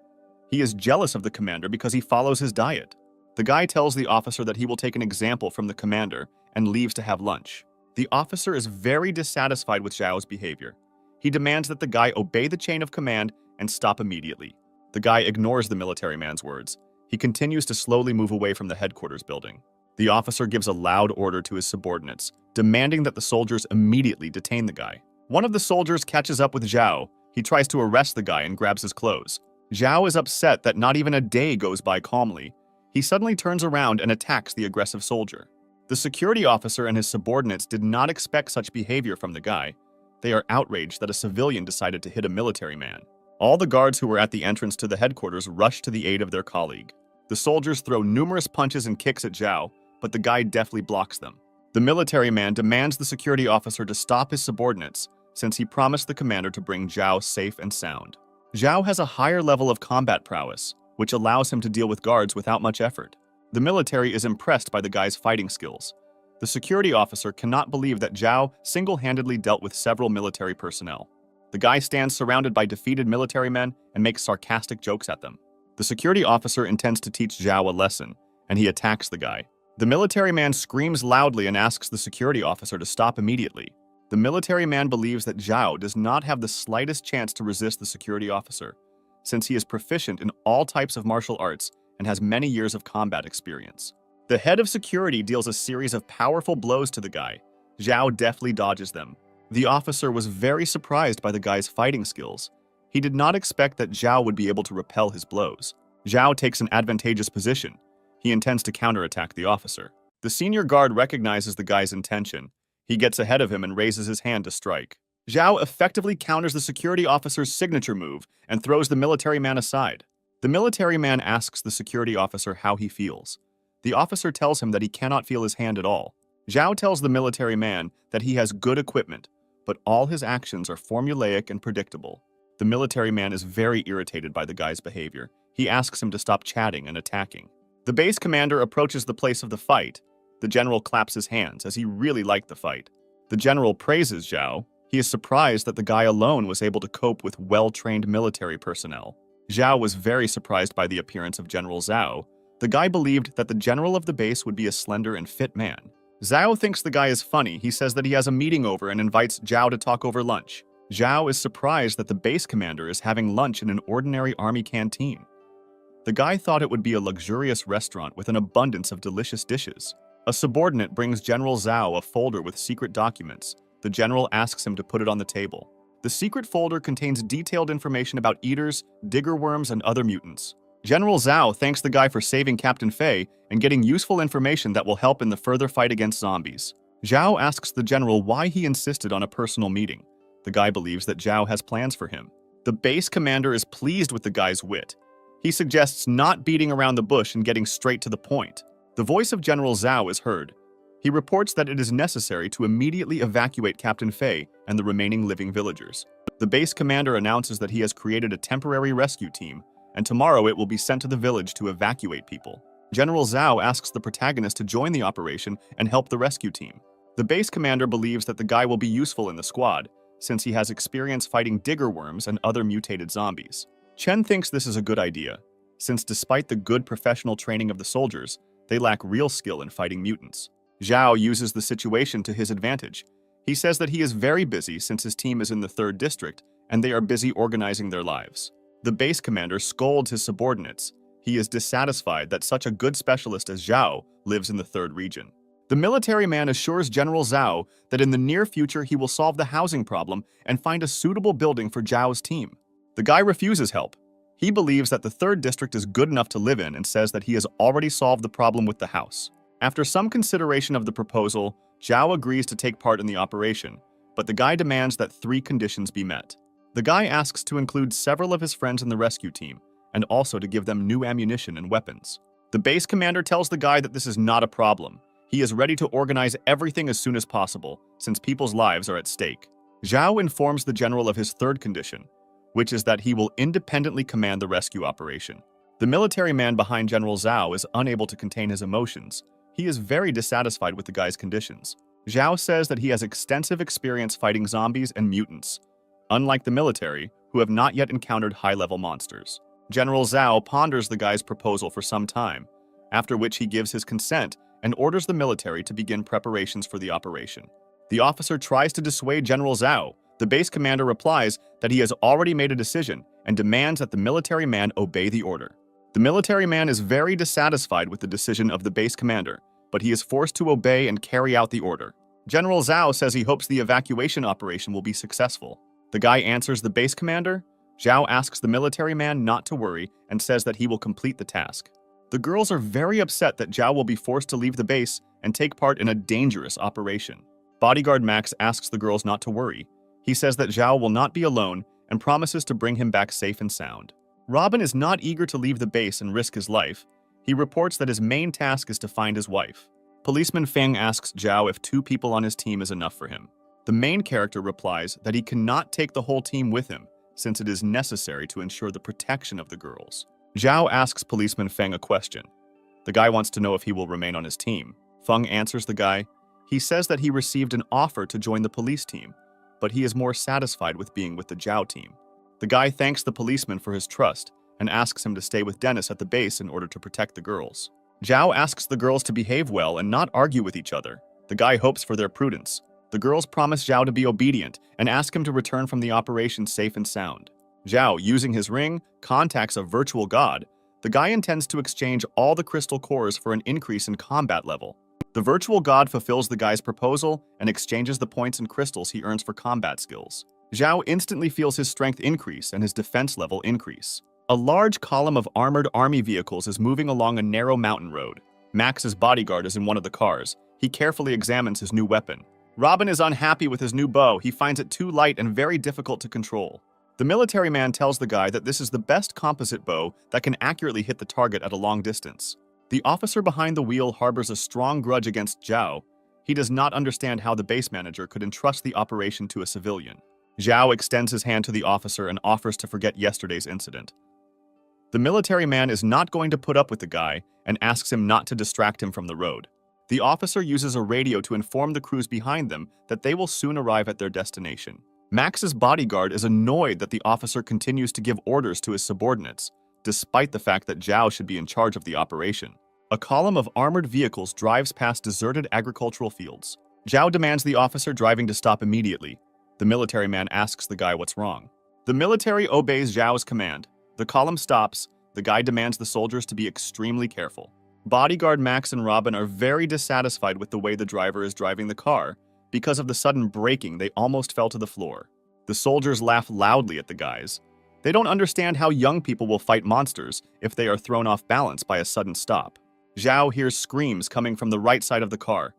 He is jealous of the commander because he follows his diet. The guy tells the officer that he will take an example from the commander and leaves to have lunch. The officer is very dissatisfied with Zhao's behavior. He demands that the guy obey the chain of command and stop immediately. The guy ignores the military man's words. He continues to slowly move away from the headquarters building. The officer gives a loud order to his subordinates, demanding that the soldiers immediately detain the guy. One of the soldiers catches up with Zhao. He tries to arrest the guy and grabs his clothes. Zhao is upset that not even a day goes by calmly. He suddenly turns around and attacks the aggressive soldier. The security officer and his subordinates did not expect such behavior from the guy. They are outraged that a civilian decided to hit a military man. All the guards who were at the entrance to the headquarters rush to the aid of their colleague. The soldiers throw numerous punches and kicks at Zhao, but the guy deftly blocks them. The military man demands the security officer to stop his subordinates, since he promised the commander to bring Zhao safe and sound. Zhao has a higher level of combat prowess, which allows him to deal with guards without much effort. The military is impressed by the guy's fighting skills. The security officer cannot believe that Zhao single-handedly dealt with several military personnel. The guy stands surrounded by defeated military men and makes sarcastic jokes at them. The security officer intends to teach Zhao a lesson, and he attacks the guy. The military man screams loudly and asks the security officer to stop immediately. The military man believes that Zhao does not have the slightest chance to resist the security officer, since he is proficient in all types of martial arts and has many years of combat experience. The head of security deals a series of powerful blows to the guy. Zhao deftly dodges them. The officer was very surprised by the guy's fighting skills. He did not expect that Zhao would be able to repel his blows. Zhao takes an advantageous position. He intends to counterattack the officer. The senior guard recognizes the guy's intention. He gets ahead of him and raises his hand to strike. Zhao effectively counters the security officer's signature move and throws the military man aside. The military man asks the security officer how he feels. The officer tells him that he cannot feel his hand at all. Zhao tells the military man that he has good equipment, but all his actions are formulaic and predictable. The military man is very irritated by the guy's behavior. He asks him to stop chatting and attacking. The base commander approaches the place of the fight. The general claps his hands as he really liked the fight. The general praises Zhao. He is surprised that the guy alone was able to cope with well-trained military personnel. Zhao was very surprised by the appearance of General Zhao. The guy believed that the general of the base would be a slender and fit man. Zhao thinks the guy is funny. He says that he has a meeting over and invites Zhao to talk over lunch. Zhao is surprised that the base commander is having lunch in an ordinary army canteen. The guy thought it would be a luxurious restaurant with an abundance of delicious dishes. A subordinate brings General Zhao a folder with secret documents. The general asks him to put it on the table. The secret folder contains detailed information about eaters, digger worms, and other mutants. General Zhao thanks the guy for saving Captain Fei and getting useful information that will help in the further fight against zombies. Zhao asks the general why he insisted on a personal meeting. The guy believes that Zhao has plans for him. The base commander is pleased with the guy's wit. He suggests not beating around the bush and getting straight to the point. The voice of General Zhao is heard. He reports that it is necessary to immediately evacuate Captain Fei and the remaining living villagers. The base commander announces that he has created a temporary rescue team, and tomorrow it will be sent to the village to evacuate people. General Zhao asks the protagonist to join the operation and help the rescue team. The base commander believes that the guy will be useful in the squad, since he has experience fighting digger worms and other mutated zombies. Chen thinks this is a good idea, since despite the good professional training of the soldiers, they lack real skill in fighting mutants. Zhao uses the situation to his advantage. He says that he is very busy since his team is in the 3rd district and they are busy organizing their lives. The base commander scolds his subordinates. He is dissatisfied that such a good specialist as Zhao lives in the 3rd region. The military man assures General Zhao that in the near future he will solve the housing problem and find a suitable building for Zhao's team. The guy refuses help. He believes that the 3rd district is good enough to live in and says that he has already solved the problem with the house. After some consideration of the proposal, Zhao agrees to take part in the operation, but the guy demands that 3 conditions be met. The guy asks to include several of his friends in the rescue team, and also to give them new ammunition and weapons. The base commander tells the guy that this is not a problem. He is ready to organize everything as soon as possible, since people's lives are at stake. Zhao informs the general of his 3rd condition, which is that he will independently command the rescue operation. The military man behind General Zhao is unable to contain his emotions. He is very dissatisfied with the guy's conditions. Zhao says that he has extensive experience fighting zombies and mutants, unlike the military, who have not yet encountered high-level monsters. General Zhao ponders the guy's proposal for some time, after which he gives his consent and orders the military to begin preparations for the operation. The officer tries to dissuade General Zhao. The base commander replies that he has already made a decision and demands that the military man obey the order. The military man is very dissatisfied with the decision of the base commander, but he is forced to obey and carry out the order. General Zhao says he hopes the evacuation operation will be successful. The guy answers the base commander. Zhao asks the military man not to worry and says that he will complete the task. The girls are very upset that Zhao will be forced to leave the base and take part in a dangerous operation. Bodyguard Max asks the girls not to worry. He says that Zhao will not be alone and promises to bring him back safe and sound. Robin is not eager to leave the base and risk his life. He reports that his main task is to find his wife. Policeman Feng asks Zhao if 2 people on his team is enough for him. The main character replies that he cannot take the whole team with him, since it is necessary to ensure the protection of the girls. Zhao asks Policeman Feng a question. The guy wants to know if he will remain on his team. Feng answers the guy. He says that he received an offer to join the police team, but he is more satisfied with being with the Zhao team. The guy thanks the policeman for his trust and asks him to stay with Dennis at the base in order to protect the girls. Zhao asks the girls to behave well and not argue with each other. The guy hopes for their prudence. The girls promise Zhao to be obedient and ask him to return from the operation safe and sound. Zhao, using his ring, contacts a virtual god. The guy intends to exchange all the crystal cores for an increase in combat level. The virtual god fulfills the guy's proposal and exchanges the points and crystals he earns for combat skills. Zhao instantly feels his strength increase and his defense level increase. A large column of armored army vehicles is moving along a narrow mountain road. Max's bodyguard is in one of the cars. He carefully examines his new weapon. Robin is unhappy with his new bow. He finds it too light and very difficult to control. The military man tells the guy that this is the best composite bow that can accurately hit the target at a long distance. The officer behind the wheel harbors a strong grudge against Zhao. He does not understand how the base manager could entrust the operation to a civilian. Zhao extends his hand to the officer and offers to forget yesterday's incident. The military man is not going to put up with the guy and asks him not to distract him from the road. The officer uses a radio to inform the crews behind them that they will soon arrive at their destination. Max's bodyguard is annoyed that the officer continues to give orders to his subordinates, despite the fact that Zhao should be in charge of the operation. A column of armored vehicles drives past deserted agricultural fields. Zhao demands the officer driving to stop immediately. The military man asks the guy what's wrong. The military obeys Zhao's command. The column stops. The guy demands the soldiers to be extremely careful. Bodyguard Max and Robin are very dissatisfied with the way the driver is driving the car. Because of the sudden braking, they almost fell to the floor. The soldiers laugh loudly at the guys. They don't understand how young people will fight monsters if they are thrown off balance by a sudden stop. Zhao hears screams coming from the right side of the car.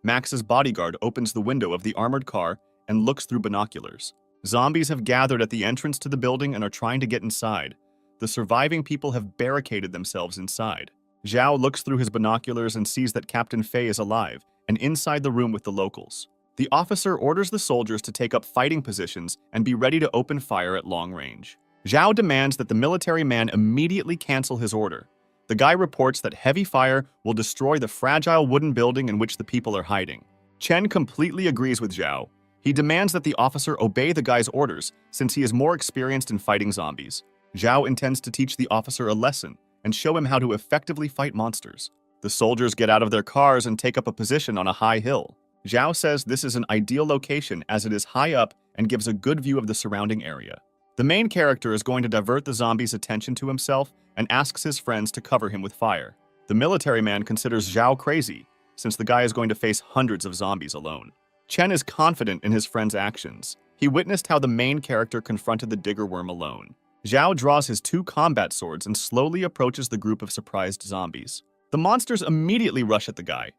Max's bodyguard opens the window of the armored car and looks through binoculars. Zombies have gathered at the entrance to the building and are trying to get inside. The surviving people have barricaded themselves inside. Zhao looks through his binoculars and sees that Captain Fei is alive and inside the room with the locals. The officer orders the soldiers to take up fighting positions and be ready to open fire at long range. Zhao demands that the military man immediately cancel his order. The guy reports that heavy fire will destroy the fragile wooden building in which the people are hiding. Chen completely agrees with Zhao. He demands that the officer obey the guy's orders since he is more experienced in fighting zombies. Zhao intends to teach the officer a lesson and show him how to effectively fight monsters. The soldiers get out of their cars and take up a position on a high hill. Zhao says this is an ideal location as it is high up and gives a good view of the surrounding area. The main character is going to divert the zombies' attention to himself and asks his friends to cover him with fire. The military man considers Zhao crazy since the guy is going to face hundreds of zombies alone. Chen is confident in his friend's actions. He witnessed how the main character confronted the digger worm alone. Zhao draws his two combat swords and slowly approaches the group of surprised zombies. The monsters immediately rush at the guy.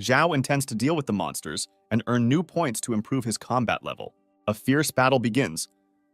Zhao intends to deal with the monsters and earn new points to improve his combat level. A fierce battle begins.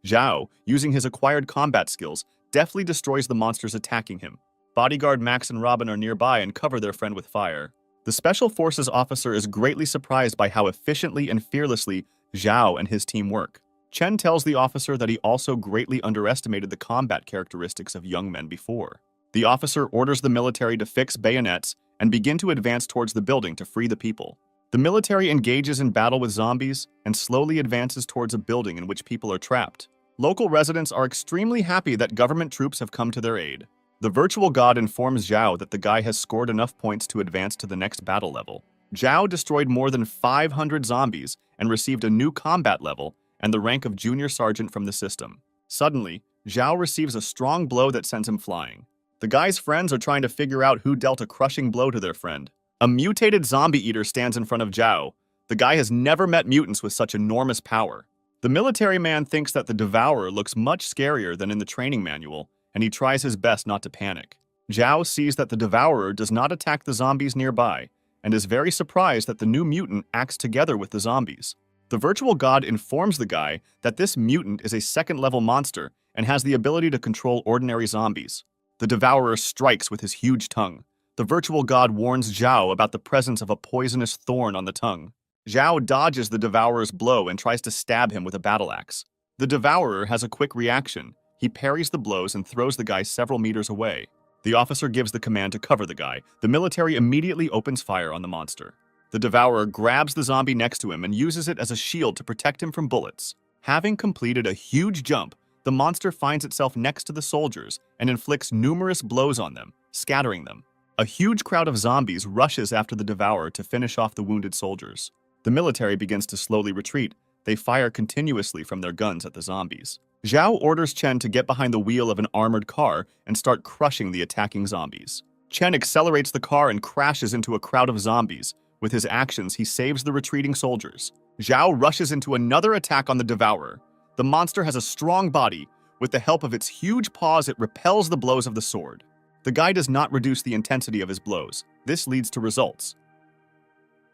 Zhao, using his acquired combat skills, deftly destroys the monsters attacking him. Bodyguard Max and Robin are nearby and cover their friend with fire. The Special Forces officer is greatly surprised by how efficiently and fearlessly Zhao and his team work. Chen tells the officer that he also greatly underestimated the combat characteristics of young men before. The officer orders the military to fix bayonets and begin to advance towards the building to free the people. The military engages in battle with zombies and slowly advances towards a building in which people are trapped. Local residents are extremely happy that government troops have come to their aid. The virtual god informs Zhao that the guy has scored enough points to advance to the next battle level. Zhao destroyed more than 500 zombies and received a new combat level and the rank of junior sergeant from the system. Suddenly, Zhao receives a strong blow that sends him flying. The guy's friends are trying to figure out who dealt a crushing blow to their friend. A mutated zombie eater stands in front of Zhao. The guy has never met mutants with such enormous power. The military man thinks that the Devourer looks much scarier than in the training manual, and he tries his best not to panic. Zhao sees that the Devourer does not attack the zombies nearby, and is very surprised that the new mutant acts together with the zombies. The virtual god informs the guy that this mutant is a second-level monster and has the ability to control ordinary zombies. The Devourer strikes with his huge tongue. The virtual god warns Zhao about the presence of a poisonous thorn on the tongue. Zhao dodges the Devourer's blow and tries to stab him with a battle axe. The Devourer has a quick reaction. He parries the blows and throws the guy several meters away. The officer gives the command to cover the guy. The military immediately opens fire on the monster. The Devourer grabs the zombie next to him and uses it as a shield to protect him from bullets. Having completed a huge jump, The monster finds itself next to the soldiers and inflicts numerous blows on them, scattering them. A huge crowd of zombies rushes after the devourer to finish off the wounded soldiers. The military begins to slowly retreat. They fire continuously from their guns at the zombies. Zhao orders Chen to get behind the wheel of an armored car and start crushing the attacking zombies. Chen accelerates the car and crashes into a crowd of zombies. With his actions, he saves the retreating soldiers. Zhao rushes into another attack on the devourer. The monster has a strong body. With the help of its huge paws, it repels the blows of the sword. The guy does not reduce the intensity of his blows. This leads to results.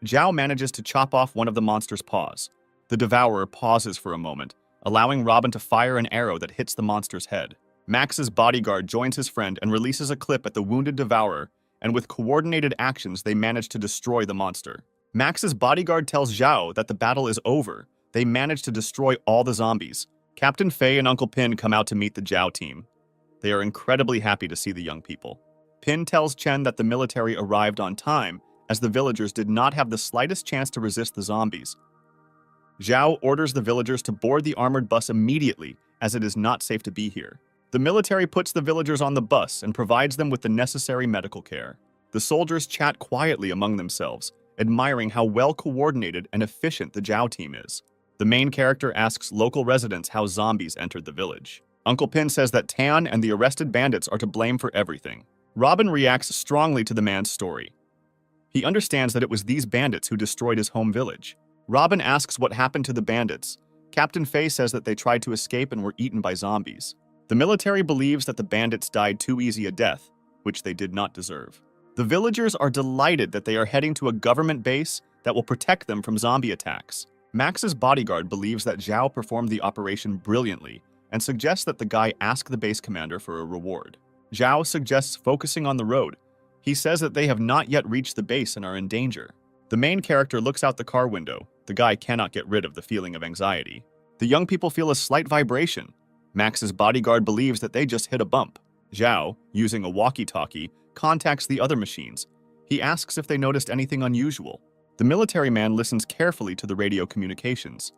Zhao manages to chop off one of the monster's paws. The devourer pauses for a moment, allowing Robin to fire an arrow that hits the monster's head. Max's bodyguard joins his friend and releases a clip at the wounded devourer, and with coordinated actions, they manage to destroy the monster. Max's bodyguard tells Zhao that the battle is over. They manage to destroy all the zombies. Captain Fei and Uncle Pin come out to meet the Zhao team. They are incredibly happy to see the young people. Pin tells Chen that the military arrived on time, as the villagers did not have the slightest chance to resist the zombies. Zhao orders the villagers to board the armored bus immediately, as it is not safe to be here. The military puts the villagers on the bus and provides them with the necessary medical care. The soldiers chat quietly among themselves, admiring how well-coordinated and efficient the Zhao team is. The main character asks local residents how zombies entered the village. Uncle Pin says that Tan and the arrested bandits are to blame for everything. Robin reacts strongly to the man's story. He understands that it was these bandits who destroyed his home village. Robin asks what happened to the bandits. Captain Fei says that they tried to escape and were eaten by zombies. The military believes that the bandits died too easy a death, which they did not deserve. The villagers are delighted that they are heading to a government base that will protect them from zombie attacks. Max's bodyguard believes that Zhao performed the operation brilliantly and suggests that the guy ask the base commander for a reward. Zhao suggests focusing on the road. He says that they have not yet reached the base and are in danger. The main character looks out the car window. The guy cannot get rid of the feeling of anxiety. The young people feel a slight vibration. Max's bodyguard believes that they just hit a bump. Zhao, using a walkie-talkie, contacts the other machines. He asks if they noticed anything unusual. The military man listens carefully to the radio communications.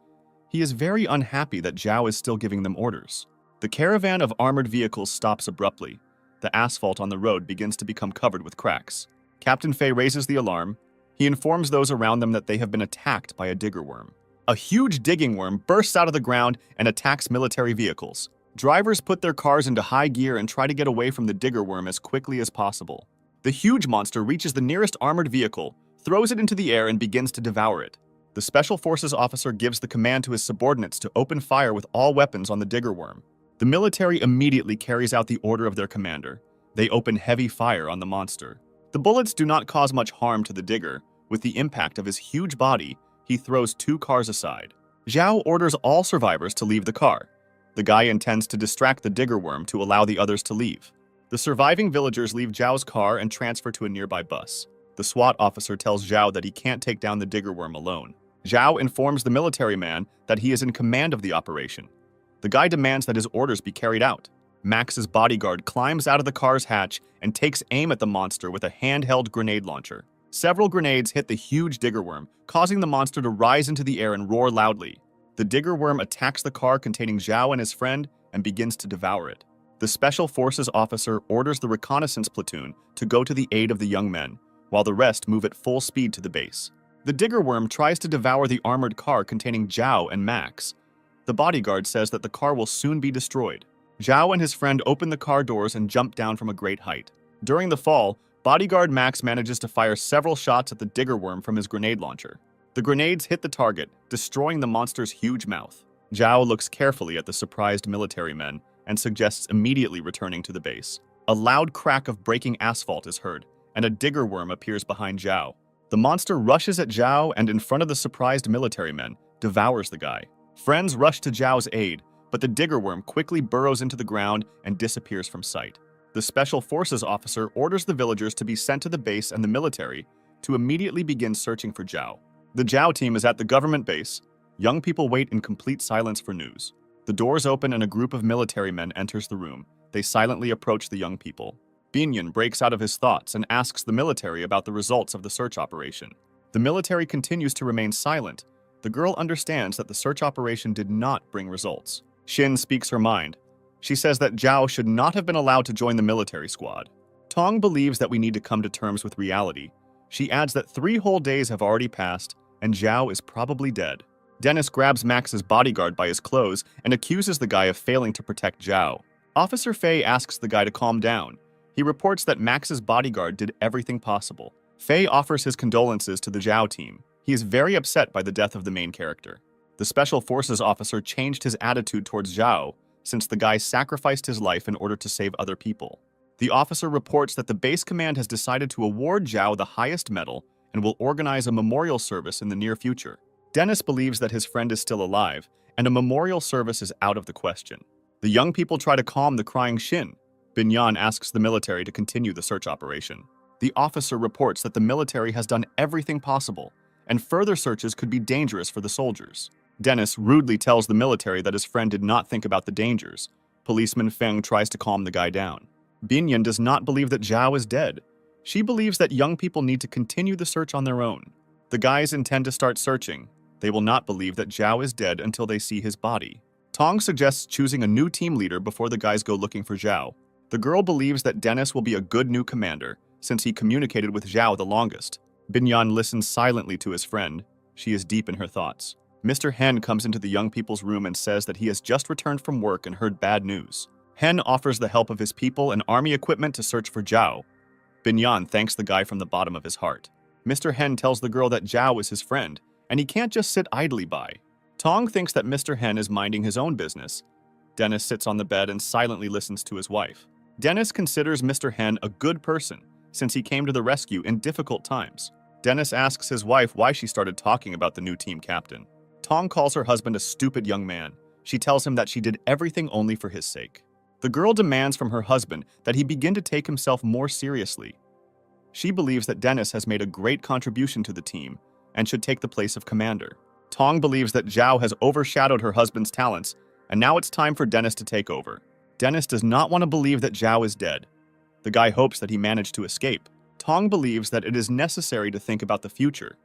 He is very unhappy that Zhao is still giving them orders. The caravan of armored vehicles stops abruptly. The asphalt on the road begins to become covered with cracks. Captain Fei raises the alarm. He informs those around them that they have been attacked by a digger worm. A huge digging worm bursts out of the ground and attacks military vehicles. Drivers put their cars into high gear and try to get away from the digger worm as quickly as possible. The huge monster reaches the nearest armored vehicle, throws it into the air, and begins to devour it. The Special Forces officer gives the command to his subordinates to open fire with all weapons on the digger worm. The military immediately carries out the order of their commander. They open heavy fire on the monster. The bullets do not cause much harm to the digger. With the impact of his huge body, he throws 2 cars aside. Zhao orders all survivors to leave the car. The guy intends to distract the digger worm to allow the others to leave. The surviving villagers leave Zhao's car and transfer to a nearby bus. The SWAT officer tells Zhao that he can't take down the digger worm alone. Zhao informs the military man that he is in command of the operation. The guy demands that his orders be carried out. Max's bodyguard climbs out of the car's hatch and takes aim at the monster with a handheld grenade launcher. Several grenades hit the huge digger worm, causing the monster to rise into the air and roar loudly. The digger worm attacks the car containing Zhao and his friend and begins to devour it. The Special Forces officer orders the reconnaissance platoon to go to the aid of the young men, while the rest move at full speed to the base. The digger worm tries to devour the armored car containing Zhao and Max. The bodyguard says that the car will soon be destroyed. Zhao and his friend open the car doors and jump down from a great height. During the fall, bodyguard Max manages to fire several shots at the digger worm from his grenade launcher. The grenades hit the target, destroying the monster's huge mouth. Zhao looks carefully at the surprised military men and suggests immediately returning to the base. A loud crack of breaking asphalt is heard, and a digger worm appears behind Zhao. The monster rushes at Zhao and, in front of the surprised military men, devours the guy. Friends rush to Zhao's aid, but the digger worm quickly burrows into the ground and disappears from sight. The Special Forces officer orders the villagers to be sent to the base and the military to immediately begin searching for Zhao. The Zhao team is at the government base. Young people wait in complete silence for news. The doors open and a group of military men enters the room. They silently approach the young people. Binyan breaks out of his thoughts and asks the military about the results of the search operation. The military continues to remain silent. The girl understands that the search operation did not bring results. Shin speaks her mind. She says that Zhao should not have been allowed to join the military squad. Tong believes that we need to come to terms with reality. She adds that 3 whole days have already passed, and Zhao is probably dead. Dennis grabs Max's bodyguard by his clothes and accuses the guy of failing to protect Zhao. Officer Fei asks the guy to calm down. He reports that Max's bodyguard did everything possible. Fei offers his condolences to the Zhao team. He is very upset by the death of the main character. The Special Forces officer changed his attitude towards Zhao since the guy sacrificed his life in order to save other people. The officer reports that the base command has decided to award Zhao the highest medal and will organize a memorial service in the near future. Dennis believes that his friend is still alive, and a memorial service is out of the question. The young people try to calm the crying Shin. Binyan asks the military to continue the search operation. The officer reports that the military has done everything possible, and further searches could be dangerous for the soldiers. Dennis rudely tells the military that his friend did not think about the dangers. Policeman Feng tries to calm the guy down. Binyan does not believe that Zhao is dead. She believes that young people need to continue the search on their own. The guys intend to start searching. They will not believe that Zhao is dead until they see his body. Tong suggests choosing a new team leader before the guys go looking for Zhao. The girl believes that Dennis will be a good new commander, since he communicated with Zhao the longest. Binyan listens silently to his friend. She is deep in her thoughts. Mr. Hen comes into the young people's room and says that he has just returned from work and heard bad news. Hen offers the help of his people and army equipment to search for Zhao. Binyan thanks the guy from the bottom of his heart. Mr. Hen tells the girl that Zhao is his friend, and he can't just sit idly by. Tong thinks that Mr. Hen is minding his own business. Dennis sits on the bed and silently listens to his wife. Dennis considers Mr. Hen a good person, since he came to the rescue in difficult times. Dennis asks his wife why she started talking about the new team captain. Tong calls her husband a stupid young man. She tells him that she did everything only for his sake. The girl demands from her husband that he begin to take himself more seriously. She believes that Dennis has made a great contribution to the team and should take the place of commander. Tong believes that Zhao has overshadowed her husband's talents, and now it's time for Dennis to take over. Dennis does not want to believe that Zhao is dead. The guy hopes that he managed to escape. Tong believes that it is necessary to think about the future.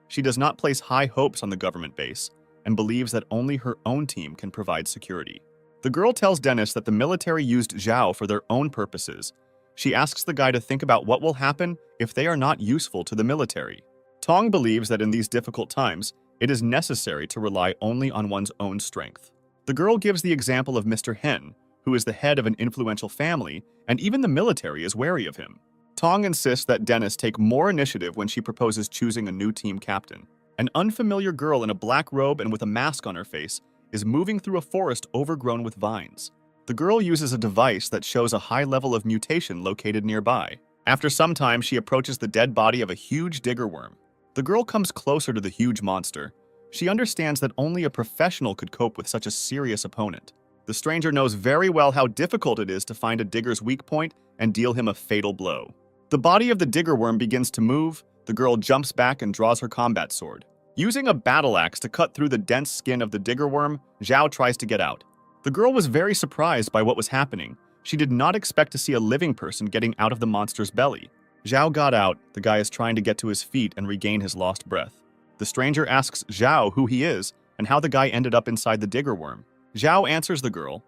She does not place high hopes on the government base and believes that only her own team can provide security. The girl tells Dennis that the military used Zhao for their own purposes. She asks the guy to think about what will happen if they are not useful to the military. Tong believes that in these difficult times, it is necessary to rely only on one's own strength. The girl gives the example of Mr. Hen, who is the head of an influential family, and even the military is wary of him. Tong insists that Dennis take more initiative when she proposes choosing a new team captain. An unfamiliar girl in a black robe and with a mask on her face is moving through a forest overgrown with vines. The girl uses a device that shows a high level of mutation located nearby. After some time, she approaches the dead body of a huge digger worm. The girl comes closer to the huge monster. She understands that only a professional could cope with such a serious opponent. The stranger knows very well how difficult it is to find a digger's weak point and deal him a fatal blow. The body of the digger worm begins to move. The girl jumps back and draws her combat sword. Using a battle axe to cut through the dense skin of the digger worm, Zhao tries to get out. The girl was very surprised by what was happening. She did not expect to see a living person getting out of the monster's belly. Zhao got out. The guy is trying to get to his feet and regain his lost breath. The stranger asks Zhao who he is and how the guy ended up inside the digger worm. Zhao answers the girl.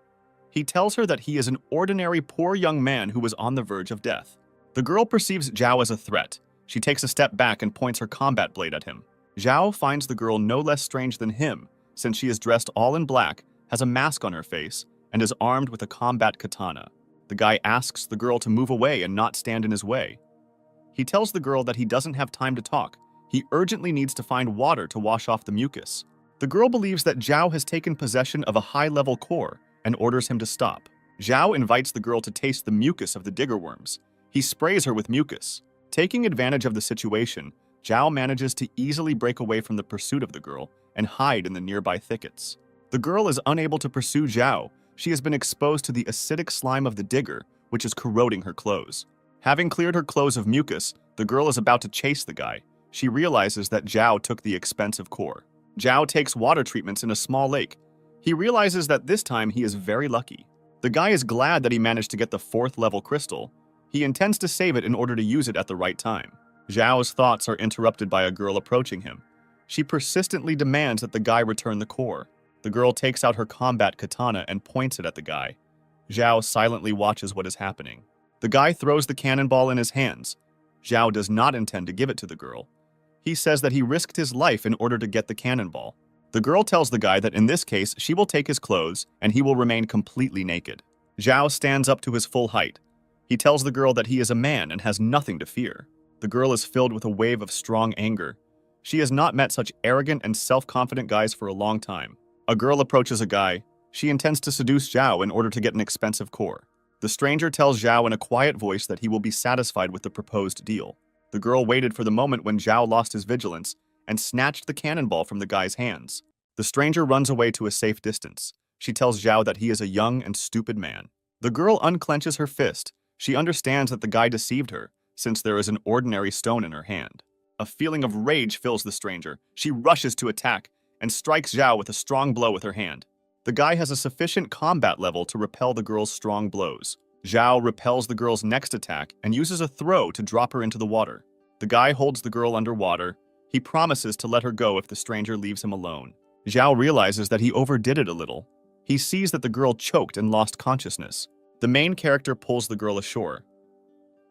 He tells her that he is an ordinary poor young man who was on the verge of death. The girl perceives Zhao as a threat. She takes a step back and points her combat blade at him. Zhao finds the girl no less strange than him, since she is dressed all in black, has a mask on her face, and is armed with a combat katana. The guy asks the girl to move away and not stand in his way. He tells the girl that he doesn't have time to talk. He urgently needs to find water to wash off the mucus. The girl believes that Zhao has taken possession of a high-level core and orders him to stop. Zhao invites the girl to taste the mucus of the digger worms. He sprays her with mucus. Taking advantage of the situation, Zhao manages to easily break away from the pursuit of the girl and hide in the nearby thickets. The girl is unable to pursue Zhao. She has been exposed to the acidic slime of the digger, which is corroding her clothes. Having cleared her clothes of mucus, the girl is about to chase the guy. She realizes that Zhao took the expensive core. Zhao takes water treatments in a small lake. He realizes that this time he is very lucky. The guy is glad that he managed to get the 4th level crystal. He intends to save it in order to use it at the right time. Zhao's thoughts are interrupted by a girl approaching him. She persistently demands that the guy return the core. The girl takes out her combat katana and points it at the guy. Zhao silently watches what is happening. The guy throws the cannonball in his hands. Zhao does not intend to give it to the girl. He says that he risked his life in order to get the cannonball. The girl tells the guy that in this case, she will take his clothes and he will remain completely naked. Zhao stands up to his full height. He tells the girl that he is a man and has nothing to fear. The girl is filled with a wave of strong anger. She has not met such arrogant and self-confident guys for a long time. A girl approaches a guy. She intends to seduce Zhao in order to get an expensive core. The stranger tells Zhao in a quiet voice that he will be satisfied with the proposed deal. The girl waited for the moment when Zhao lost his vigilance and snatched the cannonball from the guy's hands. The stranger runs away to a safe distance. She tells Zhao that he is a young and stupid man. The girl unclenches her fist. She understands that the guy deceived her, since there is an ordinary stone in her hand. A feeling of rage fills the stranger. She rushes to attack and strikes Zhao with a strong blow with her hand. The guy has a sufficient combat level to repel the girl's strong blows. Zhao repels the girl's next attack and uses a throw to drop her into the water. The guy holds the girl underwater. He promises to let her go if the stranger leaves him alone. Zhao realizes that he overdid it a little. He sees that the girl choked and lost consciousness. The main character pulls the girl ashore.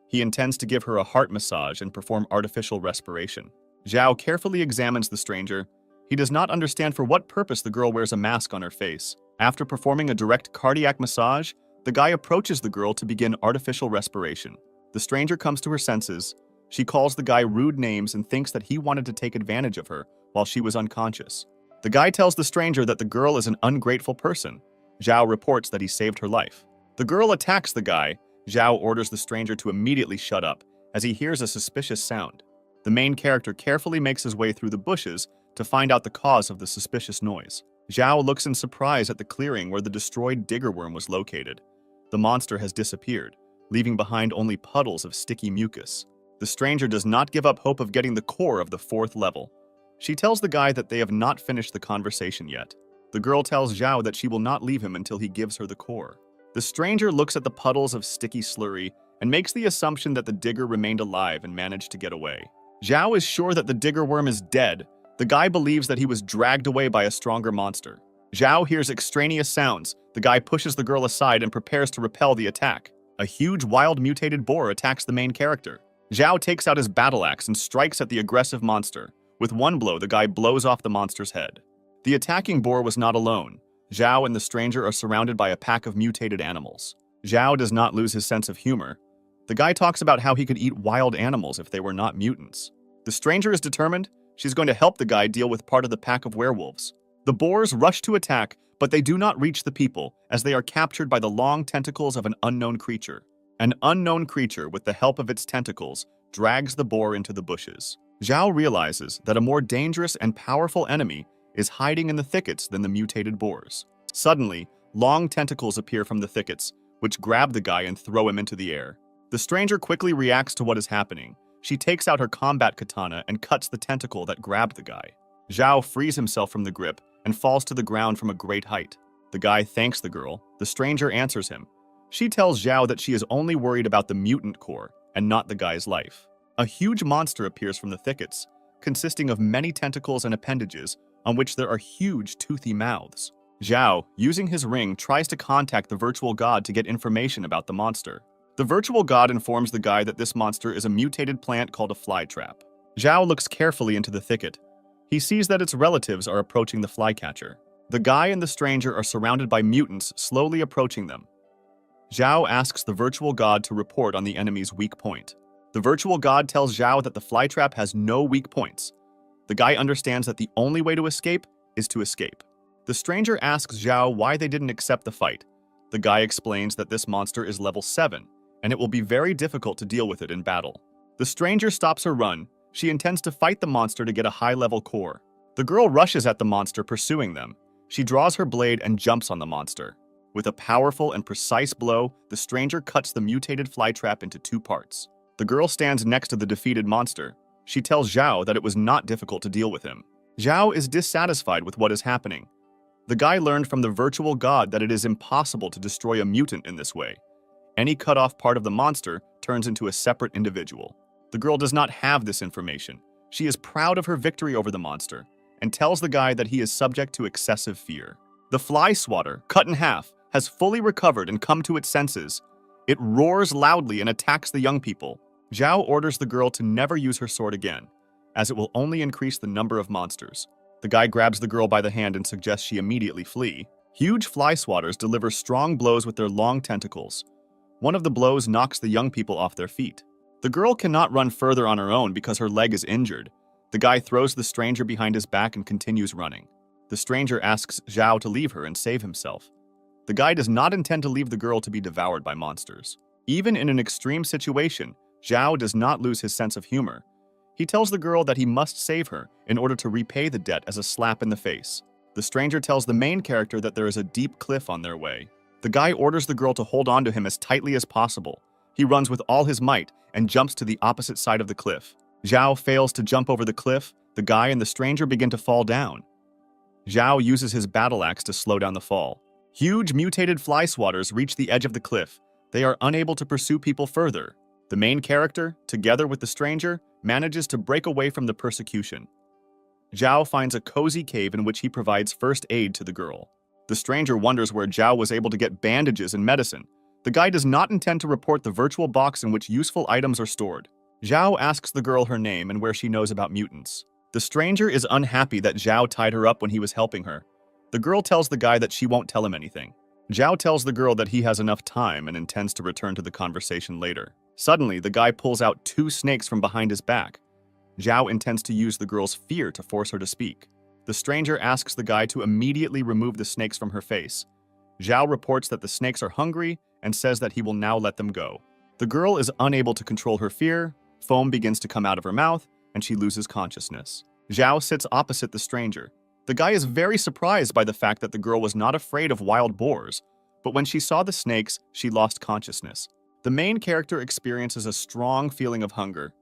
He intends to give her a heart massage and perform artificial respiration. Zhao carefully examines the stranger. He does not understand for what purpose the girl wears a mask on her face. After performing a direct cardiac massage, the guy approaches the girl to begin artificial respiration. The stranger comes to her senses. She calls the guy rude names and thinks that he wanted to take advantage of her while she was unconscious. The guy tells the stranger that the girl is an ungrateful person. Zhao reports that he saved her life. The girl attacks the guy. Zhao orders the stranger to immediately shut up as he hears a suspicious sound. The main character carefully makes his way through the bushes to find out the cause of the suspicious noise. Zhao looks in surprise at the clearing where the destroyed digger worm was located. The monster has disappeared, leaving behind only puddles of sticky mucus. The stranger does not give up hope of getting the core of the 4th level. She tells the guy that they have not finished the conversation yet. The girl tells Zhao that she will not leave him until he gives her the core. The stranger looks at the puddles of sticky slurry and makes the assumption that the digger remained alive and managed to get away. Zhao is sure that the digger worm is dead. The guy believes that he was dragged away by a stronger monster. Zhao hears extraneous sounds. The guy pushes the girl aside and prepares to repel the attack. A huge wild mutated boar attacks the main character. Zhao takes out his battle axe and strikes at the aggressive monster. With one blow, the guy blows off the monster's head. The attacking boar was not alone. Zhao and the stranger are surrounded by a pack of mutated animals. Zhao does not lose his sense of humor. The guy talks about how he could eat wild animals if they were not mutants. The stranger is determined. She's going to help the guy deal with part of the pack of werewolves. The boars rush to attack, but they do not reach the people as they are captured by the long tentacles of an unknown creature. An unknown creature, with the help of its tentacles, drags the boar into the bushes. Zhao realizes that a more dangerous and powerful enemy is hiding in the thickets than the mutated boars. Suddenly, long tentacles appear from the thickets, which grab the guy and throw him into the air. The stranger quickly reacts to what is happening. She takes out her combat katana and cuts the tentacle that grabbed the guy. Zhao frees himself from the grip and falls to the ground from a great height. The guy thanks the girl. The stranger answers him. She tells Zhao that she is only worried about the mutant core and not the guy's life. A huge monster appears from the thickets, consisting of many tentacles and appendages on which there are huge toothy mouths. Zhao, using his ring, tries to contact the virtual god to get information about the monster. The virtual god informs the guy that this monster is a mutated plant called a flytrap. Zhao looks carefully into the thicket. He sees that its relatives are approaching the flycatcher. The guy and the stranger are surrounded by mutants slowly approaching them. Zhao asks the virtual god to report on the enemy's weak point. The virtual god tells Zhao that the flytrap has no weak points. The guy understands that the only way to escape is to escape. The stranger asks Zhao why they didn't accept the fight. The guy explains that this monster is level 7, and it will be very difficult to deal with it in battle. The stranger stops her run. She intends to fight the monster to get a high-level core. The girl rushes at the monster, pursuing them. She draws her blade and jumps on the monster. With a powerful and precise blow, the stranger cuts the mutated flytrap into 2 parts. The girl stands next to the defeated monster. She tells Zhao that it was not difficult to deal with him. Zhao is dissatisfied with what is happening. The guy learned from the virtual god that it is impossible to destroy a mutant in this way. Any cut-off part of the monster turns into a separate individual. The girl does not have this information. She is proud of her victory over the monster and tells the guy that he is subject to excessive fear. The fly swatter, cut in half, has fully recovered and come to its senses. It roars loudly and attacks the young people. Zhao orders the girl to never use her sword again, as it will only increase the number of monsters. The guy grabs the girl by the hand and suggests she immediately flee. Huge fly swatters deliver strong blows with their long tentacles. One of the blows knocks the young people off their feet. The girl cannot run further on her own because her leg is injured. The guy throws the stranger behind his back and continues running. The stranger asks Zhao to leave her and save himself. The guy does not intend to leave the girl to be devoured by monsters. Even in an extreme situation, Zhao does not lose his sense of humor. He tells the girl that he must save her in order to repay the debt as a slap in the face. The stranger tells the main character that there is a deep cliff on their way. The guy orders the girl to hold on to him as tightly as possible. He runs with all his might and jumps to the opposite side of the cliff. Zhao fails to jump over the cliff. The guy and the stranger begin to fall down. Zhao uses his battle axe to slow down the fall. Huge mutated fly swatters reach the edge of the cliff. They are unable to pursue people further. The main character, together with the stranger, manages to break away from the persecution. Zhao finds a cozy cave in which he provides first aid to the girl. The stranger wonders where Zhao was able to get bandages and medicine. The guy does not intend to report the virtual box in which useful items are stored. Zhao asks the girl her name and where she knows about mutants. The stranger is unhappy that Zhao tied her up when he was helping her. The girl tells the guy that she won't tell him anything. Zhao tells the girl that he has enough time and intends to return to the conversation later. Suddenly, the guy pulls out 2 snakes from behind his back. Zhao intends to use the girl's fear to force her to speak. The stranger asks the guy to immediately remove the snakes from her face. Zhao reports that the snakes are hungry and says that he will now let them go. The girl is unable to control her fear, foam begins to come out of her mouth, and she loses consciousness. Zhao sits opposite the stranger. The guy is very surprised by the fact that the girl was not afraid of wild boars, but when she saw the snakes, she lost consciousness. The main character experiences a strong feeling of hunger.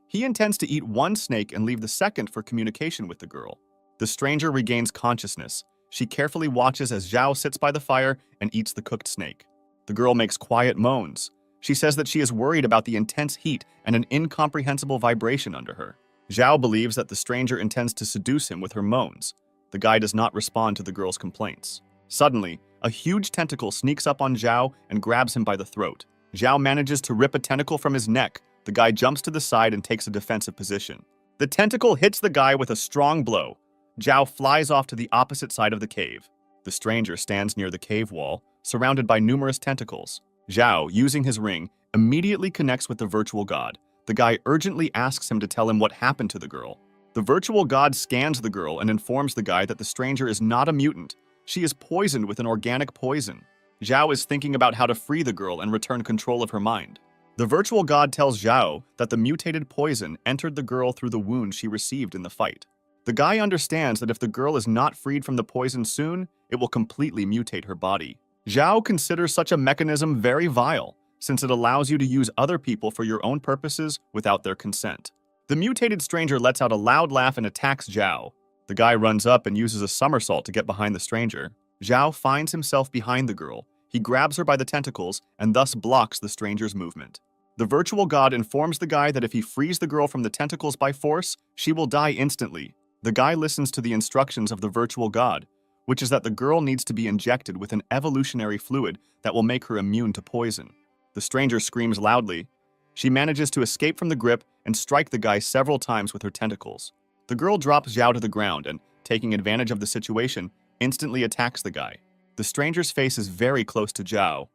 He intends to eat 1 snake and leave the second for communication with the girl. The stranger regains consciousness. She carefully watches as Zhao sits by the fire and eats the cooked snake. The girl makes quiet moans. She says that she is worried about the intense heat and an incomprehensible vibration under her. Zhao believes that the stranger intends to seduce him with her moans. The guy does not respond to the girl's complaints. Suddenly, a huge tentacle sneaks up on Zhao and grabs him by the throat. Zhao manages to rip a tentacle from his neck. The guy jumps to the side and takes a defensive position. The tentacle hits the guy with a strong blow. Zhao flies off to the opposite side of the cave. The stranger stands near the cave wall, surrounded by numerous tentacles. Zhao, using his ring, immediately connects with the virtual god. The guy urgently asks him to tell him what happened to the girl. The virtual god scans the girl and informs the guy that the stranger is not a mutant. She is poisoned with an organic poison. Zhao is thinking about how to free the girl and return control of her mind. The virtual god tells Zhao that the mutated poison entered the girl through the wound she received in the fight. The guy understands that if the girl is not freed from the poison soon, it will completely mutate her body. Zhao considers such a mechanism very vile, since it allows you to use other people for your own purposes without their consent. The mutated stranger lets out a loud laugh and attacks Zhao. The guy runs up and uses a somersault to get behind the stranger. Zhao finds himself behind the girl. He grabs her by the tentacles and thus blocks the stranger's movement. The virtual god informs the guy that if he frees the girl from the tentacles by force, she will die instantly. The guy listens to the instructions of the virtual god, which is that the girl needs to be injected with an evolutionary fluid that will make her immune to poison. The stranger screams loudly. She manages to escape from the grip and strike the guy several times with her tentacles. The girl drops Zhao to the ground and, taking advantage of the situation, instantly attacks the guy. The stranger's face is very close to Zhao.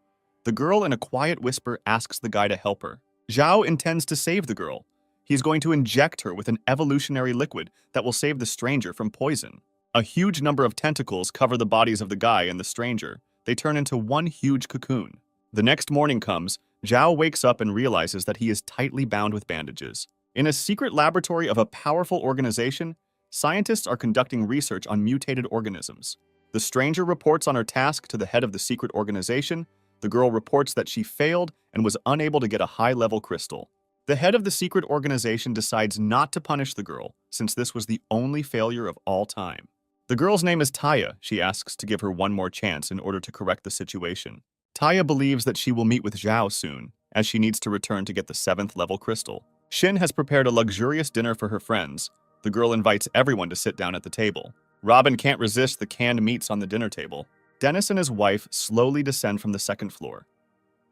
The girl, in a quiet whisper, asks the guy to help her. Zhao intends to save the girl. He is going to inject her with an evolutionary liquid that will save the stranger from poison. A huge number of tentacles cover the bodies of the guy and the stranger. They turn into one huge cocoon. The next morning comes. Zhao wakes up and realizes that he is tightly bound with bandages. In a secret laboratory of a powerful organization, scientists are conducting research on mutated organisms. The stranger reports on her task to the head of the secret organization. The girl reports that she failed and was unable to get a high-level crystal. The head of the secret organization decides not to punish the girl, since this was the only failure of all time. The girl's name is Taya. She asks to give her one more chance in order to correct the situation. Taya believes that she will meet with Zhao soon, as she needs to return to get the 7th level crystal. Xin has prepared a luxurious dinner for her friends. The girl invites everyone to sit down at the table. Robin can't resist the canned meats on the dinner table. Dennis and his wife slowly descend from the second floor.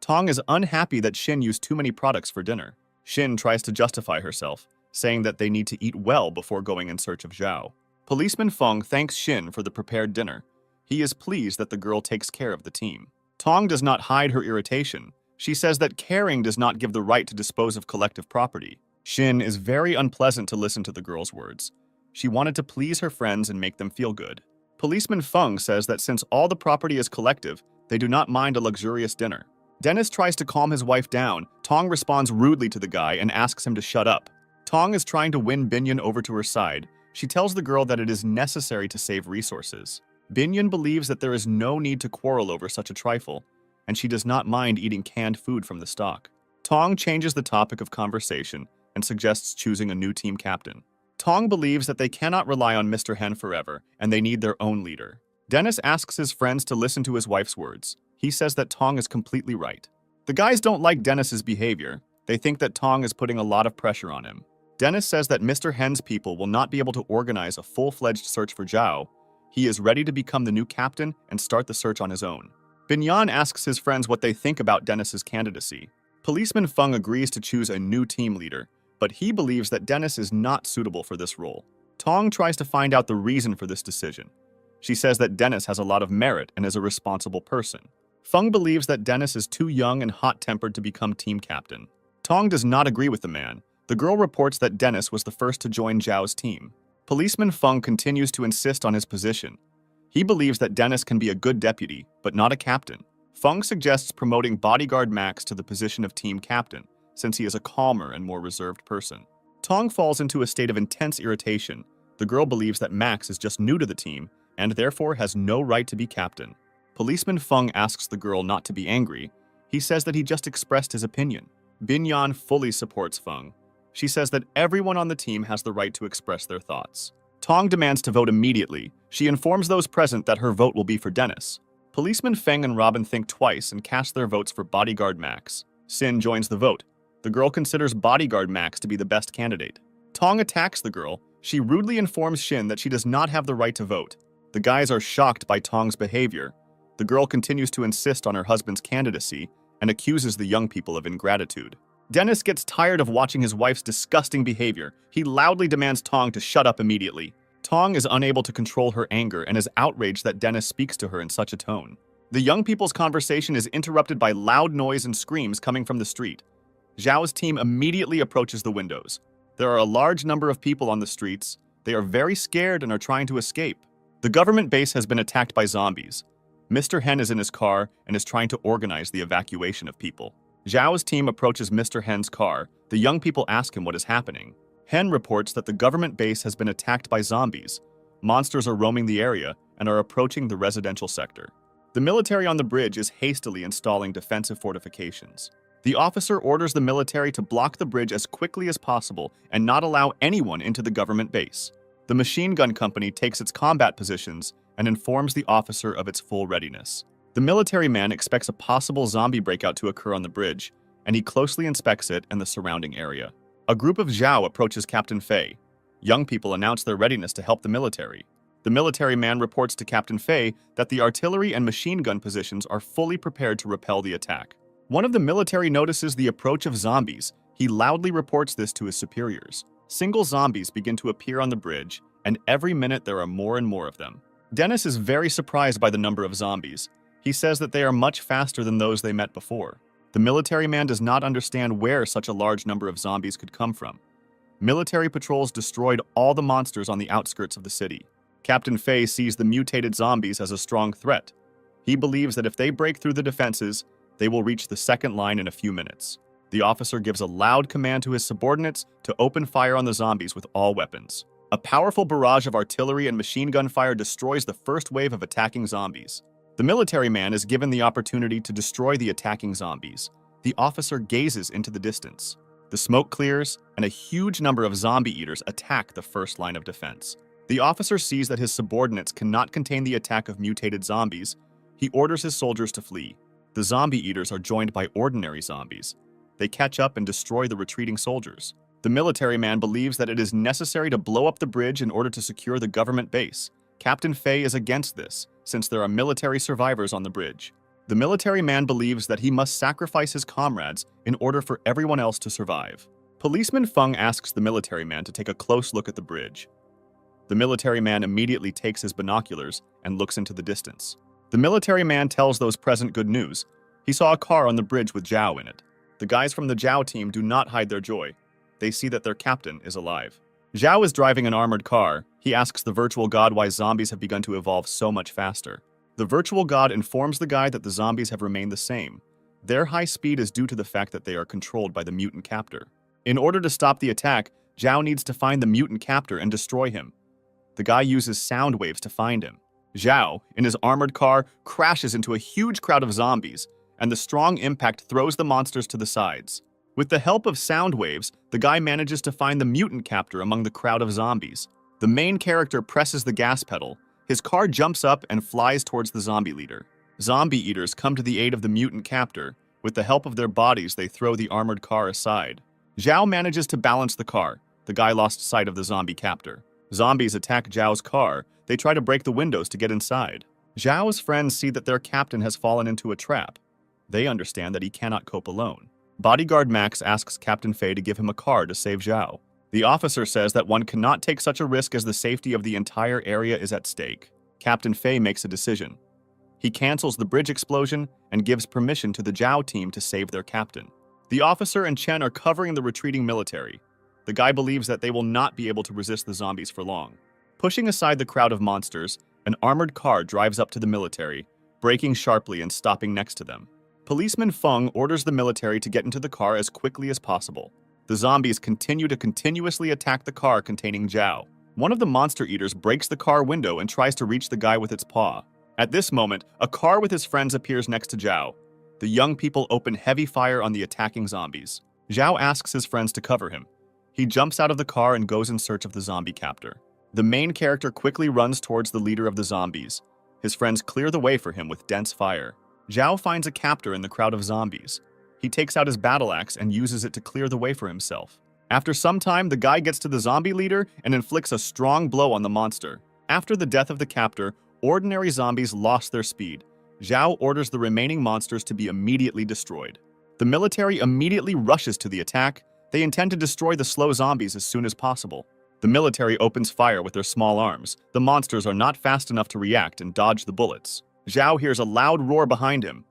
Tong is unhappy that Shin used too many products for dinner. Shin tries to justify herself, saying that they need to eat well before going in search of Zhao. Policeman Feng thanks Shin for the prepared dinner. He is pleased that the girl takes care of the team. Tong does not hide her irritation. She says that caring does not give the right to dispose of collective property. Shin is very unpleasant to listen to the girl's words. She wanted to please her friends and make them feel good. Policeman Feng says that since all the property is collective, they do not mind a luxurious dinner. Dennis tries to calm his wife down. Tong responds rudely to the guy and asks him to shut up. Tong is trying to win Binyan over to her side. She tells the girl that it is necessary to save resources. Binyan believes that there is no need to quarrel over such a trifle, and she does not mind eating canned food from the stock. Tong changes the topic of conversation and suggests choosing a new team captain. Tong believes that they cannot rely on Mr. Hen forever, and they need their own leader. Dennis asks his friends to listen to his wife's words. He says that Tong is completely right. The guys don't like Dennis's behavior. They think that Tong is putting a lot of pressure on him. Dennis says that Mr. Hen's people will not be able to organize a full-fledged search for Zhao. He is ready to become the new captain and start the search on his own. Binyan asks his friends what they think about Dennis's candidacy. Policeman Feng agrees to choose a new team leader, but he believes that Dennis is not suitable for this role. Tong tries to find out the reason for this decision. She says that Dennis has a lot of merit and is a responsible person. Feng believes that Dennis is too young and hot-tempered to become team captain. Tong does not agree with the man. The girl reports that Dennis was the first to join Zhao's team. Policeman Feng continues to insist on his position. He believes that Dennis can be a good deputy, but not a captain. Feng suggests promoting bodyguard Max to the position of team captain, since he is a calmer and more reserved person. Tong falls into a state of intense irritation. The girl believes that Max is just new to the team, and therefore has no right to be captain. Policeman Feng asks the girl not to be angry. He says that he just expressed his opinion. Binyan fully supports Feng. She says that everyone on the team has the right to express their thoughts. Tong demands to vote immediately. She informs those present that her vote will be for Dennis. Policeman Feng and Robin think twice and cast their votes for bodyguard Max. Sin joins the vote. The girl considers bodyguard Max to be the best candidate. Tong attacks the girl. She rudely informs Shin that she does not have the right to vote. The guys are shocked by Tong's behavior. The girl continues to insist on her husband's candidacy and accuses the young people of ingratitude. Dennis gets tired of watching his wife's disgusting behavior. He loudly demands Tong to shut up immediately. Tong is unable to control her anger and is outraged that Dennis speaks to her in such a tone. The young people's conversation is interrupted by loud noise and screams coming from the street. Zhao's team immediately approaches the windows. There are a large number of people on the streets. They are very scared and are trying to escape. The government base has been attacked by zombies. Mr. Hen is in his car and is trying to organize the evacuation of people. Zhao's team approaches Mr. Hen's car. The young people ask him what is happening. Hen reports that the government base has been attacked by zombies. Monsters are roaming the area and are approaching the residential sector. The military on the bridge is hastily installing defensive fortifications. The officer orders the military to block the bridge as quickly as possible and not allow anyone into the government base. The machine gun company takes its combat positions and informs the officer of its full readiness. The military man expects a possible zombie breakout to occur on the bridge, and he closely inspects it and the surrounding area. A group of Zhao approaches Captain Fei. Young people announce their readiness to help the military. The military man reports to Captain Fei that the artillery and machine gun positions are fully prepared to repel the attack. One of the military notices the approach of zombies. He loudly reports this to his superiors. Single zombies begin to appear on the bridge, and every minute there are more and more of them. Dennis is very surprised by the number of zombies. He says that they are much faster than those they met before. The military man does not understand where such a large number of zombies could come from. Military patrols destroyed all the monsters on the outskirts of the city. Captain Fei sees the mutated zombies as a strong threat. He believes that if they break through the defenses, they will reach the second line in a few minutes. The officer gives a loud command to his subordinates to open fire on the zombies with all weapons. A powerful barrage of artillery and machine gun fire destroys the first wave of attacking zombies. The military man is given the opportunity to destroy the attacking zombies. The officer gazes into the distance. The smoke clears, and a huge number of zombie eaters attack the first line of defense. The officer sees that his subordinates cannot contain the attack of mutated zombies. He orders his soldiers to flee. The zombie eaters are joined by ordinary zombies. They catch up and destroy the retreating soldiers. The military man believes that it is necessary to blow up the bridge in order to secure the government base. Captain Fei is against this, since there are military survivors on the bridge. The military man believes that he must sacrifice his comrades in order for everyone else to survive. Policeman Feng asks the military man to take a close look at the bridge. The military man immediately takes his binoculars and looks into the distance. The military man tells those present good news. He saw a car on the bridge with Zhao in it. The guys from the Zhao team do not hide their joy. They see that their captain is alive. Zhao is driving an armored car. He asks the virtual god why zombies have begun to evolve so much faster. The virtual god informs the guy that the zombies have remained the same. Their high speed is due to the fact that they are controlled by the mutant captor. In order to stop the attack, Zhao needs to find the mutant captor and destroy him. The guy uses sound waves to find him. Zhao, in his armored car, crashes into a huge crowd of zombies, and the strong impact throws the monsters to the sides. With the help of sound waves, the guy manages to find the mutant captor among the crowd of zombies. The main character presses the gas pedal. His car jumps up and flies towards the zombie leader. Zombie eaters come to the aid of the mutant captor. With the help of their bodies, they throw the armored car aside. Zhao manages to balance the car. The guy lost sight of the zombie captor. Zombies attack Zhao's car. They try to break the windows to get inside. Zhao's friends see that their captain has fallen into a trap. They understand that he cannot cope alone. Bodyguard Max asks Captain Fei to give him a car to save Zhao. The officer says that one cannot take such a risk as the safety of the entire area is at stake. Captain Fei makes a decision. He cancels the bridge explosion and gives permission to the Zhao team to save their captain. The officer and Chen are covering the retreating military. The guy believes that they will not be able to resist the zombies for long. Pushing aside the crowd of monsters, an armored car drives up to the military, braking sharply and stopping next to them. Policeman Feng orders the military to get into the car as quickly as possible. The zombies continue to continuously attack the car containing Zhao. One of the monster eaters breaks the car window and tries to reach the guy with its paw. At this moment, a car with his friends appears next to Zhao. The young people open heavy fire on the attacking zombies. Zhao asks his friends to cover him. He jumps out of the car and goes in search of the zombie captor. The main character quickly runs towards the leader of the zombies. His friends clear the way for him with dense fire. Zhao finds a captor in the crowd of zombies. He takes out his battle axe and uses it to clear the way for himself. After some time, the guy gets to the zombie leader and inflicts a strong blow on the monster. After the death of the captor, ordinary zombies lost their speed. Zhao orders the remaining monsters to be immediately destroyed. The military immediately rushes to the attack. They intend to destroy the slow zombies as soon as possible. The military opens fire with their small arms. The monsters are not fast enough to react and dodge the bullets. Zhao hears a loud roar behind him.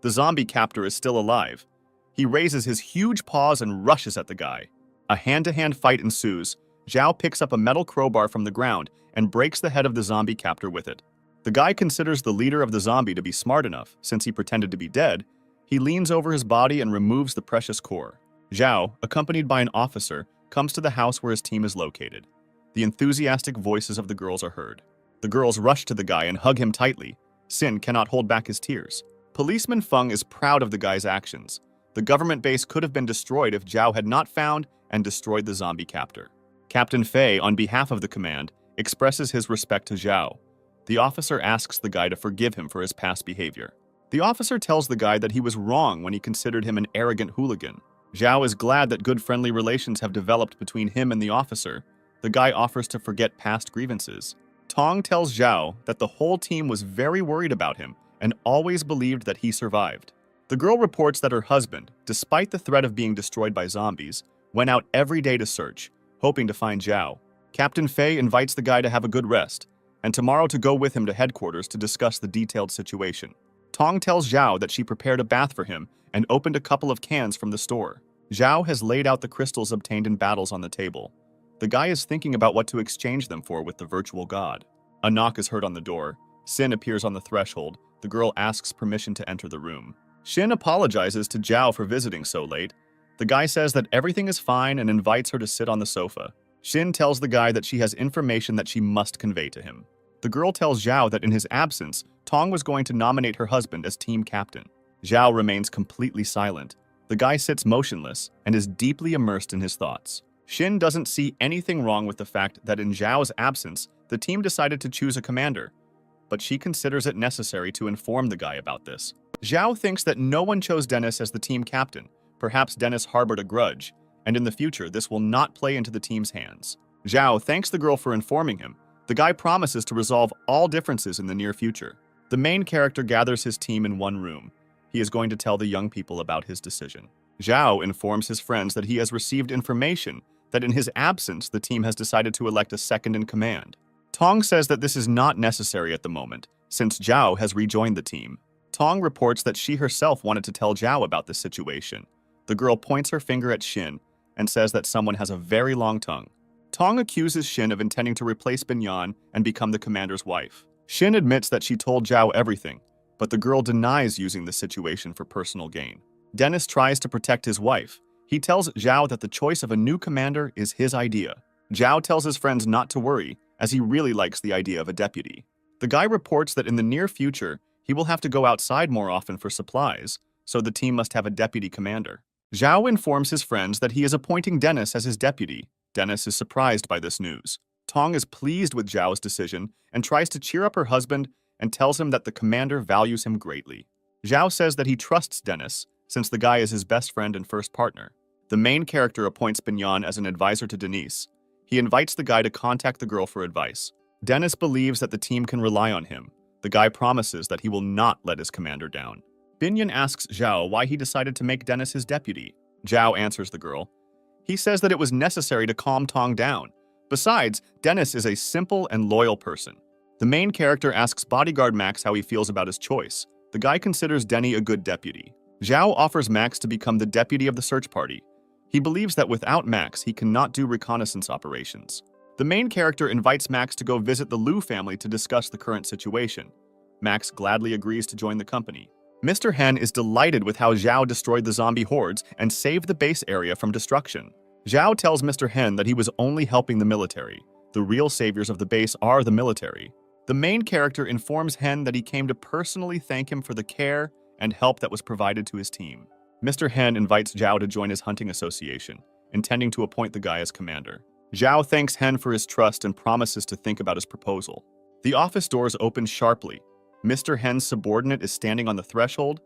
The zombie captor is still alive. He raises his huge paws and rushes at the guy. A hand-to-hand fight ensues. Zhao picks up a metal crowbar from the ground and breaks the head of the zombie captor with it. The guy considers the leader of the zombie to be smart enough. Since he pretended to be dead, he leans over his body and removes the precious core. Zhao, accompanied by an officer, comes to the house where his team is located. The enthusiastic voices of the girls are heard. The girls rush to the guy and hug him tightly. Sin cannot hold back his tears. Policeman Feng is proud of the guy's actions. The government base could have been destroyed if Zhao had not found and destroyed the zombie captor. Captain Fei, on behalf of the command, expresses his respect to Zhao. The officer asks the guy to forgive him for his past behavior. The officer tells the guy that he was wrong when he considered him an arrogant hooligan. Zhao is glad that good friendly relations have developed between him and the officer. The guy offers to forget past grievances. Tong tells Zhao that the whole team was very worried about him and always believed that he survived. The girl reports that her husband, despite the threat of being destroyed by zombies, went out every day to search, hoping to find Zhao. Captain Fei invites the guy to have a good rest, and tomorrow to go with him to headquarters to discuss the detailed situation. Tong tells Zhao that she prepared a bath for him and opened a couple of cans from the store. Zhao has laid out the crystals obtained in battles on the table. The guy is thinking about what to exchange them for with the virtual god. A knock is heard on the door. Sin appears on the threshold. The girl asks permission to enter the room. Shin apologizes to Zhao for visiting so late. The guy says that everything is fine and invites her to sit on the sofa. Shin tells the guy that she has information that she must convey to him. The girl tells Zhao that in his absence, Tong was going to nominate her husband as team captain. Zhao remains completely silent. The guy sits motionless and is deeply immersed in his thoughts. Shin doesn't see anything wrong with the fact that in Zhao's absence, the team decided to choose a commander, but she considers it necessary to inform the guy about this. Zhao thinks that no one chose Dennis as the team captain. Perhaps Dennis harbored a grudge, and in the future this will not play into the team's hands. Zhao thanks the girl for informing him. The guy promises to resolve all differences in the near future. The main character gathers his team in one room. He is going to tell the young people about his decision. Zhao informs his friends that he has received information that in his absence, the team has decided to elect a second in command. Tong says that this is not necessary at the moment, since Zhao has rejoined the team. Tong reports that she herself wanted to tell Zhao about this situation. The girl points her finger at Xin and says that someone has a very long tongue. Tong accuses Xin of intending to replace Binyan and become the commander's wife. Xin admits that she told Zhao everything, but the girl denies using the situation for personal gain. Dennis tries to protect his wife. He tells Zhao that the choice of a new commander is his idea. Zhao tells his friends not to worry, as he really likes the idea of a deputy. The guy reports that in the near future, he will have to go outside more often for supplies, so the team must have a deputy commander. Zhao informs his friends that he is appointing Dennis as his deputy. Dennis is surprised by this news. Tong is pleased with Zhao's decision and tries to cheer up her husband and tells him that the commander values him greatly. Zhao says that he trusts Dennis, since the guy is his best friend and first partner. The main character appoints Binyan as an advisor to Denise. He invites the guy to contact the girl for advice. Dennis believes that the team can rely on him. The guy promises that he will not let his commander down. Binyan asks Zhao why he decided to make Dennis his deputy. Zhao answers the girl. He says that it was necessary to calm Tong down. Besides, Dennis is a simple and loyal person. The main character asks bodyguard Max how he feels about his choice. The guy considers Denny a good deputy. Zhao offers Max to become the deputy of the search party. He believes that without Max, he cannot do reconnaissance operations. The main character invites Max to go visit the Liu family to discuss the current situation. Max gladly agrees to join the company. Mr. Hen is delighted with how Zhao destroyed the zombie hordes and saved the base area from destruction. Zhao tells Mr. Hen that he was only helping the military. The real saviors of the base are the military. The main character informs Hen that he came to personally thank him for the care and help that was provided to his team. Mr. Hen invites Zhao to join his hunting association, intending to appoint the guy as commander. Zhao thanks Hen for his trust and promises to think about his proposal. The office doors open sharply. Mr. Hen's subordinate is standing on the threshold.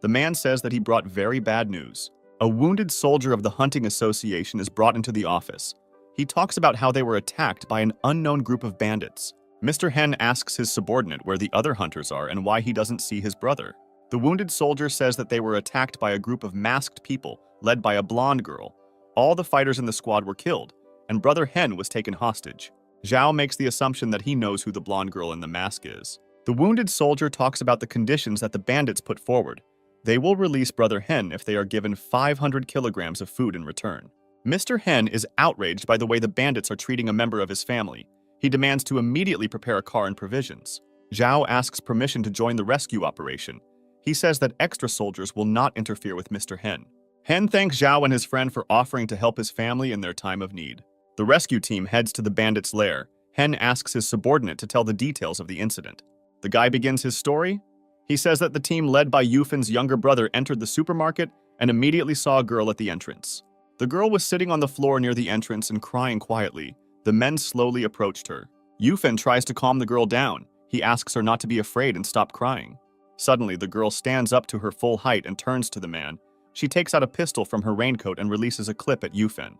The man says that he brought very bad news. A wounded soldier of the hunting association is brought into the office. He talks about how they were attacked by an unknown group of bandits. Mr. Hen asks his subordinate where the other hunters are and why he doesn't see his brother. The wounded soldier says that they were attacked by a group of masked people led by a blonde girl. All the fighters in the squad were killed, and Brother Hen was taken hostage. Zhao makes the assumption that he knows who the blonde girl in the mask is. The wounded soldier talks about the conditions that the bandits put forward. They will release Brother Hen if they are given 500 kilograms of food in return. Mr. Hen is outraged by the way the bandits are treating a member of his family. He demands to immediately prepare a car and provisions. Zhao asks permission to join the rescue operation. He says that extra soldiers will not interfere with Mr. Hen. Hen thanks Zhao and his friend for offering to help his family in their time of need. The rescue team heads to the bandits' lair. Hen asks his subordinate to tell the details of the incident. The guy begins his story. He says that the team led by Yufin's younger brother entered the supermarket and immediately saw a girl at the entrance. The girl was sitting on the floor near the entrance and crying quietly. The men slowly approached her. Yufin tries to calm the girl down. He asks her not to be afraid and stop crying. Suddenly, the girl stands up to her full height and turns to the man. She takes out a pistol from her raincoat and releases a clip at Yufin.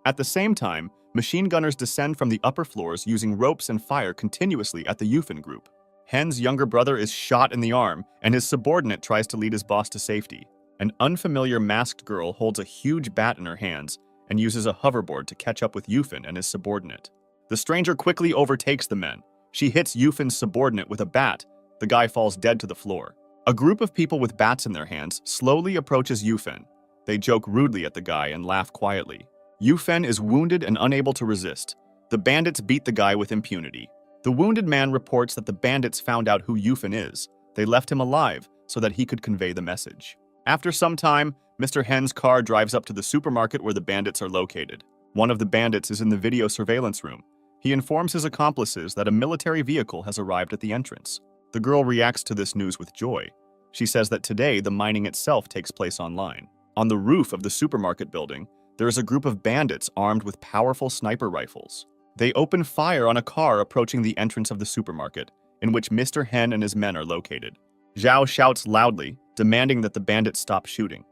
At the same time, machine gunners descend from the upper floors using ropes and fire continuously at the Yufin group. Hen's younger brother is shot in the arm, and his subordinate tries to lead his boss to safety. An unfamiliar masked girl holds a huge bat in her hands and uses a hoverboard to catch up with Yufin and his subordinate. The stranger quickly overtakes the men. She hits Yufin's subordinate with a bat. The guy falls dead to the floor. A group of people with bats in their hands slowly approaches Yufin. They joke rudely at the guy and laugh quietly. Yufin is wounded and unable to resist. The bandits beat the guy with impunity. The wounded man reports that the bandits found out who Yufin is. They left him alive so that he could convey the message. After some time, Mr. Hen's car drives up to the supermarket where the bandits are located. One of the bandits is in the video surveillance room. He informs his accomplices that a military vehicle has arrived at the entrance. The girl reacts to this news with joy. She says that today the mining itself takes place online. On the roof of the supermarket building, there is a group of bandits armed with powerful sniper rifles. They open fire on a car approaching the entrance of the supermarket, in which Mr. Hen and his men are located. Zhao shouts loudly, demanding that the bandits stop shooting.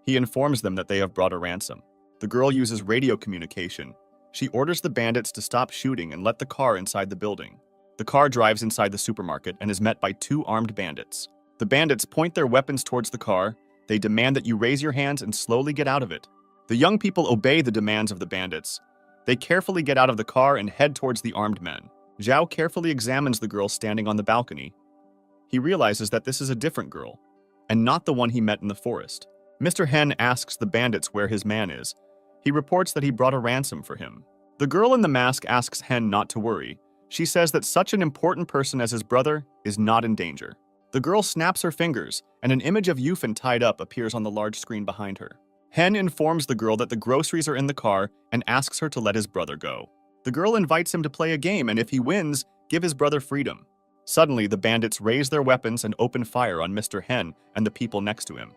He informs them that they have brought a ransom. The girl uses radio communication. She orders the bandits to stop shooting and let the car inside the building. The car drives inside the supermarket and is met by two armed bandits. The bandits point their weapons towards the car. They demand that you raise your hands and slowly get out of it. The young people obey the demands of the bandits. They carefully get out of the car and head towards the armed men. Zhao carefully examines the girl standing on the balcony. He realizes that this is a different girl, and not the one he met in the forest. Mr. Hen asks the bandits where his man is. He reports that he brought a ransom for him. The girl in the mask asks Hen not to worry. She says that such an important person as his brother is not in danger. The girl snaps her fingers, and an image of Yufan tied up appears on the large screen behind her. Hen informs the girl that the groceries are in the car and asks her to let his brother go. The girl invites him to play a game, and if he wins, give his brother freedom. Suddenly, the bandits raise their weapons and open fire on Mr. Hen and the people next to him.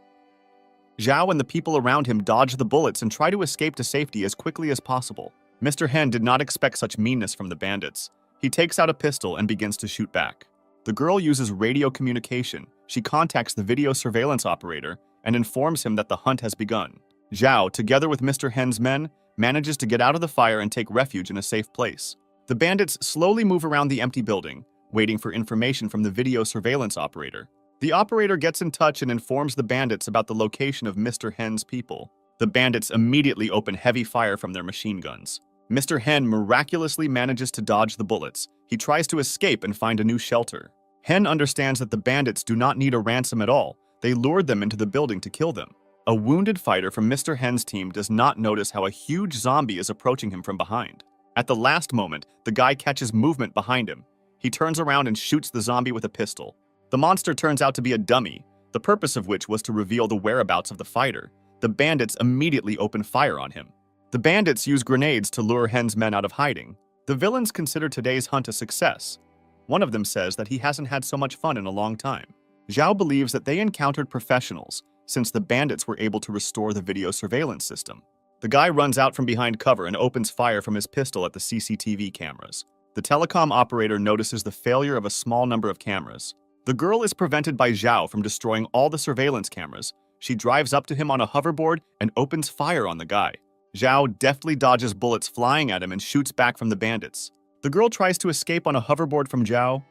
Zhao and the people around him dodge the bullets and try to escape to safety as quickly as possible. Mr. Hen did not expect such meanness from the bandits. He takes out a pistol and begins to shoot back. The girl uses radio communication. She contacts the video surveillance operator and informs him that the hunt has begun. Zhao, together with Mr. Hen's men, manages to get out of the fire and take refuge in a safe place. The bandits slowly move around the empty building, waiting for information from the video surveillance operator. The operator gets in touch and informs the bandits about the location of Mr. Hen's people. The bandits immediately open heavy fire from their machine guns. Mr. Hen miraculously manages to dodge the bullets. He tries to escape and find a new shelter. Hen understands that the bandits do not need a ransom at all. They lured them into the building to kill them. A wounded fighter from Mr. Hen's team does not notice how a huge zombie is approaching him from behind. At the last moment, the guy catches movement behind him. He turns around and shoots the zombie with a pistol. The monster turns out to be a dummy, the purpose of which was to reveal the whereabouts of the fighter. The bandits immediately open fire on him. The bandits use grenades to lure Hen's men out of hiding. The villains consider today's hunt a success. One of them says that he hasn't had so much fun in a long time. Zhao believes that they encountered professionals, since the bandits were able to restore the video surveillance system. The guy runs out from behind cover and opens fire from his pistol at the CCTV cameras. The telecom operator notices the failure of a small number of cameras. The girl is prevented by Zhao from destroying all the surveillance cameras. She drives up to him on a hoverboard and opens fire on the guy. Zhao deftly dodges bullets flying at him and shoots back from the bandits. The girl tries to escape on a hoverboard from Zhao.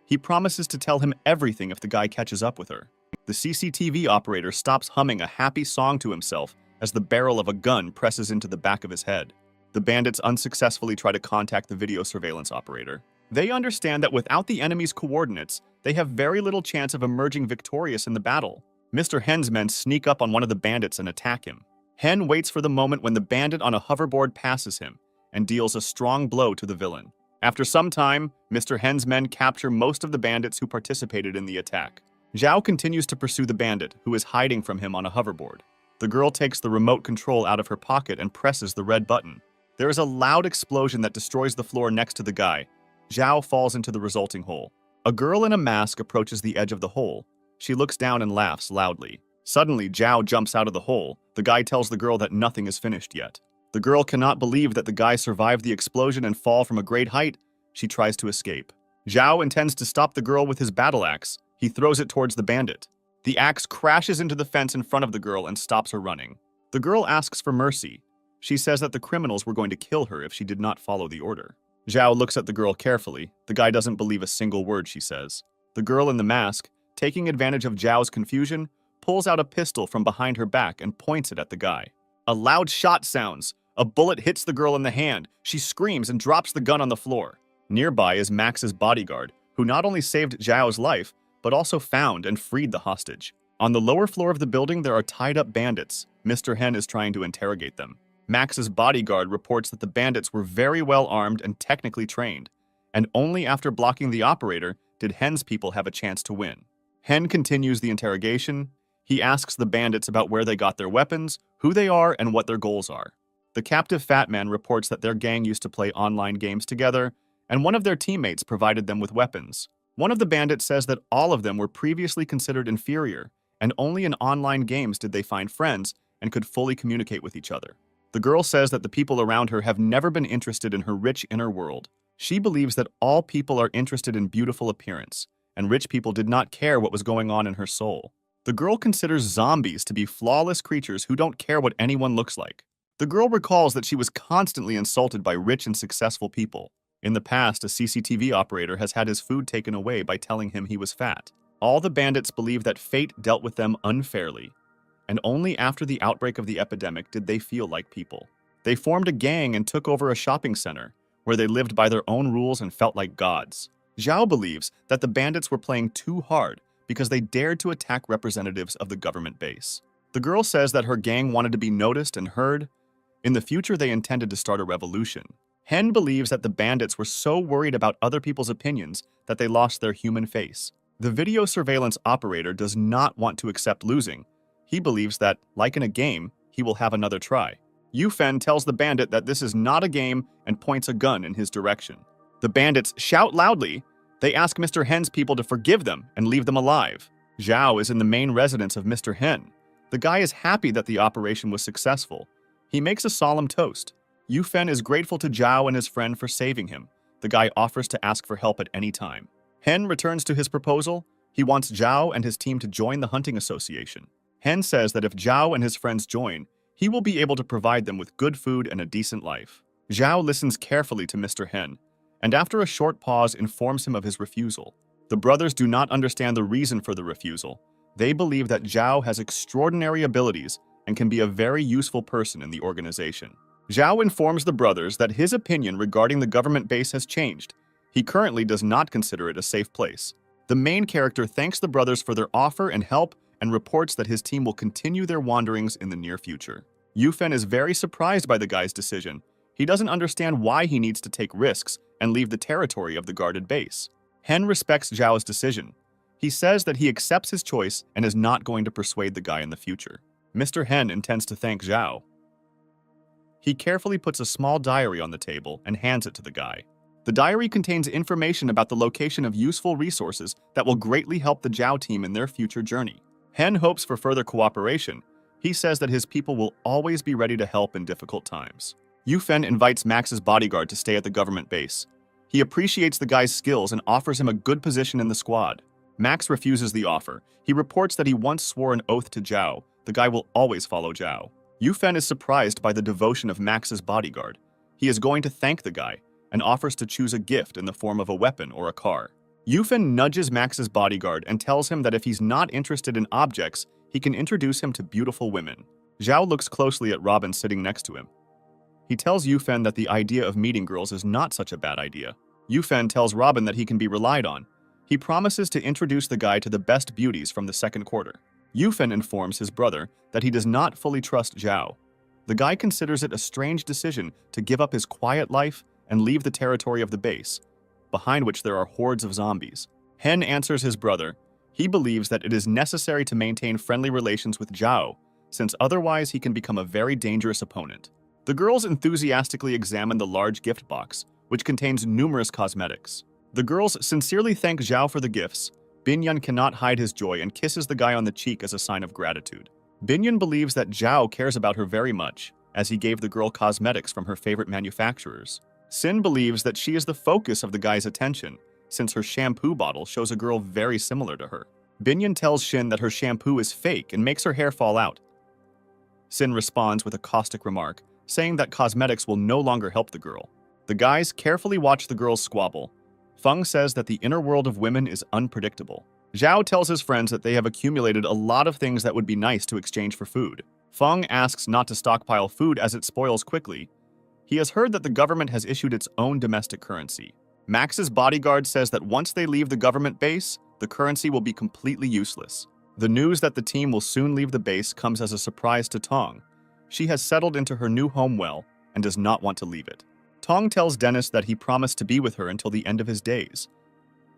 He promises to tell him everything if the guy catches up with her. The CCTV operator stops humming a happy song to himself as the barrel of a gun presses into the back of his head. The bandits unsuccessfully try to contact the video surveillance operator. They understand that without the enemy's coordinates, they have very little chance of emerging victorious in the battle. Mr. Hen's men sneak up on one of the bandits and attack him. Hen waits for the moment when the bandit on a hoverboard passes him and deals a strong blow to the villain. After some time, Mr. Hen's men capture most of the bandits who participated in the attack. Zhao continues to pursue the bandit, who is hiding from him on a hoverboard. The girl takes the remote control out of her pocket and presses the red button. There is a loud explosion that destroys the floor next to the guy. Zhao falls into the resulting hole. A girl in a mask approaches the edge of the hole. She looks down and laughs loudly. Suddenly, Zhao jumps out of the hole. The guy tells the girl that nothing is finished yet. The girl cannot believe that the guy survived the explosion and fall from a great height. She tries to escape. Zhao intends to stop the girl with his battle axe. He throws it towards the bandit. The axe crashes into the fence in front of the girl and stops her running. The girl asks for mercy. She says that the criminals were going to kill her if she did not follow the order. Zhao looks at the girl carefully. The guy doesn't believe a single word she says. The girl in the mask, taking advantage of Zhao's confusion, pulls out a pistol from behind her back and points it at the guy. A loud shot sounds. A bullet hits the girl in the hand. She screams and drops the gun on the floor. Nearby is Max's bodyguard, who not only saved Zhao's life, but also found and freed the hostage. On the lower floor of the building, there are tied-up bandits. Mr. Hen is trying to interrogate them. Max's bodyguard reports that the bandits were very well armed and technically trained, and only after blocking the operator did Hen's people have a chance to win. Hen continues the interrogation. He asks the bandits about where they got their weapons, who they are, and what their goals are. The captive fat man reports that their gang used to play online games together, and one of their teammates provided them with weapons. One of the bandits says that all of them were previously considered inferior, and only in online games did they find friends and could fully communicate with each other. The girl says that the people around her have never been interested in her rich inner world. She believes that all people are interested in beautiful appearance, and rich people did not care what was going on in her soul. The girl considers zombies to be flawless creatures who don't care what anyone looks like. The girl recalls that she was constantly insulted by rich and successful people. In the past, a CCTV operator has had his food taken away by telling him he was fat. All the bandits believe that fate dealt with them unfairly, and only after the outbreak of the epidemic did they feel like people. They formed a gang and took over a shopping center, where they lived by their own rules and felt like gods. Zhao believes that the bandits were playing too hard because they dared to attack representatives of the government base. The girl says that her gang wanted to be noticed and heard. In the future, they intended to start a revolution. Hen believes that the bandits were so worried about other people's opinions that they lost their human face. The video surveillance operator does not want to accept losing. He believes that, like in a game, he will have another try. Yufen tells the bandit that this is not a game and points a gun in his direction. The bandits shout loudly. They ask Mr. Hen's people to forgive them and leave them alive. Zhao is in the main residence of Mr. Hen. The guy is happy that the operation was successful. He makes a solemn toast. Yufen is grateful to Zhao and his friend for saving him. The guy offers to ask for help at any time. Hen returns to his proposal. He wants Zhao and his team to join the hunting association. Hen says that if Zhao and his friends join, he will be able to provide them with good food and a decent life. Zhao listens carefully to Mr. Hen, and after a short pause informs him of his refusal. The brothers do not understand the reason for the refusal. They believe that Zhao has extraordinary abilities and can be a very useful person in the organization. Zhao informs the brothers that his opinion regarding the government base has changed. He currently does not consider it a safe place. The main character thanks the brothers for their offer and help and reports that his team will continue their wanderings in the near future. Yufen is very surprised by the guy's decision. He doesn't understand why he needs to take risks and leave the territory of the guarded base. Hen respects Zhao's decision. He says that he accepts his choice and is not going to persuade the guy in the future. Mr. Hen intends to thank Zhao. He carefully puts a small diary on the table and hands it to the guy. The diary contains information about the location of useful resources that will greatly help the Zhao team in their future journey. Hen hopes for further cooperation. He says that his people will always be ready to help in difficult times. Yufen invites Max's bodyguard to stay at the government base. He appreciates the guy's skills and offers him a good position in the squad. Max refuses the offer. He reports that he once swore an oath to Zhao. The guy will always follow Zhao. Yufen is surprised by the devotion of Max's bodyguard. He is going to thank the guy and offers to choose a gift in the form of a weapon or a car. Yufen nudges Max's bodyguard and tells him that if he's not interested in objects, he can introduce him to beautiful women. Zhao looks closely at Robin sitting next to him. He tells Yufen that the idea of meeting girls is not such a bad idea. Yufen tells Robin that he can be relied on. He promises to introduce the guy to the best beauties from the second quarter. Yufen informs his brother that he does not fully trust Zhao. The guy considers it a strange decision to give up his quiet life and leave the territory of the base, behind which there are hordes of zombies. Hen answers his brother. He believes that it is necessary to maintain friendly relations with Zhao, since otherwise he can become a very dangerous opponent. The girls enthusiastically examine the large gift box, which contains numerous cosmetics. The girls sincerely thank Zhao for the gifts. Binyan cannot hide his joy and kisses the guy on the cheek as a sign of gratitude. Binyan believes that Zhao cares about her very much, as he gave the girl cosmetics from her favorite manufacturers. Sin believes that she is the focus of the guy's attention, since her shampoo bottle shows a girl very similar to her. Binyan tells Shin that her shampoo is fake and makes her hair fall out. Sin responds with a caustic remark, saying that cosmetics will no longer help the girl. The guys carefully watch the girls squabble. Feng says that the inner world of women is unpredictable. Zhao tells his friends that they have accumulated a lot of things that would be nice to exchange for food. Feng asks not to stockpile food as it spoils quickly. He has heard that the government has issued its own domestic currency. Max's bodyguard says that once they leave the government base, the currency will be completely useless. The news that the team will soon leave the base comes as a surprise to Tong. She has settled into her new home well and does not want to leave it. Tong tells Dennis that he promised to be with her until the end of his days.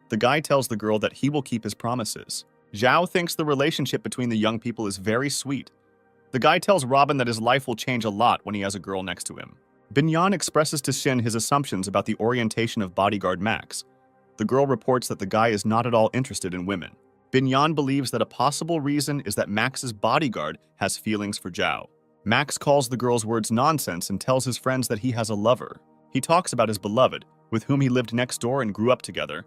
The guy tells the girl that he will keep his promises. Zhao thinks the relationship between the young people is very sweet. The guy tells Robin that his life will change a lot when he has a girl next to him. Binyan expresses to Shin his assumptions about the orientation of bodyguard Max. The girl reports that the guy is not at all interested in women. Binyan believes that a possible reason is that Max's bodyguard has feelings for Zhao. Max calls the girl's words nonsense and tells his friends that he has a lover. He talks about his beloved, with whom he lived next door and grew up together.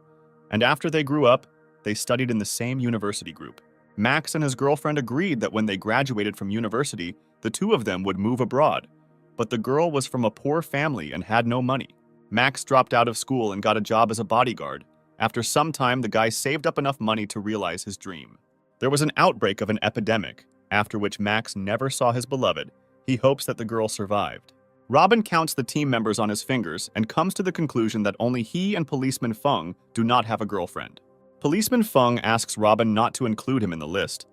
And after they grew up, they studied in the same university group. Max and his girlfriend agreed that when they graduated from university, the two of them would move abroad. But the girl was from a poor family and had no money. Max dropped out of school and got a job as a bodyguard. After some time, the guy saved up enough money to realize his dream. There was an outbreak of an epidemic, after which Max never saw his beloved. He hopes that the girl survived. Robin counts the team members on his fingers and comes to the conclusion that only he and Policeman Feng do not have a girlfriend. Policeman Feng asks Robin not to include him in the list.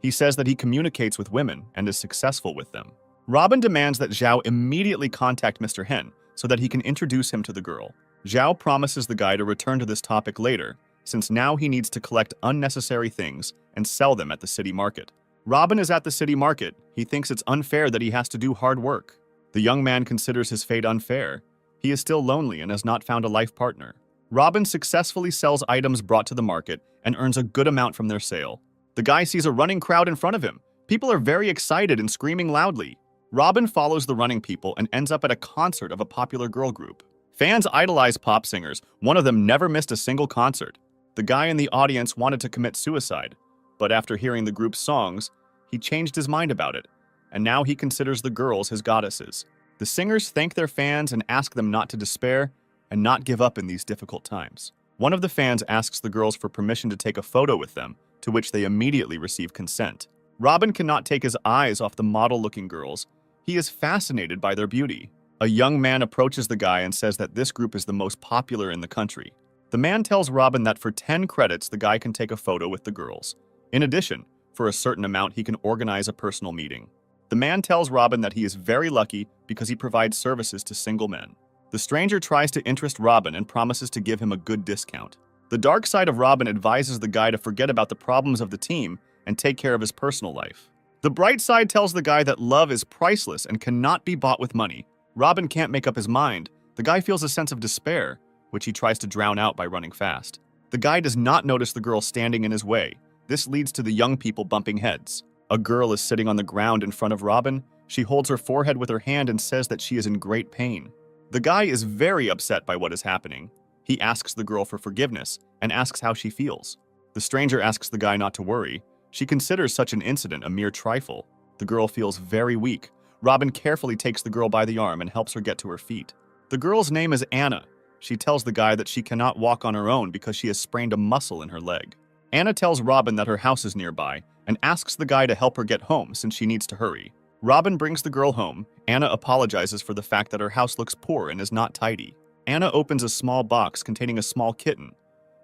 He says that he communicates with women and is successful with them. Robin demands that Zhao immediately contact Mr. Hen so that he can introduce him to the girl. Zhao promises the guy to return to this topic later, since now he needs to collect unnecessary things and sell them at the city market. Robin is at the city market. He thinks it's unfair that he has to do hard work. The young man considers his fate unfair. He is still lonely and has not found a life partner. Robin successfully sells items brought to the market and earns a good amount from their sale. The guy sees a running crowd in front of him. People are very excited and screaming loudly. Robin follows the running people and ends up at a concert of a popular girl group. Fans idolize pop singers. One of them never missed a single concert. The guy in the audience wanted to commit suicide, but after hearing the group's songs, he changed his mind about it, and now he considers the girls his goddesses. The singers thank their fans and ask them not to despair and not give up in these difficult times. One of the fans asks the girls for permission to take a photo with them, to which they immediately receive consent. Robin cannot take his eyes off the model-looking girls. He is fascinated by their beauty. A young man approaches the guy and says that this group is the most popular in the country. The man tells Robin that for 10 credits, the guy can take a photo with the girls. In addition, for a certain amount, he can organize a personal meeting. The man tells Robin that he is very lucky because he provides services to single men. The stranger tries to interest Robin and promises to give him a good discount. The dark side of Robin advises the guy to forget about the problems of the team and take care of his personal life. The bright side tells the guy that love is priceless and cannot be bought with money. Robin can't make up his mind. The guy feels a sense of despair, which he tries to drown out by running fast. The guy does not notice the girl standing in his way. This leads to the young people bumping heads. A girl is sitting on the ground in front of Robin. She holds her forehead with her hand and says that she is in great pain. The guy is very upset by what is happening. He asks the girl for forgiveness and asks how she feels. The stranger asks the guy not to worry. She considers such an incident a mere trifle. The girl feels very weak. Robin carefully takes the girl by the arm and helps her get to her feet. The girl's name is Anna. She tells the guy that she cannot walk on her own because she has sprained a muscle in her leg. Anna tells Robin that her house is nearby and asks the guy to help her get home since she needs to hurry. Robin brings the girl home. Anna apologizes for the fact that her house looks poor and is not tidy. Anna opens a small box containing a small kitten.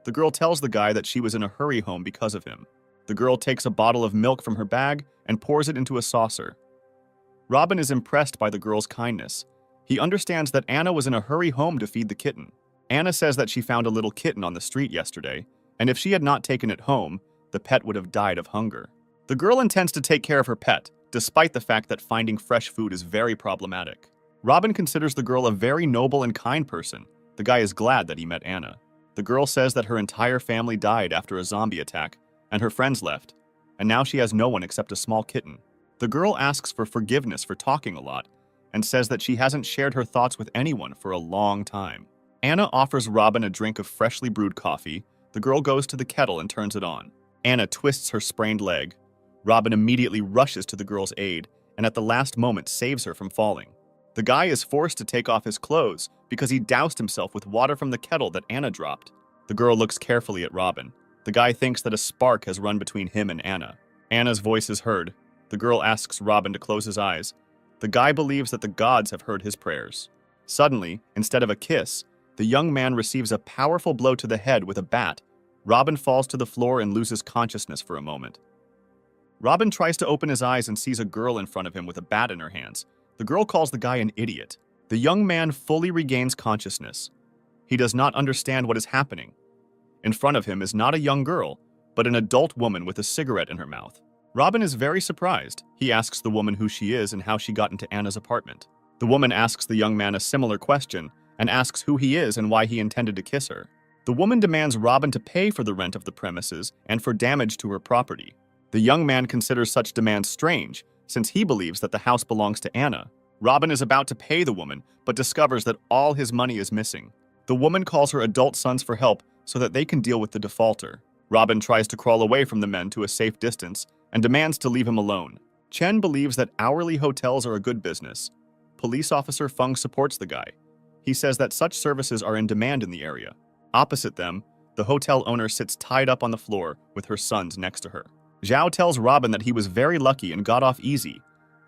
The girl tells the guy that she was in a hurry home because of him. The girl takes a bottle of milk from her bag and pours it into a saucer. Robin is impressed by the girl's kindness. He understands that Anna was in a hurry home to feed the kitten. Anna says that she found a little kitten on the street yesterday, and if she had not taken it home, the pet would have died of hunger. The girl intends to take care of her pet, despite the fact that finding fresh food is very problematic. Robin considers the girl a very noble and kind person. The guy is glad that he met Anna. The girl says that her entire family died after a zombie attack, and her friends left, and now she has no one except a small kitten. The girl asks for forgiveness for talking a lot, and says that she hasn't shared her thoughts with anyone for a long time. Anna offers Robin a drink of freshly brewed coffee. The girl goes to the kettle and turns it on. Anna twists her sprained leg. Robin immediately rushes to the girl's aid, and at the last moment saves her from falling. The guy is forced to take off his clothes because he doused himself with water from the kettle that Anna dropped. The girl looks carefully at Robin. The guy thinks that a spark has run between him and Anna. Anna's voice is heard. The girl asks Robin to close his eyes. The guy believes that the gods have heard his prayers. Suddenly, instead of a kiss, the young man receives a powerful blow to the head with a bat. Robin falls to the floor and loses consciousness for a moment. Robin tries to open his eyes and sees a girl in front of him with a bat in her hands. The girl calls the guy an idiot. The young man fully regains consciousness. He does not understand what is happening. In front of him is not a young girl, but an adult woman with a cigarette in her mouth. Robin is very surprised. He asks the woman who she is and how she got into Anna's apartment. The woman asks the young man a similar question and asks who he is and why he intended to kiss her. The woman demands Robin to pay for the rent of the premises and for damage to her property. The young man considers such demands strange, since he believes that the house belongs to Anna. Robin is about to pay the woman, but discovers that all his money is missing. The woman calls her adult sons for help so that they can deal with the defaulter. Robin tries to crawl away from the men to a safe distance and demands to leave him alone. Chen believes that hourly hotels are a good business. Police officer Feng supports the guy. He says that such services are in demand in the area. Opposite them, the hotel owner sits tied up on the floor with her sons next to her. Zhao tells Robin that he was very lucky and got off easy.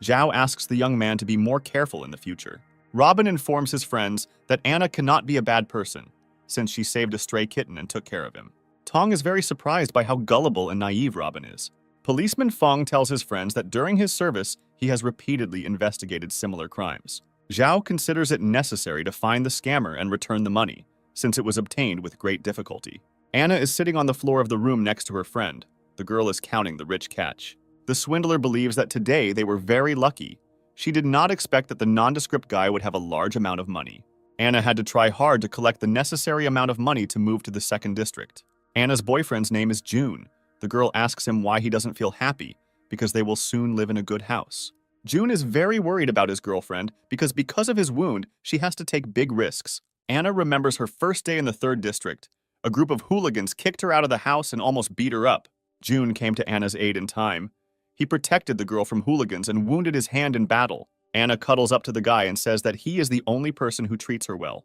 Zhao asks the young man to be more careful in the future. Robin informs his friends that Anna cannot be a bad person, since she saved a stray kitten and took care of him. Tong is very surprised by how gullible and naive Robin is. Policeman Feng tells his friends that during his service, he has repeatedly investigated similar crimes. Zhao considers it necessary to find the scammer and return the money, since it was obtained with great difficulty. Anna is sitting on the floor of the room next to her friend. The girl is counting the rich catch. The swindler believes that today they were very lucky. She did not expect that the nondescript guy would have a large amount of money. Anna had to try hard to collect the necessary amount of money to move to the second district. Anna's boyfriend's name is June. The girl asks him why he doesn't feel happy, because they will soon live in a good house. June is very worried about his girlfriend because of his wound, she has to take big risks. Anna remembers her first day in the third district. A group of hooligans kicked her out of the house and almost beat her up. June came to Anna's aid in time. He protected the girl from hooligans and wounded his hand in battle. Anna cuddles up to the guy and says that he is the only person who treats her well.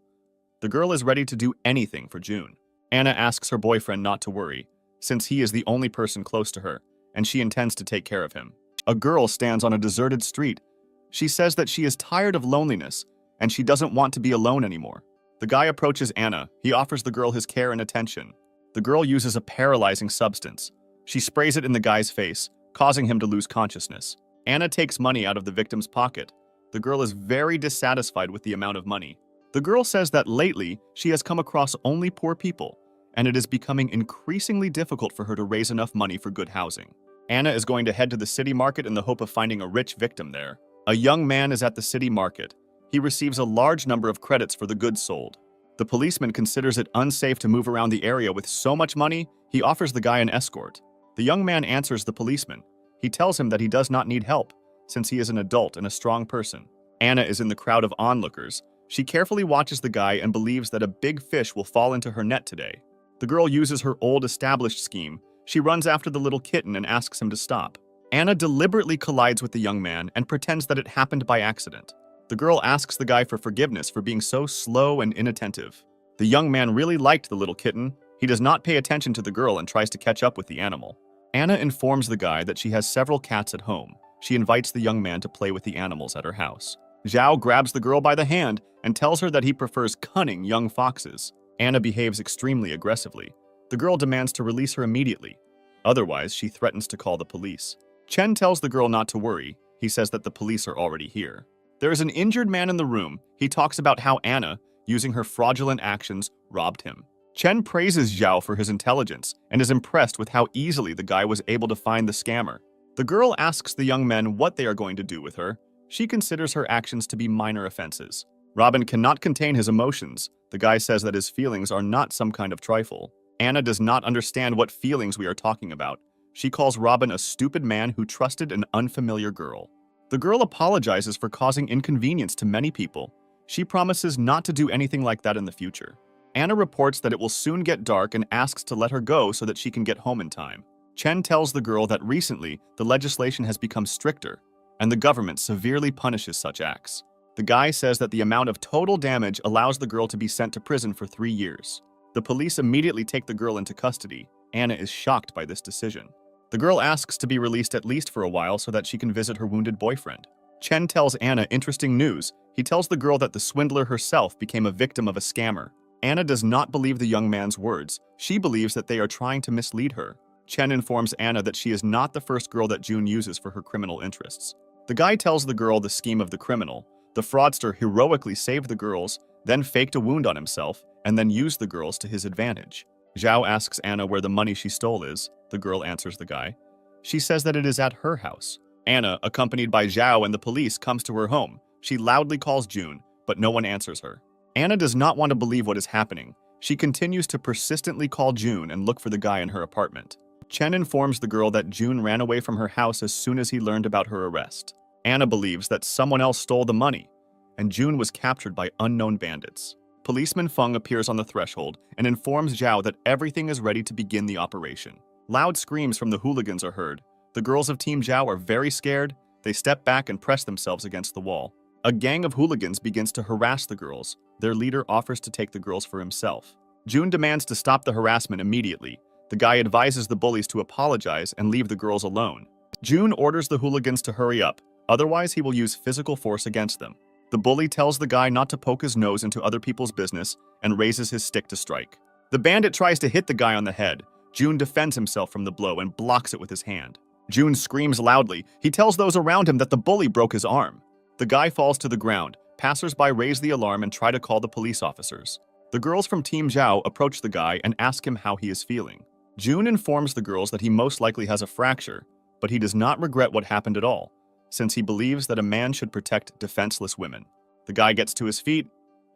The girl is ready to do anything for June. Anna asks her boyfriend not to worry, since he is the only person close to her, and she intends to take care of him. A girl stands on a deserted street. She says that she is tired of loneliness, and she doesn't want to be alone anymore. The guy approaches Anna. He offers the girl his care and attention. The girl uses a paralyzing substance. She sprays it in the guy's face, causing him to lose consciousness. Anna takes money out of the victim's pocket. The girl is very dissatisfied with the amount of money. The girl says that lately, she has come across only poor people, and it is becoming increasingly difficult for her to raise enough money for good housing. Anna is going to head to the city market in the hope of finding a rich victim there. A young man is at the city market. He receives a large number of credits for the goods sold. The policeman considers it unsafe to move around the area with so much money, he offers the guy an escort. The young man answers the policeman. He tells him that he does not need help, since he is an adult and a strong person. Anna is in the crowd of onlookers. She carefully watches the guy and believes that a big fish will fall into her net today. The girl uses her old established scheme. She runs after the little kitten and asks him to stop. Anna deliberately collides with the young man and pretends that it happened by accident. The girl asks the guy for forgiveness for being so slow and inattentive. The young man really liked the little kitten. He does not pay attention to the girl and tries to catch up with the animal. Anna informs the guy that she has several cats at home. She invites the young man to play with the animals at her house. Zhao grabs the girl by the hand and tells her that he prefers cunning young foxes. Anna behaves extremely aggressively. The girl demands to release her immediately. Otherwise, she threatens to call the police. Chen tells the girl not to worry. He says that the police are already here. There is an injured man in the room. He talks about how Anna, using her fraudulent actions, robbed him. Chen praises Zhao for his intelligence and is impressed with how easily the guy was able to find the scammer. The girl asks the young men what they are going to do with her. She considers her actions to be minor offenses. Robin cannot contain his emotions. The guy says that his feelings are not some kind of trifle. Anna does not understand what feelings we are talking about. She calls Robin a stupid man who trusted an unfamiliar girl. The girl apologizes for causing inconvenience to many people. She promises not to do anything like that in the future. Anna reports that it will soon get dark and asks to let her go so that she can get home in time. Chen tells the girl that recently the legislation has become stricter, and the government severely punishes such acts. The guy says that the amount of total damage allows the girl to be sent to prison for 3 years. The police immediately take the girl into custody. Anna is shocked by this decision. The girl asks to be released at least for a while so that she can visit her wounded boyfriend. Chen tells Anna interesting news. He tells the girl that the swindler herself became a victim of a scammer. Anna does not believe the young man's words. She believes that they are trying to mislead her. Chen informs Anna that she is not the first girl that June uses for her criminal interests. The guy tells the girl the scheme of the criminal. The fraudster heroically saved the girls, then faked a wound on himself, and then used the girls to his advantage. Zhao asks Anna where the money she stole is. The girl answers the guy. She says that it is at her house. Anna, accompanied by Zhao and the police, comes to her home. She loudly calls June, but no one answers her. Anna does not want to believe what is happening. She continues to persistently call June and look for the guy in her apartment. Chen informs the girl that June ran away from her house as soon as he learned about her arrest. Anna believes that someone else stole the money, and June was captured by unknown bandits. Policeman Feng appears on the threshold and informs Zhao that everything is ready to begin the operation. Loud screams from the hooligans are heard. The girls of Team Zhao are very scared. They step back and press themselves against the wall. A gang of hooligans begins to harass the girls. Their leader offers to take the girls for himself. June demands to stop the harassment immediately. The guy advises the bullies to apologize and leave the girls alone. June orders the hooligans to hurry up, otherwise he will use physical force against them. The bully tells the guy not to poke his nose into other people's business and raises his stick to strike. The bandit tries to hit the guy on the head. June defends himself from the blow and blocks it with his hand. June screams loudly. He tells those around him that the bully broke his arm. The guy falls to the ground. Passers-by raise the alarm and try to call the police officers. The girls from Team Zhao approach the guy and ask him how he is feeling. June informs the girls that he most likely has a fracture, but he does not regret what happened at all, since he believes that a man should protect defenseless women. The guy gets to his feet.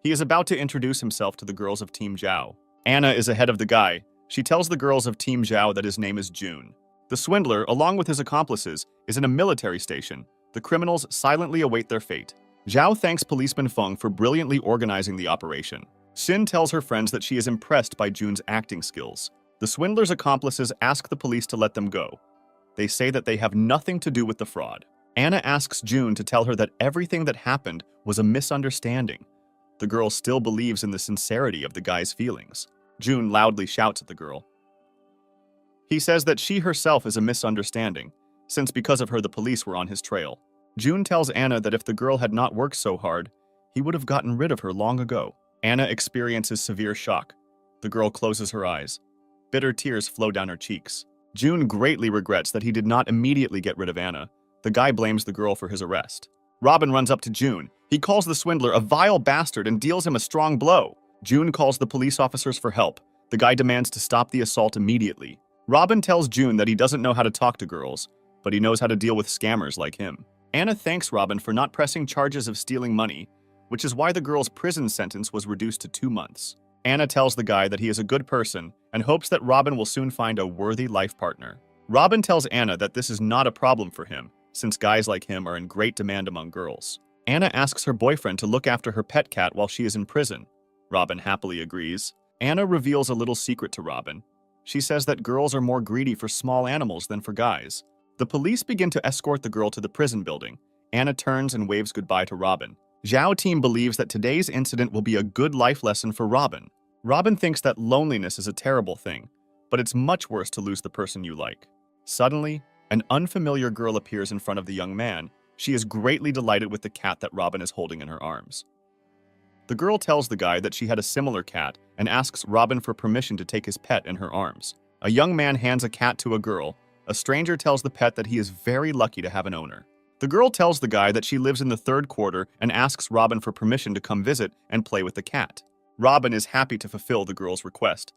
He is about to introduce himself to the girls of Team Zhao. Anna is ahead of the guy. She tells the girls of Team Zhao that his name is June. The swindler, along with his accomplices, is in a military station. The criminals silently await their fate. Zhao thanks policeman Feng for brilliantly organizing the operation. Xin tells her friends that she is impressed by June's acting skills. The swindler's accomplices ask the police to let them go. They say that they have nothing to do with the fraud. Anna asks June to tell her that everything that happened was a misunderstanding. The girl still believes in the sincerity of the guy's feelings. June loudly shouts at the girl. He says that she herself is a misunderstanding, since because of her the police were on his trail. June tells Anna that if the girl had not worked so hard, he would have gotten rid of her long ago. Anna experiences severe shock. The girl closes her eyes. Bitter tears flow down her cheeks. June greatly regrets that he did not immediately get rid of Anna. The guy blames the girl for his arrest. Robin runs up to June. He calls the swindler a vile bastard and deals him a strong blow. June calls the police officers for help. The guy demands to stop the assault immediately. Robin tells June that he doesn't know how to talk to girls, but he knows how to deal with scammers like him. Anna thanks Robin for not pressing charges of stealing money, which is why the girl's prison sentence was reduced to 2 months. Anna tells the guy that he is a good person and hopes that Robin will soon find a worthy life partner. Robin tells Anna that this is not a problem for him, since guys like him are in great demand among girls. Anna asks her boyfriend to look after her pet cat while she is in prison. Robin happily agrees. Anna reveals a little secret to Robin. She says that girls are more greedy for small animals than for guys. The police begin to escort the girl to the prison building. Anna turns and waves goodbye to Robin. Zhao team believes that today's incident will be a good life lesson for Robin. Robin thinks that loneliness is a terrible thing, but it's much worse to lose the person you like. Suddenly, an unfamiliar girl appears in front of the young man. She is greatly delighted with the cat that Robin is holding in her arms. The girl tells the guy that she had a similar cat and asks Robin for permission to take his pet in her arms. A young man hands a cat to a girl. A stranger tells the pet that he is very lucky to have an owner. The girl tells the guy that she lives in the 3rd quarter and asks Robin for permission to come visit and play with the cat. Robin is happy to fulfill the girl's request.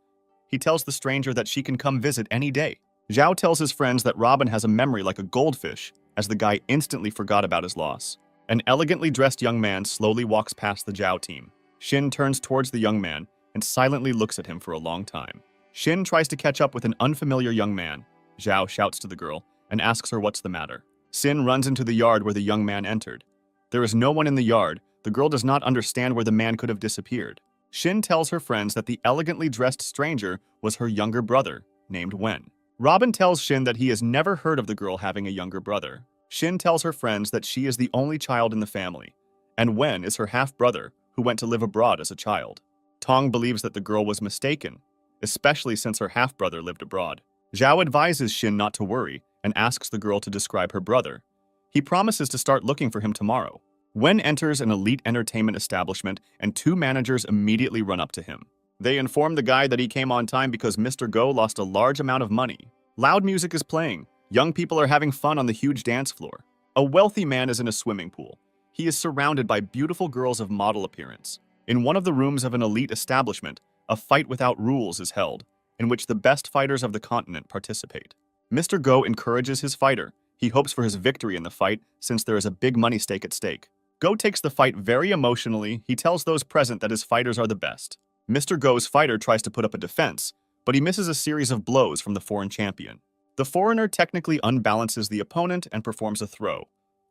He tells the stranger that she can come visit any day. Zhao tells his friends that Robin has a memory like a goldfish, as the guy instantly forgot about his loss. An elegantly dressed young man slowly walks past the Zhao team. Xin turns towards the young man and silently looks at him for a long time. Xin tries to catch up with an unfamiliar young man. Zhao shouts to the girl and asks her what's the matter. Xin runs into the yard where the young man entered. There is no one in the yard. The girl does not understand where the man could have disappeared. Xin tells her friends that the elegantly dressed stranger was her younger brother, named Wen. Robin tells Xin that he has never heard of the girl having a younger brother. Xin tells her friends that she is the only child in the family, and Wen is her half-brother who went to live abroad as a child. Tong believes that the girl was mistaken, especially since her half-brother lived abroad. Zhao advises Xin not to worry and asks the girl to describe her brother. He promises to start looking for him tomorrow. Wen enters an elite entertainment establishment and 2 managers immediately run up to him. They inform the guy that he came on time because Mr. Go lost a large amount of money. Loud music is playing. Young people are having fun on the huge dance floor. A wealthy man is in a swimming pool. He is surrounded by beautiful girls of model appearance. In one of the rooms of an elite establishment, a fight without rules is held, in which the best fighters of the continent participate. Mr. Go encourages his fighter. He hopes for his victory in the fight since there is a big money stake at stake. Go takes the fight very emotionally. He tells those present that his fighters are the best. Mr. Go's fighter tries to put up a defense, but he misses a series of blows from the foreign champion. The foreigner technically unbalances the opponent and performs a throw.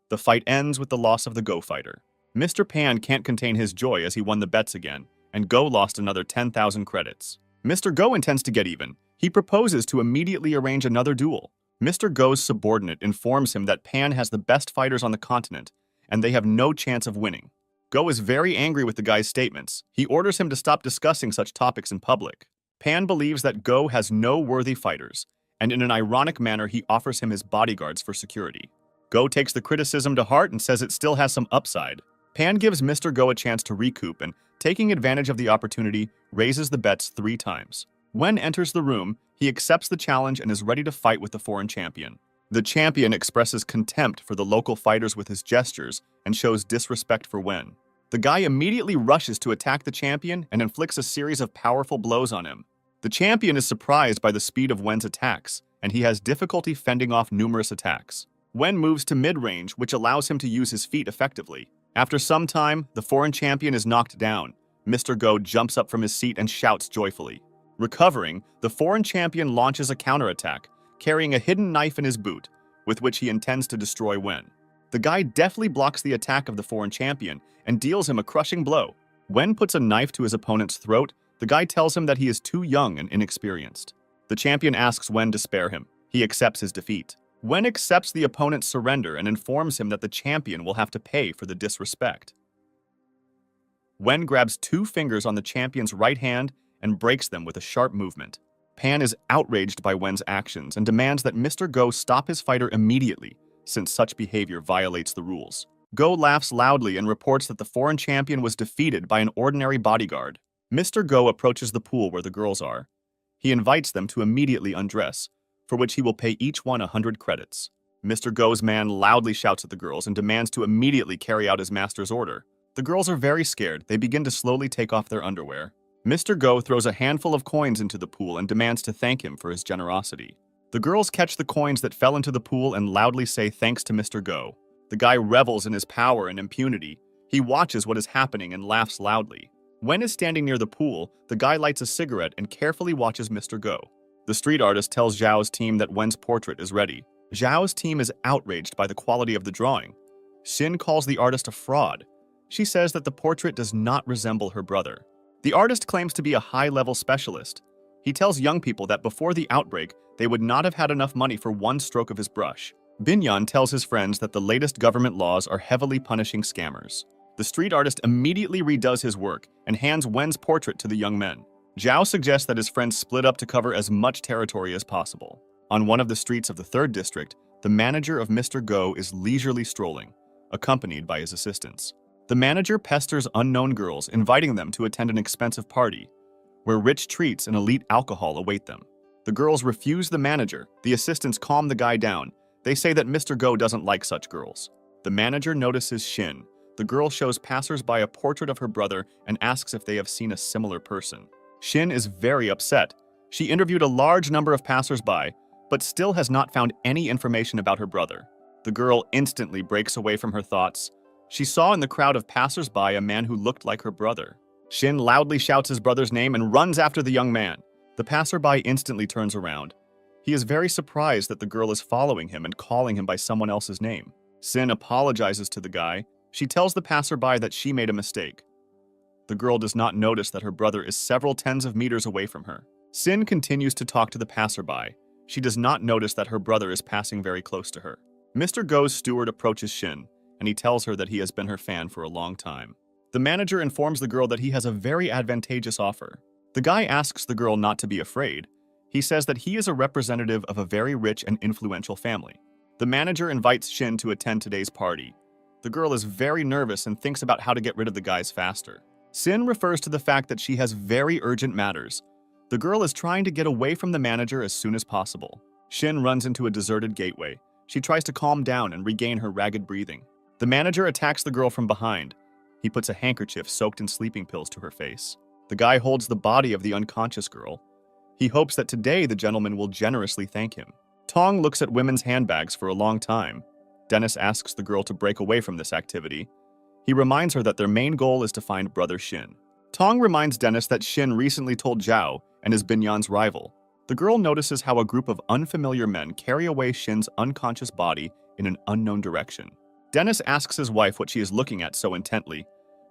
The fight ends with the loss of the Go fighter. Mr. Pan can't contain his joy as he won the bets again, and Go lost another 10,000 credits. Mr. Go intends to get even. He proposes to immediately arrange another duel. Mr. Go's subordinate informs him that Pan has the best fighters on the continent, and they have no chance of winning. Go is very angry with the guy's statements. He orders him to stop discussing such topics in public. Pan believes that Go has no worthy fighters, and in an ironic manner he offers him his bodyguards for security. Go takes the criticism to heart and says it still has some upside. Pan gives Mr. Go a chance to recoup and, taking advantage of the opportunity, raises the bets 3 times. Wen enters the room, he accepts the challenge and is ready to fight with the foreign champion. The champion expresses contempt for the local fighters with his gestures and shows disrespect for Wen. The guy immediately rushes to attack the champion and inflicts a series of powerful blows on him. The champion is surprised by the speed of Wen's attacks, and he has difficulty fending off numerous attacks. Wen moves to mid-range, which allows him to use his feet effectively. After some time, the foreign champion is knocked down. Mr. Go jumps up from his seat and shouts joyfully. Recovering, the foreign champion launches a counterattack, carrying a hidden knife in his boot, with which he intends to destroy Wen. The guy deftly blocks the attack of the foreign champion and deals him a crushing blow. Wen puts a knife to his opponent's throat. The guy tells him that he is too young and inexperienced. The champion asks Wen to spare him. He accepts his defeat. Wen accepts the opponent's surrender and informs him that the champion will have to pay for the disrespect. Wen grabs 2 fingers on the champion's right hand and breaks them with a sharp movement. Pan is outraged by Wen's actions and demands that Mr. Go stop his fighter immediately, since such behavior violates the rules. Go laughs loudly and reports that the foreign champion was defeated by an ordinary bodyguard. Mr. Go approaches the pool where the girls are. He invites them to immediately undress, for which he will pay each one 100 credits. Mr. Go's man loudly shouts at the girls and demands to immediately carry out his master's order. The girls are very scared. They begin to slowly take off their underwear. Mr. Go throws a handful of coins into the pool and demands to thank him for his generosity. The girls catch the coins that fell into the pool and loudly say thanks to Mr. Go. The guy revels in his power and impunity. He watches what is happening and laughs loudly. Wen is standing near the pool. The guy lights a cigarette and carefully watches Mr. Go. The street artist tells Zhao's team that Wen's portrait is ready. Zhao's team is outraged by the quality of the drawing. Xin calls the artist a fraud. She says that the portrait does not resemble her brother. The artist claims to be a high-level specialist. He tells young people that before the outbreak, they would not have had enough money for one stroke of his brush. Binyan tells his friends that the latest government laws are heavily punishing scammers. The street artist immediately redoes his work and hands Wen's portrait to the young men. Zhao suggests that his friends split up to cover as much territory as possible. On one of the streets of the 3rd district, the manager of Mr. Go is leisurely strolling, accompanied by his assistants. The manager pesters unknown girls, inviting them to attend an expensive party, where rich treats and elite alcohol await them. The girls refuse the manager. The assistants calm the guy down. They say that Mr. Go doesn't like such girls. The manager notices Xin. The girl shows passers-by a portrait of her brother and asks if they have seen a similar person. Xin is very upset. She interviewed a large number of passers-by, but still has not found any information about her brother. The girl instantly breaks away from her thoughts. She saw in the crowd of passers-by a man who looked like her brother. Xin loudly shouts his brother's name and runs after the young man. The passerby instantly turns around. He is very surprised that the girl is following him and calling him by someone else's name. Xin apologizes to the guy. She tells the passerby that she made a mistake. The girl does not notice that her brother is several tens of meters away from her. Xin continues to talk to the passerby. She does not notice that her brother is passing very close to her. Mr. Go's steward approaches Xin, and he tells her that he has been her fan for a long time. The manager informs the girl that he has a very advantageous offer. The guy asks the girl not to be afraid. He says that he is a representative of a very rich and influential family. The manager invites Xin to attend today's party. The girl is very nervous and thinks about how to get rid of the guys faster. Xin refers to the fact that she has very urgent matters. The girl is trying to get away from the manager as soon as possible. Xin runs into a deserted gateway. She tries to calm down and regain her ragged breathing. The manager attacks the girl from behind. He puts a handkerchief soaked in sleeping pills to her face. The guy holds the body of the unconscious girl. He hopes that today the gentleman will generously thank him. Tong looks at women's handbags for a long time. Dennis asks the girl to break away from this activity. He reminds her that their main goal is to find brother Xin. Tong reminds Dennis that Xin recently told Zhao and is Binyan's rival. The girl notices how a group of unfamiliar men carry away Xin's unconscious body in an unknown direction. Dennis asks his wife what she is looking at so intently.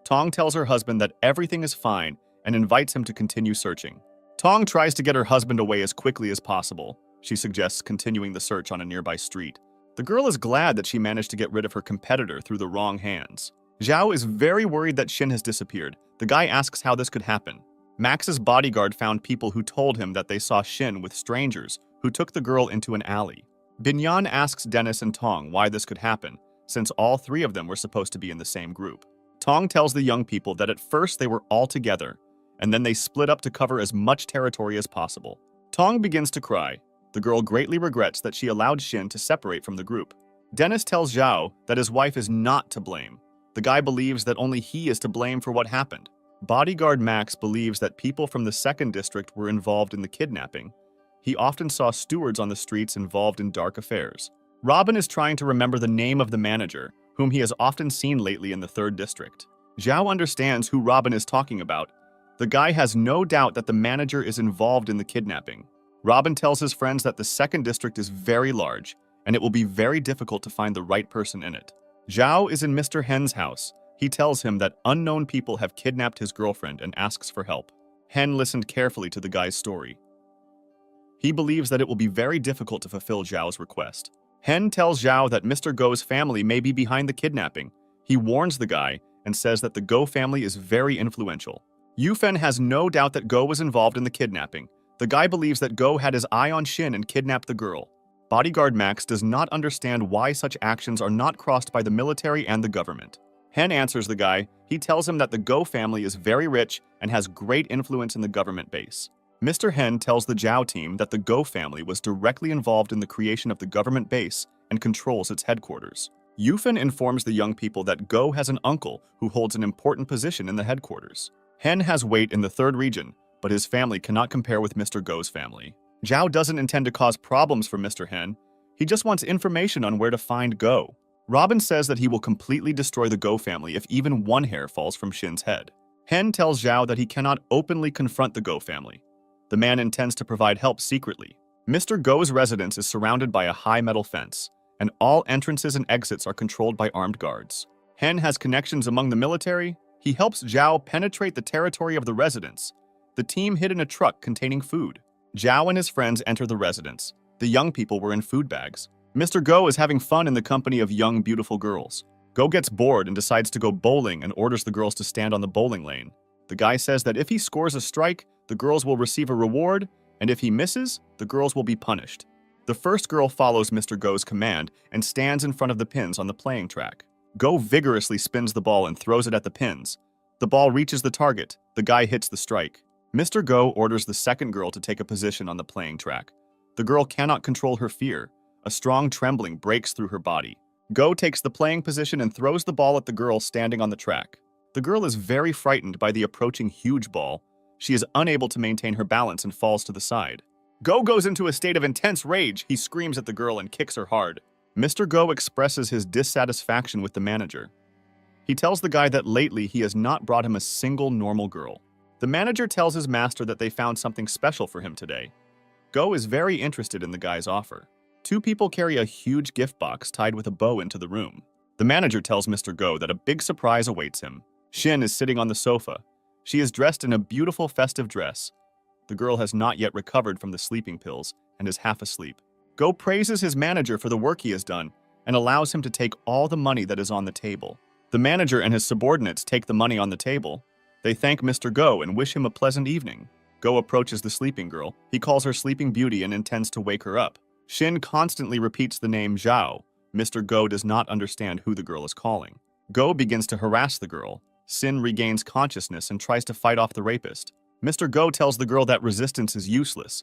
Tong tells her husband that everything is fine and invites him to continue searching. Tong tries to get her husband away as quickly as possible. She suggests continuing the search on a nearby street. The girl is glad that she managed to get rid of her competitor through the wrong hands. Zhao is very worried that Shin has disappeared. The guy asks how this could happen. Max's bodyguard found people who told him that they saw Shin with strangers who took the girl into an alley. Binyan asks Dennis and Tong why this could happen, since all three of them were supposed to be in the same group. Tong tells the young people that at first they were all together, and then they split up to cover as much territory as possible. Tong begins to cry. The girl greatly regrets that she allowed Shin to separate from the group. Dennis tells Zhao that his wife is not to blame. The guy believes that only he is to blame for what happened. Bodyguard Max believes that people from the 2nd District were involved in the kidnapping. He often saw stewards on the streets involved in dark affairs. Robin is trying to remember the name of the manager, whom he has often seen lately in the 3rd District. Zhao understands who Robin is talking about. The guy has no doubt that the manager is involved in the kidnapping. Robin tells his friends that the 2nd District is very large, and it will be very difficult to find the right person in it. Zhao is in Mr. Hen's house. He tells him that unknown people have kidnapped his girlfriend and asks for help. Hen listened carefully to the guy's story. He believes that it will be very difficult to fulfill Zhao's request. Hen tells Zhao that Mr. Go's family may be behind the kidnapping. He warns the guy and says that the Go family is very influential. Yufen has no doubt that Go was involved in the kidnapping. The guy believes that Go had his eye on Shin and kidnapped the girl. Bodyguard Max does not understand why such actions are not crossed by the military and the government. Hen answers the guy. He tells him that the Go family is very rich and has great influence in the government base. Mr. Hen tells the Zhao team that the Go family was directly involved in the creation of the government base and controls its headquarters. Yufen informs the young people that Go has an uncle who holds an important position in the headquarters. Hen has weight in the 3rd region, but his family cannot compare with Mr. Go's family. Zhao doesn't intend to cause problems for Mr. Hen. He just wants information on where to find Go. Robin says that he will completely destroy the Go family if even one hair falls from Shin's head. Hen tells Zhao that he cannot openly confront the Go family. The man intends to provide help secretly. Mr. Go's residence is surrounded by a high metal fence, and all entrances and exits are controlled by armed guards. Hen has connections among the military. He helps Zhao penetrate the territory of the residence. The team hid in a truck containing food. Zhao and his friends enter the residence. The young people were in food bags. Mr. Go is having fun in the company of young, beautiful girls. Go gets bored and decides to go bowling and orders the girls to stand on the bowling lane. The guy says that if he scores a strike, the girls will receive a reward, and if he misses, the girls will be punished. The first girl follows Mr. Go's command and stands in front of the pins on the playing track. Go vigorously spins the ball and throws it at the pins. The ball reaches the target. The guy hits the strike. Mr. Go orders the second girl to take a position on the playing track. The girl cannot control her fear. A strong trembling breaks through her body. Go takes the playing position and throws the ball at the girl standing on the track. The girl is very frightened by the approaching huge ball. She is unable to maintain her balance and falls to the side. Go goes into a state of intense rage. He screams at the girl and kicks her hard. Mr. Go expresses his dissatisfaction with the manager. He tells the guy that lately he has not brought him a single normal girl. The manager tells his master that they found something special for him today. Go is very interested in the guy's offer. Two people carry a huge gift box tied with a bow into the room. The manager tells Mr. Go that a big surprise awaits him. Shin is sitting on the sofa. She is dressed in a beautiful festive dress. The girl has not yet recovered from the sleeping pills and is half asleep. Go praises his manager for the work he has done and allows him to take all the money that is on the table. The manager and his subordinates take the money on the table. They thank Mr. Go and wish him a pleasant evening. Go approaches the sleeping girl. He calls her Sleeping Beauty and intends to wake her up. Shin constantly repeats the name Zhao. Mr. Go does not understand who the girl is calling. Go begins to harass the girl. Sin regains consciousness and tries to fight off the rapist. Mr. Go tells the girl that resistance is useless.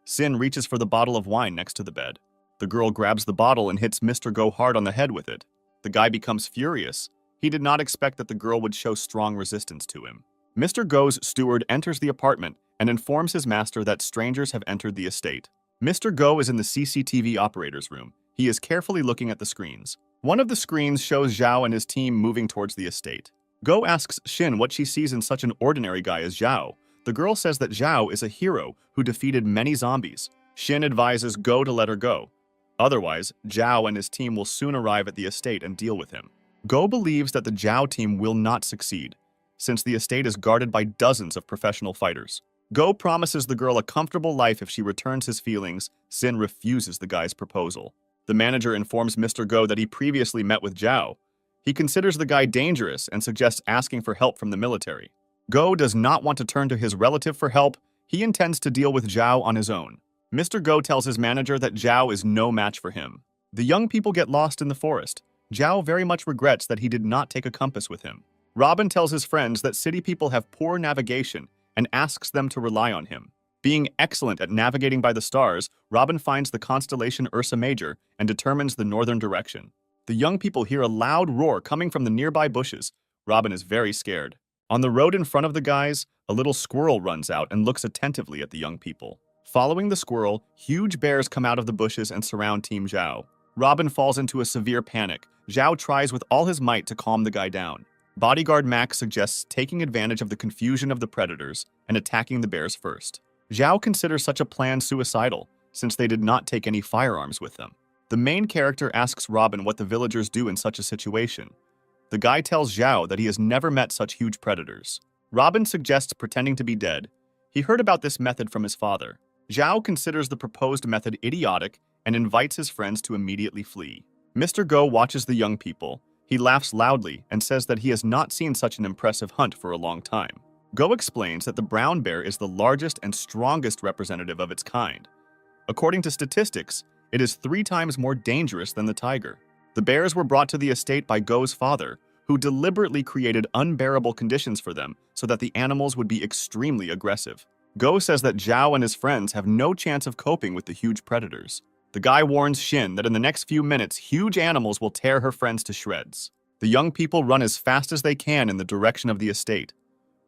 Sin reaches for the bottle of wine next to the bed. The girl grabs the bottle and hits Mr. Go hard on the head with it. The guy becomes furious. He did not expect that the girl would show strong resistance to him. Mr. Go's steward enters the apartment and informs his master that strangers have entered the estate. Mr. Go is in the CCTV operator's room. He is carefully looking at the screens. One of the screens shows Zhao and his team moving towards the estate. Go asks Shin what she sees in such an ordinary guy as Zhao. The girl says that Zhao is a hero who defeated many zombies. Shin advises Go to let her go. Otherwise, Zhao and his team will soon arrive at the estate and deal with him. Go believes that the Zhao team will not succeed, since the estate is guarded by dozens of professional fighters. Go promises the girl a comfortable life if she returns his feelings. Sin refuses the guy's proposal. The manager informs Mr. Go that he previously met with Zhao. He considers the guy dangerous and suggests asking for help from the military. Go does not want to turn to his relative for help. He intends to deal with Zhao on his own. Mr. Go tells his manager that Zhao is no match for him. The young people get lost in the forest. Zhao very much regrets that he did not take a compass with him. Robin tells his friends that city people have poor navigation and asks them to rely on him. Being excellent at navigating by the stars, Robin finds the constellation Ursa Major and determines the northern direction. The young people hear a loud roar coming from the nearby bushes. Robin is very scared. On the road in front of the guys, a little squirrel runs out and looks attentively at the young people. Following the squirrel, huge bears come out of the bushes and surround Team Zhao. Robin falls into a severe panic. Zhao tries with all his might to calm the guy down. Bodyguard Max suggests taking advantage of the confusion of the predators and attacking the bears first. Zhao considers such a plan suicidal, since they did not take any firearms with them. The main character asks Robin what the villagers do in such a situation. The guy tells Zhao that he has never met such huge predators. Robin suggests pretending to be dead. He heard about this method from his father. Zhao considers the proposed method idiotic and invites his friends to immediately flee. Mr. Go watches the young people. He laughs loudly and says that he has not seen such an impressive hunt for a long time. Go explains that the brown bear is the largest and strongest representative of its kind. According to statistics, it is 3 times more dangerous than the tiger. The bears were brought to the estate by Go's father, who deliberately created unbearable conditions for them so that the animals would be extremely aggressive. Go says that Zhao and his friends have no chance of coping with the huge predators. The guy warns Xin that in the next few minutes, huge animals will tear her friends to shreds. The young people run as fast as they can in the direction of the estate.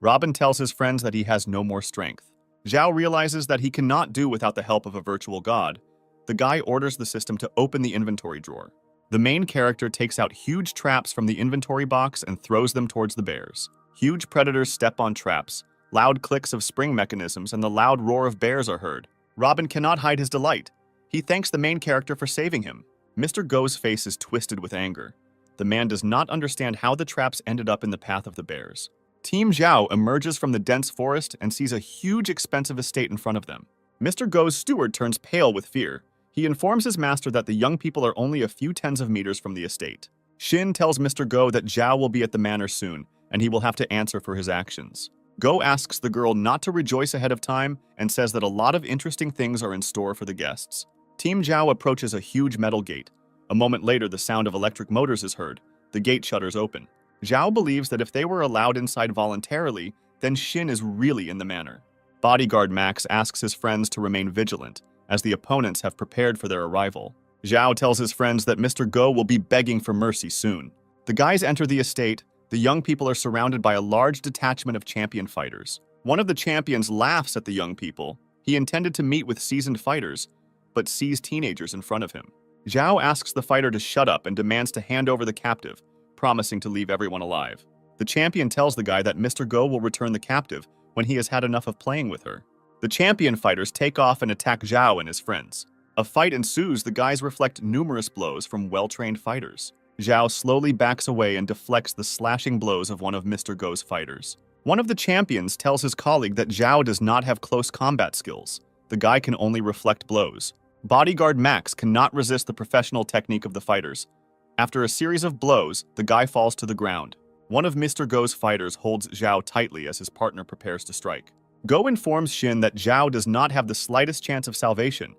Robin tells his friends that he has no more strength. Zhao realizes that he cannot do without the help of a virtual god. The guy orders the system to open the inventory drawer. The main character takes out huge traps from the inventory box and throws them towards the bears. Huge predators step on traps. Loud clicks of spring mechanisms and the loud roar of bears are heard. Robin cannot hide his delight. He thanks the main character for saving him. Mr. Go's face is twisted with anger. The man does not understand how the traps ended up in the path of the bears. Team Zhao emerges from the dense forest and sees a huge expensive estate in front of them. Mr. Go's steward turns pale with fear. He informs his master that the young people are only a few tens of meters from the estate. Xin tells Mr. Go that Zhao will be at the manor soon, and he will have to answer for his actions. Go asks the girl not to rejoice ahead of time and says that a lot of interesting things are in store for the guests. Team Zhao approaches a huge metal gate. A moment later, the sound of electric motors is heard. The gate shutters open. Zhao believes that if they were allowed inside voluntarily, then Xin is really in the manor. Bodyguard Max asks his friends to remain vigilant, as the opponents have prepared for their arrival. Zhao tells his friends that Mr. Go will be begging for mercy soon. The guys enter the estate. The young people are surrounded by a large detachment of champion fighters. One of the champions laughs at the young people. He intended to meet with seasoned fighters, but sees teenagers in front of him. Zhao asks the fighter to shut up and demands to hand over the captive, promising to leave everyone alive. The champion tells the guy that Mr. Go will return the captive when he has had enough of playing with her. The champion fighters take off and attack Zhao and his friends. A fight ensues. The guys reflect numerous blows from well-trained fighters. Zhao slowly backs away and deflects the slashing blows of one of Mr. Go's fighters. One of the champions tells his colleague that Zhao does not have close combat skills. The guy can only reflect blows. Bodyguard Max cannot resist the professional technique of the fighters. After a series of blows, the guy falls to the ground. One of Mr. Go's fighters holds Zhao tightly as his partner prepares to strike. Go informs Xin that Zhao does not have the slightest chance of salvation.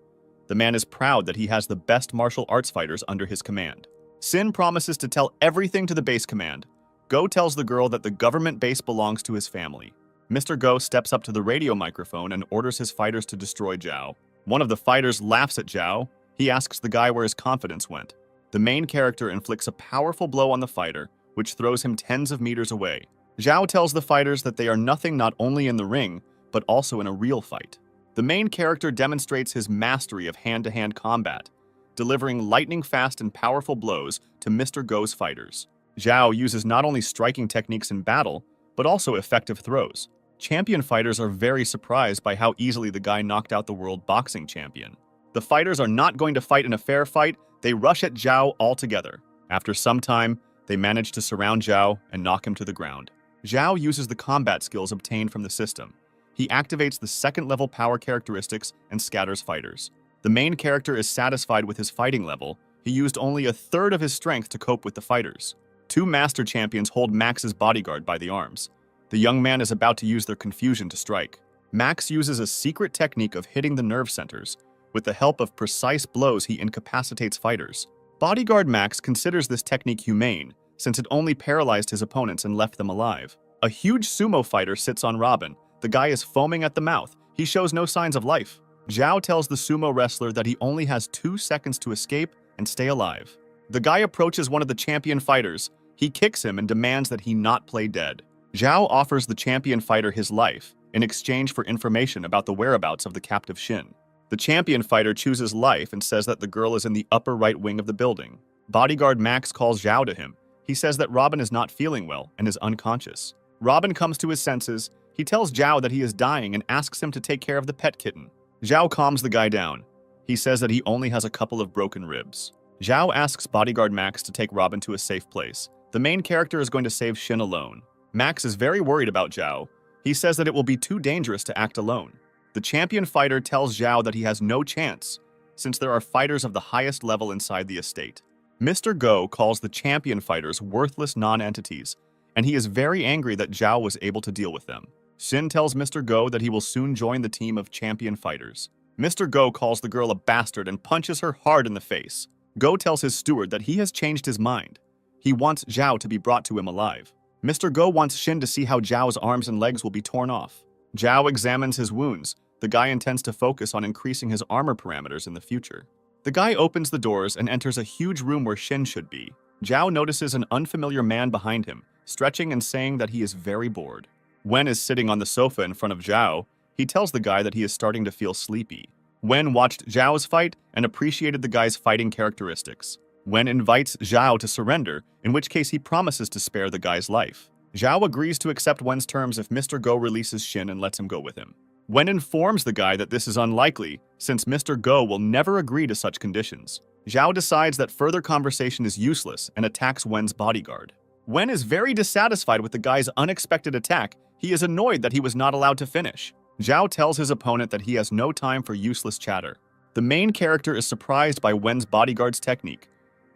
The man is proud that he has the best martial arts fighters under his command. Xin promises to tell everything to the base command. Go tells the girl that the government base belongs to his family. Mr. Go steps up to the radio microphone and orders his fighters to destroy Zhao. One of the fighters laughs at Zhao. He asks the guy where his confidence went. The main character inflicts a powerful blow on the fighter, which throws him tens of meters away. Zhao tells the fighters that they are nothing not only in the ring, but also in a real fight. The main character demonstrates his mastery of hand-to-hand combat, delivering lightning-fast and powerful blows to Mr. Go's fighters. Zhao uses not only striking techniques in battle, but also effective throws. Champion fighters are very surprised by how easily the guy knocked out the world boxing champion. The fighters are not going to fight in a fair fight. They rush at Zhao altogether. After some time, they manage to surround Zhao and knock him to the ground. Zhao uses the combat skills obtained from the system. He activates the second-level power characteristics and scatters fighters. The main character is satisfied with his fighting level. He used only a third of his strength to cope with the fighters. Two master champions hold Max's bodyguard by the arms. The young man is about to use their confusion to strike. Max uses a secret technique of hitting the nerve centers. With the help of precise blows, he incapacitates fighters. Bodyguard Max considers this technique humane, since it only paralyzed his opponents and left them alive. A huge sumo fighter sits on Robin. The guy is foaming at the mouth. He shows no signs of life. Zhao tells the sumo wrestler that he only has 2 seconds to escape and stay alive. The guy approaches one of the champion fighters. He kicks him and demands that he not play dead. Zhao offers the champion fighter his life in exchange for information about the whereabouts of the captive Shin. The champion fighter chooses life and says that the girl is in the upper right wing of the building. Bodyguard Max calls Zhao to him. He says that Robin is not feeling well and is unconscious. Robin comes to his senses. He tells Zhao that he is dying and asks him to take care of the pet kitten. Zhao calms the guy down. He says that he only has a couple of broken ribs. Zhao asks Bodyguard Max to take Robin to a safe place. The main character is going to save Shin alone. Max is very worried about Zhao. He says that it will be too dangerous to act alone. The champion fighter tells Zhao that he has no chance, since there are fighters of the highest level inside the estate. Mr. Go calls the champion fighters worthless non-entities, and he is very angry that Zhao was able to deal with them. Shin tells Mr. Go that he will soon join the team of champion fighters. Mr. Go calls the girl a bastard and punches her hard in the face. Go tells his steward that he has changed his mind. He wants Zhao to be brought to him alive. Mr. Go wants Shin to see how Zhao's arms and legs will be torn off. Zhao examines his wounds. The guy intends to focus on increasing his armor parameters in the future. The guy opens the doors and enters a huge room where Shin should be. Zhao notices an unfamiliar man behind him, stretching and saying that he is very bored. Wen is sitting on the sofa in front of Zhao. He tells the guy that he is starting to feel sleepy. Wen watched Zhao's fight and appreciated the guy's fighting characteristics. Wen invites Zhao to surrender, in which case he promises to spare the guy's life. Zhao agrees to accept Wen's terms if Mr. Go releases Shin and lets him go with him. Wen informs the guy that this is unlikely, since Mr. Go will never agree to such conditions. Zhao decides that further conversation is useless and attacks Wen's bodyguard. Wen is very dissatisfied with the guy's unexpected attack. He is annoyed that he was not allowed to finish. Zhao tells his opponent that he has no time for useless chatter. The main character is surprised by Wen's bodyguard's technique.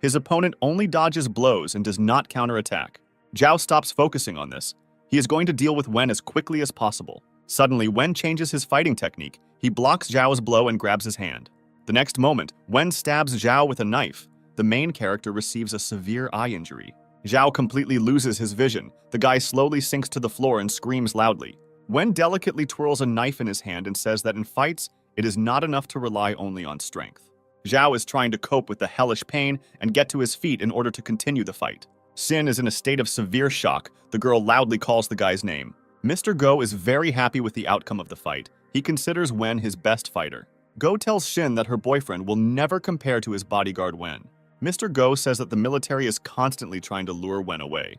His opponent only dodges blows and does not counterattack. Zhao stops focusing on this. He is going to deal with Wen as quickly as possible. Suddenly, Wen changes his fighting technique. He blocks Zhao's blow and grabs his hand. The next moment, Wen stabs Zhao with a knife. The main character receives a severe eye injury. Zhao completely loses his vision. The guy slowly sinks to the floor and screams loudly. Wen delicately twirls a knife in his hand and says that in fights, it is not enough to rely only on strength. Zhao is trying to cope with the hellish pain and get to his feet in order to continue the fight. Sin is in a state of severe shock. The girl loudly calls the guy's name. Mr. Go is very happy with the outcome of the fight. He considers Wen his best fighter. Go tells Shin that her boyfriend will never compare to his bodyguard Wen. Mr. Go says that the military is constantly trying to lure Wen away,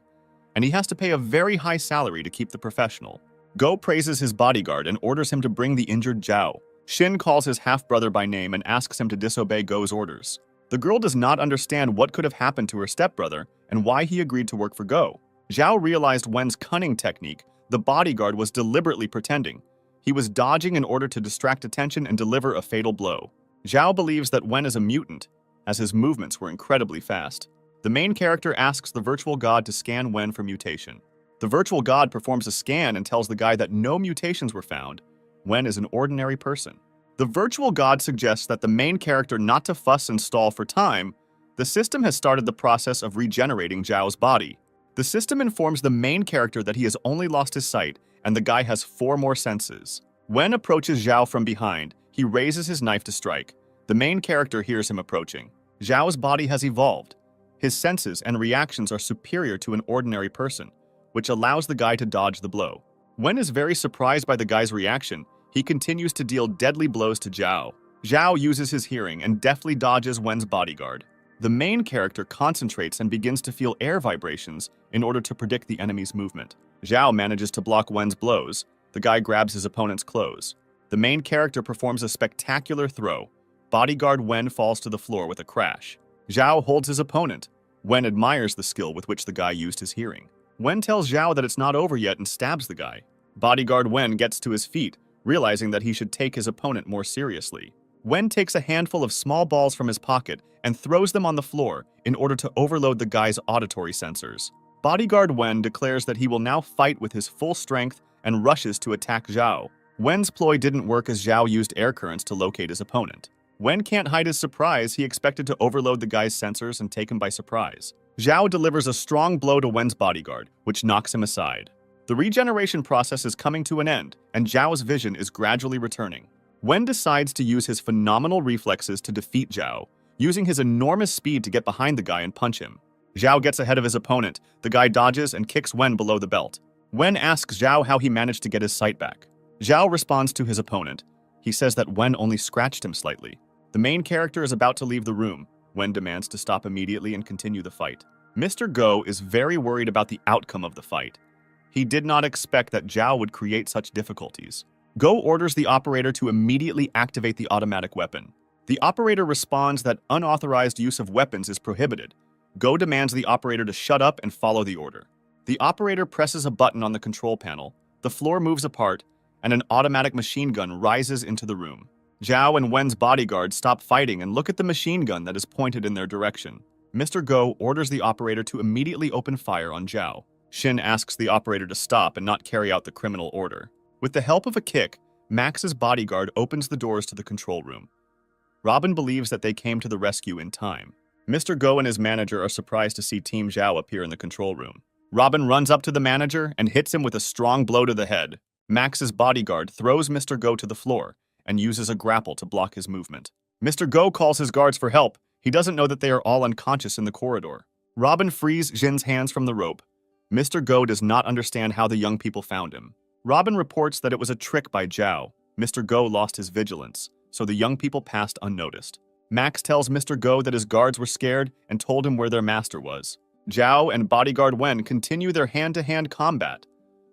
and he has to pay a very high salary to keep the professional. Go praises his bodyguard and orders him to bring the injured Zhao. Shin calls his half-brother by name and asks him to disobey Go's orders. The girl does not understand what could have happened to her stepbrother and why he agreed to work for Go. Zhao realized Wen's cunning technique. The bodyguard was deliberately pretending. He was dodging in order to distract attention and deliver a fatal blow. Zhao believes that Wen is a mutant, as his movements were incredibly fast. The main character asks the virtual god to scan Wen for mutation. The virtual god performs a scan and tells the guy that no mutations were found. Wen is an ordinary person. The virtual god suggests that the main character not to fuss and stall for time. The system has started the process of regenerating Zhao's body. The system informs the main character that he has only lost his sight, and the guy has 4 more senses. Wen approaches Zhao from behind. He raises his knife to strike. The main character hears him approaching. Zhao's body has evolved. His senses and reactions are superior to an ordinary person, which allows the guy to dodge the blow. Wen is very surprised by the guy's reaction. He continues to deal deadly blows to Zhao. Zhao uses his hearing and deftly dodges Wen's bodyguard. The main character concentrates and begins to feel air vibrations in order to predict the enemy's movement. Zhao manages to block Wen's blows. The guy grabs his opponent's clothes. The main character performs a spectacular throw. Bodyguard Wen falls to the floor with a crash. Zhao holds his opponent. Wen admires the skill with which the guy used his hearing. Wen tells Zhao that it's not over yet and stabs the guy. Bodyguard Wen gets to his feet, realizing that he should take his opponent more seriously. Wen takes a handful of small balls from his pocket and throws them on the floor in order to overload the guy's auditory sensors. Bodyguard Wen declares that he will now fight with his full strength and rushes to attack Zhao. Wen's ploy didn't work as Zhao used air currents to locate his opponent. Wen can't hide his surprise. He expected to overload the guy's sensors and take him by surprise. Zhao delivers a strong blow to Wen's bodyguard, which knocks him aside. The regeneration process is coming to an end, and Zhao's vision is gradually returning. Wen decides to use his phenomenal reflexes to defeat Zhao, using his enormous speed to get behind the guy and punch him. Zhao gets ahead of his opponent. The guy dodges and kicks Wen below the belt. Wen asks Zhao how he managed to get his sight back. Zhao responds to his opponent. He says that Wen only scratched him slightly. The main character is about to leave the room. Wen demands to stop immediately and continue the fight. Mr. Go is very worried about the outcome of the fight. He did not expect that Zhao would create such difficulties. Go orders the operator to immediately activate the automatic weapon. The operator responds that unauthorized use of weapons is prohibited. Go demands the operator to shut up and follow the order. The operator presses a button on the control panel, the floor moves apart, and an automatic machine gun rises into the room. Zhao and Wen's bodyguards stop fighting and look at the machine gun that is pointed in their direction. Mr. Go orders the operator to immediately open fire on Zhao. Shin asks the operator to stop and not carry out the criminal order. With the help of a kick, Max's bodyguard opens the doors to the control room. Robin believes that they came to the rescue in time. Mr. Go and his manager are surprised to see Team Zhao appear in the control room. Robin runs up to the manager and hits him with a strong blow to the head. Max's bodyguard throws Mr. Go to the floor and uses a grapple to block his movement. Mr. Go calls his guards for help. He doesn't know that they are all unconscious in the corridor. Robin frees Jin's hands from the rope. Mr. Go does not understand how the young people found him. Robin reports that it was a trick by Zhao. Mr. Go lost his vigilance, so the young people passed unnoticed. Max tells Mr. Go that his guards were scared and told him where their master was. Zhao and bodyguard Wen continue their hand-to-hand combat.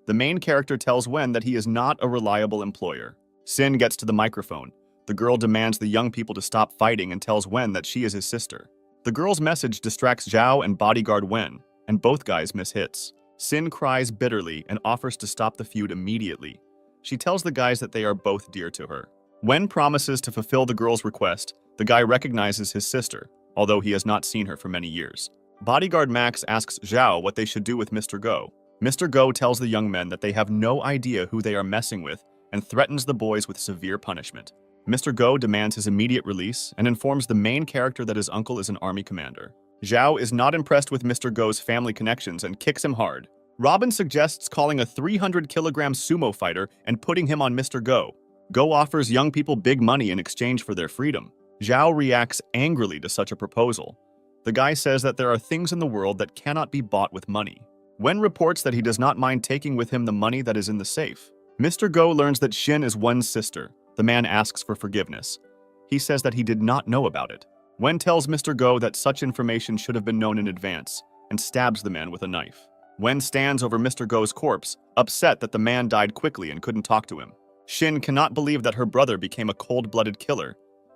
The main character tells Wen that he is not a reliable employer. Sin gets to the microphone. The girl demands the young people to stop fighting and tells Wen that she is his sister. The girl's message distracts Zhao and bodyguard Wen, and both guys miss hits. Sin cries bitterly and offers to stop the feud immediately. She tells the guys that they are both dear to her. Wen promises to fulfill the girl's request. The guy recognizes his sister, although he has not seen her for many years. Bodyguard Max asks Zhao what they should do with Mr. Go. Mr. Go tells the young men that they have no idea who they are messing with and threatens the boys with severe punishment. Mr. Go demands his immediate release and informs the main character that his uncle is an army commander. Zhao is not impressed with Mr. Go's family connections and kicks him hard. Robin suggests calling a 300-kilogram sumo fighter and putting him on Mr. Go. Go offers young people big money in exchange for their freedom. Zhao reacts angrily to such a proposal. The guy says that there are things in the world that cannot be bought with money. Wen reports that he does not mind taking with him the money that is in the safe. Mr. Go learns that Shin is Wen's sister. The man asks for forgiveness. He says that he did not know about it. Wen tells Mr. Go that such information should have been known in advance, and stabs the man with a knife. Wen stands over Mr. Go's corpse, upset that the man died quickly and couldn't talk to him. Shin cannot believe that her brother became a cold-blooded killer.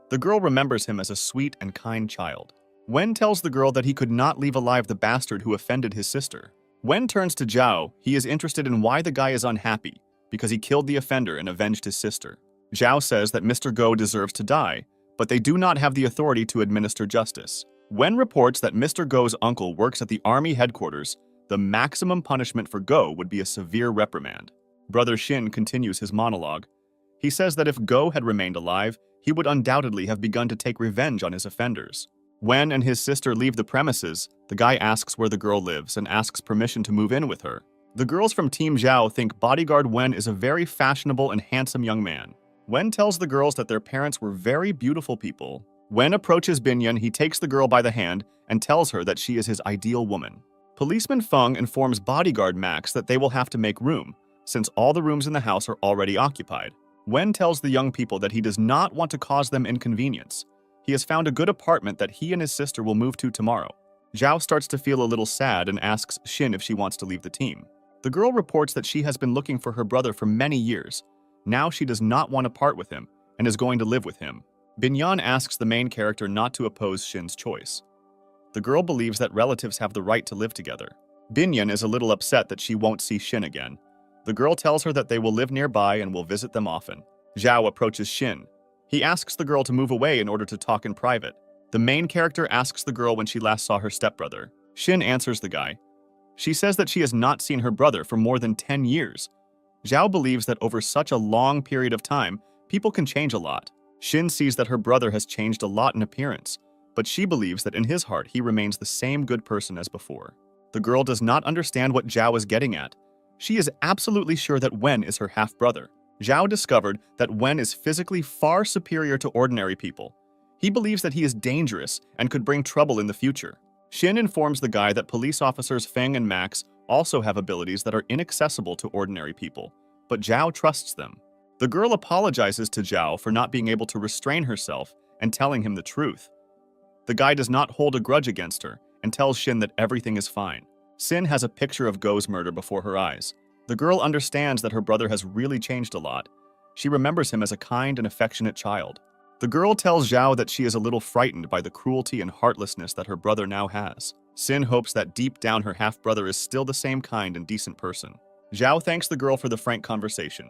The girl remembers him as a sweet and kind child. Wen tells the girl that he could not leave alive the bastard who offended his sister. Wen turns to Zhao. He is interested in why the guy is unhappy, because he killed the offender and avenged his sister. Zhao says that Mr. Go deserves to die, but they do not have the authority to administer justice. Wen reports that Mr. Go's uncle works at the army headquarters. The maximum punishment for Go would be a severe reprimand. Brother Shin continues his monologue. He says that if Go had remained alive, he would undoubtedly have begun to take revenge on his offenders. Wen and his sister leave the premises. The guy asks where the girl lives and asks permission to move in with her. The girls from Team Zhao think bodyguard Wen is a very fashionable and handsome young man. Wen tells the girls that their parents were very beautiful people. Wen approaches Binyan. He takes the girl by the hand and tells her that she is his ideal woman. Policeman Feng informs bodyguard Max that they will have to make room, since all the rooms in the house are already occupied. Wen tells the young people that he does not want to cause them inconvenience. He has found a good apartment that he and his sister will move to tomorrow. Zhao starts to feel a little sad and asks Shin if she wants to leave the team. The girl reports that she has been looking for her brother for many years. Now she does not want to part with him and is going to live with him. Binyan asks the main character not to oppose Shin's choice. The girl believes that relatives have the right to live together. Binyan is a little upset that she won't see Shin again. The girl tells her that they will live nearby and will visit them often. Zhao approaches Shin. He asks the girl to move away in order to talk in private. The main character asks the girl when she last saw her stepbrother. Shin answers the guy. She says that she has not seen her brother for more than 10 years. Zhao believes that over such a long period of time, people can change a lot. Shin sees that her brother has changed a lot in appearance, but she believes that in his heart he remains the same good person as before. The girl does not understand what Zhao is getting at. She is absolutely sure that Wen is her half-brother. Zhao discovered that Wen is physically far superior to ordinary people. He believes that he is dangerous and could bring trouble in the future. Shin informs the guy that police officers Feng and Max also have abilities that are inaccessible to ordinary people, but Zhao trusts them. The girl apologizes to Zhao for not being able to restrain herself and telling him the truth. The guy does not hold a grudge against her and tells Shin that everything is fine. Sin has a picture of Go's murder before her eyes. The girl understands that her brother has really changed a lot. She remembers him as a kind and affectionate child. The girl tells Zhao that she is a little frightened by the cruelty and heartlessness that her brother now has. Sin hopes that deep down her half-brother is still the same kind and decent person. Zhao thanks the girl for the frank conversation.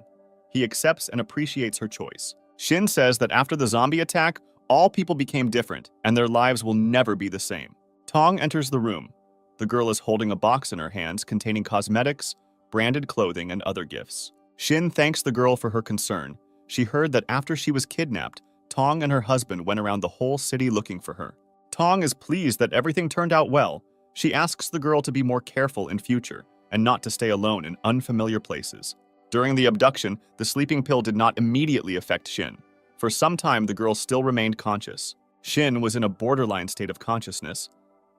He accepts and appreciates her choice. Shin says that after the zombie attack, all people became different, and their lives will never be the same. Tong enters the room. The girl is holding a box in her hands containing cosmetics, branded clothing, and other gifts. Shin thanks the girl for her concern. She heard that after she was kidnapped, Tong and her husband went around the whole city looking for her. Tong is pleased that everything turned out well. She asks the girl to be more careful in future and not to stay alone in unfamiliar places. During the abduction, the sleeping pill did not immediately affect Shin. For some time, the girl still remained conscious. Shin was in a borderline state of consciousness.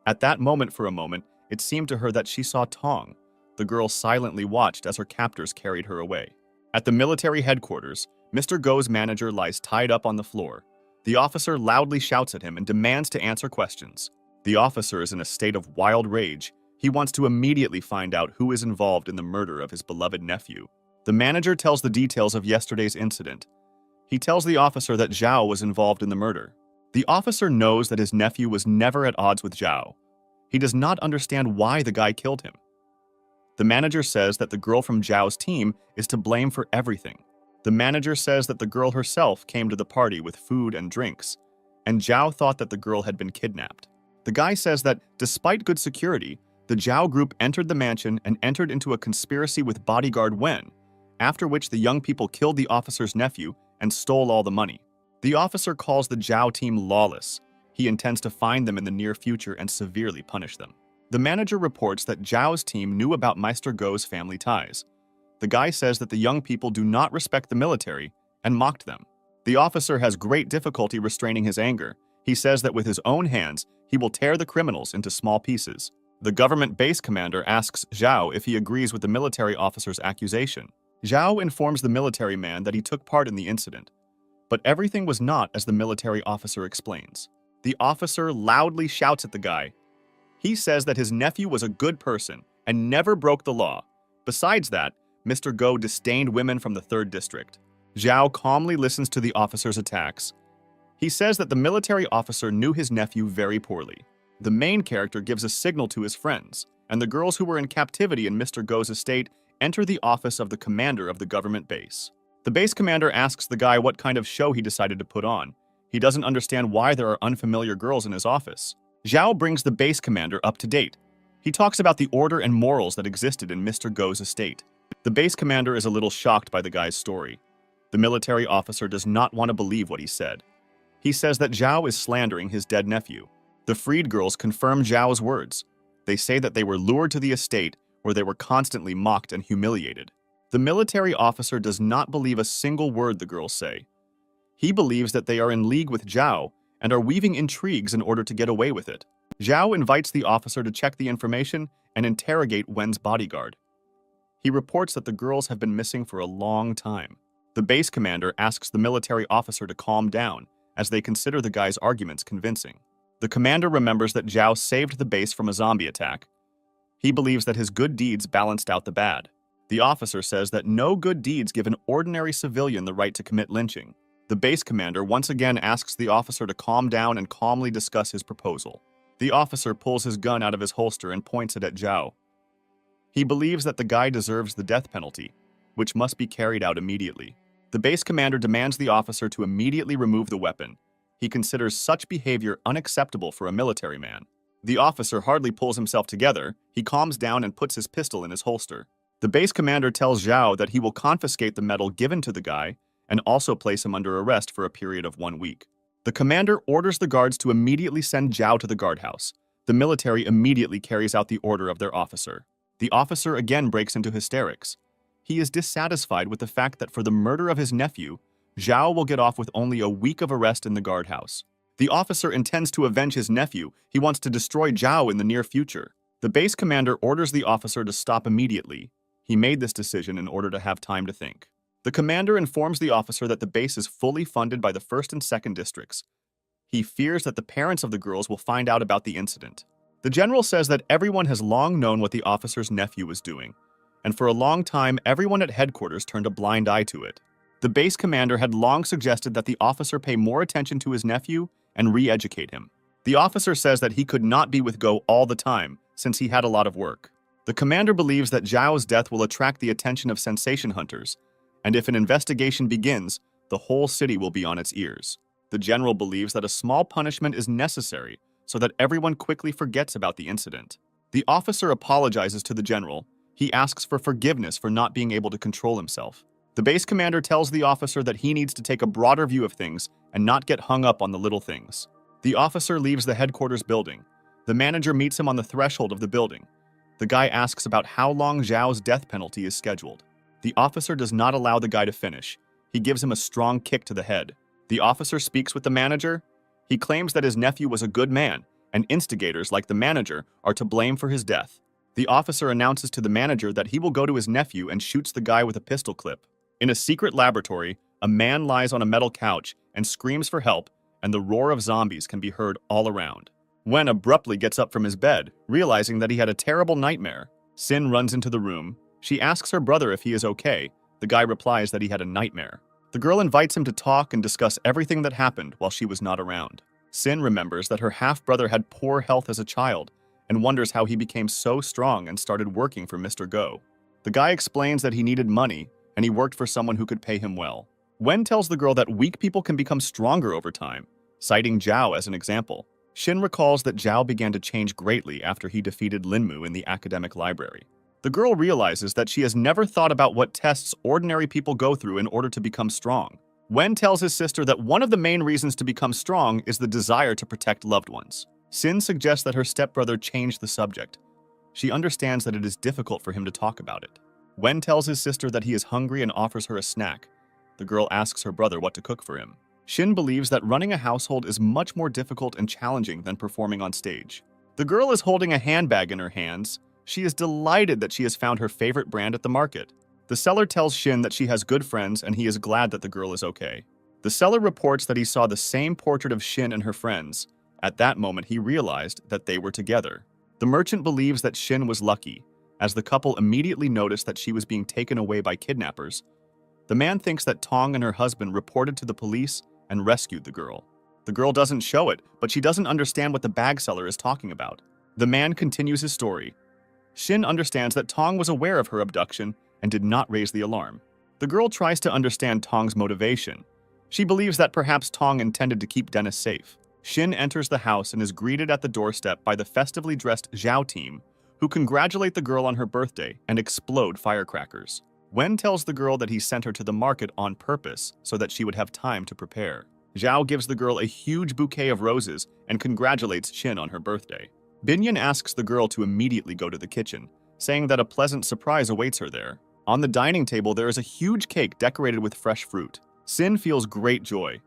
At that moment, for a moment, it seemed to her that she saw Tong. The girl silently watched as her captors carried her away. At the military headquarters, Mr. Go's manager lies tied up on the floor. The officer loudly shouts at him and demands to answer questions. The officer is in a state of wild rage. He wants to immediately find out who is involved in the murder of his beloved nephew. The manager tells the details of yesterday's incident. He tells the officer that Zhao was involved in the murder. The officer knows that his nephew was never at odds with Zhao. He does not understand why the guy killed him. The manager says that the girl from Zhao's team is to blame for everything. The manager says that the girl herself came to the party with food and drinks, and Zhao thought that the girl had been kidnapped. The guy says that, despite good security, the Zhao group entered the mansion and entered into a conspiracy with bodyguard Wen, after which the young people killed the officer's nephew and stole all the money. The officer calls the Zhao team lawless. He intends to find them in the near future and severely punish them. The manager reports that Zhao's team knew about Meister Go's family ties. The guy says that the young people do not respect the military and mocked them. The officer has great difficulty restraining his anger. He says that with his own hands, he will tear the criminals into small pieces. The government base commander asks Zhao if he agrees with the military officer's accusation. Zhao informs the military man that he took part in the incident, but everything was not as the military officer explains. The officer loudly shouts at the guy. He says that his nephew was a good person and never broke the law. Besides that, Mr. Go disdained women from the 3rd district. Zhao calmly listens to the officer's attacks. He says that the military officer knew his nephew very poorly. The main character gives a signal to his friends, and the girls who were in captivity in Mr. Go's estate enter the office of the commander of the government base. The base commander asks the guy what kind of show he decided to put on. He doesn't understand why there are unfamiliar girls in his office. Zhao brings the base commander up to date. He talks about the order and morals that existed in Mr. Go's estate. The base commander is a little shocked by the guy's story. The military officer does not want to believe what he said. He says that Zhao is slandering his dead nephew. The freed girls confirm Zhao's words. They say that they were lured to the estate where they were constantly mocked and humiliated. The military officer does not believe a single word the girls say. He believes that they are in league with Zhao and are weaving intrigues in order to get away with it. Zhao invites the officer to check the information and interrogate Wen's bodyguard. He reports that the girls have been missing for a long time. The base commander asks the military officer to calm down as they consider the guy's arguments convincing. The commander remembers that Zhao saved the base from a zombie attack. He believes that his good deeds balanced out the bad. The officer says that no good deeds give an ordinary civilian the right to commit lynching. The base commander once again asks the officer to calm down and calmly discuss his proposal. The officer pulls his gun out of his holster and points it at Zhao. He believes that the guy deserves the death penalty, which must be carried out immediately. The base commander demands the officer to immediately remove the weapon. He considers such behavior unacceptable for a military man. The officer hardly pulls himself together. He calms down and puts his pistol in his holster. The base commander tells Zhao that he will confiscate the medal given to the guy and also place him under arrest for a period of 1 week. The commander orders the guards to immediately send Zhao to the guardhouse. The military immediately carries out the order of their officer. The officer again breaks into hysterics. He is dissatisfied with the fact that for the murder of his nephew, Zhao will get off with only a week of arrest in the guardhouse. The officer intends to avenge his nephew. He wants to destroy Zhao in the near future. The base commander orders the officer to stop immediately. He made this decision in order to have time to think. The commander informs the officer that the base is fully funded by the 1st and 2nd districts. He fears that the parents of the girls will find out about the incident. The general says that everyone has long known what the officer's nephew was doing, and for a long time, everyone at headquarters turned a blind eye to it. The base commander had long suggested that the officer pay more attention to his nephew and re-educate him. The officer says that he could not be with Go all the time, since he had a lot of work. The commander believes that Zhao's death will attract the attention of sensation hunters, and if an investigation begins, the whole city will be on its ears. The general believes that a small punishment is necessary so that everyone quickly forgets about the incident. The officer apologizes to the general. He asks for forgiveness for not being able to control himself. The base commander tells the officer that he needs to take a broader view of things and not get hung up on the little things. The officer leaves the headquarters building. The manager meets him on the threshold of the building. The guy asks about how long Zhao's death penalty is scheduled. The officer does not allow the guy to finish. He gives him a strong kick to the head. The officer speaks with the manager. He claims that his nephew was a good man, and instigators like the manager are to blame for his death. The officer announces to the manager that he will go to his nephew and shoots the guy with a pistol clip. In a secret laboratory, a man lies on a metal couch and screams for help, and the roar of zombies can be heard all around. Wen abruptly gets up from his bed, realizing that he had a terrible nightmare. Sin runs into the room. She asks her brother if he is okay. The guy replies that he had a nightmare. The girl invites him to talk and discuss everything that happened while she was not around. Sin remembers that her half-brother had poor health as a child and wonders how he became so strong and started working for Mr. Go. The guy explains that he needed money and he worked for someone who could pay him well. Wen tells the girl that weak people can become stronger over time, citing Zhao as an example. Shin recalls that Zhao began to change greatly after he defeated Linmu in the academic library. The girl realizes that she has never thought about what tests ordinary people go through in order to become strong. Wen tells his sister that one of the main reasons to become strong is the desire to protect loved ones. Sin suggests that her stepbrother change the subject. She understands that it is difficult for him to talk about it. Wen tells his sister that he is hungry and offers her a snack. The girl asks her brother what to cook for him. Shin believes that running a household is much more difficult and challenging than performing on stage. The girl is holding a handbag in her hands. She is delighted that she has found her favorite brand at the market. The seller tells Shin that she has good friends and he is glad that the girl is okay. The seller reports that he saw the same portrait of Shin and her friends. At that moment, he realized that they were together. The merchant believes that Shin was lucky, as the couple immediately noticed that she was being taken away by kidnappers. The man thinks that Tong and her husband reported to the police and rescued the girl. The girl doesn't show it, but she doesn't understand what the bag seller is talking about. The man continues his story. Shin understands that Tong was aware of her abduction and did not raise the alarm. The girl tries to understand Tong's motivation. She believes that perhaps Tong intended to keep Dennis safe. Shin enters the house and is greeted at the doorstep by the festively dressed Zhao team, who congratulate the girl on her birthday and explode firecrackers. Wen tells the girl that he sent her to the market on purpose so that she would have time to prepare. Zhao gives the girl a huge bouquet of roses and congratulates Shin on her birthday. Binyan asks the girl to immediately go to the kitchen, saying that a pleasant surprise awaits her there. On the dining table, there is a huge cake decorated with fresh fruit. Sin feels great joy.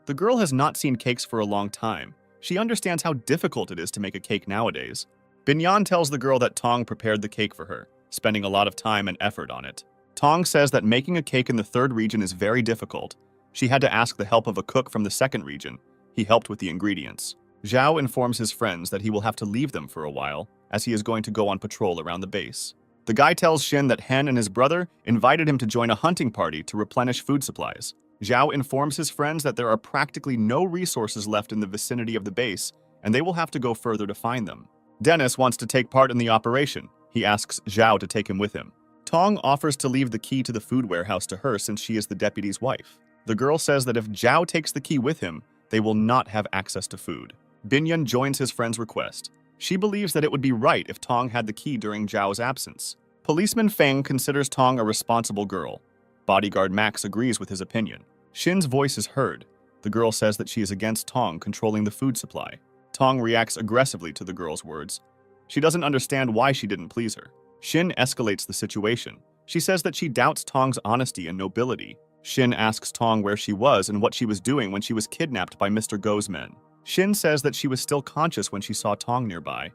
The girl has not seen cakes for a long time. She understands how difficult it is to make a cake nowadays. Binyan tells the girl that Tong prepared the cake for her, spending a lot of time and effort on it. Tong says that making a cake in the 3rd region is very difficult. She had to ask the help of a cook from the 2nd region. He helped with the ingredients. Zhao informs his friends that he will have to leave them for a while, as he is going to go on patrol around the base. The guy tells Shin that Hen and his brother invited him to join a hunting party to replenish food supplies. Zhao informs his friends that there are practically no resources left in the vicinity of the base, and they will have to go further to find them. Dennis wants to take part in the operation. He asks Zhao to take him with him. Tong offers to leave the key to the food warehouse to her since she is the deputy's wife. The girl says that if Zhao takes the key with him, they will not have access to food. Binyan joins his friend's request. She believes that it would be right if Tong had the key during Zhao's absence. Policeman Feng considers Tong a responsible girl. Bodyguard Max agrees with his opinion. Shin's voice is heard. The girl says that she is against Tong controlling the food supply. Tong reacts aggressively to the girl's words. She doesn't understand why she didn't please her. Shin escalates the situation. She says that she doubts Tong's honesty and nobility. Shin asks Tong where she was and what she was doing when she was kidnapped by Mr. Go's men. Shin says that she was still conscious when she saw Tong nearby.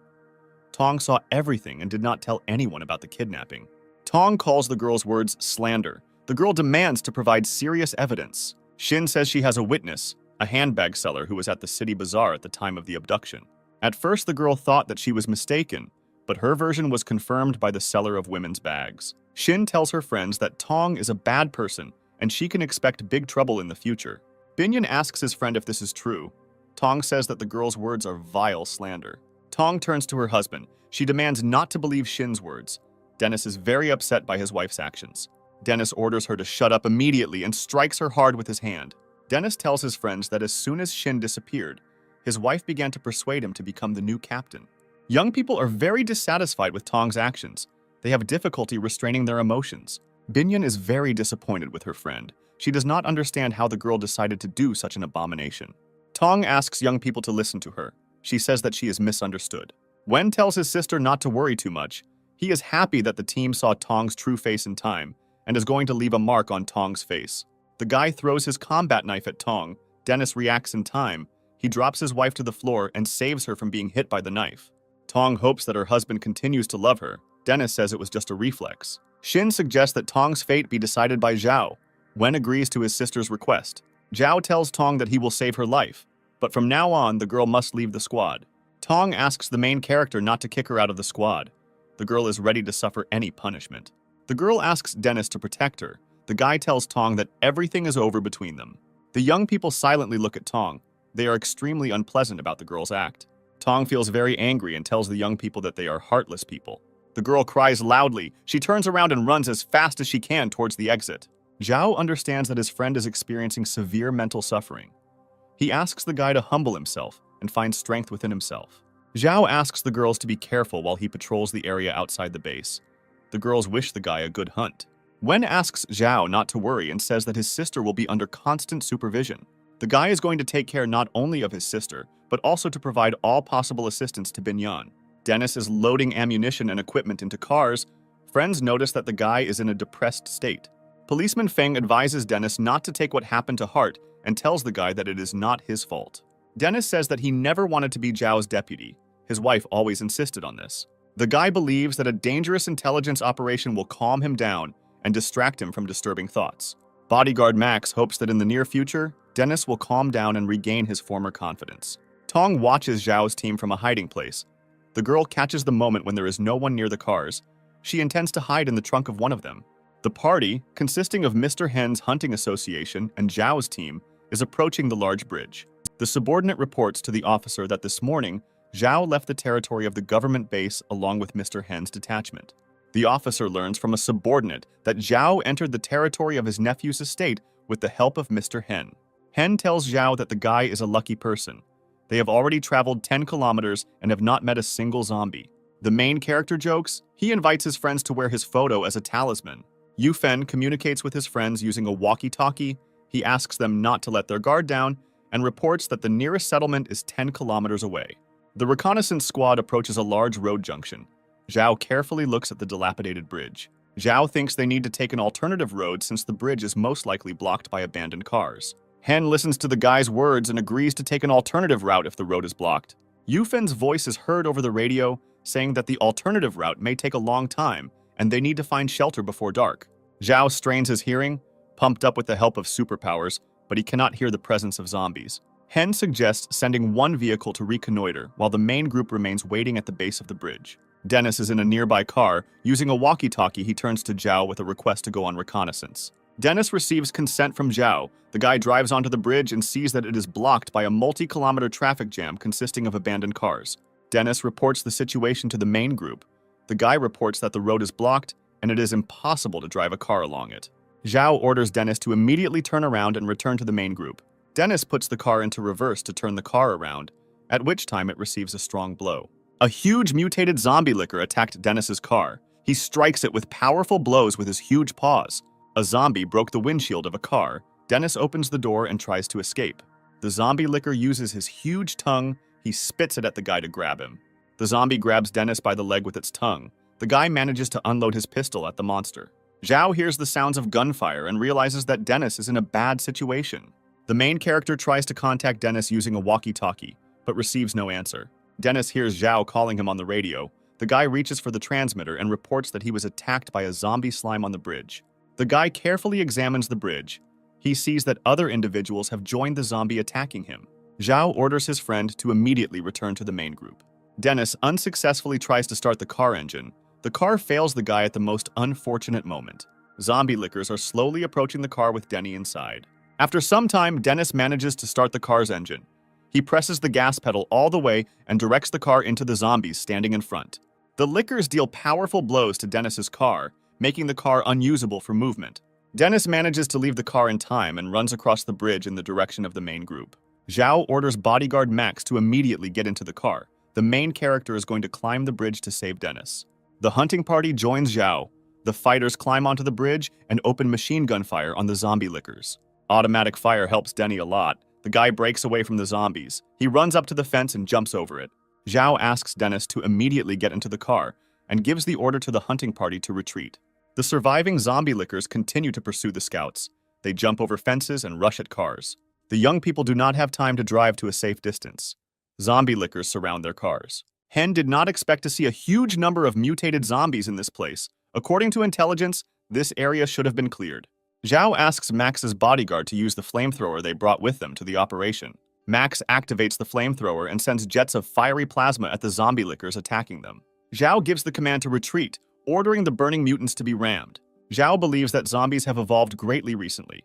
Tong saw everything and did not tell anyone about the kidnapping. Tong calls the girl's words slander. The girl demands to provide serious evidence. Shin says she has a witness, a handbag seller who was at the city bazaar at the time of the abduction. At first, the girl thought that she was mistaken, but her version was confirmed by the seller of women's bags. Shin tells her friends that Tong is a bad person and she can expect big trouble in the future. Binyan asks his friend if this is true. Tong says that the girl's words are vile slander. Tong turns to her husband. She demands not to believe Shin's words. Dennis is very upset by his wife's actions. Dennis orders her to shut up immediately and strikes her hard with his hand. Dennis tells his friends that as soon as Shin disappeared, his wife began to persuade him to become the new captain. Young people are very dissatisfied with Tong's actions. They have difficulty restraining their emotions. Binyan is very disappointed with her friend. She does not understand how the girl decided to do such an abomination. Tong asks young people to listen to her. She says that she is misunderstood. Wen tells his sister not to worry too much. He is happy that the team saw Tong's true face in time and is going to leave a mark on Tong's face. The guy throws his combat knife at Tong. Dennis reacts in time. He drops his wife to the floor and saves her from being hit by the knife. Tong hopes that her husband continues to love her. Dennis says it was just a reflex. Shin suggests that Tong's fate be decided by Zhao. Wen agrees to his sister's request. Zhao tells Tong that he will save her life, but from now on, the girl must leave the squad. Tong asks the main character not to kick her out of the squad. The girl is ready to suffer any punishment. The girl asks Dennis to protect her. The guy tells Tong that everything is over between them. The young people silently look at Tong. They are extremely unpleasant about the girl's act. Tong feels very angry and tells the young people that they are heartless people. The girl cries loudly. She turns around and runs as fast as she can towards the exit. Zhao understands that his friend is experiencing severe mental suffering. He asks the guy to humble himself and find strength within himself. Zhao asks the girls to be careful while he patrols the area outside the base. The girls wish the guy a good hunt. Wen asks Zhao not to worry and says that his sister will be under constant supervision. The guy is going to take care not only of his sister, but also to provide all possible assistance to Binyan. Dennis is loading ammunition and equipment into cars. Friends notice that the guy is in a depressed state. Policeman Feng advises Dennis not to take what happened to heart and tells the guy that it is not his fault. Dennis says that he never wanted to be Zhao's deputy. His wife always insisted on this. The guy believes that a dangerous intelligence operation will calm him down and distract him from disturbing thoughts. Bodyguard Max hopes that in the near future, Dennis will calm down and regain his former confidence. Tong watches Zhao's team from a hiding place. The girl catches the moment when there is no one near the cars. She intends to hide in the trunk of one of them. The party, consisting of Mr. Hen's hunting association and Zhao's team, is approaching the large bridge. The subordinate reports to the officer that this morning, Zhao left the territory of the government base along with Mr. Hen's detachment. The officer learns from a subordinate that Zhao entered the territory of his nephew's estate with the help of Mr. Hen. Hen tells Zhao that the guy is a lucky person. They have already traveled 10 kilometers and have not met a single zombie. The main character jokes. He invites his friends to wear his photo as a talisman. Yufen communicates with his friends using a walkie-talkie. He asks them not to let their guard down and reports that the nearest settlement is 10 kilometers away. The reconnaissance squad approaches a large road junction. Zhao carefully looks at the dilapidated bridge. Zhao thinks they need to take an alternative road since the bridge is most likely blocked by abandoned cars. Hen listens to the guy's words and agrees to take an alternative route if the road is blocked. Yufen's voice is heard over the radio, saying that the alternative route may take a long time and they need to find shelter before dark. Zhao strains his hearing, pumped up with the help of superpowers, but he cannot hear the presence of zombies. Hen suggests sending one vehicle to reconnoiter while the main group remains waiting at the base of the bridge. Dennis is in a nearby car. Using a walkie-talkie, he turns to Zhao with a request to go on reconnaissance. Dennis receives consent from Zhao. The guy drives onto the bridge and sees that it is blocked by a multi-kilometer traffic jam consisting of abandoned cars. Dennis reports the situation to the main group. The guy reports that the road is blocked and it is impossible to drive a car along it. Zhao orders Dennis to immediately turn around and return to the main group. Dennis puts the car into reverse to turn the car around, at which time it receives a strong blow. A huge mutated zombie licker attacked Dennis's car. He strikes it with powerful blows with his huge paws. A zombie broke the windshield of a car. Dennis opens the door and tries to escape. The zombie licker uses his huge tongue. He spits it at the guy to grab him. The zombie grabs Dennis by the leg with its tongue. The guy manages to unload his pistol at the monster. Zhao hears the sounds of gunfire and realizes that Dennis is in a bad situation. The main character tries to contact Dennis using a walkie-talkie, but receives no answer. Dennis hears Zhao calling him on the radio. The guy reaches for the transmitter and reports that he was attacked by a zombie slime on the bridge. The guy carefully examines the bridge. He sees that other individuals have joined the zombie attacking him. Zhao orders his friend to immediately return to the main group. Dennis unsuccessfully tries to start the car engine. The car fails the guy at the most unfortunate moment. Zombie lickers are slowly approaching the car with Denny inside. After some time, Dennis manages to start the car's engine. He presses the gas pedal all the way and directs the car into the zombies standing in front. The lickers deal powerful blows to Dennis's car, making the car unusable for movement. Dennis manages to leave the car in time and runs across the bridge in the direction of the main group. Zhao orders bodyguard Max to immediately get into the car. The main character is going to climb the bridge to save Dennis. The hunting party joins Zhao. The fighters climb onto the bridge and open machine gun fire on the zombie lickers. Automatic fire helps Denny a lot. The guy breaks away from the zombies. He runs up to the fence and jumps over it. Zhao asks Dennis to immediately get into the car and gives the order to the hunting party to retreat. The surviving zombie lickers continue to pursue the scouts. They jump over fences and rush at cars. The young people do not have time to drive to a safe distance. Zombie lickers surround their cars. Hen did not expect to see a huge number of mutated zombies in this place. According to intelligence, this area should have been cleared. Zhao asks Max's bodyguard to use the flamethrower they brought with them to the operation. Max activates the flamethrower and sends jets of fiery plasma at the zombie lickers attacking them. Zhao gives the command to retreat, ordering the burning mutants to be rammed. Zhao believes that zombies have evolved greatly recently.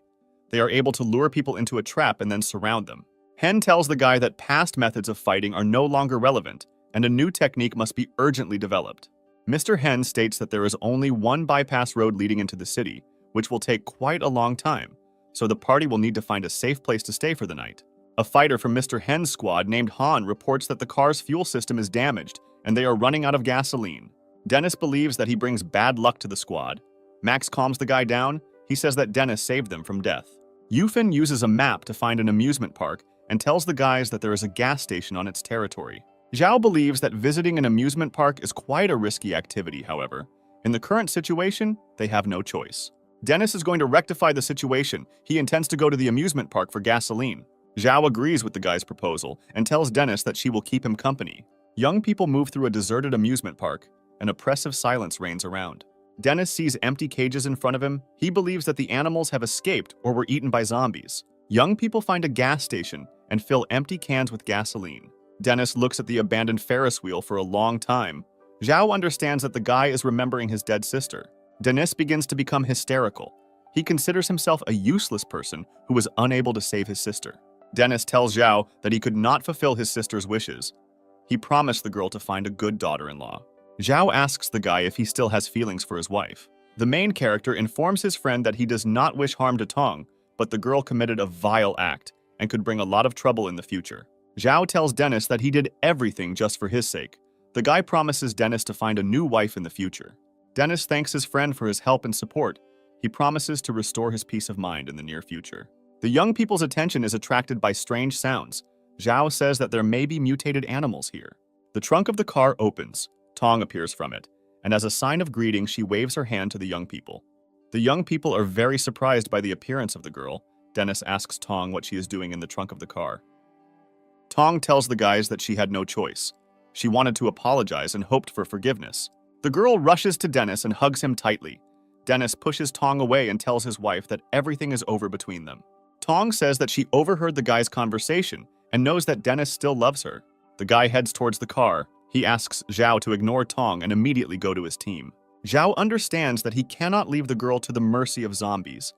They are able to lure people into a trap and then surround them. Hen tells the guy that past methods of fighting are no longer relevant, and a new technique must be urgently developed. Mr. Hen states that there is only one bypass road leading into the city, which will take quite a long time, so the party will need to find a safe place to stay for the night. A fighter from Mr. Hen's squad named Han reports that the car's fuel system is damaged and they are running out of gasoline. Dennis believes that he brings bad luck to the squad. Max calms the guy down. He says that Dennis saved them from death. Yufin uses a map to find an amusement park and tells the guys that there is a gas station on its territory. Zhao believes that visiting an amusement park is quite a risky activity, however. In the current situation, they have no choice. Dennis is going to rectify the situation. He intends to go to the amusement park for gasoline. Zhao agrees with the guy's proposal and tells Dennis that she will keep him company. Young people move through a deserted amusement park. An oppressive silence reigns around. Dennis sees empty cages in front of him. He believes that the animals have escaped or were eaten by zombies. Young people find a gas station and fill empty cans with gasoline. Dennis looks at the abandoned Ferris wheel for a long time. Zhao understands that the guy is remembering his dead sister. Dennis begins to become hysterical. He considers himself a useless person who was unable to save his sister. Dennis tells Zhao that he could not fulfill his sister's wishes. He promised the girl to find a good daughter-in-law. Zhao asks the guy if he still has feelings for his wife. The main character informs his friend that he does not wish harm to Tong, but the girl committed a vile act and could bring a lot of trouble in the future. Zhao tells Dennis that he did everything just for his sake. The guy promises Dennis to find a new wife in the future. Dennis thanks his friend for his help and support. He promises to restore his peace of mind in the near future. The young people's attention is attracted by strange sounds. Zhao says that there may be mutated animals here. The trunk of the car opens. Tong appears from it, and as a sign of greeting, she waves her hand to the young people. The young people are very surprised by the appearance of the girl. Dennis asks Tong what she is doing in the trunk of the car. Tong tells the guys that she had no choice. She wanted to apologize and hoped for forgiveness. The girl rushes to Dennis and hugs him tightly. Dennis pushes Tong away and tells his wife that everything is over between them. Tong says that she overheard the guy's conversation and knows that Dennis still loves her. The guy heads towards the car. He asks Zhao to ignore Tong and immediately go to his team. Zhao understands that he cannot leave the girl to the mercy of zombies.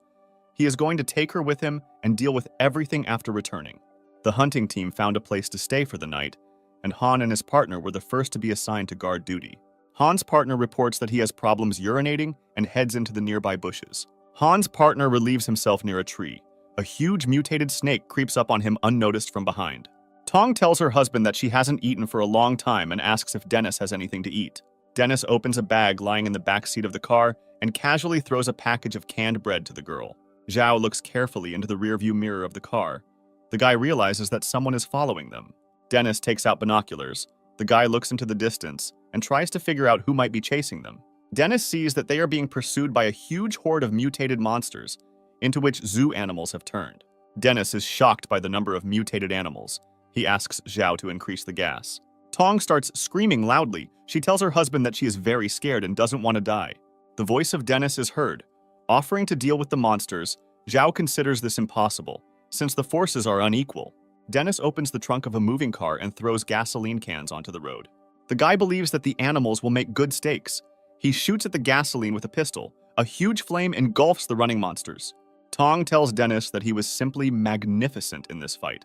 He is going to take her with him and deal with everything after returning. The hunting team found a place to stay for the night, and Han and his partner were the first to be assigned to guard duty. Han's partner reports that he has problems urinating and heads into the nearby bushes. Han's partner relieves himself near a tree. A huge mutated snake creeps up on him unnoticed from behind. Tong tells her husband that she hasn't eaten for a long time and asks if Dennis has anything to eat. Dennis opens a bag lying in the back seat of the car and casually throws a package of canned bread to the girl. Zhao looks carefully into the rearview mirror of the car. The guy realizes that someone is following them. Dennis takes out binoculars. The guy looks into the distance and tries to figure out who might be chasing them. Dennis sees that they are being pursued by a huge horde of mutated monsters, into which zoo animals have turned. Dennis is shocked by the number of mutated animals. He asks Zhao to increase the gas. Tong starts screaming loudly. She tells her husband that she is very scared and doesn't want to die. The voice of Dennis is heard. Offering to deal with the monsters, Zhao considers this impossible, since the forces are unequal. Dennis opens the trunk of a moving car and throws gasoline cans onto the road. The guy believes that the animals will make good steaks. He shoots at the gasoline with a pistol. A huge flame engulfs the running monsters. Tong tells Dennis that he was simply magnificent in this fight.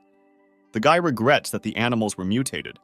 The guy regrets that the animals were mutated.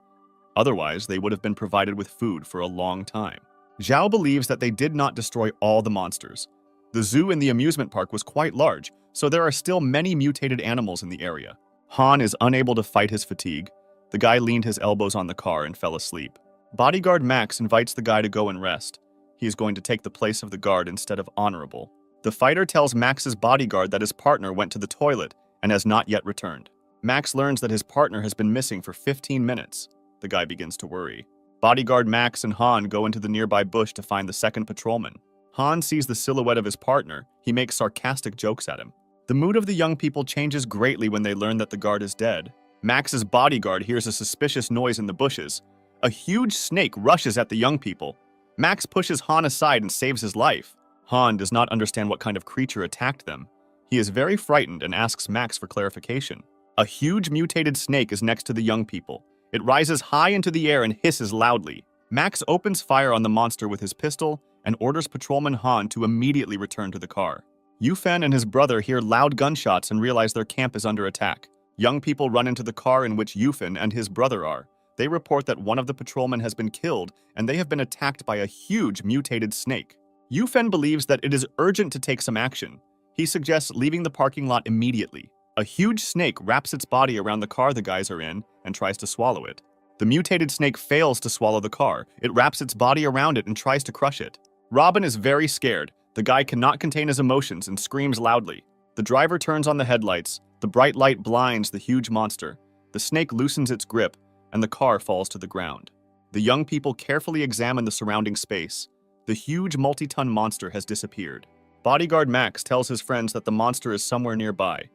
Otherwise, they would have been provided with food for a long time. Zhao believes that they did not destroy all the monsters. The zoo in the amusement park was quite large, so there are still many mutated animals in the area. Han is unable to fight his fatigue. The guy leaned his elbows on the car and fell asleep. Bodyguard Max invites the guy to go and rest. He is going to take the place of the guard instead of honorable. The fighter tells Max's bodyguard that his partner went to the toilet and has not yet returned. Max learns that his partner has been missing for 15 minutes. The guy begins to worry. Bodyguard Max and Han go into the nearby bush to find the second patrolman. Han sees the silhouette of his partner. He makes sarcastic jokes at him. The mood of the young people changes greatly when they learn that the guard is dead. Max's bodyguard hears a suspicious noise in the bushes. A huge snake rushes at the young people. Max pushes Han aside and saves his life. Han does not understand what kind of creature attacked them. He is very frightened and asks Max for clarification. A huge mutated snake is next to the young people. It rises high into the air and hisses loudly. Max opens fire on the monster with his pistol and orders Patrolman Han to immediately return to the car. Yufen and his brother hear loud gunshots and realize their camp is under attack. Young people run into the car in which Yufen and his brother are. They report that one of the patrolmen has been killed and they have been attacked by a huge mutated snake. Yufen believes that it is urgent to take some action. He suggests leaving the parking lot immediately. A huge snake wraps its body around the car the guys are in and tries to swallow it. The mutated snake fails to swallow the car. It wraps its body around it and tries to crush it. Robin is very scared. The guy cannot contain his emotions and screams loudly. The driver turns on the headlights. The bright light blinds the huge monster. The snake loosens its grip, and the car falls to the ground. The young people carefully examine the surrounding space. The huge multi-ton monster has disappeared. Bodyguard Max tells his friends that the monster is somewhere nearby.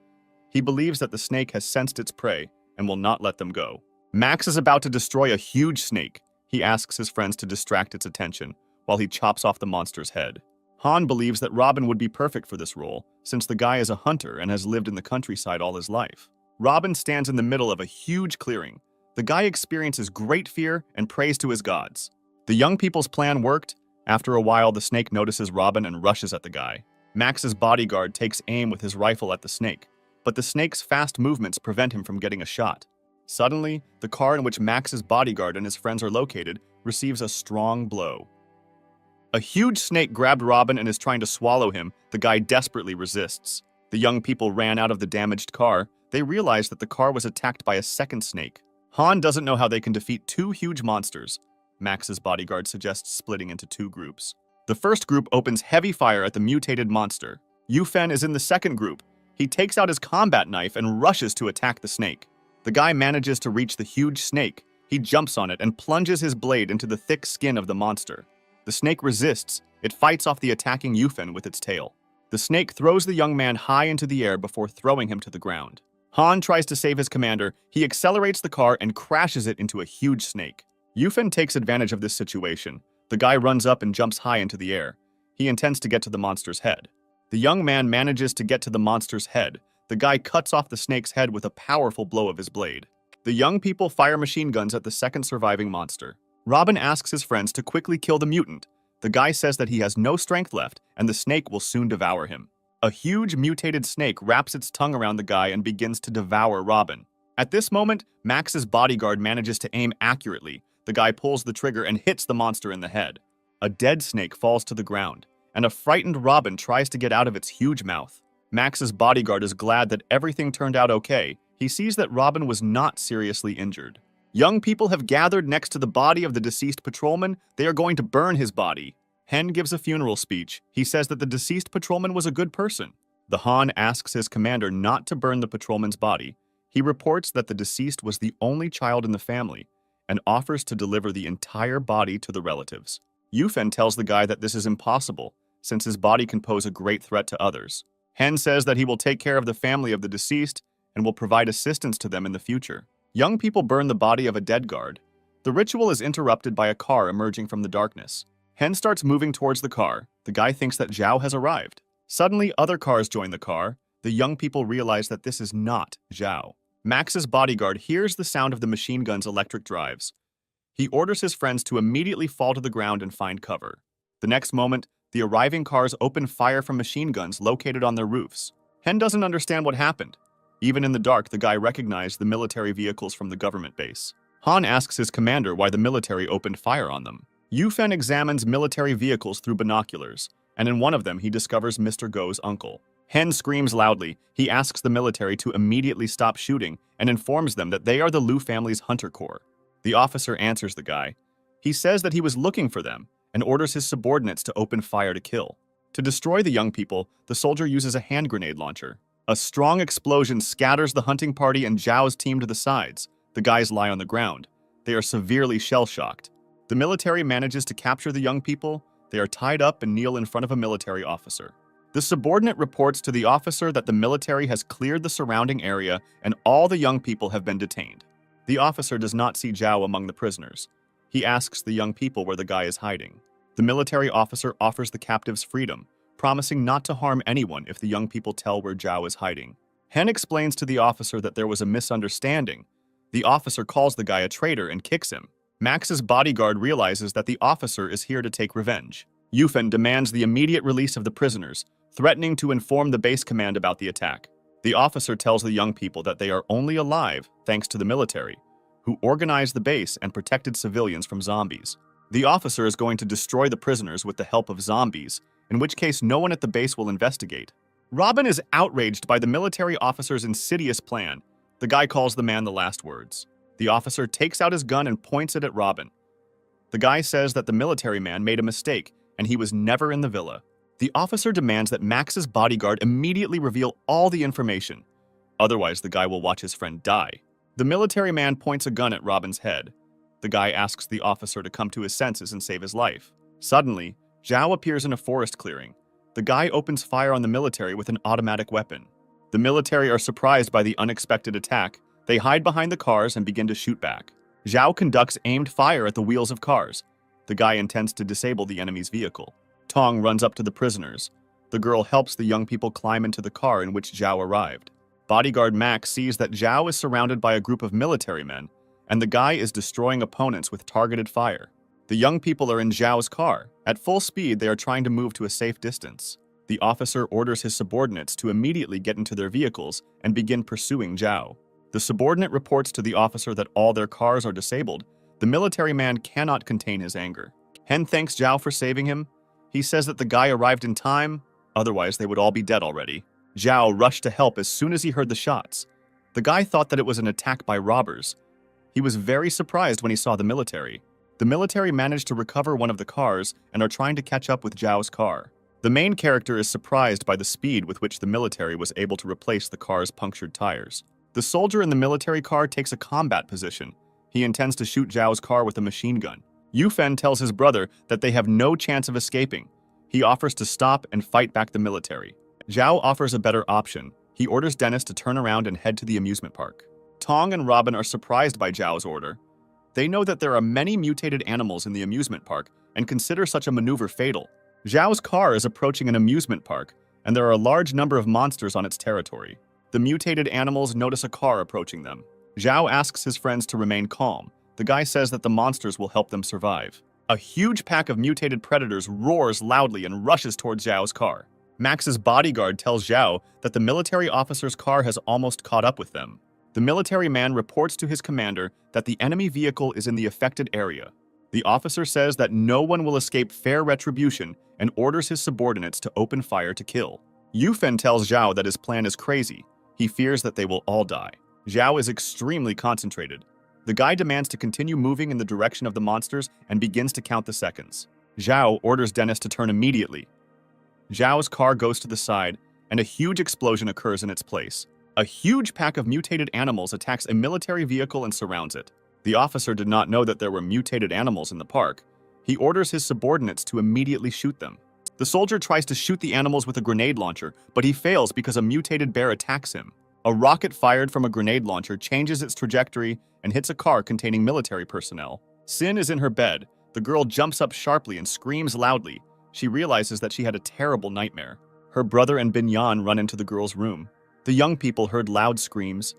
He believes that the snake has sensed its prey and will not let them go. Max is about to destroy a huge snake. He asks his friends to distract its attention while he chops off the monster's head. Han believes that Robin would be perfect for this role, since the guy is a hunter and has lived in the countryside all his life. Robin stands in the middle of a huge clearing. The guy experiences great fear and prays to his gods. The young people's plan worked. After a while, the snake notices Robin and rushes at the guy. Max's bodyguard takes aim with his rifle at the snake, but the snake's fast movements prevent him from getting a shot. Suddenly, the car in which Max's bodyguard and his friends are located receives a strong blow. A huge snake grabbed Robin and is trying to swallow him. The guy desperately resists. The young people ran out of the damaged car. They realized that the car was attacked by a second snake. Han doesn't know how they can defeat two huge monsters. Max's bodyguard suggests splitting into two groups. The first group opens heavy fire at the mutated monster. Yufen is in the second group. He takes out his combat knife and rushes to attack the snake. The guy manages to reach the huge snake. He jumps on it and plunges his blade into the thick skin of the monster. The snake resists. It fights off the attacking Yufen with its tail. The snake throws the young man high into the air before throwing him to the ground. Han tries to save his commander. He accelerates the car and crashes it into a huge snake. Yufen takes advantage of this situation. The guy runs up and jumps high into the air. He intends to get to the monster's head. The young man manages to get to the monster's head. The guy cuts off the snake's head with a powerful blow of his blade. The young people fire machine guns at the second surviving monster. Robin asks his friends to quickly kill the mutant. The guy says that he has no strength left and the snake will soon devour him. A huge mutated snake wraps its tongue around the guy and begins to devour Robin. At this moment, Max's bodyguard manages to aim accurately. The guy pulls the trigger and hits the monster in the head. A dead snake falls to the ground, and a frightened robin tries to get out of its huge mouth. Max's bodyguard is glad that everything turned out okay. He sees that Robin was not seriously injured. Young people have gathered next to the body of the deceased patrolman. They are going to burn his body. Hen gives a funeral speech. He says that the deceased patrolman was a good person. The Han asks his commander not to burn the patrolman's body. He reports that the deceased was the only child in the family and offers to deliver the entire body to the relatives. Yufen tells the guy that this is impossible, since his body can pose a great threat to others. Hen says that he will take care of the family of the deceased and will provide assistance to them in the future. Young people burn the body of a dead guard. The ritual is interrupted by a car emerging from the darkness. Hen starts moving towards the car. The guy thinks that Zhao has arrived. Suddenly, other cars join the car. The young people realize that this is not Zhao. Max's bodyguard hears the sound of the machine gun's electric drives. He orders his friends to immediately fall to the ground and find cover. The next moment, the arriving cars open fire from machine guns located on their roofs. Hen doesn't understand what happened. Even in the dark, the guy recognized the military vehicles from the government base. Han asks his commander why the military opened fire on them. Yufen examines military vehicles through binoculars, and in one of them he discovers Mr. Go's uncle. Hen screams loudly. He asks the military to immediately stop shooting and informs them that they are the Lu family's hunter corps. The officer answers the guy. He says that he was looking for them and orders his subordinates to open fire to kill. To destroy the young people, the soldier uses a hand grenade launcher. A strong explosion scatters the hunting party and Zhao's team to the sides. The guys lie on the ground. They are severely shell-shocked. The military manages to capture the young people. They are tied up and kneel in front of a military officer. The subordinate reports to the officer that the military has cleared the surrounding area and all the young people have been detained. The officer does not see Zhao among the prisoners. He asks the young people where the guy is hiding. The military officer offers the captives freedom, promising not to harm anyone if the young people tell where Zhao is hiding. Hen explains to the officer that there was a misunderstanding. The officer calls the guy a traitor and kicks him. Max's bodyguard realizes that the officer is here to take revenge. Yufen demands the immediate release of the prisoners, threatening to inform the base command about the attack. The officer tells the young people that they are only alive thanks to the military, who organized the base and protected civilians from zombies. The officer is going to destroy the prisoners with the help of zombies, in which case no one at the base will investigate. Robin is outraged by the military officer's insidious plan. The guy calls the man the last words. The officer takes out his gun and points it at Robin. The guy says that the military man made a mistake and he was never in the villa. The officer demands that Max's bodyguard immediately reveal all the information. Otherwise, the guy will watch his friend die. The military man points a gun at Robin's head. The guy asks the officer to come to his senses and save his life. Suddenly, Zhao appears in a forest clearing. The guy opens fire on the military with an automatic weapon. The military are surprised by the unexpected attack. They hide behind the cars and begin to shoot back. Zhao conducts aimed fire at the wheels of cars. The guy intends to disable the enemy's vehicle. Tong runs up to the prisoners. The girl helps the young people climb into the car in which Zhao arrived. Bodyguard Max sees that Zhao is surrounded by a group of military men, and the guy is destroying opponents with targeted fire. The young people are in Zhao's car. At full speed, they are trying to move to a safe distance. The officer orders his subordinates to immediately get into their vehicles and begin pursuing Zhao. The subordinate reports to the officer that all their cars are disabled. The military man cannot contain his anger. Hen thanks Zhao for saving him. He says that the guy arrived in time, otherwise they would all be dead already. Zhao rushed to help as soon as he heard the shots. The guy thought that it was an attack by robbers. He was very surprised when he saw the military. The military managed to recover one of the cars and are trying to catch up with Zhao's car. The main character is surprised by the speed with which the military was able to replace the car's punctured tires. The soldier in the military car takes a combat position. He intends to shoot Zhao's car with a machine gun. Yufen tells his brother that they have no chance of escaping. He offers to stop and fight back the military. Zhao offers a better option. He orders Dennis to turn around and head to the amusement park. Tong and Robin are surprised by Zhao's order. They know that there are many mutated animals in the amusement park and consider such a maneuver fatal. Zhao's car is approaching an amusement park, and there are a large number of monsters on its territory. The mutated animals notice a car approaching them. Zhao asks his friends to remain calm. The guy says that the monsters will help them survive. A huge pack of mutated predators roars loudly and rushes towards Zhao's car. Max's bodyguard tells Zhao that the military officer's car has almost caught up with them. The The military man reports to his commander that the enemy vehicle is in the affected area. The officer says that no one will escape fair retribution and orders his subordinates to open fire to kill. Yufen tells Zhao that his plan is crazy. He fears that they will all die. Zhao is extremely concentrated. The guy demands to continue moving in the direction of the monsters and begins to count the seconds. Zhao orders Dennis to turn immediately. Zhao's car goes to the side, and a huge explosion occurs in its place. A huge pack of mutated animals attacks a military vehicle and surrounds it. The officer did not know that there were mutated animals in the park. He orders his subordinates to immediately shoot them. The soldier tries to shoot the animals with a grenade launcher, but he fails because a mutated bear attacks him. A rocket fired from a grenade launcher changes its trajectory and hits a car containing military personnel. Sin is in her bed. The girl jumps up sharply and screams loudly. She realizes that she had a terrible nightmare. Her brother and Binyan run into the girl's room. The young people heard loud screams.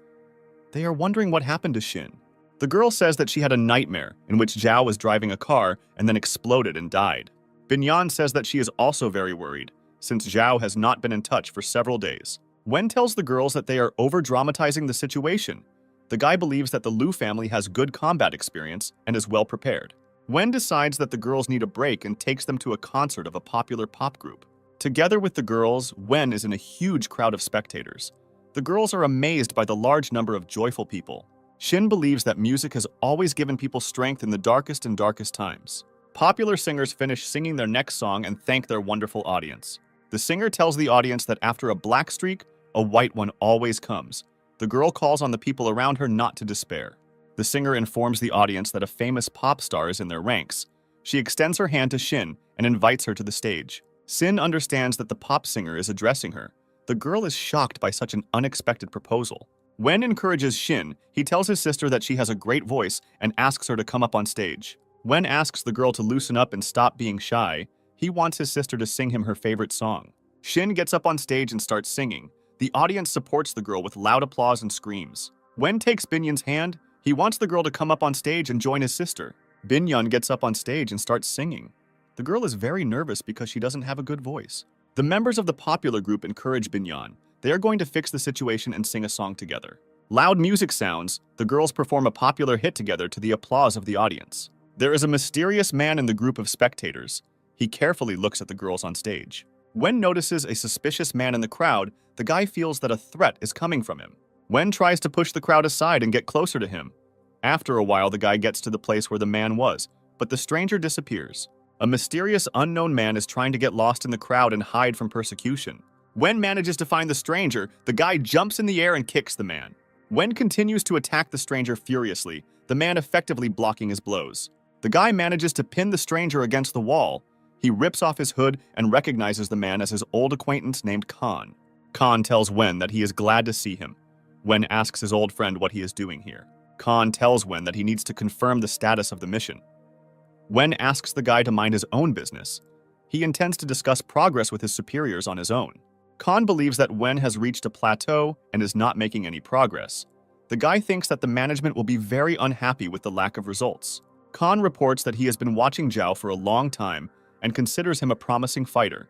They are wondering what happened to Shin. The girl says that she had a nightmare in which Zhao was driving a car and then exploded and died. Binyan says that she is also very worried, since Zhao has not been in touch for several days. Wen tells the girls that they are over-dramatizing the situation. The guy believes that the Liu family has good combat experience and is well prepared. Wen decides that the girls need a break and takes them to a concert of a popular pop group. Together with the girls, Wen is in a huge crowd of spectators. The girls are amazed by the large number of joyful people. Shin believes that music has always given people strength in the darkest and darkest times. Popular singers finish singing their next song and thank their wonderful audience. The singer tells the audience that after a black streak, a white one always comes. The girl calls on the people around her not to despair. The singer informs the audience that a famous pop star is in their ranks. She extends her hand to Shin and invites her to the stage. Sin understands that the pop singer is addressing her. The girl is shocked by such an unexpected proposal. Wen encourages Shin. He tells his sister that she has a great voice and asks her to come up on stage. Wen asks the girl to loosen up and stop being shy. He wants his sister to sing him her favorite song. Shin gets up on stage and starts singing. The audience supports the girl with loud applause and screams. Wen takes Binyan's hand. He wants the girl to come up on stage and join his sister. Binyan gets up on stage and starts singing. The girl is very nervous because she doesn't have a good voice. The members of the popular group encourage Binyan. They are going to fix the situation and sing a song together. Loud music sounds. The girls perform a popular hit together to the applause of the audience. There is a mysterious man in the group of spectators. He carefully looks at the girls on stage. Wen notices a suspicious man in the crowd. The guy feels that a threat is coming from him. Wen tries to push the crowd aside and get closer to him. After a while, the guy gets to the place where the man was, but the stranger disappears. A mysterious unknown man is trying to get lost in the crowd and hide from persecution. Wen manages to find the stranger. The guy jumps in the air and kicks the man. Wen continues to attack the stranger furiously, the man effectively blocking his blows. The guy manages to pin the stranger against the wall. He rips off his hood and recognizes the man as his old acquaintance named Khan. Khan tells Wen that he is glad to see him. Wen asks his old friend what he is doing here. Khan tells Wen that he needs to confirm the status of the mission. Wen asks the guy to mind his own business. He intends to discuss progress with his superiors on his own. Khan believes that Wen has reached a plateau and is not making any progress. The guy thinks that the management will be very unhappy with the lack of results. Khan reports that he has been watching Zhao for a long time and considers him a promising fighter.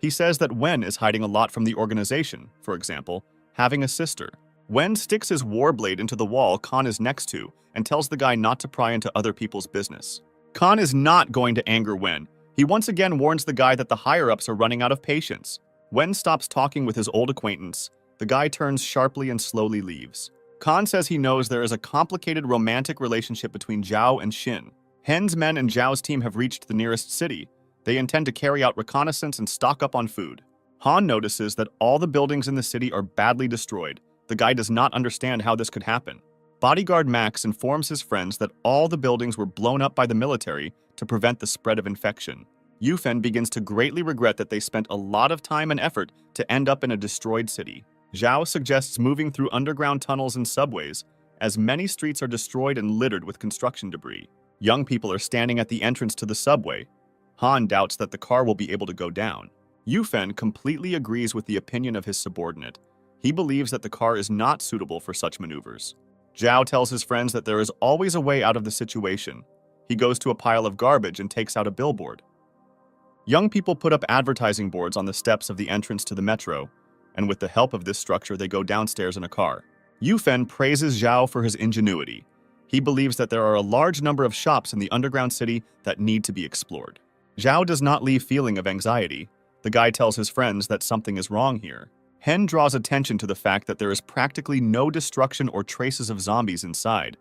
He says that Wen is hiding a lot from the organization, for example, having a sister. Wen sticks his war blade into the wall Khan is next to and tells the guy not to pry into other people's business. Khan is not going to anger Wen. He once again warns the guy that the higher-ups are running out of patience. Wen stops talking with his old acquaintance. The guy turns sharply and slowly leaves. Khan says he knows there is a complicated romantic relationship between Zhao and Shin. Hen's men and Zhao's team have reached the nearest city. They intend to carry out reconnaissance and stock up on food. Han notices that all the buildings in the city are badly destroyed. The guy does not understand how this could happen. Bodyguard Max informs his friends that all the buildings were blown up by the military to prevent the spread of infection. Yufen begins to greatly regret that they spent a lot of time and effort to end up in a destroyed city. Zhao suggests moving through underground tunnels and subways, as many streets are destroyed and littered with construction debris. Young people are standing at the entrance to the subway. Han doubts that the car will be able to go down. Yufen completely agrees with the opinion of his subordinate. He believes that the car is not suitable for such maneuvers. Zhao tells his friends that there is always a way out of the situation. He goes to a pile of garbage and takes out a billboard. Young people put up advertising boards on the steps of the entrance to the metro, and with the help of this structure, they go downstairs in a car. Yufen praises Zhao for his ingenuity. He believes that there are a large number of shops in the underground city that need to be explored. Zhao does not leave feeling of anxiety. The guy tells his friends that something is wrong here. Hen draws attention to the fact that there is practically no destruction or traces of zombies inside.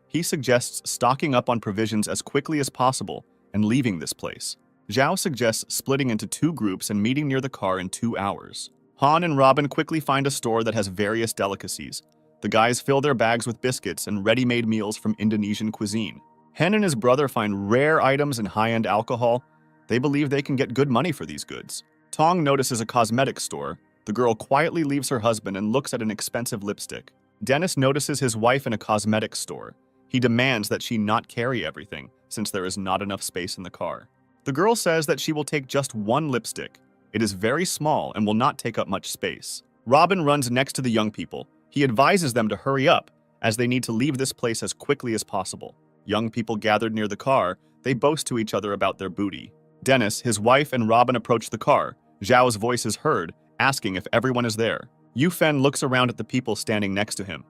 He suggests stocking up on provisions as quickly as possible and leaving this place. Zhao suggests splitting into 2 groups and meeting near the car in 2 hours. Han and Robin quickly find a store that has various delicacies. The guys fill their bags with biscuits and ready-made meals from Indonesian cuisine. Hen and his brother find rare items and high-end alcohol. They believe they can get good money for these goods. Tong notices a cosmetics store. The girl quietly leaves her husband and looks at an expensive lipstick. Dennis notices his wife in a cosmetics store. He demands that she not carry everything, since there is not enough space in the car. The girl says that she will take just 1 lipstick. It is very small and will not take up much space. Robin runs next to the young people. He advises them to hurry up, as they need to leave this place as quickly as possible. Young people gathered near the car. They boast to each other about their booty. Dennis, his wife, and Robin approach the car. Zhao's voice is heard, asking if everyone is there. Yufen looks around at the people standing next to him.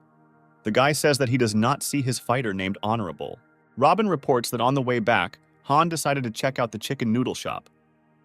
The guy says that he does not see his fighter named Honorable. Robin reports that on the way back, Han decided to check out the chicken noodle shop.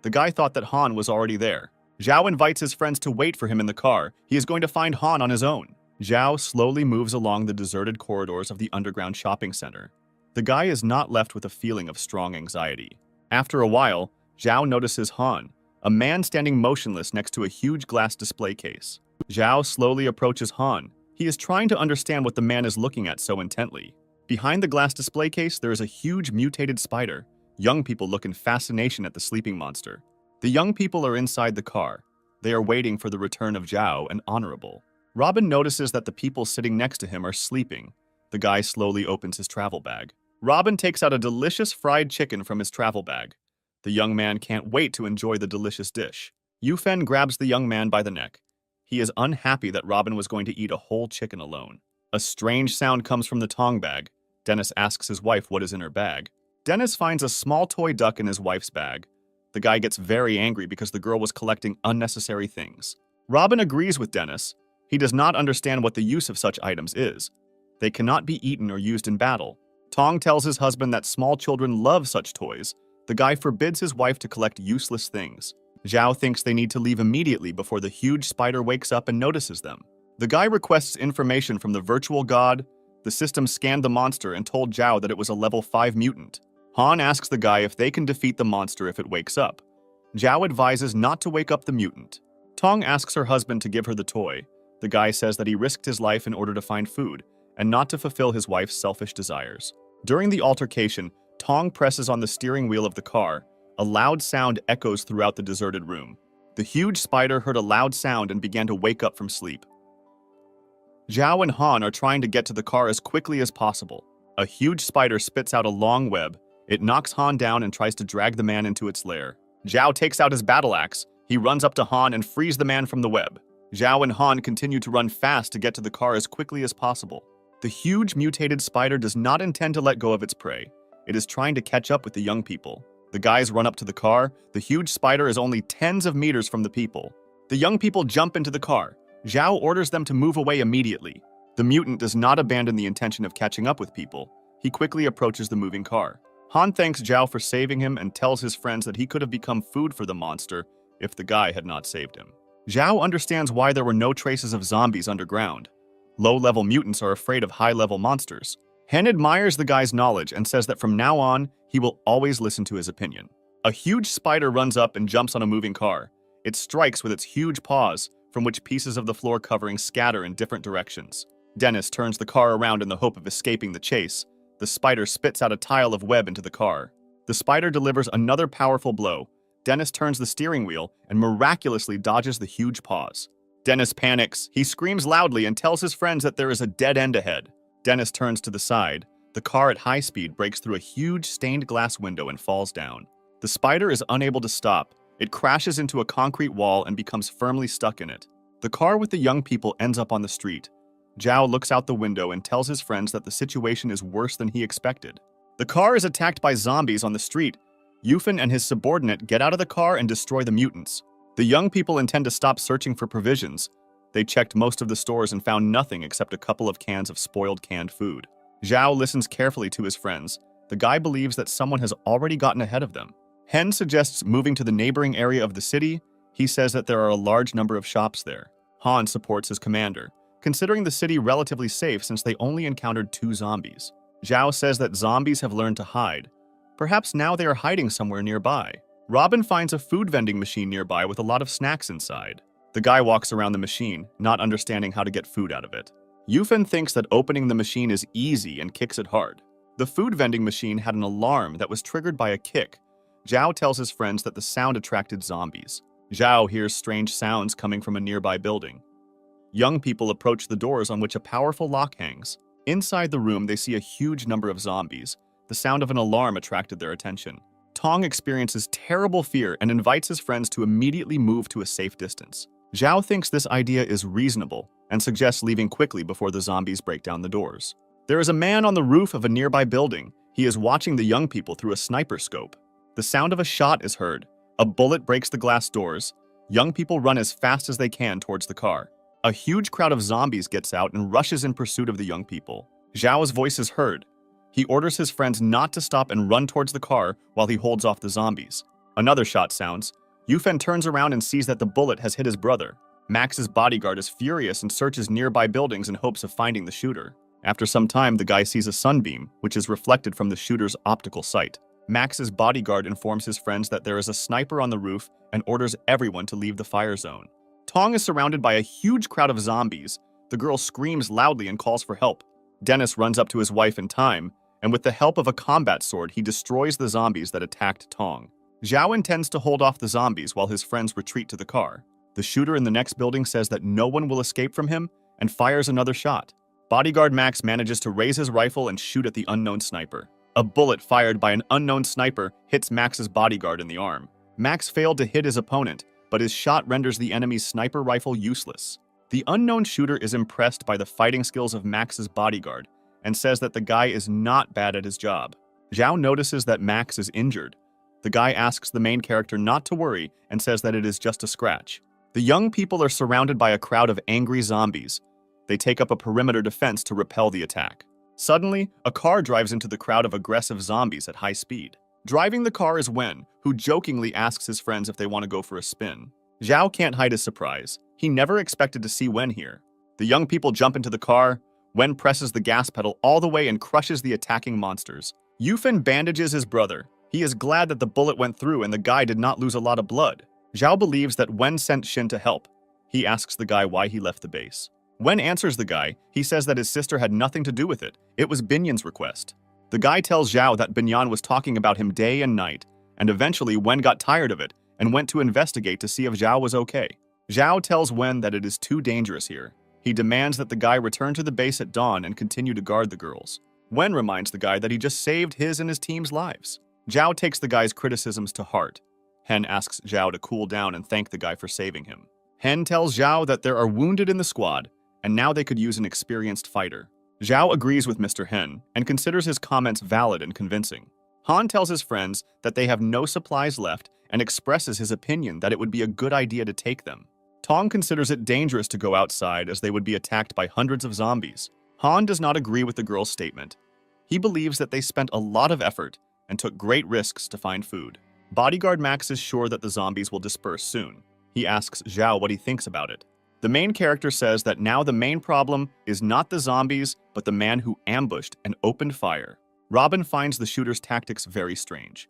The guy thought that Han was already there. Zhao invites his friends to wait for him in the car. He is going to find Han on his own. Zhao slowly moves along the deserted corridors of the underground shopping center. The guy is not left with a feeling of strong anxiety. After a while, Zhao notices Han, a man standing motionless next to a huge glass display case. Zhao slowly approaches Han. He is trying to understand what the man is looking at so intently. Behind the glass display case, there is a huge mutated spider. Young people look in fascination at the sleeping monster. The young people are inside the car. They are waiting for the return of Zhao and Honorable. Robin notices that the people sitting next to him are sleeping. The guy slowly opens his travel bag. Robin takes out a delicious fried chicken from his travel bag. The young man can't wait to enjoy the delicious dish. Yufen grabs the young man by the neck. He is unhappy that Robin was going to eat a whole chicken alone. A strange sound comes from the Tong bag. Dennis asks his wife what is in her bag. Dennis finds a small toy duck in his wife's bag. The guy gets very angry because the girl was collecting unnecessary things. Robin agrees with Dennis. He does not understand what the use of such items is. They cannot be eaten or used in battle. Tong tells his husband that small children love such toys. The guy forbids his wife to collect useless things. Zhao thinks they need to leave immediately before the huge spider wakes up and notices them. The guy requests information from the virtual god. The system scanned the monster and told Zhao that it was a level 5 mutant. Han asks the guy if they can defeat the monster if it wakes up. Zhao advises not to wake up the mutant. Tong asks her husband to give her the toy. The guy says that he risked his life in order to find food, and not to fulfill his wife's selfish desires. During the altercation, Tong presses on the steering wheel of the car. A loud sound echoes throughout the deserted room. The huge spider heard a loud sound and began to wake up from sleep. Zhao and Han are trying to get to the car as quickly as possible. A huge spider spits out a long web. It knocks Han down and tries to drag the man into its lair. Zhao takes out his battle axe. He runs up to Han and frees the man from the web. Zhao and Han continue to run fast to get to the car as quickly as possible. The huge mutated spider does not intend to let go of its prey. It is trying to catch up with the young people. The guys run up to the car. The huge spider is only tens of meters from the people. The young people jump into the car. Zhao orders them to move away immediately. The mutant does not abandon the intention of catching up with people. He quickly approaches the moving car. Han thanks Zhao for saving him and tells his friends that he could have become food for the monster if the guy had not saved him. Zhao understands why there were no traces of zombies underground. Low-level mutants are afraid of high-level monsters. Hen admires the guy's knowledge and says that from now on, he will always listen to his opinion. A huge spider runs up and jumps on a moving car. It strikes with its huge paws, from which pieces of the floor covering scatter in different directions. Dennis turns the car around in the hope of escaping the chase. The spider spits out a tile of web into the car. The spider delivers another powerful blow. Dennis turns the steering wheel and miraculously dodges the huge paws. Dennis panics. He screams loudly and tells his friends that there is a dead end ahead. Dennis turns to the side. The car at high speed breaks through a huge stained glass window and falls down. The spider is unable to stop. It crashes into a concrete wall and becomes firmly stuck in it. The car with the young people ends up on the street. Zhao looks out the window and tells his friends that the situation is worse than he expected. The car is attacked by zombies on the street. Yufen and his subordinate get out of the car and destroy the mutants. The young people intend to stop searching for provisions. They checked most of the stores and found nothing except a couple of cans of spoiled canned food. Zhao listens carefully to his friends. The guy believes that someone has already gotten ahead of them. Hen suggests moving to the neighboring area of the city. He says that there are a large number of shops there. Han supports his commander, considering the city relatively safe since they only encountered 2 zombies. Zhao says that zombies have learned to hide. Perhaps now they are hiding somewhere nearby. Robin finds a food vending machine nearby with a lot of snacks inside. The guy walks around the machine, not understanding how to get food out of it. Yufen thinks that opening the machine is easy and kicks it hard. The food vending machine had an alarm that was triggered by a kick. Zhao tells his friends that the sound attracted zombies. Zhao hears strange sounds coming from a nearby building. Young people approach the doors on which a powerful lock hangs. Inside the room, they see a huge number of zombies. The sound of an alarm attracted their attention. Tong experiences terrible fear and invites his friends to immediately move to a safe distance. Zhao thinks this idea is reasonable and suggests leaving quickly before the zombies break down the doors. There is a man on the roof of a nearby building. He is watching the young people through a sniper scope. The sound of a shot is heard. A bullet breaks the glass doors. Young people run as fast as they can towards the car. A huge crowd of zombies gets out and rushes in pursuit of the young people. Zhao's voice is heard. He orders his friends not to stop and run towards the car while he holds off the zombies. Another shot sounds. Yufen turns around and sees that the bullet has hit his brother. Max's bodyguard is furious and searches nearby buildings in hopes of finding the shooter. After some time, the guy sees a sunbeam, which is reflected from the shooter's optical sight. Max's bodyguard informs his friends that there is a sniper on the roof and orders everyone to leave the fire zone. Tong is surrounded by a huge crowd of zombies. The girl screams loudly and calls for help. Dennis runs up to his wife in time, and with the help of a combat sword, he destroys the zombies that attacked Tong. Zhao intends to hold off the zombies while his friends retreat to the car. The shooter in the next building says that no one will escape from him and fires another shot. Bodyguard Max manages to raise his rifle and shoot at the unknown sniper. A bullet fired by an unknown sniper hits Max's bodyguard in the arm. Max failed to hit his opponent, but his shot renders the enemy's sniper rifle useless. The unknown shooter is impressed by the fighting skills of Max's bodyguard and says that the guy is not bad at his job. Zhao notices that Max is injured. The guy asks the main character not to worry and says that it is just a scratch. The young people are surrounded by a crowd of angry zombies. They take up a perimeter defense to repel the attack. Suddenly, a car drives into the crowd of aggressive zombies at high speed. Driving the car is Wen, who jokingly asks his friends if they want to go for a spin. Zhao can't hide his surprise. He never expected to see Wen here. The young people jump into the car. Wen presses the gas pedal all the way and crushes the attacking monsters. Yufen bandages his brother. He is glad that the bullet went through and the guy did not lose a lot of blood. Zhao believes that Wen sent Shin to help. He asks the guy why he left the base. Wen answers the guy. He says that his sister had nothing to do with it. It was Binyan's request. The guy tells Zhao that Binyan was talking about him day and night, and eventually Wen got tired of it and went to investigate to see if Zhao was okay. Zhao tells Wen that it is too dangerous here. He demands that the guy return to the base at dawn and continue to guard the girls. Wen reminds the guy that he just saved his and his team's lives. Zhao takes the guy's criticisms to heart. Hen asks Zhao to cool down and thank the guy for saving him. Hen tells Zhao that there are wounded in the squad, and now they could use an experienced fighter. Zhao agrees with Mr. Hen and considers his comments valid and convincing. Han tells his friends that they have no supplies left and expresses his opinion that it would be a good idea to take them. Tong considers it dangerous to go outside as they would be attacked by hundreds of zombies. Han does not agree with the girl's statement. He believes that they spent a lot of effort and took great risks to find food. Bodyguard Max is sure that the zombies will disperse soon. He asks Zhao what he thinks about it. The main character says that now the main problem is not the zombies, but the man who ambushed and opened fire. Robin finds the shooter's tactics very strange.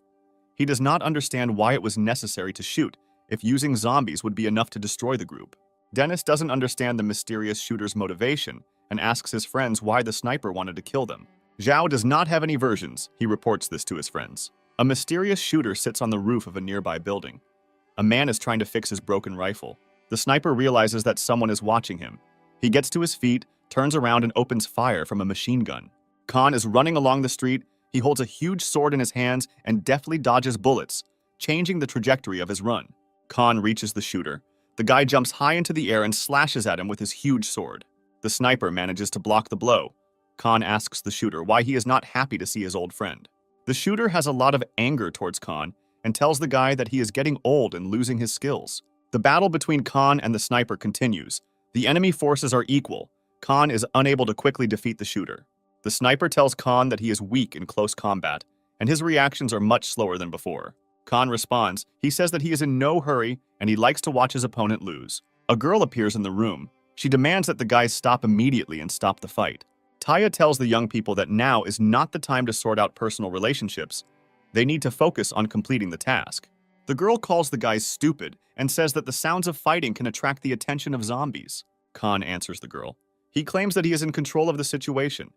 He does not understand why it was necessary to shoot if using zombies would be enough to destroy the group. Dennis doesn't understand the mysterious shooter's motivation and asks his friends why the sniper wanted to kill them. Zhao does not have any versions. He reports this to his friends. A mysterious shooter sits on the roof of a nearby building. A man is trying to fix his broken rifle. The sniper realizes that someone is watching him. He gets to his feet, turns around and opens fire from a machine gun. Khan is running along the street. He holds a huge sword in his hands and deftly dodges bullets, changing the trajectory of his run. Khan reaches the shooter. The guy jumps high into the air and slashes at him with his huge sword. The sniper manages to block the blow. Khan asks the shooter why he is not happy to see his old friend. The shooter has a lot of anger towards Khan and tells the guy that he is getting old and losing his skills. The battle between Khan and the sniper continues. The enemy forces are equal. Khan is unable to quickly defeat the shooter. The sniper tells Khan that he is weak in close combat, and his reactions are much slower than before. Khan responds. He says that he is in no hurry and he likes to watch his opponent lose. A girl appears in the room. She demands that the guys stop immediately and stop the fight. Taya tells the young people that now is not the time to sort out personal relationships. They need to focus on completing the task. The girl calls the guys stupid and says that the sounds of fighting can attract the attention of zombies. Khan answers the girl. He claims that he is in control of the situation.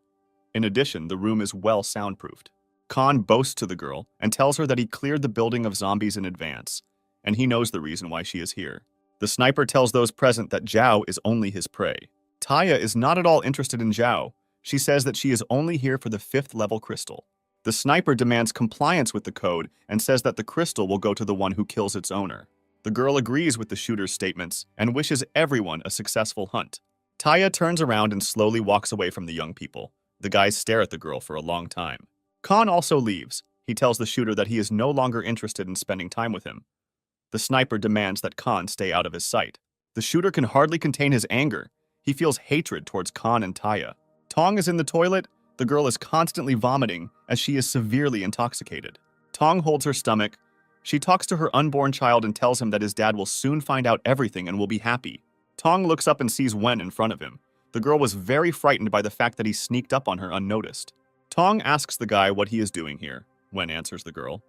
In addition, the room is well soundproofed. Khan boasts to the girl and tells her that he cleared the building of zombies in advance, and he knows the reason why she is here. The sniper tells those present that Zhao is only his prey. Taya is not at all interested in Zhao. She says that she is only here for the 5th level crystal. The sniper demands compliance with the code and says that the crystal will go to the one who kills its owner. The girl agrees with the shooter's statements and wishes everyone a successful hunt. Taya turns around and slowly walks away from the young people. The guys stare at the girl for a long time. Khan also leaves. He tells the shooter that he is no longer interested in spending time with him. The sniper demands that Khan stay out of his sight. The shooter can hardly contain his anger. He feels hatred towards Khan and Taya. Tong is in the toilet. The girl is constantly vomiting as she is severely intoxicated. Tong holds her stomach. She talks to her unborn child and tells him that his dad will soon find out everything and will be happy. Tong looks up and sees Wen in front of him. The girl was very frightened by the fact that he sneaked up on her unnoticed. Tong asks the guy what he is doing here. Wen answers the girl.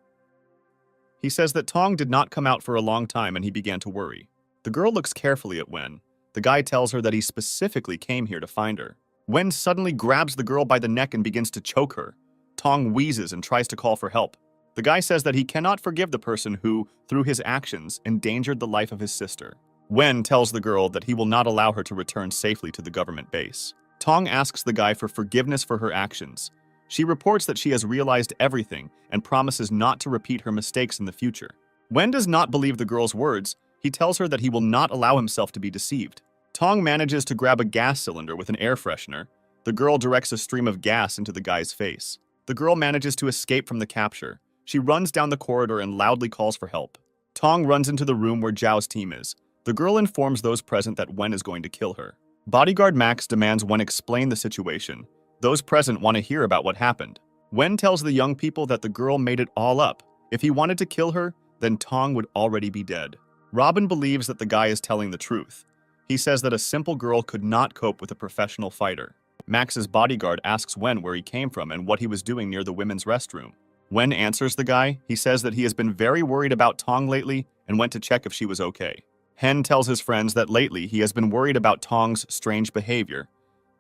He says that Tong did not come out for a long time and he began to worry. The girl looks carefully at Wen. The guy tells her that he specifically came here to find her. Wen suddenly grabs the girl by the neck and begins to choke her. Tong wheezes and tries to call for help. The guy says that he cannot forgive the person who, through his actions, endangered the life of his sister. Wen tells the girl that he will not allow her to return safely to the government base. Tong asks the guy for forgiveness for her actions. She reports that she has realized everything and promises not to repeat her mistakes in the future. Wen does not believe the girl's words. He tells her that he will not allow himself to be deceived. Tong manages to grab a gas cylinder with an air freshener. The girl directs a stream of gas into the guy's face. The girl manages to escape from the capture. She runs down the corridor and loudly calls for help. Tong runs into the room where Zhao's team is. The girl informs those present that Wen is going to kill her. Bodyguard Max demands Wen explain the situation. Those present want to hear about what happened. Wen tells the young people that the girl made it all up. If he wanted to kill her, then Tong would already be dead. Robin believes that the guy is telling the truth. He says that a simple girl could not cope with a professional fighter. Max's bodyguard asks Wen where he came from and what he was doing near the women's restroom. Wen answers the guy. He says that he has been very worried about Tong lately and went to check if she was okay. Hen tells his friends that lately he has been worried about Tong's strange behavior.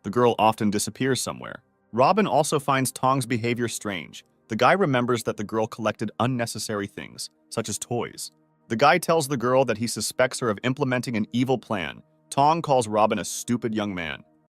The girl often disappears somewhere. Robin also finds Tong's behavior strange. The guy remembers that the girl collected unnecessary things, such as toys. The guy tells the girl that he suspects her of implementing an evil plan. Tong calls Robin a stupid young man.